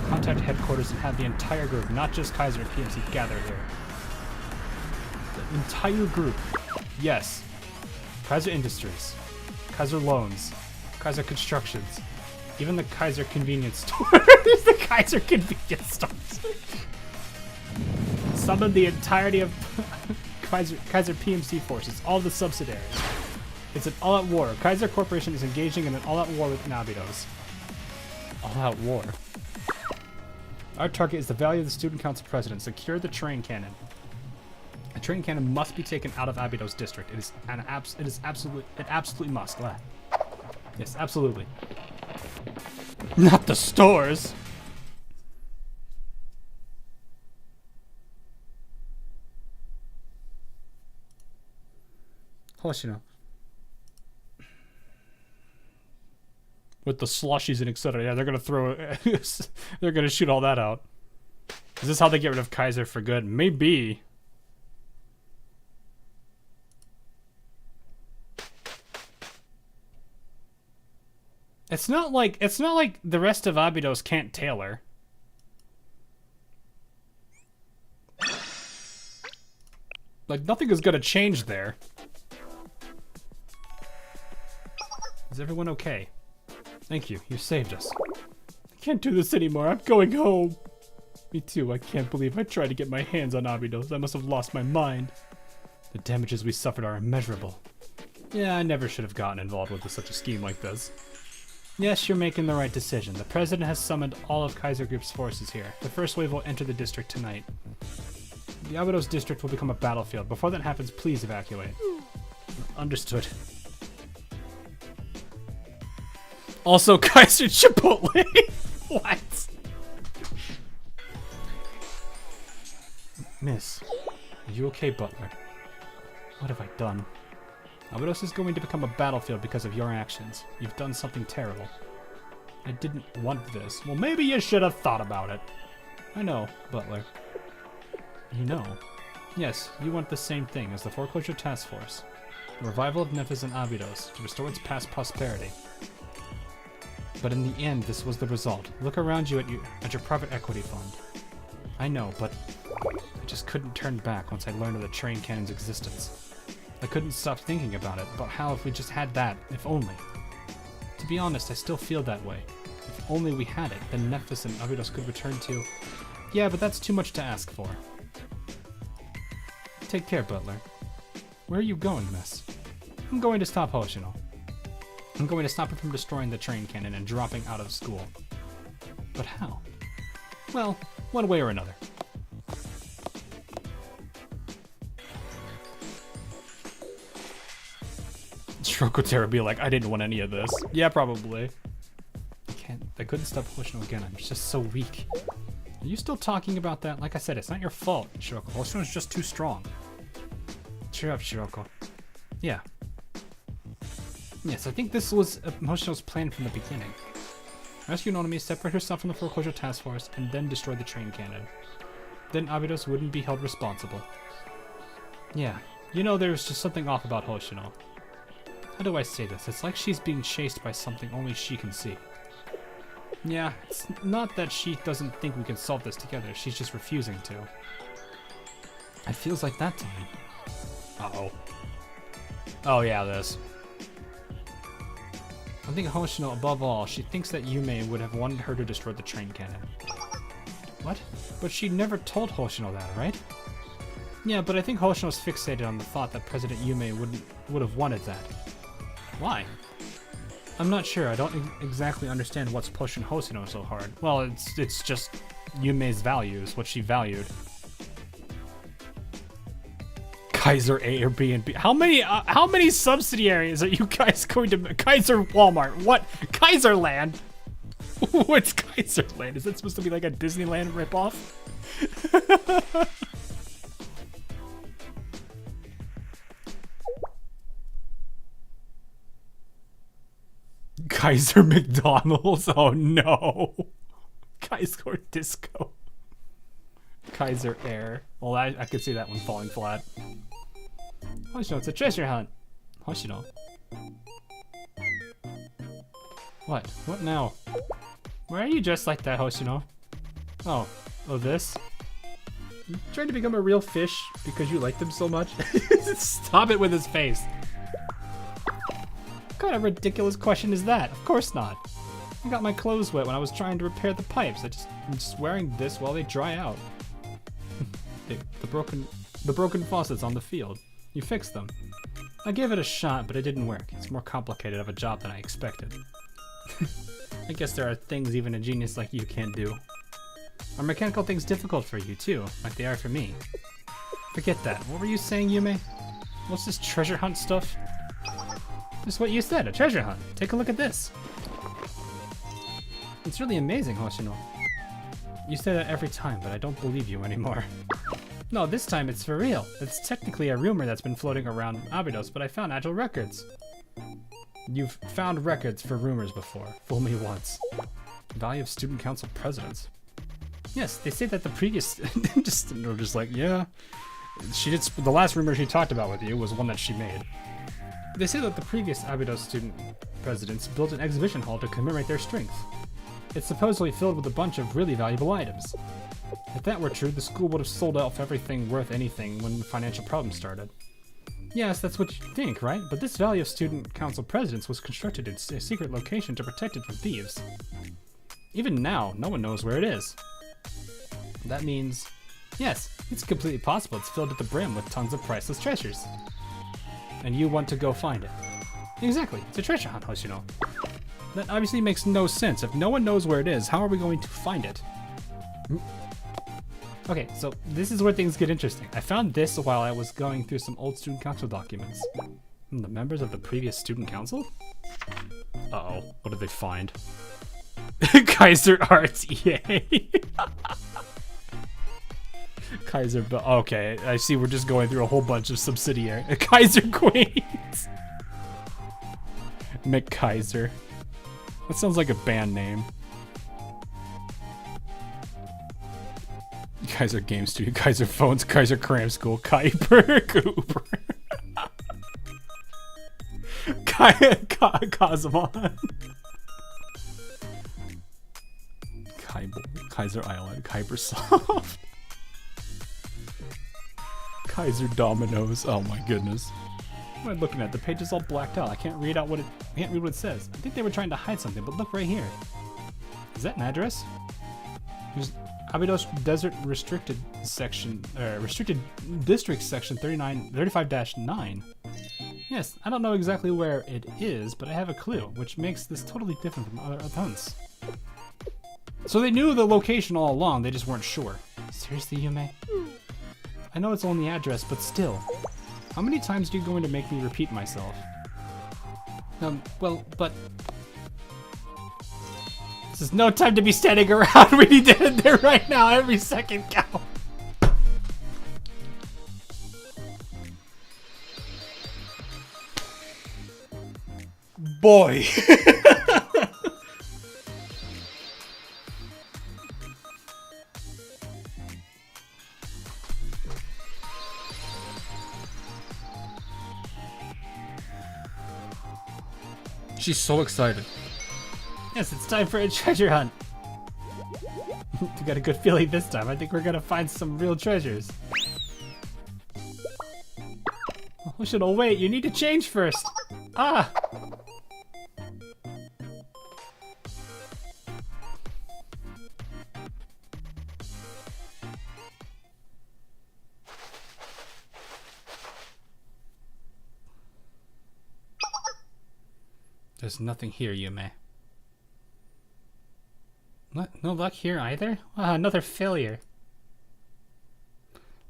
contact headquarters and have the entire group, not just Kaiser and PMC, gather here. The entire group. Yes. Kaiser Industries. Kaiser Loans. Kaiser Constructions. Even the Kaiser Convenience Store. The Kaiser Convenience Stores. Summon the entirety of Kaiser PMC forces, all the subsidiaries. It's an all-out war. Kaiser Corporation is engaging in an all-out war with Abydos. All-out war. Our target is the value of the Student Council President. Secure the train cannon. A train cannon must be taken out of Abydos district. It absolutely must. Yes, absolutely. Not the stores. Hoshino. With the slushies and etc. Yeah, they're gonna throw. They're gonna shoot all that out. Is this how they get rid of Kaiser for good? Maybe. It's not like the rest of Abydos can't tailor. Like, nothing is gonna change there. Is everyone okay? Thank you. You saved us. I can't do this anymore. I'm going home. Me too. I can't believe I tried to get my hands on Abydos. I must have lost my mind. The damages we suffered are immeasurable. Yeah, I never should have gotten involved with such a scheme like this. Yes, you're making the right decision. The president has summoned all of Kaiser Group's forces here. The first wave will enter the district tonight. The Abydos district will become a battlefield. Before that happens, please evacuate. Understood. Also, Kaiser Chipotle. What? Miss, are you okay, Butler? What have I done? Abydos is going to become a battlefield because of your actions. You've done something terrible. I didn't want this. Well, maybe you should have thought about it. I know, Butler. You know? Yes, you want the same thing as the Foreclosure Task Force. The revival of Memphis and Abydos to restore its past prosperity. But in the end, this was the result. Look around you at your private equity fund. I know, but I just couldn't turn back once I learned of the train cannon's existence. I couldn't stop thinking about it, about how if we just had that, if only. To be honest, I still feel that way. If only we had it, then Memphis and Abydos could return to... Yeah, but that's too much to ask for. Take care, Butler. Where are you going, miss? I'm going to stop Hoshino. I'm going to stop him from destroying the train cannon and dropping out of school. But how? Well, one way or another. Shirokotaro would be like, I didn't want any of this. Yeah, probably. I couldn't stop Hoshino again. I'm just so weak. Are you still talking about that? Like I said, it's not your fault, Shiroko. Hoshino's just too strong. Cheer up, Shiroko. Yeah. Yes, I think this was Hoshino's plan from the beginning. Rescue Nonomi, separate herself from the Foreclosure Task Force, and then destroy the train cannon. Then Abydos wouldn't be held responsible. Yeah, you know there's just something off about Hoshino. How do I say this? It's like she's being chased by something only she can see. Yeah, it's not that she doesn't think we can solve this together, she's just refusing to. It feels like that time. Uh-oh. Oh yeah, this. I think Hoshino, above all, she thinks that Yume would have wanted her to destroy the train cannon. What? But she never told Hoshino that, right? Yeah, but I think Hoshino's fixated on the thought that President Yume would have wanted that. Why? I'm not sure. I don't exactly understand what's pushing Hoshino so hard. Well, it's just Yume's values, what she valued. Kaiser A or B and B. How many subsidiaries are you guys going to Kaiser Walmart? What? Kaiserland? What's Kaiserland? Is that supposed to be like a Disneyland ripoff? Kaiser McDonald's? Oh no. Kaiser Disco. Kaiser Air. Well, I could see that one falling flat. Hoshino, it's a treasure hunt. Hoshino. What? What now? Why are you dressed like that, Hoshino? Oh. Oh, this? You trying to become a real fish because you like them so much? Stop it with his face. What kind of ridiculous question is that? Of course not. I got my clothes wet when I was trying to repair the pipes. I'm just wearing this while they dry out. The broken faucets on the field. You fixed them. I gave it a shot, but it didn't work. It's more complicated of a job than I expected. I guess there are things even a genius like you can't do. Are mechanical things difficult for you too, like they are for me? Forget that. What were you saying, Yume? What's this treasure hunt stuff? Just what you said, a treasure hunt. Take a look at this. It's really amazing, Hoshino. You say that every time, but I don't believe you anymore. No, this time it's for real. It's technically a rumor that's been floating around Abydos, but I found actual records. You've found records for rumors before. Fool me once. Value of student council presidents. Yes, they say that the previous... just like, yeah. The last rumor she talked about with you was one that she made. They say that the previous Abydos student presidents built an exhibition hall to commemorate their strength. It's supposedly filled with a bunch of really valuable items. If that were true, the school would have sold off everything worth anything when financial problems started. Yes, that's what you think, right? But this Valley of Student Council Presidents was constructed in a secret location to protect it from thieves. Even now, no one knows where it is. That means, yes, it's completely possible it's filled to the brim with tons of priceless treasures. And you want to go find it. Exactly, it's a treasure hunt, Hoshino. That obviously makes no sense. If no one knows where it is, how are we going to find it? Okay, so this is where things get interesting. I found this while I was going through some old student council documents. The members of the previous student council? Uh-oh, what did they find? Kaiser Arts, yay! Kaiser, okay, I see we're just going through a whole bunch of subsidiary. Kaiser Queens! McKaiser. That sounds like a band name. Kaiser Game Studio, Kaiser Phones, Kaiser Cram School, Kuiper, Cooper. Kazamon. Kaiser Island, Kybersoft. Kaiser Dominoes. Oh my goodness. What am I looking at? The page is all blacked out. I can't read what it says. I think they were trying to hide something, but look right here. Is that an address? There's Abydos Desert Restricted Section, Restricted District Section 35-9. Yes, I don't know exactly where it is, but I have a clue, which makes this totally different from other hunts. So they knew the location all along, they just weren't sure. Seriously, Yume? I know it's only the address, but still. How many times are you going to make me repeat myself? Well, but... This is no time to be standing around. We need to hit there right now. Every second count. Boy. She's so excited. Yes, it's time for a treasure hunt. I got a good feeling this time. I think we're gonna find some real treasures. Oh, should I wait? You need to change first. Ah! There's nothing here, Yume. What? No luck here either? Another failure.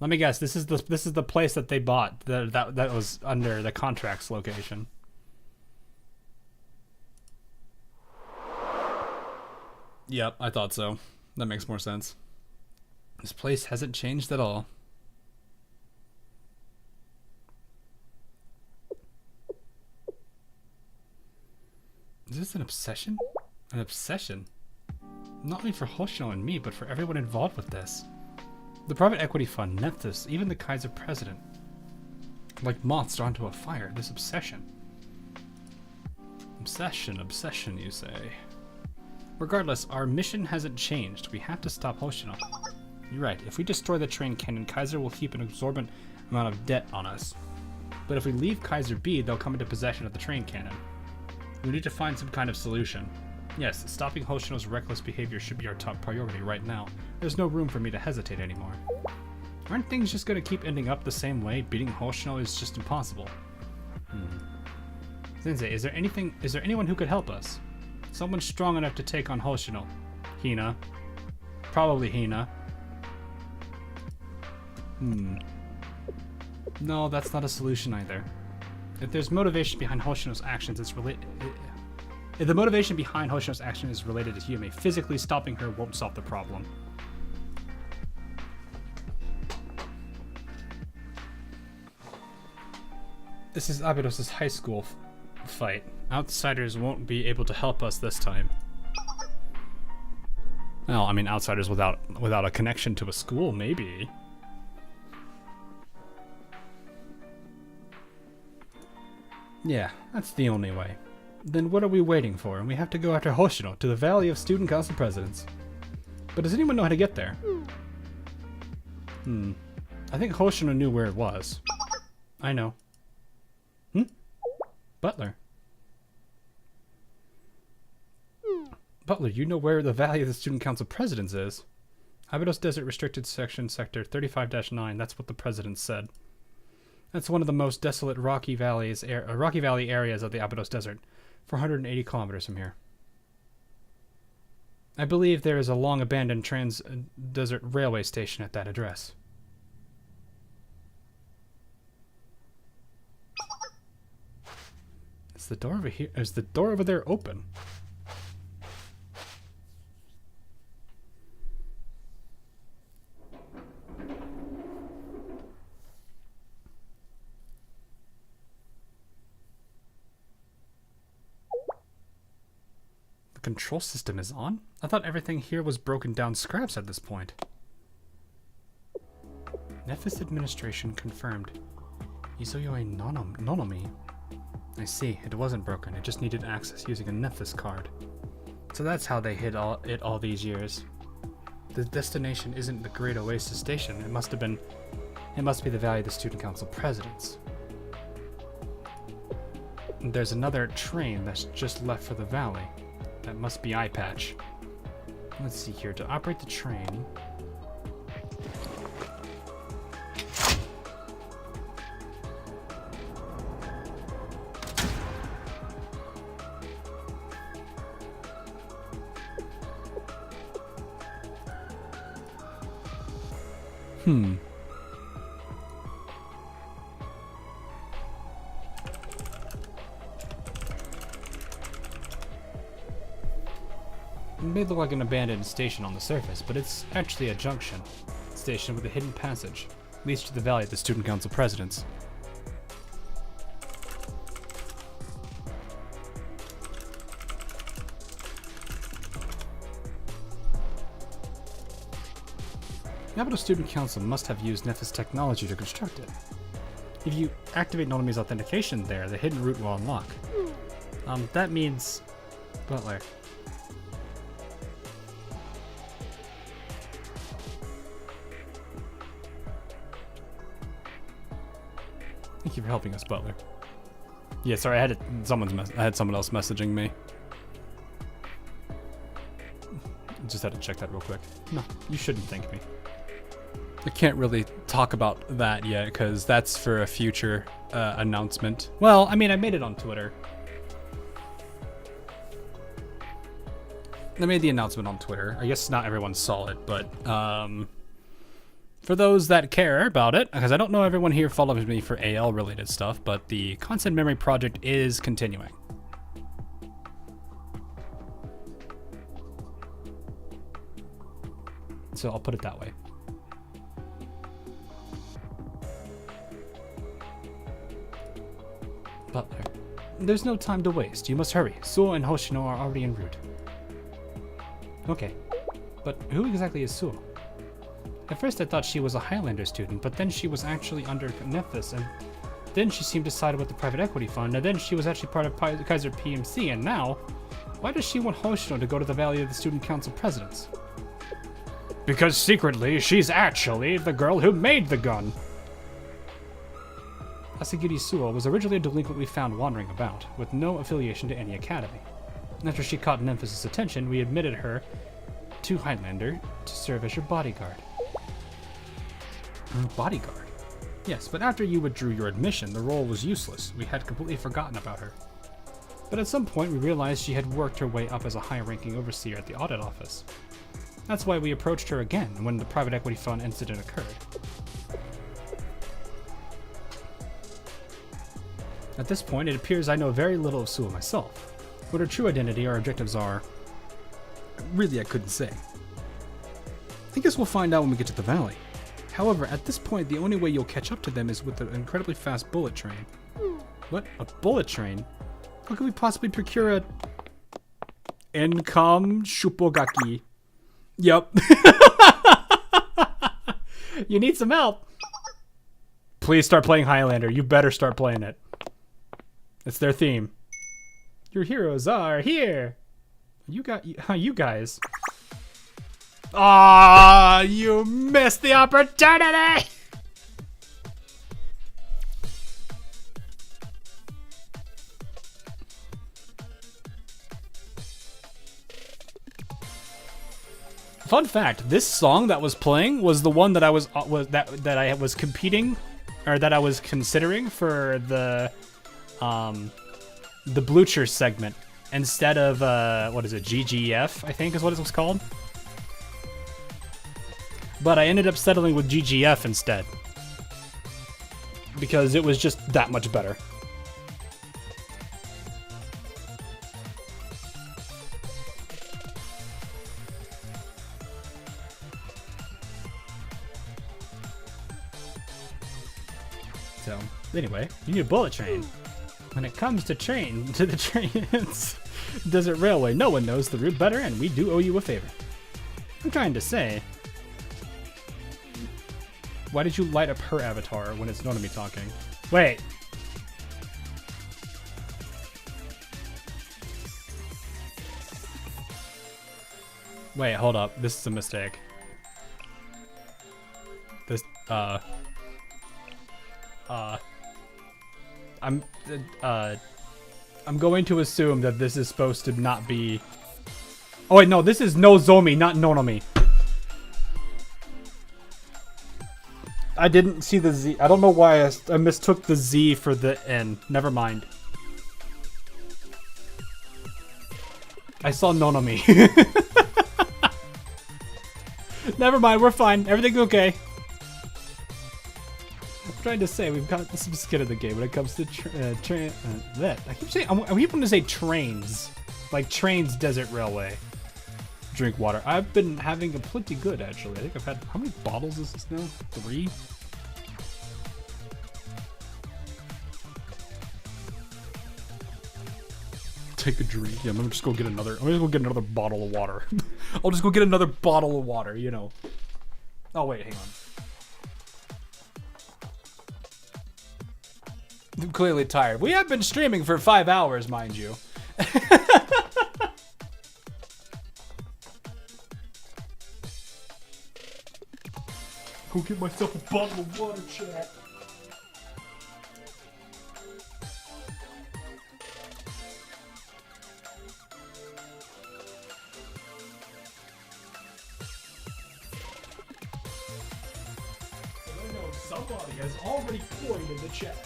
Let me guess. This is the place that they bought. That was under the contracts location. Yep, I thought so. That makes more sense. This place hasn't changed at all. Is this an obsession? An obsession? Not only for Hoshino and me, but for everyone involved with this. The private equity fund, Nethys, even the Kaiser president. Like moths drawn to a fire, this obsession. Obsession, you say. Regardless, our mission hasn't changed. We have to stop Hoshino. You're right, if we destroy the train cannon, Kaiser will heap an exorbitant amount of debt on us. But if we leave Kaiser be, they'll come into possession of the train cannon. We need to find some kind of solution. Yes, stopping Hoshino's reckless behavior should be our top priority right now. There's no room for me to hesitate anymore. Aren't things just gonna keep ending up the same way? Beating Hoshino is just impossible. Sensei, is there anyone who could help us? Someone strong enough to take on Hoshino. Hina. Probably Hina. No, that's not a solution either. If there's motivation behind Hoshino's actions, it's related. If the motivation behind Hoshino's action is related to Yume, physically stopping her won't solve the problem. This is Abydos' high school fight. Outsiders won't be able to help us this time. Well, I mean, outsiders without a connection to a school, maybe. Yeah, that's the only way. Then what are we waiting for? And we have to go after Hoshino to the Valley of Student Council Presidents. But does anyone know how to get there? I think Hoshino knew where it was. I know. Butler. Butler, you know where the Valley of the Student Council Presidents is? Abydos Desert Restricted Section, Sector 35-9. That's what the president said. That's one of the most desolate Rocky Valley areas of the Abydos Desert, 480 kilometers from here. I believe there is a long-abandoned trans-desert railway station at that address. Is the door over here? Is the door over there open? Control system is on? I thought everything here was broken down scraps at this point. Nethys administration confirmed. Isoyoi Nonomi. I see, it wasn't broken, it just needed access using a Nethys card. So that's how they hid it all these years. The destination isn't the Great Oasis Station, it must be the Valley of the Student Council Presidents. And there's another train that's just left for the valley. That must be Eye Patch. Let's see here. To operate the train... It may look like an abandoned station on the surface, but it's actually a junction station with a hidden passage. Leads to the Valley of the Student Council Presidents. The Abydos Student Council must have used Nethys technology to construct it. If you activate Nonomi's authentication there, the hidden route will unlock. That means... Butler. Thank you for helping us, Butler. Yeah, sorry, I had someone else messaging me. Just had to check that real quick. No, you shouldn't thank me. I can't really talk about that yet, because that's for a future announcement. Well, I mean, I made it on Twitter. They made the announcement on Twitter. I guess not everyone saw it, but for those that care about it, because I don't know everyone here follows me for AL related stuff, but the content memory project is continuing. So I'll put it that way. Butler. There's no time to waste. You must hurry. Suo and Hoshino are already en route. Okay. But who exactly is Suo? At first I thought she was a Highlander student, but then she was actually under Nephthys, and then she seemed to side with the private equity fund, and then she was actually part of Kaiser PMC, and now, why does she want Hoshino to go to the Valley of the Student Council Presidents? Because secretly, she's actually the girl who made the gun. Asagiri Suo was originally a delinquent we found wandering about, with no affiliation to any academy. After she caught Nephthys' attention, we admitted her to Highlander to serve as your bodyguard. Bodyguard? Yes, but after you withdrew your admission, the role was useless. We had completely forgotten about her. But at some point, we realized she had worked her way up as a high-ranking overseer at the audit office. That's why we approached her again when the private equity fund incident occurred. At this point, it appears I know very little of Suo myself. What her true identity or objectives are, really I couldn't say. I guess we'll find out when we get to the valley. However, at this point, the only way you'll catch up to them is with an incredibly fast bullet train. What? A bullet train? How could we possibly procure a... Income Shupogaki. Yep. You need some help. Please start playing Highlander. You better start playing it. It's their theme. Your heroes are here. You guys. Ah, you missed the opportunity. Fun fact: this song that was playing was the one that I was competing, or that I was considering for the Blucher segment instead of what is it, GGF? I think is what it was called. But I ended up settling with GGF instead because it was just that much better. So, anyway, you need a bullet train. When it comes to the trains, Desert Railway, no one knows the route better, and we do owe you a favor. I'm trying to say, why did you light up her avatar when it's Nonami talking? Wait. Wait, hold up. This is a mistake. This, I'm going to assume that this is supposed to not be... Oh wait, no, this is Nozomi, not Nonami. I didn't see the Z. I don't know why I mistook the Z for the N. Never mind. I saw Nonami. Never mind, we're fine. Everything's okay. I'm trying to say, we've got some skin in the game when it comes to that. I keep saying, I keep wanting to say trains. Like trains, Desert Railway. Drink water. I've been having a plenty good, actually. I think I've had, how many bottles is this now? 3? Take a drink. Yeah, I'm gonna just go get another. I'm gonna go get another bottle of water. I'll just go get another bottle of water, you know. Oh wait, hang on. I'm clearly tired. We have been streaming for 5 hours, mind you. Go get myself a bottle of water, chat. I know somebody has already coined in the chat.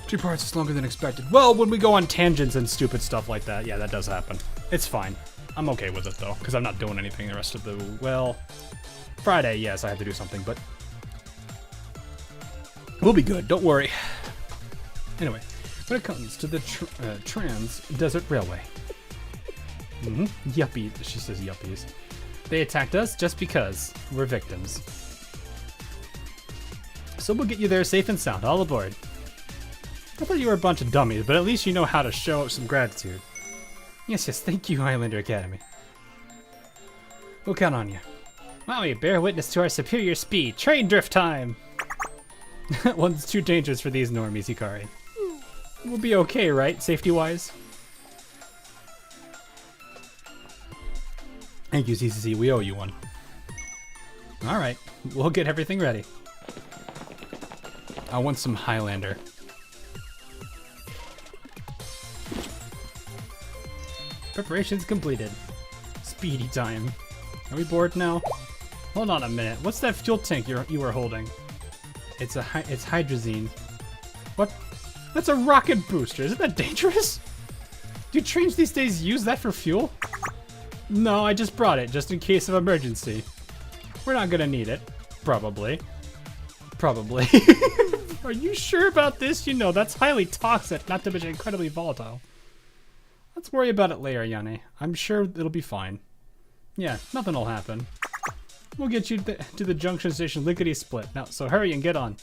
2 parts is longer than expected. Well, when we go on tangents and stupid stuff like that, yeah, that does happen. It's fine. I'm okay with it, though, because I'm not doing anything the rest of the... Well, Friday, yes, I have to do something, but... We'll be good, don't worry. Anyway, when it comes to the Trans-Desert Railway... Yuppie, she says yuppies. They attacked us just because we're victims. So we'll get you there safe and sound, all aboard. I thought you were a bunch of dummies, but at least you know how to show some gratitude. Yes, thank you, Highlander Academy. We'll count on you. Wowie, bear witness to our superior speed. Train drift time! One's too dangerous for these normies, Hikari. We'll be okay, right, safety-wise? Thank you, CCC. We owe you one. Alright, we'll get everything ready. I want some Highlander. Preparations completed. Speedy time. Are we bored now? Hold on a minute. What's that fuel tank you were holding? It's hydrazine. What? That's a rocket booster. Isn't that dangerous? Do trains these days use that for fuel? No, I just brought it just in case of emergency. We're not gonna need it. Probably. Probably. Are you sure about this? You know, that's highly toxic, not to mention incredibly volatile. Let's worry about it later, Yane. I'm sure it'll be fine. Yeah, nothing will happen. We'll get you to the junction station lickety-split. Now, so hurry and get on.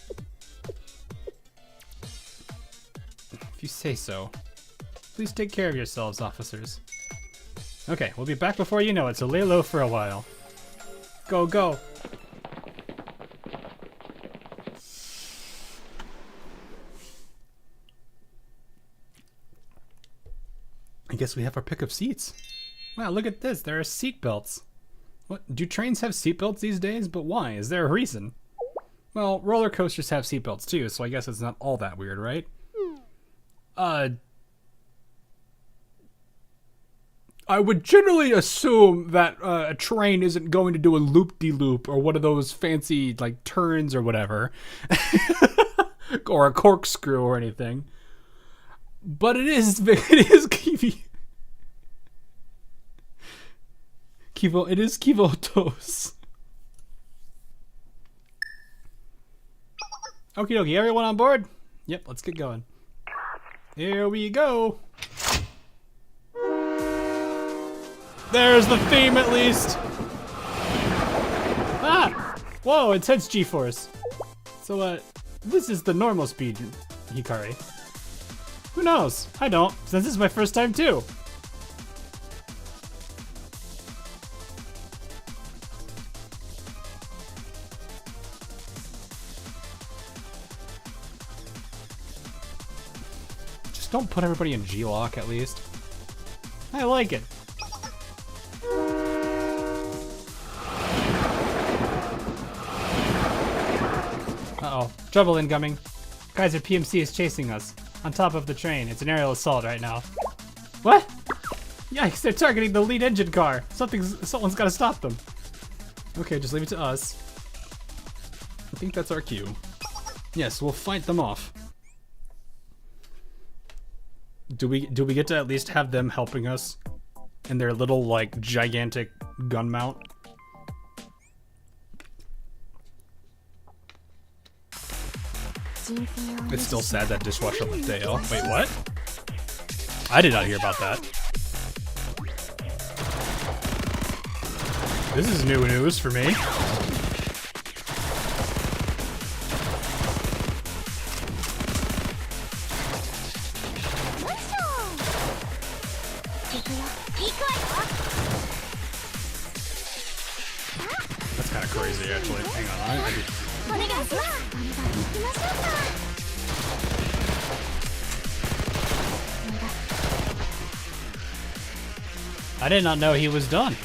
If you say so. Please take care of yourselves, officers. Okay, we'll be back before you know it, so lay low for a while. Go, go! I guess we have our pick of seats. Wow, look at this. There are seat belts. What? Do trains have seat belts these days? But why? Is there a reason? Well, roller coasters have seat belts too, so I guess it's not all that weird, right? I would generally assume that a train isn't going to do a loop-de-loop or one of those fancy, like, turns or whatever. Or a corkscrew or anything. But it is it is Kivotos. Okie dokie, everyone on board? Yep, let's get going. Here we go. There's the theme at least. Ah! Whoa, intense G-force. So, this is the normal speed, Hikari. Who knows? I don't, since this is my first time too. Just don't put everybody in G-lock at least. I like it. Uh-oh, trouble incoming. Kaiser PMC is chasing us. On top of the train. It's an aerial assault right now. What? Yikes, they're targeting the lead engine car. Someone's gotta stop them. Okay, just leave it to us. I think that's our cue. Yes, we'll fight them off. Do we get to at least have them helping us in their little, like, gigantic gun mount? It's still sad that dishwasher Mateo. Wait, what? I did not hear about that. This is new news for me. That's kind of crazy, actually. Hang on, I did not know he was done.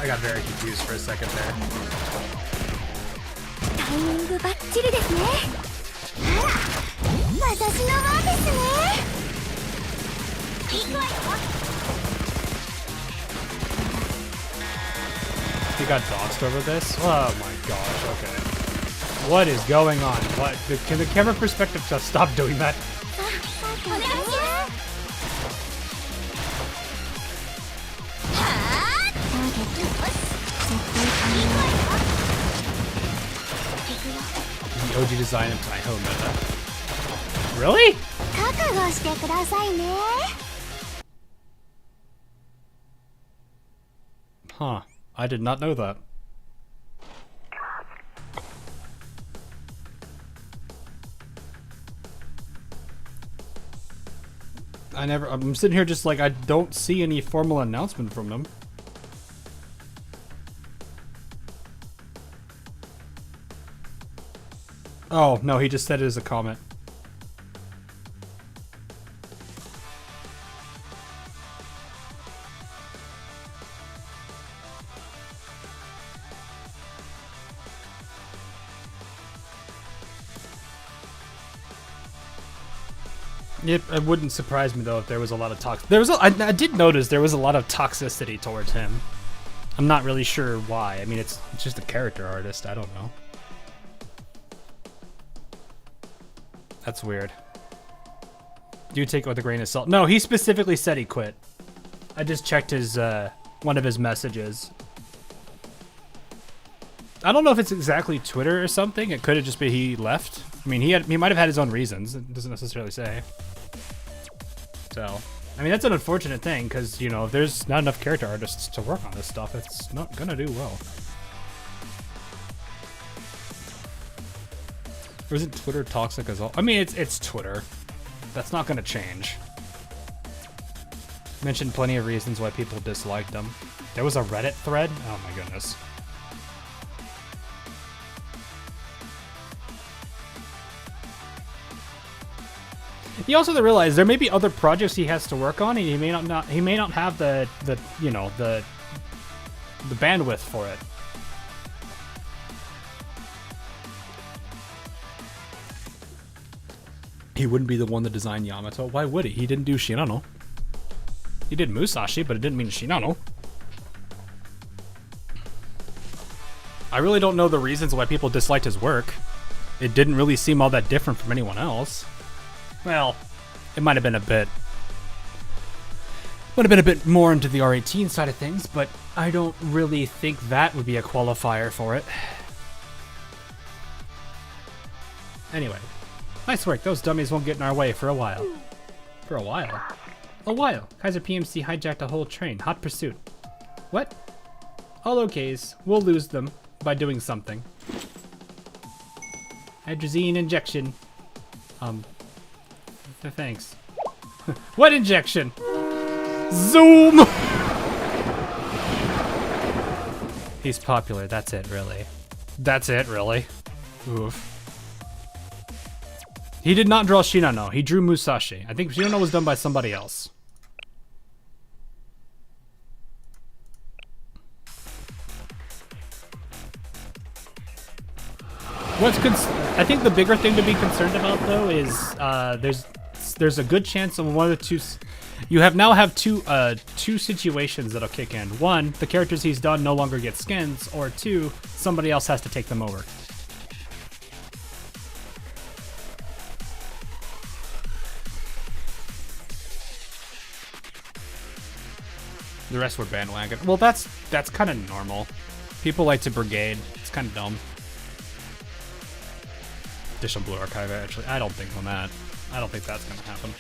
I got very confused for a second there. タイミングバッチリですね。あら、私の番ですね。行くわよ。 He got doxed over this? Oh my gosh, okay. What is going on? What? Can the camera perspective just stop doing that? お願いします。はあ、ターゲット、絶対行くわよ。行くよ。 The OG design of Taiho meta. Really? 覚悟してくださいね。 Huh. I did not know that. I'm sitting here just like I don't see any formal announcement from them. Oh, no, he just said it as a comment. It wouldn't surprise me though if there was a lot of I did notice there was a lot of toxicity towards him. I'm not really sure why. I mean, it's just a character artist. I don't know. That's weird. Do take it with a grain of salt. No, he specifically said he quit. I just checked his one of his messages. I don't know if it's exactly Twitter or something. It could have just been he left. I mean, he might have had his own reasons. It doesn't necessarily say. So, I mean, that's an unfortunate thing because, you know, if there's not enough character artists to work on this stuff, it's not gonna do well. Or isn't Twitter toxic as well? I mean, it's Twitter. That's not gonna change. Mentioned plenty of reasons why people disliked them. There was a Reddit thread? Oh my goodness. You also have to realize there may be other projects he has to work on, and he may not have the you know the bandwidth for it. He wouldn't be the one to design Yamato. Why would he? He didn't do Shinano. He did Musashi, but it didn't mean Shinano. I really don't know the reasons why people disliked his work. It didn't really seem all that different from anyone else. Well, it might have been a bit more into the R18 side of things, but I don't really think that would be a qualifier for it. Anyway, nice work. Those dummies won't get in our way for a while. For a while? A while. Kaiser PMC hijacked a whole train. Hot pursuit. What? All okays. We'll lose them by doing something. Hydrazine injection. Thanks. What injection? Zoom! He's popular, that's it, really. That's it, really. Oof. He did not draw Shinano, he drew Musashi. I think Shinano was done by somebody else. I think the bigger thing to be concerned about, though, is there's a good chance of one of the two. You now have two situations that'll kick in. One, the characters he's done no longer get skins, or two, somebody else has to take them over. The rest were bandwagon. Well, that's kind of normal. People like to brigade. It's kind of dumb. Additional Blue Archive, actually. I don't think on that. I don't think that's going to happen.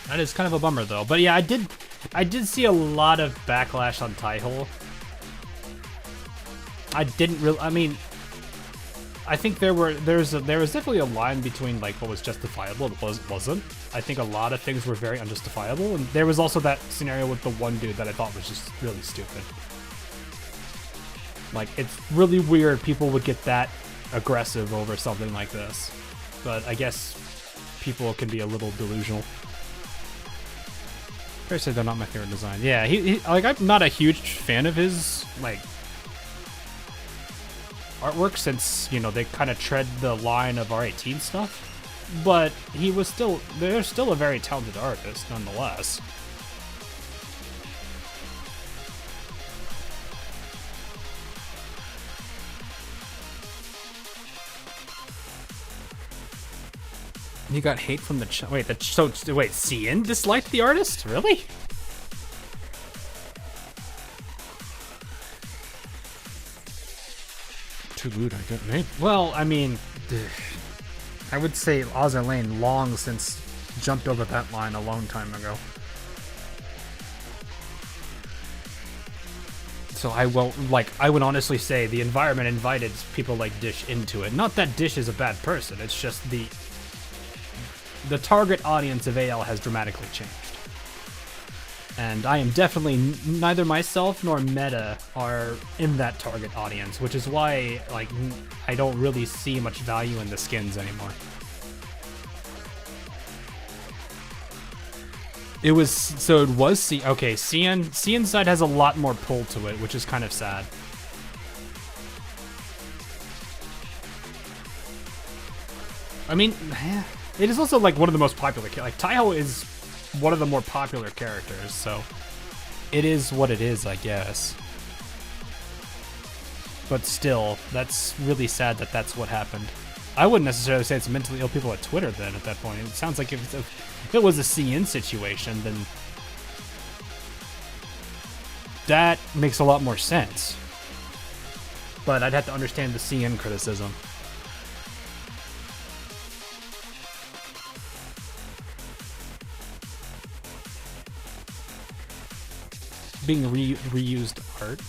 That is kind of a bummer, though. But yeah, I did see a lot of backlash on Taiho. I didn't really. I mean, I think there was definitely a line between like what was justifiable and what wasn't. I think a lot of things were very unjustifiable, and there was also that scenario with the one dude that I thought was just really stupid. Like, it's really weird people would get that aggressive over something like this, but I guess people can be a little delusional. Fair to say they're not my favorite design. Yeah, he like I'm not a huge fan of his like artwork since, you know, they kind of tread the line of R18 stuff. But they're still a very talented artist nonetheless. You got hate from the wait, Cian disliked the artist? Really? Too lewd, I get made. Well, I mean, I would say Ozzy Lane long since jumped over that line a long time ago. So I would honestly say the environment invited people like Dish into it. Not that Dish is a bad person, it's just the target audience of AL has dramatically changed. And I am definitely, neither myself nor Meta are in that target audience, which is why, like, I don't really see much value in the skins anymore. Okay, Cian's side has a lot more pull to it, which is kind of sad. I mean, it is also like one of the most popular, like Taiho is one of the more popular characters, so it is what it is, I guess. But still, that's really sad that that's what happened. I wouldn't necessarily say it's mentally ill people at Twitter then at that point. It sounds like if it was a CN situation, then that makes a lot more sense. But I'd have to understand the CN criticism. Being reused art.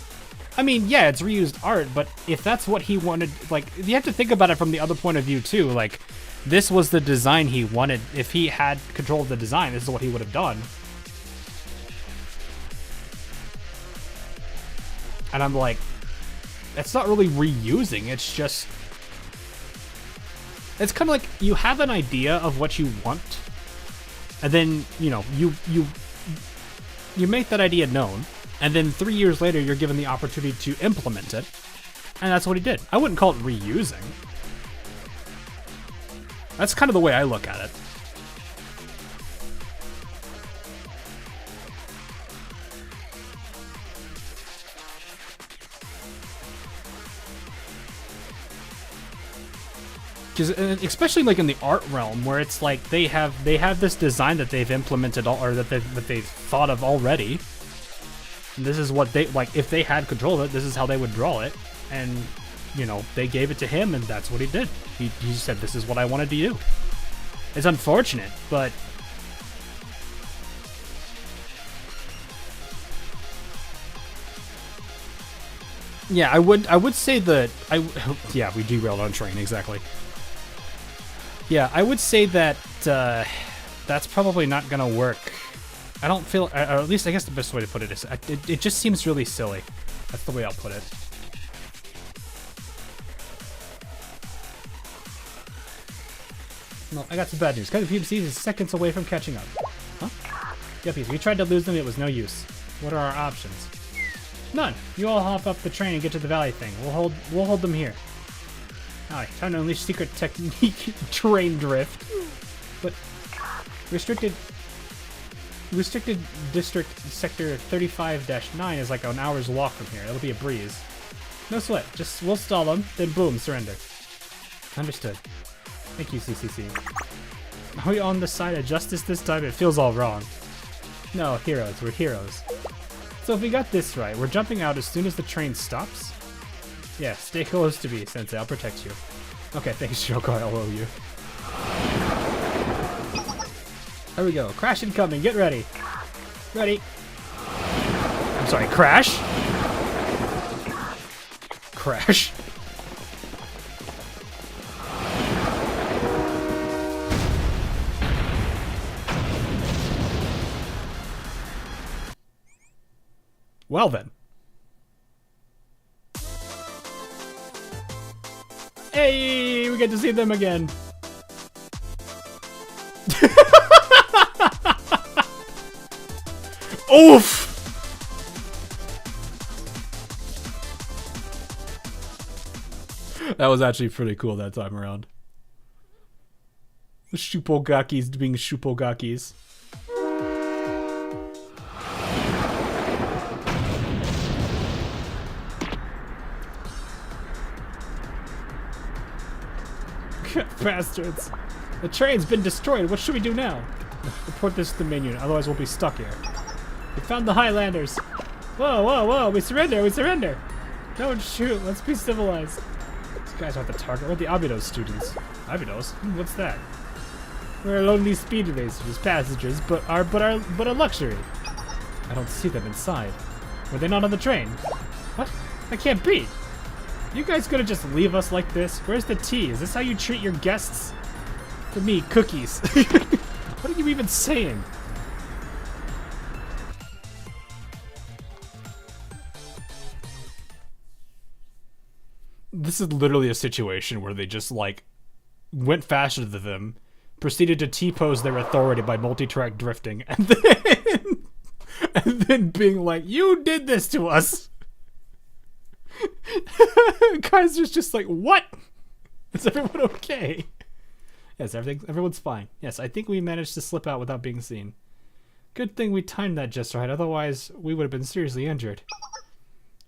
I mean, yeah, it's reused art, but if that's what he wanted, like, you have to think about it from the other point of view too. Like, this was the design he wanted. If he had control of the design, this is what he would have done. And I'm like, it's not really reusing, it's just, it's kind of like you have an idea of what you want, and then, you know, you make that idea known, and then 3 years later, you're given the opportunity to implement it, and that's what he did. I wouldn't call it reusing. That's kind of the way I look at it. Because especially like in the art realm, where it's like they have this design that they've implemented or that they've thought of already. And this is what they like. If they had control of it, this is how they would draw it. And you know, they gave it to him, and that's what he did. He said, "This is what I wanted to do." It's unfortunate, but yeah, I would say that yeah, we derailed on train, exactly. Yeah, I would say that that's probably not gonna work. I don't feel, or at least I guess the best way to put it is, it just seems really silly. That's the way I'll put it. No, I got some bad news. Cousin PMC is seconds away from catching up. Huh? Yuppies, we tried to lose them, it was no use. What are our options? None. You all hop up the train and get to the valley thing. We'll hold them here. Alright, time to unleash secret technique train drift. But restricted district sector 35-9 is like an hour's walk from here. It'll be a breeze. No sweat. Just we'll stall them, then boom, surrender. Understood. Thank you, CCC. Are we on the side of justice this time? It feels all wrong. No, heroes. We're heroes. So if we got this right, we're jumping out as soon as the train stops? Yeah, stay close to me, Sensei. I'll protect you. Okay, thanks, Shoko. I'll owe you. There we go. Crash incoming. Get ready. Ready. I'm sorry, crash? Crash. Well then. Hey, we get to see them again. Oof! That was actually pretty cool that time around. The Shupogakis being Shupogakis. Bastards. The train's been destroyed. What should we do now? Report this to the main unit, otherwise we'll be stuck here. We found the Highlanders. Whoa, whoa, whoa. We surrender. We surrender. Don't shoot. Let's be civilized. These guys aren't the target. We're the Abydos students. Abydos? What's that? We're lonely speed racers, passengers, but a luxury. I don't see them inside. Were they not on the train? What? That can't be. You guys gonna just leave us like this? Where's the tea? Is this how you treat your guests? For me, cookies. What are you even saying? This is literally a situation where they just like went faster than them, proceeded to T-pose their authority by multi-track drifting, and then being like, "You did this to us." Guys are just like, "What? Is everyone okay?" Yes, everyone's fine. Yes, I think we managed to slip out without being seen. Good thing we timed that just right, otherwise we would have been seriously injured.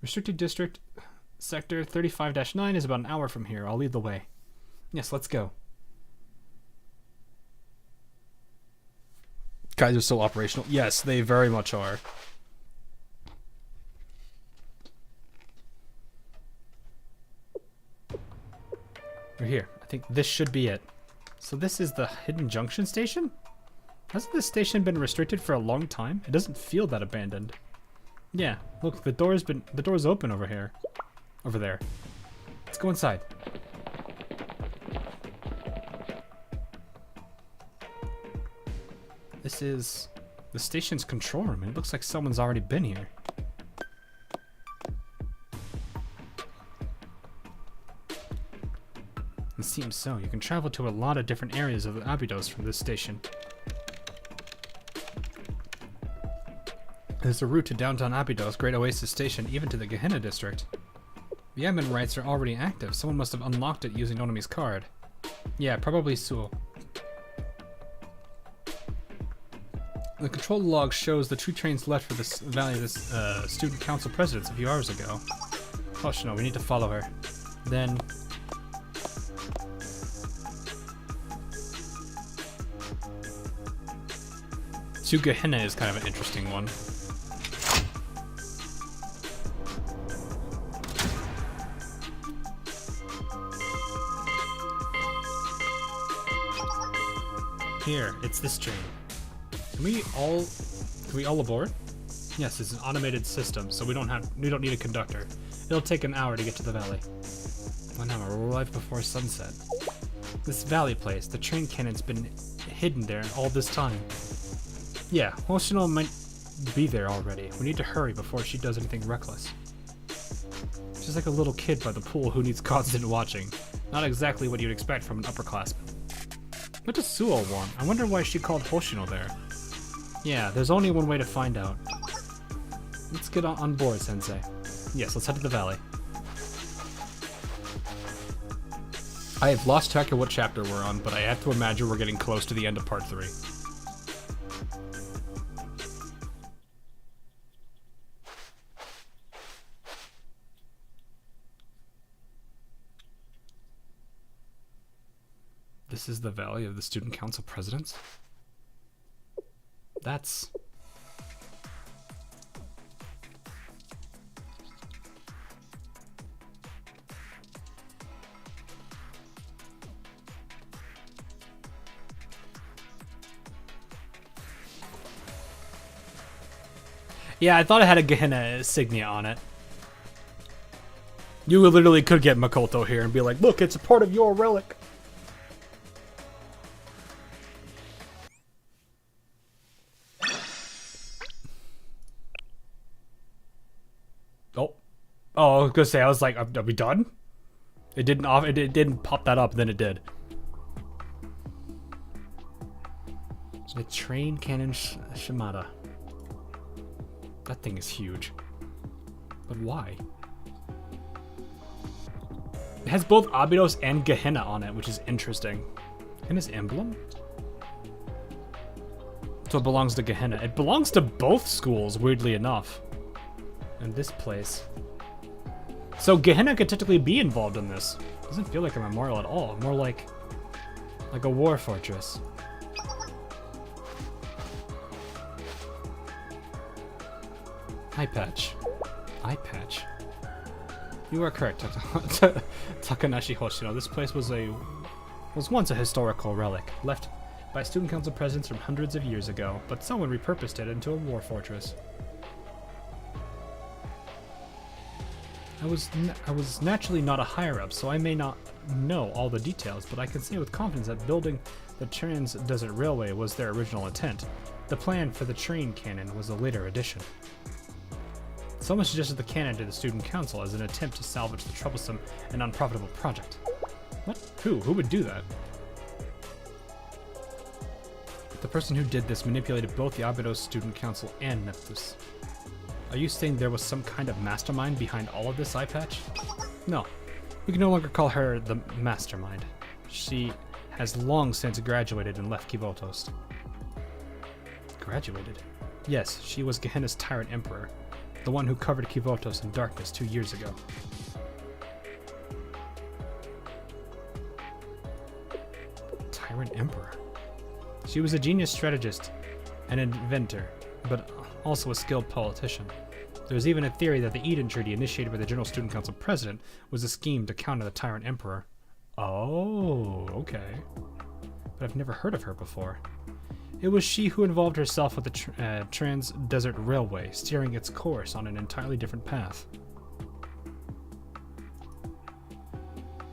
Restricted District, Sector 35-9 is about an hour from here. I'll lead the way. Yes, let's go. Guys are so operational. Yes, they very much are. We're here. I think this should be it. So this is the Hidden Junction station? Hasn't this station been restricted for a long time? It doesn't feel that abandoned. Yeah, look, the door's open over here. Over there. Let's go inside. This is the station's control room, and it looks like someone's already been here. It seems so. You can travel to a lot of different areas of the Abydos from this station. There's a route to downtown Abydos, Great Oasis Station, even to the Gehenna district. The admin rights are already active. Someone must have unlocked it using Onami's card. Yeah, probably Suo. The control log shows the 2 trains left for this valley of this student council presidents a few hours ago. Oh, no, we need to follow her. Then... to Gehenna is kind of an interesting one. Here, it's this train. Can we all aboard? Yes, it's an automated system, so we don't need a conductor. It'll take an hour to get to the valley. 1 hour, we'll arrive before sunset. This valley place, the train cannon's been hidden there all this time. Yeah, Hoshino might be there already. We need to hurry before she does anything reckless. She's like a little kid by the pool who needs constant watching. Not exactly what you'd expect from an upperclassman. What does Suo want? I wonder why she called Hoshino there. Yeah, there's only one way to find out. Let's get on board, Sensei. Yes, let's head to the valley. I have lost track of what chapter we're on, but I have to imagine we're getting close to the end of part 3. This is the Valley of the Student Council Presidents? That's... yeah, I thought it had a Gehenna insignia on it. You literally could get Makoto here and be like, look, it's a part of your relic. Oh, I was gonna say, I was like, are we done? It didn't pop that up, then it did. The train cannon Shimada. That thing is huge. But why? It has both Abydos and Gehenna on it, which is interesting. And his emblem? So it belongs to Gehenna. It belongs to both schools, weirdly enough. And this place. So Gehenna could technically be involved in this. Doesn't feel like a memorial at all. More like a war fortress. Eye patch. Eye patch. You are correct, Takanashi Hoshino. This place was once a historical relic, left by student council presidents from hundreds of years ago, but someone repurposed it into a war fortress. I was naturally not a higher-up, so I may not know all the details, but I can say with confidence that building the Trans-Desert Railway was their original intent. The plan for the train cannon was a later addition. Someone suggested the cannon to the student council as an attempt to salvage the troublesome and unprofitable project. What? Who? Who would do that? The person who did this manipulated both the Abydos Student Council and Nephthys. Are you saying there was some kind of mastermind behind all of this, eye patch? No. We can no longer call her the mastermind. She has long since graduated and left Kivotos. Graduated? Yes, she was Gehenna's tyrant emperor. The one who covered Kivotos in darkness 2 years ago. Tyrant Emperor. She was a genius strategist and inventor, but also a skilled politician. There is even a theory that the Eden Treaty initiated by the General Student Council President was a scheme to counter the Tyrant Emperor. Oh, okay. But I've never heard of her before. It was she who involved herself with the Trans-Desert Railway, steering its course on an entirely different path.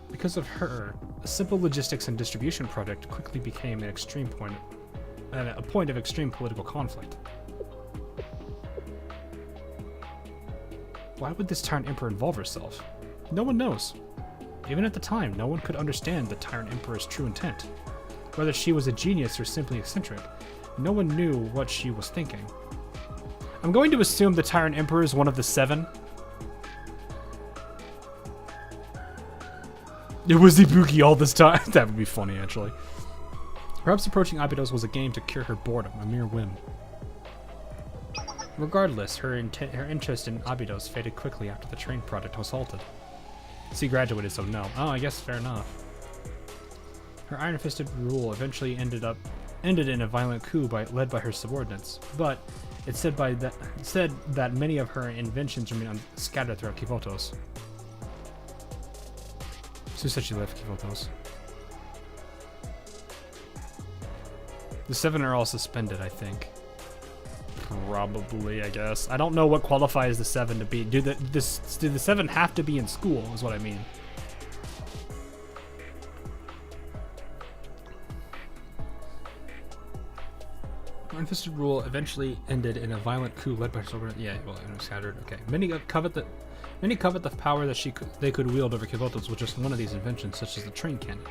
Because of her, a simple logistics and distribution project quickly became a point of extreme political conflict. Why would this Tyrant Emperor involve herself? No one knows. Even at the time, no one could understand the Tyrant Emperor's true intent. Whether she was a genius or simply eccentric, no one knew what she was thinking. I'm going to assume the Tyrant Emperor is one of the 7. It was Ibuki all this time. That would be funny, actually. Perhaps approaching Abydos was a game to cure her boredom, a mere whim. Regardless, her interest in Abydos faded quickly after the train project was halted. She graduated, so no. Oh, I guess fair enough. Her iron-fisted rule eventually ended in a violent coup led by her subordinates, but it said that many of her inventions remain scattered throughout Kivotos. Who said she left Kivotos? The 7 are all suspended, I think. Probably, I guess. I don't know what qualifies the 7 to be. Do the 7 have to be in school, is what I mean. Iron-fisted rule eventually ended in a violent coup led by subordinates. Yeah, well, it was scattered. Okay. Many covet the power that they could wield over Kivotos with just one of these inventions, such as the train cannon.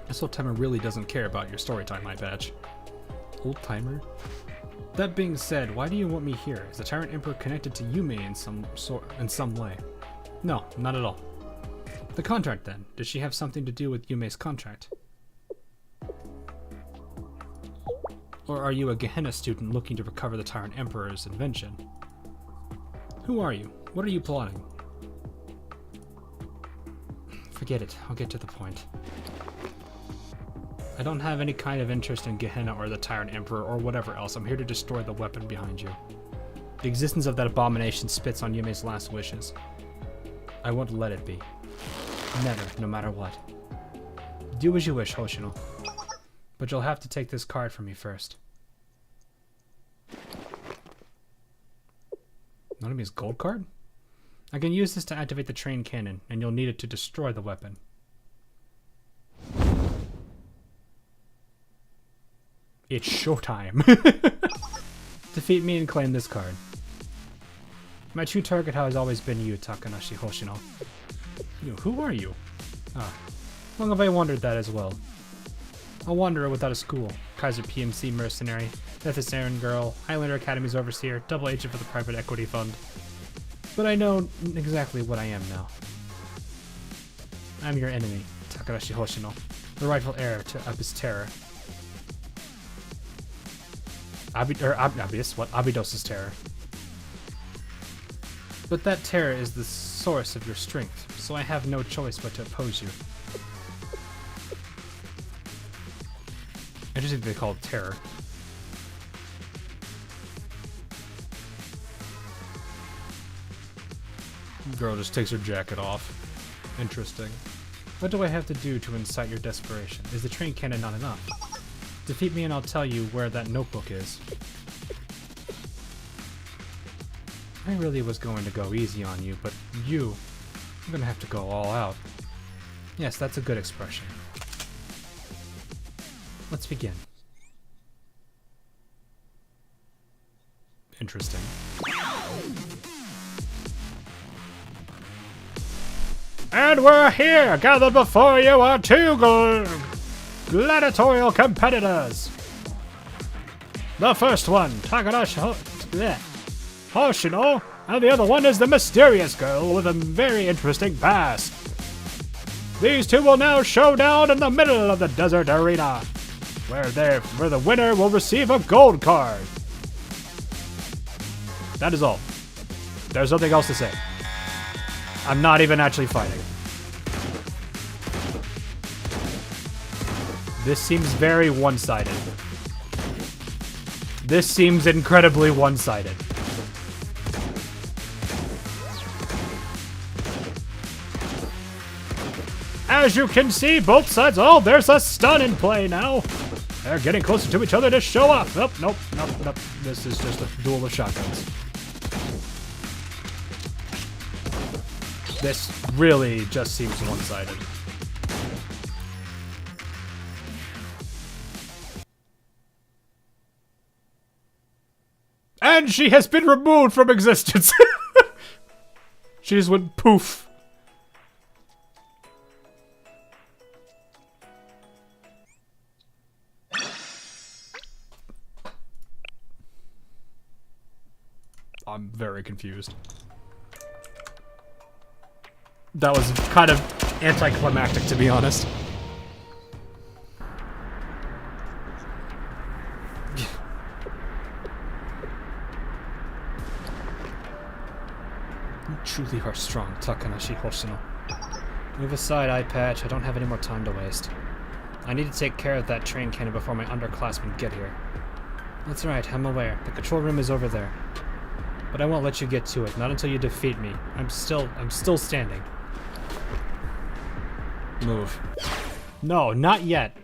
This old timer really doesn't care about your story time, my badge. Old timer? That being said, why do you want me here? Is the Tyrant Emperor connected to Yume in some way? No, not at all. The contract then. Did she have something to do with Yume's contract? Or are you a Gehenna student looking to recover the Tyrant Emperor's invention? Who are you? What are you plotting? Forget it. I'll get to the point. I don't have any kind of interest in Gehenna or the Tyrant Emperor or whatever else. I'm here to destroy the weapon behind you. The existence of that abomination spits on Yume's last wishes. I won't let it be. Never, no matter what. Do as you wish, Hoshino. But you'll have to take this card from me first. Nanami's gold card? I can use this to activate the train cannon, and you'll need it to destroy the weapon. It's showtime. Defeat me and claim this card. My true target has always been you, Takanashi Hoshino. Who are you? Ah, long have I wondered that as well. A wanderer without a school, Kaiser PMC mercenary, Death's Errand Girl, Highlander Academy's Overseer, double agent for the private equity fund. But I know exactly what I am now. I'm your enemy, Takarashi Hoshino, the rightful heir to Abyss terror. Abydos' terror. But that terror is the source of your strength, so I have no choice but to oppose you. Interesting they call it terror. Girl just takes her jacket off. Interesting. What do I have to do to incite your desperation? Is the train cannon not enough? Defeat me and I'll tell you where that notebook is. I really was going to go easy on you, but I'm gonna have to go all out. Yes, that's a good expression. Let's begin. Interesting. And we're here! Gathered before you are two gladiatorial competitors! The first one, Takarashi Hoshino, and the other one is the mysterious girl with a very interesting past. These two will now show down in the middle of the desert arena, where the winner will receive a gold card. That is all. There's nothing else to say. I'm not even actually fighting. This seems very one-sided. This seems incredibly one-sided. As you can see, both sides... Oh, there's a stun in play now. They're getting closer to each other to show off. Nope. This is just a duel of shotguns. This really just seems one-sided. And she has been removed from existence. She just went poof. I'm very confused. That was kind of anticlimactic, to be honest. You truly are strong, Takarashi Hoshino. Move aside, eye patch. I don't have any more time to waste. I need to take care of that train cannon before my underclassmen get here. That's right, I'm aware. The control room is over there. But I won't let you get to it, not until you defeat me. I'm still standing. Move. No, not yet.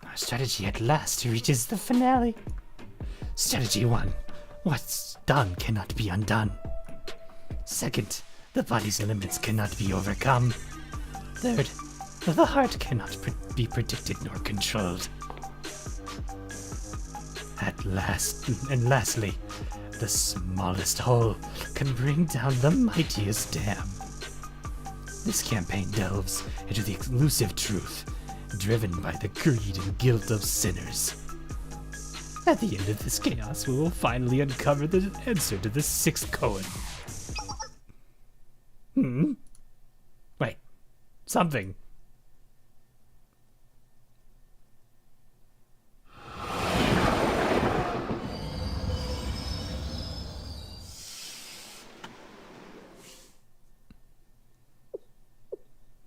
Our strategy at last reaches the finale. Strategy 1. What's done cannot be undone. Second, the body's limits cannot be overcome. Third, the heart cannot be predicted nor controlled. At last, and lastly, the smallest hole can bring down the mightiest dam. This campaign delves into the elusive truth, driven by the greed and guilt of sinners. At the end of this chaos, we will finally uncover the answer to the sixth koan. Wait, something.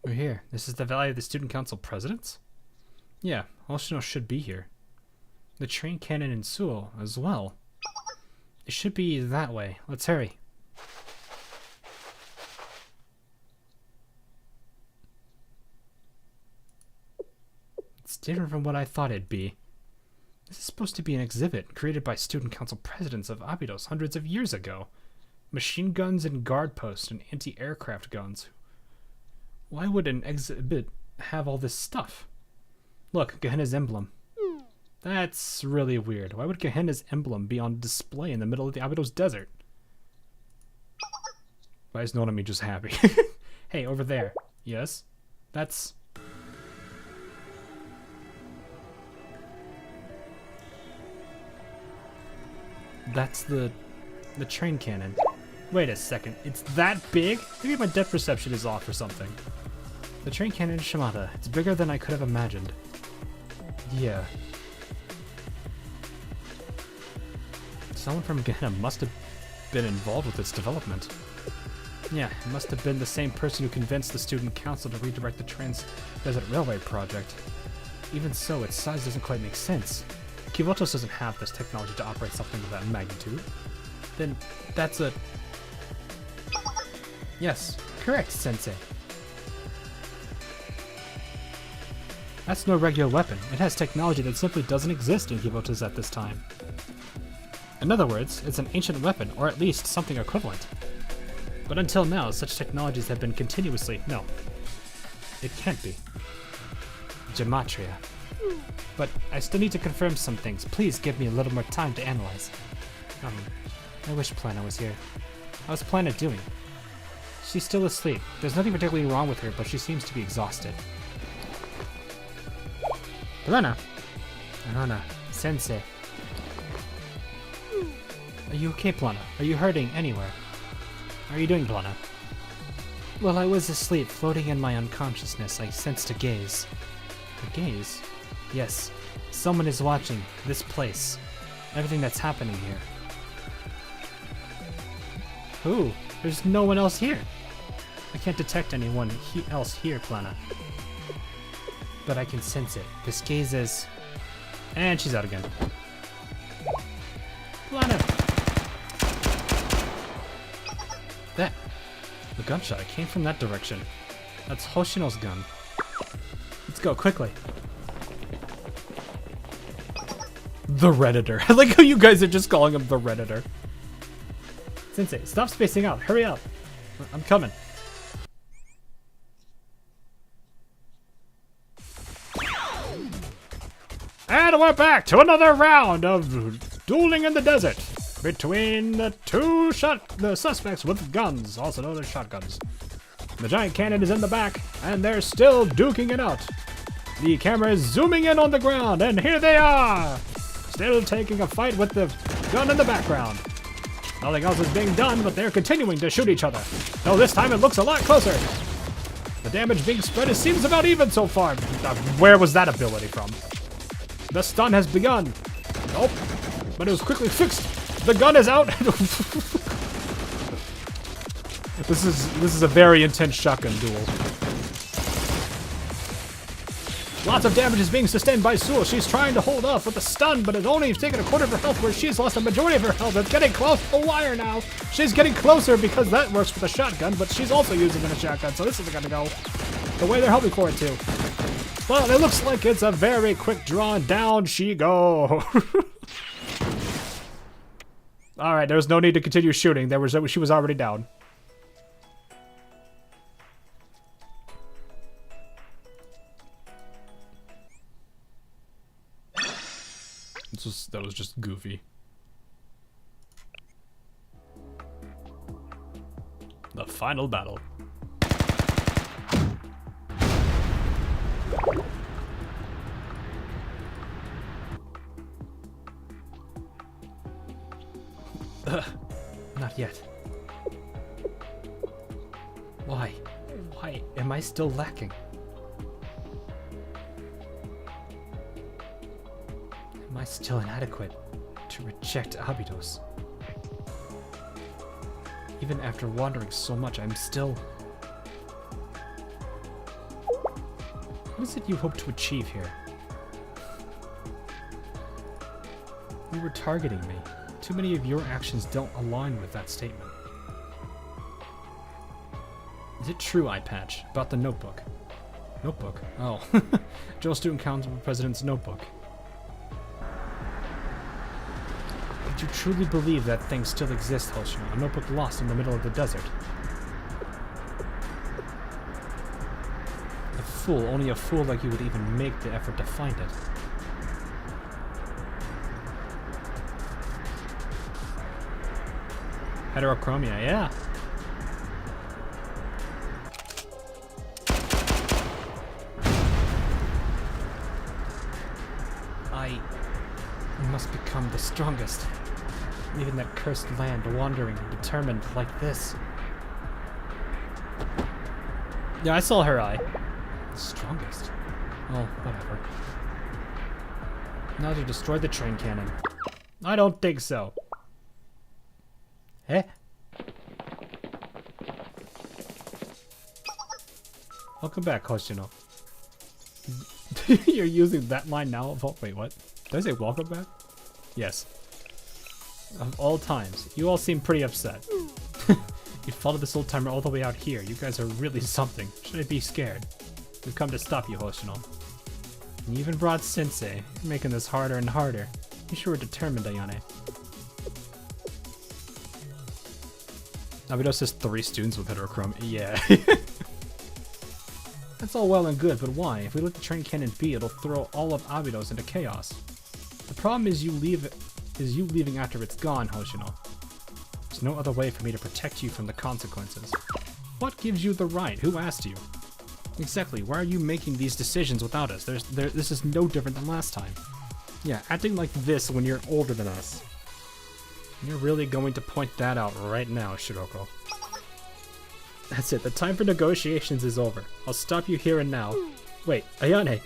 We're here. This is the Valley of the Student Council Presidents? Yeah, Hoshino should be here. The train cannon in Suo as well. It should be that way. Let's hurry. It's different from what I thought it'd be. This is supposed to be an exhibit created by Student Council Presidents of Abydos hundreds of years ago. Machine guns and guard posts and anti-aircraft guns. Why would an exhibit have all this stuff? Look, Gehenna's emblem. That's really weird. Why would Gehenna's emblem be on display in the middle of the Abydos desert? Why is Nonami just happy? Hey, over there. Yes. That's... That's the train cannon. Wait a second, it's that big? Maybe my depth perception is off or something. The train cannon is Shimada. It's bigger than I could have imagined. Yeah. Someone from Gacha must have been involved with its development. Yeah, it must have been the same person who convinced the student council to redirect the Trans-Desert Railway project. Even so, its size doesn't quite make sense. Kivotos doesn't have this technology to operate something of that magnitude. Then that's a... Yes, correct, Sensei. That's no regular weapon. It has technology that simply doesn't exist in Kivotos at this time. In other words, it's an ancient weapon, or at least something equivalent. But until now, such technologies have been continuously... No. It can't be. Gematria. But I still need to confirm some things. Please give me a little more time to analyze. I wish Plana was here. How's Plana doing? She's still asleep. There's nothing particularly wrong with her, but she seems to be exhausted. Plana? Anana, Sensei. Are you okay, Plana? Are you hurting anywhere? How are you doing, Plana? While I was asleep, floating in my unconsciousness, I sensed a gaze. A gaze? Yes. Someone is watching this place. Everything that's happening here. Who? There's no one else here. I can't detect anyone else here, Plana. But I can sense it. This gaze is... And she's out again. Plana! That... The gunshot, it came from that direction. That's Hoshino's gun. Let's go, quickly. The Redditor. I like how you guys are just calling him the Redditor. Sensei, stop spacing out. Hurry up. I'm coming. And we're back to another round of dueling in the desert between the the suspects with guns, also known as shotguns. The giant cannon is in the back, and they're still duking it out. The camera is zooming in on the ground, and here they are! Still taking a fight with the gun in the background. Nothing else is being done, but they're continuing to shoot each other. Though this time it looks a lot closer. The damage being spread seems about even so far. Where was that ability from? The stun has begun. Nope. But it was quickly fixed. The gun is out. This is a very intense shotgun duel. Lots of damage is being sustained by Sul. She's trying to hold off with the stun, but it's only taken a quarter of her health, where she's lost a majority of her health. It's getting close to the wire now. She's getting closer because that works with a shotgun, but she's also using a shotgun, so this isn't going to go the way they're hoping for it to. Well, it looks like it's a very quick draw. Down she go. All right, there's no need to continue shooting. She was already down. That was just goofy. The final battle. Not yet. Why? Why am I still lacking? Am I still inadequate to reject Abydos? Even after wandering so much, I'm still... What is it you hope to achieve here? You were targeting me. Too many of your actions don't align with that statement. Is it true, Eyepatch, about the notebook? Notebook? Oh. General Student Council President's notebook. Did you truly believe that thing still exists, Hoshino? A notebook lost in the middle of the desert? A fool, only a fool like you would even make the effort to find it. Heterochromia, yeah. I must become the strongest. Leaving that cursed land, wandering, determined like this. Yeah, I saw her eye. The strongest? Oh, whatever. Now to destroy the train cannon. I don't think so. Eh? Welcome back, Hoshino. You're using that line now? Oh, wait, what? Did I say welcome back? Yes. Of all times, you all seem pretty upset. You followed this old timer all the way out here. You guys are really something. Should I be scared? We've come to stop you, Hoshino. And you even brought Sensei. You're making this harder and harder. You sure are determined, Ayane. Abydos has 3 students with heterochrome. Yeah. That's all well and good, but why? If we let the train cannon be, it'll throw all of Abydos into chaos. The problem is you leaving after it's gone, Hoshino. There's no other way for me to protect you from the consequences. What gives you the right? Who asked you? Exactly, why are you making these decisions without us? This is no different than last time. Yeah, acting like this when you're older than us. You're really going to point that out right now, Shiroko. That's it, the time for negotiations is over. I'll stop you here and now. Wait, Ayane!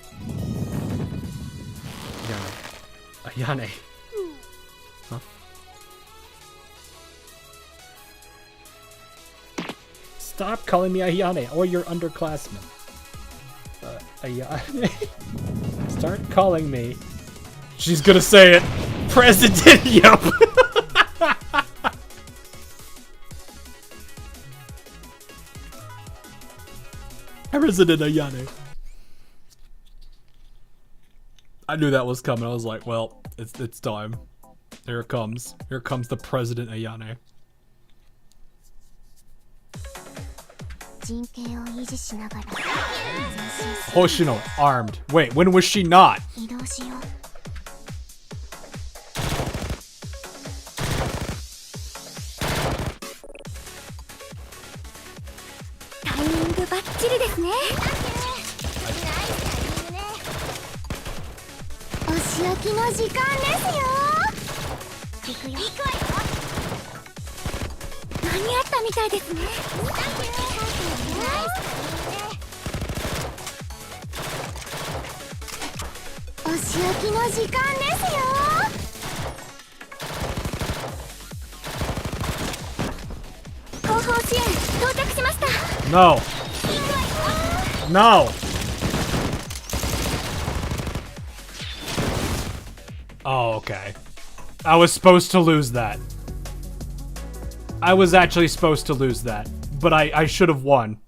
Ayane. Huh? Stop calling me Ayane or your underclassmen. Ayane. Start calling me. She's gonna say it. President, yup. President Ayane. I knew that was coming. I was like, well, it's time. Here it comes. Here comes the President Ayane. Hoshino, armed. Wait, when was she not? No. No. Oh, okay. I was supposed to lose that. I was actually supposed to lose that, but I should have won.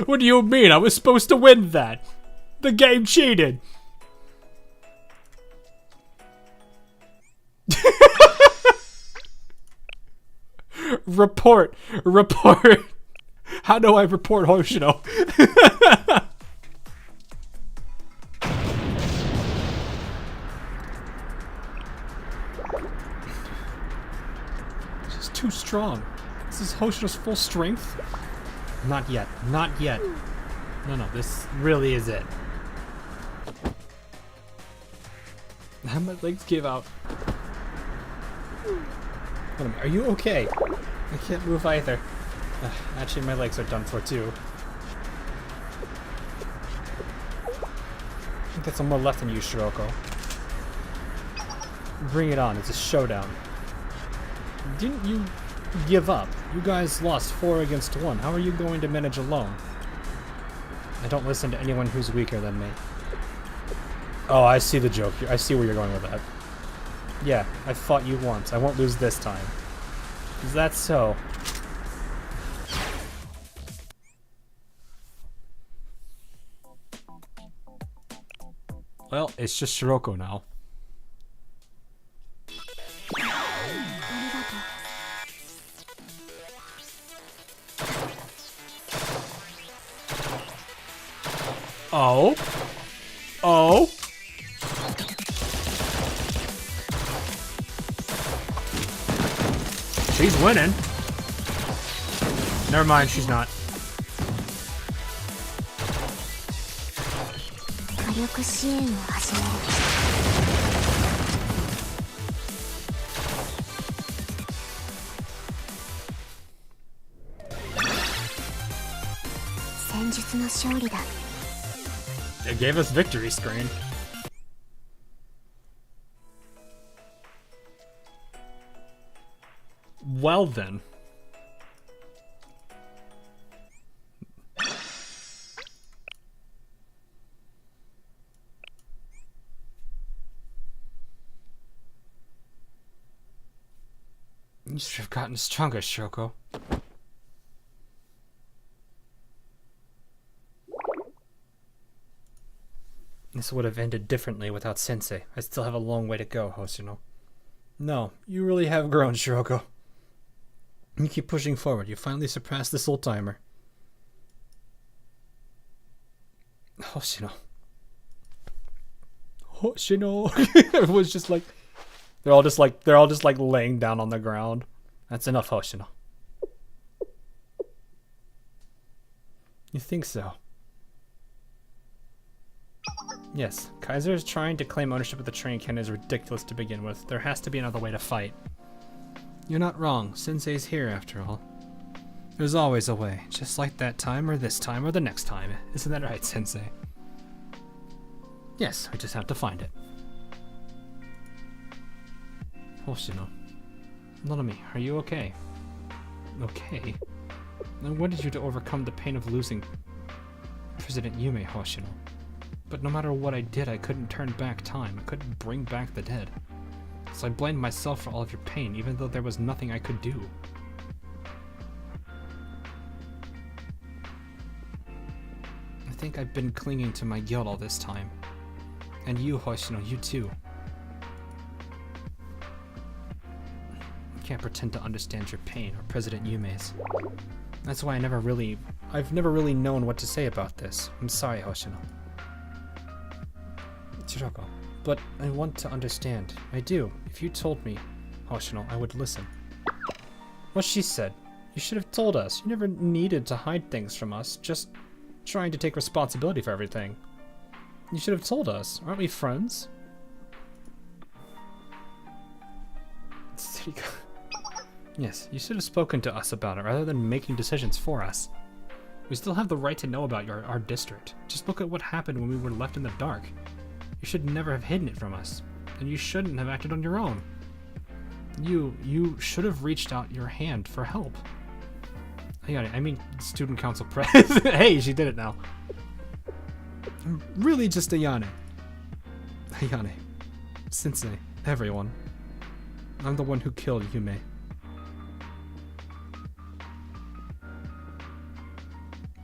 What do you mean? I was supposed to win that. The game cheated. Report. How do I report Hoshino? This is too strong. This is Hoshino's full strength? Not yet. Not yet. No, this really is it. My legs gave out. Are you okay? I can't move either. Actually, my legs are done for too. I got some more left in you, Shiroko. Bring it on, it's a showdown. Didn't you give up? You guys lost 4 against 1. How are you going to manage alone? I don't listen to anyone who's weaker than me. Oh, I see the joke. I see where you're going with that. Yeah, I fought you once. I won't lose this time. Is that so? Well, it's just Shiroko now. Oh? Oh? She's winning. Never mind, she's not. 力支援を始める。戦術の勝利だ。 It gave us victory screen. Well then. You should have gotten stronger, Shoko. This would have ended differently without Sensei. I still have a long way to go, Hoshino. No, you really have grown, Shiroko. You keep pushing forward. You finally surpassed this old timer. Hoshino. Hoshino. Everyone's just like, they're all just like laying down on the ground. That's enough, Hoshino. You think so? Yes, Kaiser's trying to claim ownership of the train cannon is ridiculous to begin with. There has to be another way to fight. You're not wrong. Sensei's here after all. There's always a way, just like that time or this time or the next time. Isn't that right, Sensei? Yes, we just have to find it. Hoshino. Nanami, are you okay? Okay? I wanted you to overcome the pain of losing President Yume, Hoshino. But no matter what I did, I couldn't turn back time. I couldn't bring back the dead. So I blamed myself for all of your pain, even though there was nothing I could do. I think I've been clinging to my guilt all this time. And you, Hoshino, you too. I can't pretend to understand your pain or President Yume's. That's why I've never really known what to say about this. I'm sorry, Hoshino. Chiroko, but I want to understand. I do. If you told me, Hoshino, I would listen. What she said. You should have told us. You never needed to hide things from us, just trying to take responsibility for everything. You should have told us. Aren't we friends? Yes, you should have spoken to us about it rather than making decisions for us. We still have the right to know about our district. Just look at what happened when we were left in the dark. You should never have hidden it from us, and you shouldn't have acted on your own. You should have reached out your hand for help. I mean, student council president. Hey, she did it now. I'm really just Ayane. Ayane. Sensei. Everyone. I'm the one who killed Yume.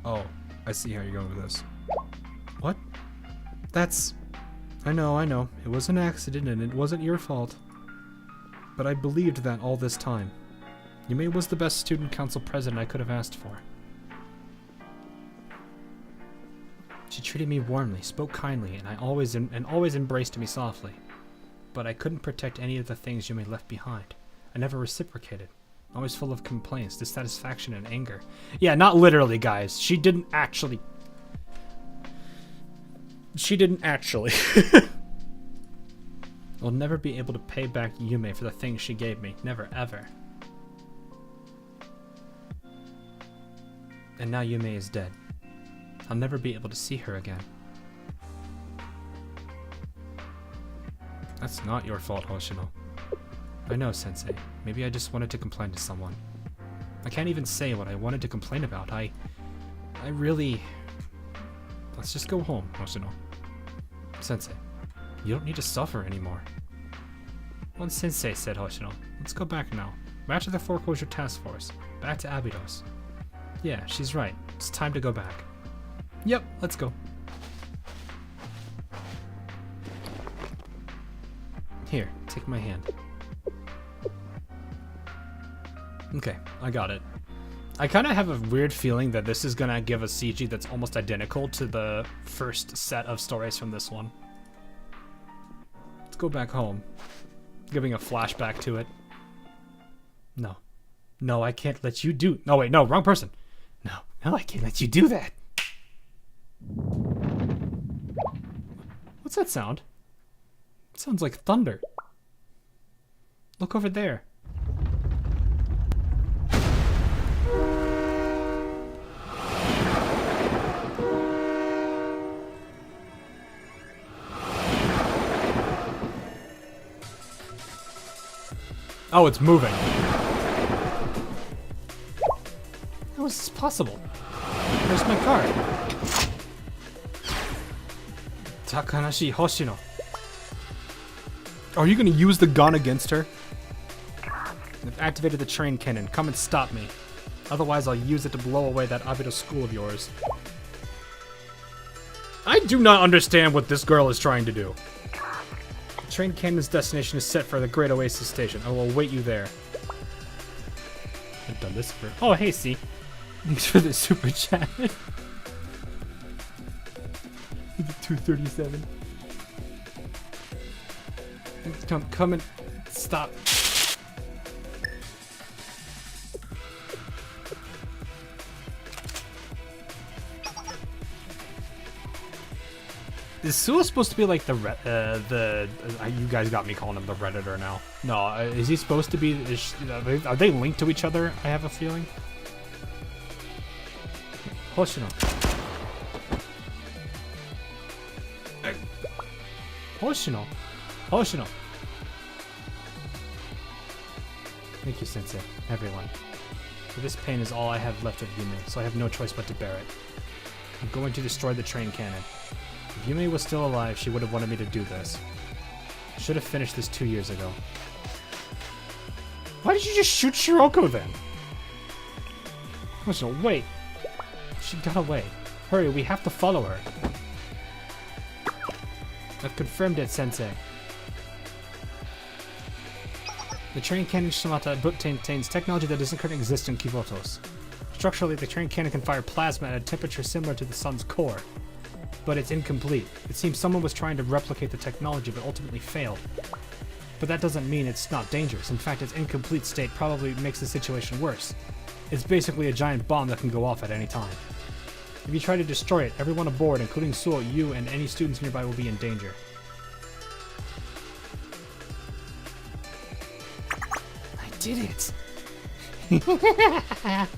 Oh, I see how you're going with this. What? That's... I know. It was an accident and it wasn't your fault. But I believed that all this time. Yume was the best student council president I could have asked for. She treated me warmly, spoke kindly, and always embraced me softly. But I couldn't protect any of the things Yume left behind. I never reciprocated. Always full of complaints, dissatisfaction, and anger. Yeah, not literally, guys. She didn't actually. I'll never be able to pay back Yume for the things she gave me. Never, ever. And now Yume is dead. I'll never be able to see her again. That's not your fault, Hoshino. I know, Sensei. Maybe I just wanted to complain to someone. I can't even say what I wanted to complain about. I really... Let's just go home, Hoshino. Sensei, you don't need to suffer anymore. Well, Sensei, said Hoshino. Let's go back now. Back to the foreclosure task force. Back to Abydos. Yeah, she's right. It's time to go back. Yep, let's go. Here, take my hand. Okay, I got it. I kind of have a weird feeling that this is gonna give a CG that's almost identical to the first set of stories from this one. Let's go back home. Giving a flashback to it. No. No, I can't let you do... No, wait, no, wrong person. No, I can't let you do that. What's that sound? It sounds like thunder. Look over there. Oh, it's moving. How is this possible? Where's my card? Takanashi Hoshino. Are you gonna use the gun against her? I've activated the train cannon. Come and stop me. Otherwise, I'll use it to blow away that Abydos school of yours. I do not understand what this girl is trying to do. The train cannon's destination is set for the Great Oasis Station. I will await you there. I've done this for... Oh, hey, C. Thanks for the super chat. 237. Come and stop. Is Suo supposed to be like you guys got me calling him the Redditor now. No, is he supposed to be, are they linked to each other? I have a feeling. Hoshino. Hoshino. Hoshino. Thank you, Sensei. Everyone. For this pain is all I have left of Yume, so I have no choice but to bear it. I'm going to destroy the train cannon. If Yume was still alive, she would have wanted me to do this. I should have finished this 2 years ago. Why did you just shoot Shiroko then? Hoshino, wait. She got away. Hurry, we have to follow her. I've confirmed it, Sensei. The train cannon Shimata contains technology that doesn't currently exist in Kivotos. Structurally, the train cannon can fire plasma at a temperature similar to the sun's core. But it's incomplete. It seems someone was trying to replicate the technology but ultimately failed. But that doesn't mean it's not dangerous. In fact, its incomplete state probably makes the situation worse. It's basically a giant bomb that can go off at any time. If you try to destroy it, everyone aboard, including Suo, you, and any students nearby will be in danger. I did it! That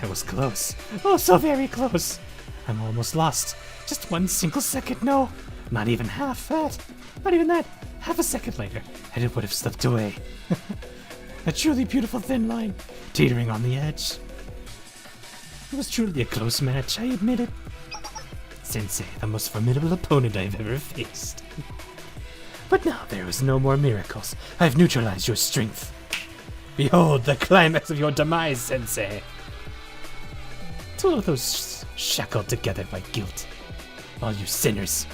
was close. Oh, so very close. I'm almost lost. Just 1 single second, no. Not even half that. Not even that. Half a second later, and it would have slipped away. A truly beautiful thin line, teetering on the edge. It was truly a close match, I admit it. Sensei, the most formidable opponent I've ever faced. But now there is no more miracles. I've neutralized your strength. Behold the climax of your demise, Sensei. To all those shackled together by guilt. All you sinners.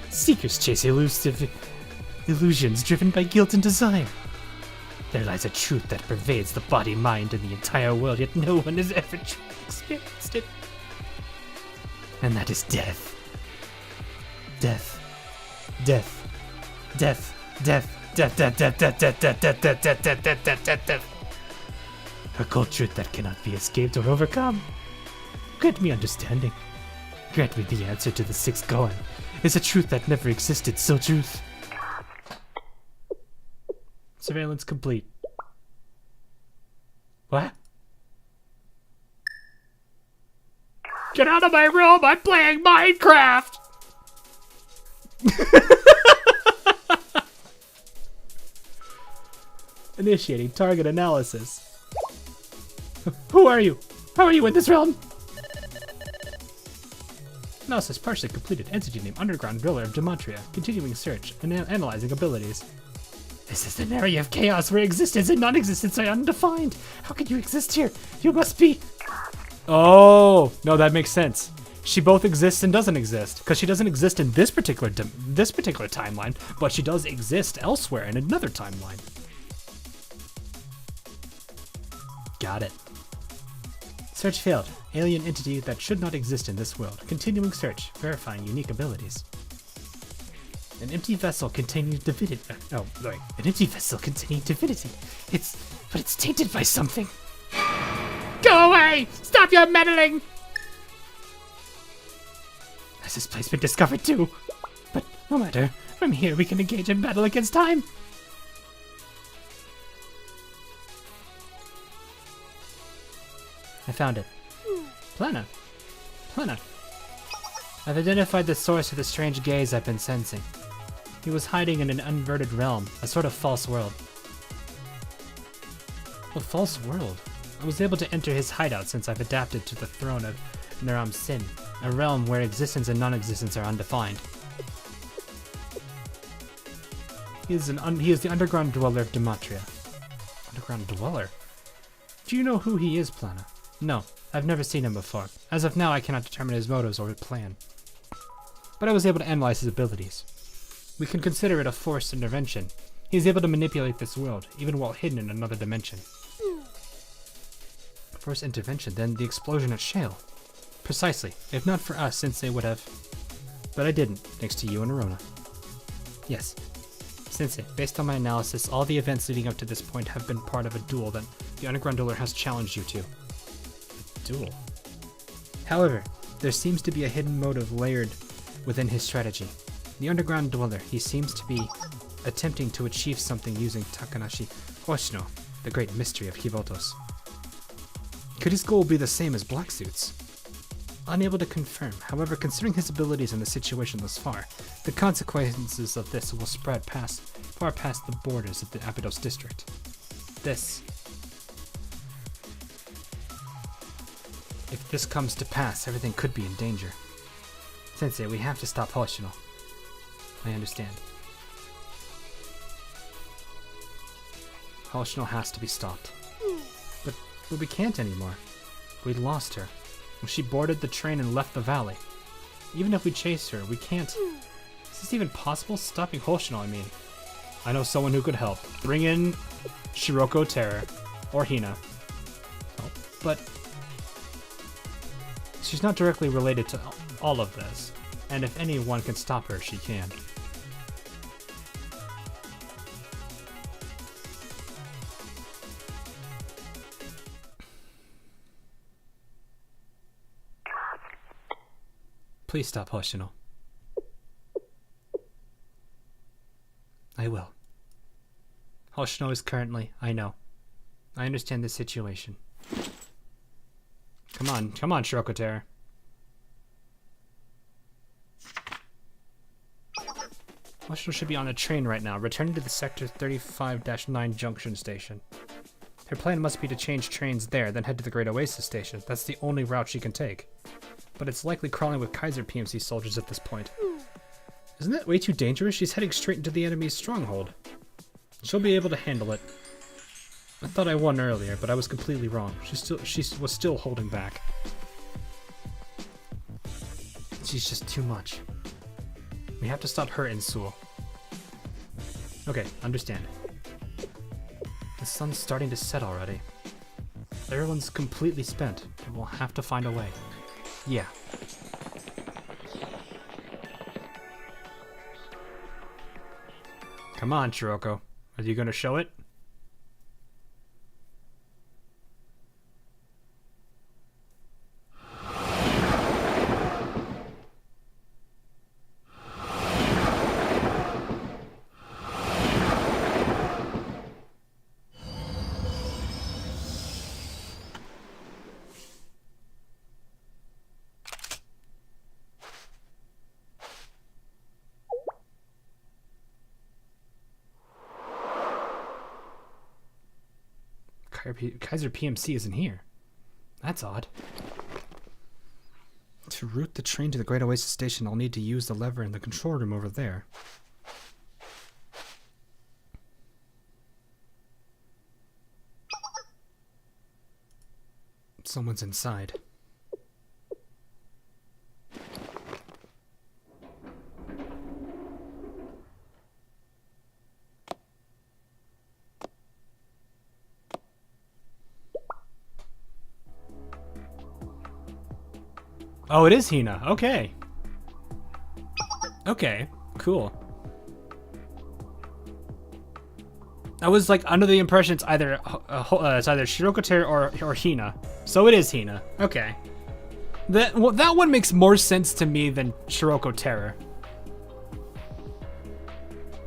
Seekers chase elusive illusions driven by guilt and desire. There lies a truth that pervades the body, mind, and the entire world, yet no one has ever truly experienced it. And that is death. Death. Death. Death. Death. Death. Death. Death. Death. Death. Death. Death. Death. Death. Death. Death. Death. Death. Death. A cold truth that cannot be escaped or overcome. Grant me understanding. Grant me the answer to the sixth koan. Is a truth that never existed, so truth. Surveillance complete. What? Get out of my room! I'm playing Minecraft! Initiating target analysis. Who are you? How are you in this realm? Analysis partially completed. Entity name Underground Driller of Gematria. Continuing search and analyzing abilities. This is an area of chaos where existence and non-existence are undefined. How can you exist here? You must be... Oh, no, that makes sense. She both exists and doesn't exist, because she doesn't exist in this particular timeline, but she does exist elsewhere in another timeline. Got it. Search failed. Alien entity that should not exist in this world. Continuing search. Verifying unique abilities. An empty vessel containing divinity. An empty vessel containing divinity. But it's tainted by something. Go away! Stop your meddling! A Has this place been discovered too? But no matter. From here we can engage in battle against time. I found it. Plana. Plana. I've identified the source of the strange gaze I've been sensing. He was hiding in an inverted realm, a sort of false world. A false world? I was able to enter his hideout since I've adapted to the throne of Naram Sin, a realm where existence and non-existence are undefined. He is the underground dweller of Dematria. Underground dweller? Do you know who he is, Plana? No, I've never seen him before. As of now, I cannot determine his motives or plan. But I was able to analyze his abilities. We can consider it a forced intervention. He is able to manipulate this world, even while hidden in another dimension. Forced intervention, then the explosion at Shale. Precisely. If not for us, Sensei would have... But I didn't, thanks to you and Arona. Yes. Sensei, based on my analysis, all the events leading up to this point have been part of a duel that the Underground Dueler has challenged you to. A duel? However, there seems to be a hidden motive layered within his strategy. The Underground Dweller, he seems to be attempting to achieve something using Takanashi Hoshino, the great mystery of Kibotos. Could his goal be the same as Black Suit's? Unable to confirm. However, considering his abilities in the situation thus far, the consequences of this will spread far past the borders of the Abydos district. If this comes to pass, everything could be in danger. Sensei, we have to stop Hoshino. I understand. Hoshino has to be stopped. But we can't anymore. We lost her. She boarded the train and left the valley. Even if we chase her, we can't... Is this even possible? Stopping Hoshino, I mean. I know someone who could help. Bring in Shiroko Terror. Or Hina. Oh, but... she's not directly related to all of this. And if anyone can stop her, she can. Please stop Hoshino. I will. Hoshino is currently... I know. I understand the situation. Come on, Shiroko Terror. Hoshino should be on a train right now, returning to the Sector 35-9 junction station. Her plan must be to change trains there, then head to the Great Oasis station. That's the only route she can take. But it's likely crawling with Kaiser PMC soldiers at this point. Isn't that way too dangerous? She's heading straight into the enemy's stronghold. She'll be able to handle it. I thought I won earlier, but I was completely wrong. She was still holding back. She's just too much. We have to stop her in Seoul. Okay, understand. The sun's starting to set already. Everyone's completely spent, and we'll have to find a way. Yeah. Come on, Shiroko. Are you gonna show it? Kaiser PMC isn't here. That's odd. To route the train to the Great Oasis station, I'll need to use the lever in the control room over there. Someone's inside. Oh, it is Hina. Okay. Okay, cool. I was like under the impression it's either Shiroko Terror or Hina. So it is Hina. Okay. That one makes more sense to me than Shiroko Terror.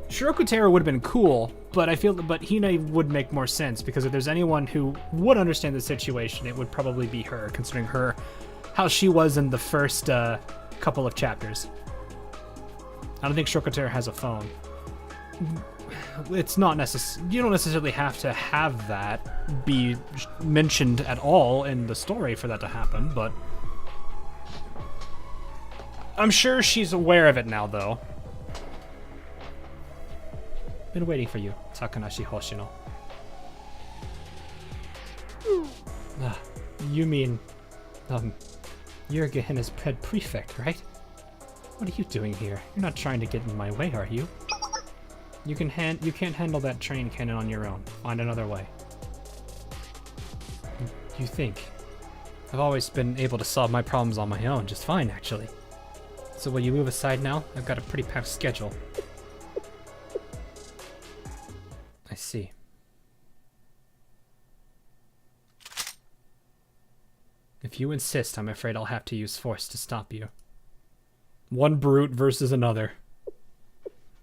Shiroko Terror would have been cool, but I feel but Hina would make more sense because if there's anyone who would understand the situation, it would probably be her, considering how she was in the first couple of chapters. I don't think Shiroko Terror has a phone. It's not you don't necessarily have to have that be mentioned at all in the story for that to happen, but I'm sure she's aware of it now, though. Been waiting for you, Takanashi Hoshino. You mean, you're Gehenna's head prefect, right? What are you doing here? You're not trying to get in my way, are you? You can't handle that train cannon on your own. Find another way. You think? I've always been able to solve my problems on my own, just fine, actually. So will you move aside now? I've got a pretty packed schedule. I see. If you insist, I'm afraid I'll have to use force to stop you. One brute versus another.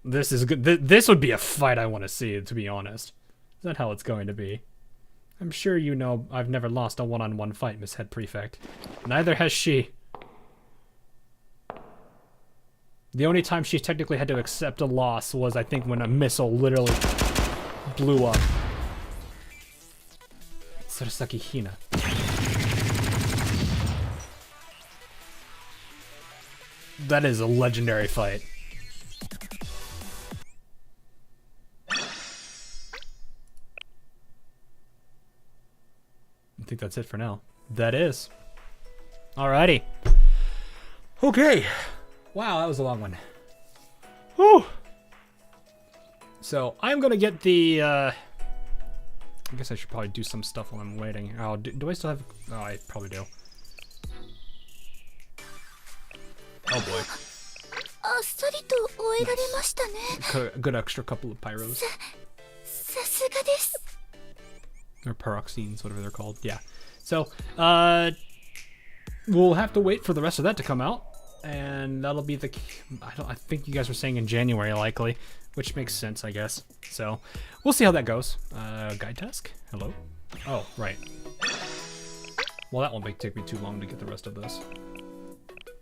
This is good. This would be a fight I want to see, to be honest. Is that how it's going to be? I'm sure you know I've never lost a one-on-one fight, Miss Head Prefect. Neither has she. The only time she technically had to accept a loss was, I think, when a missile literally blew up. Surasaki Hina. That is a legendary fight. I think that's it for now. That is. Alrighty. Okay. Wow, that was a long one. Whew. So, I'm gonna get the, I guess I should probably do some stuff while I'm waiting. Oh, do I still have... Oh, I probably do. Oh boy. Good extra couple of pyros. Or pyroxenes, whatever they're called. Yeah. So, we'll have to wait for the rest of that to come out. And that'll be the... I think you guys were saying in January, likely. Which makes sense, I guess. So, we'll see how that goes. Guide task? Hello? Oh, right. Well, that won't take me too long to get the rest of this.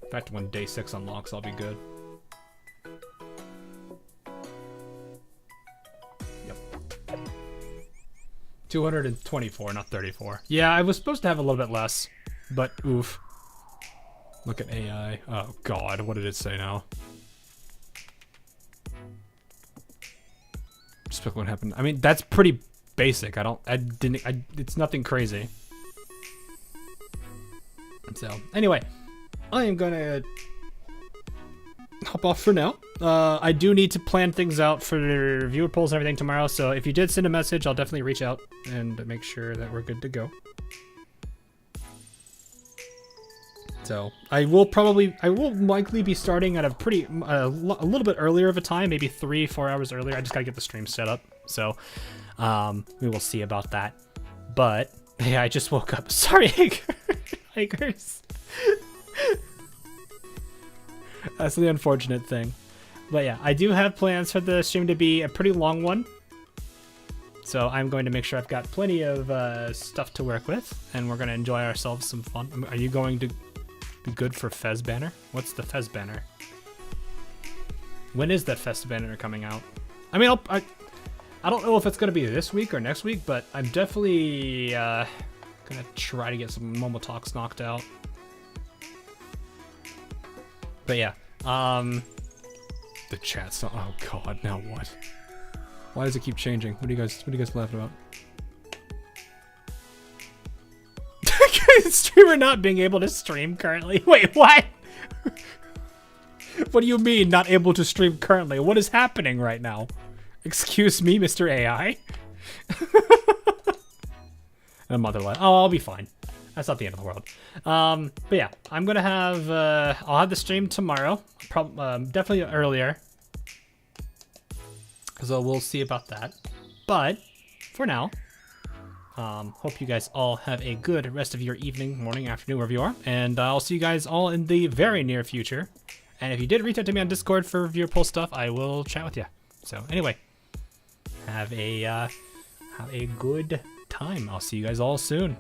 In fact, when day 6 unlocks, I'll be good. Yep. 224, not 34. Yeah, I was supposed to have a little bit less, but oof. Look at AI. Oh god, what did it say now? Just look what happened. I mean, that's pretty basic. It's nothing crazy. So, anyway. I am gonna hop off for now. I do need to plan things out for viewer polls and everything tomorrow, so if you did send a message, I'll definitely reach out and make sure that we're good to go. So, I will likely be starting at a little bit earlier of a time, maybe 3-4 hours earlier. I just gotta get the stream set up, so we will see about that. But, yeah, I just woke up. Sorry, Hikers. That's the unfortunate thing. But yeah, I do have plans for the stream to be a pretty long one. So I'm going to make sure I've got plenty of stuff to work with. And we're going to enjoy ourselves some fun. Are you going to be good for Fez Banner? What's the Fez Banner? When is that Fez Banner coming out? I mean, I don't know if it's going to be this week or next week, but I'm definitely going to try to get some Momo Talks knocked out. But yeah, the chat's not, oh god, now what? Why does it keep changing? What are you guys laughing about? Streamer not being able to stream currently. Wait, what? What do you mean not able to stream currently? What is happening right now? Excuse me, Mr. AI? And Motherland. Oh, I'll be fine. That's not the end of the world. But yeah, I'm gonna have I'll have the stream tomorrow, definitely earlier. So we'll see about that. But for now, Hope you guys all have a good rest of your evening, morning, afternoon, wherever you are. And I'll see you guys all in the very near future. And if you did reach out to me on Discord for your poll stuff, I will chat with you. So anyway, have a good time. I'll see you guys all soon.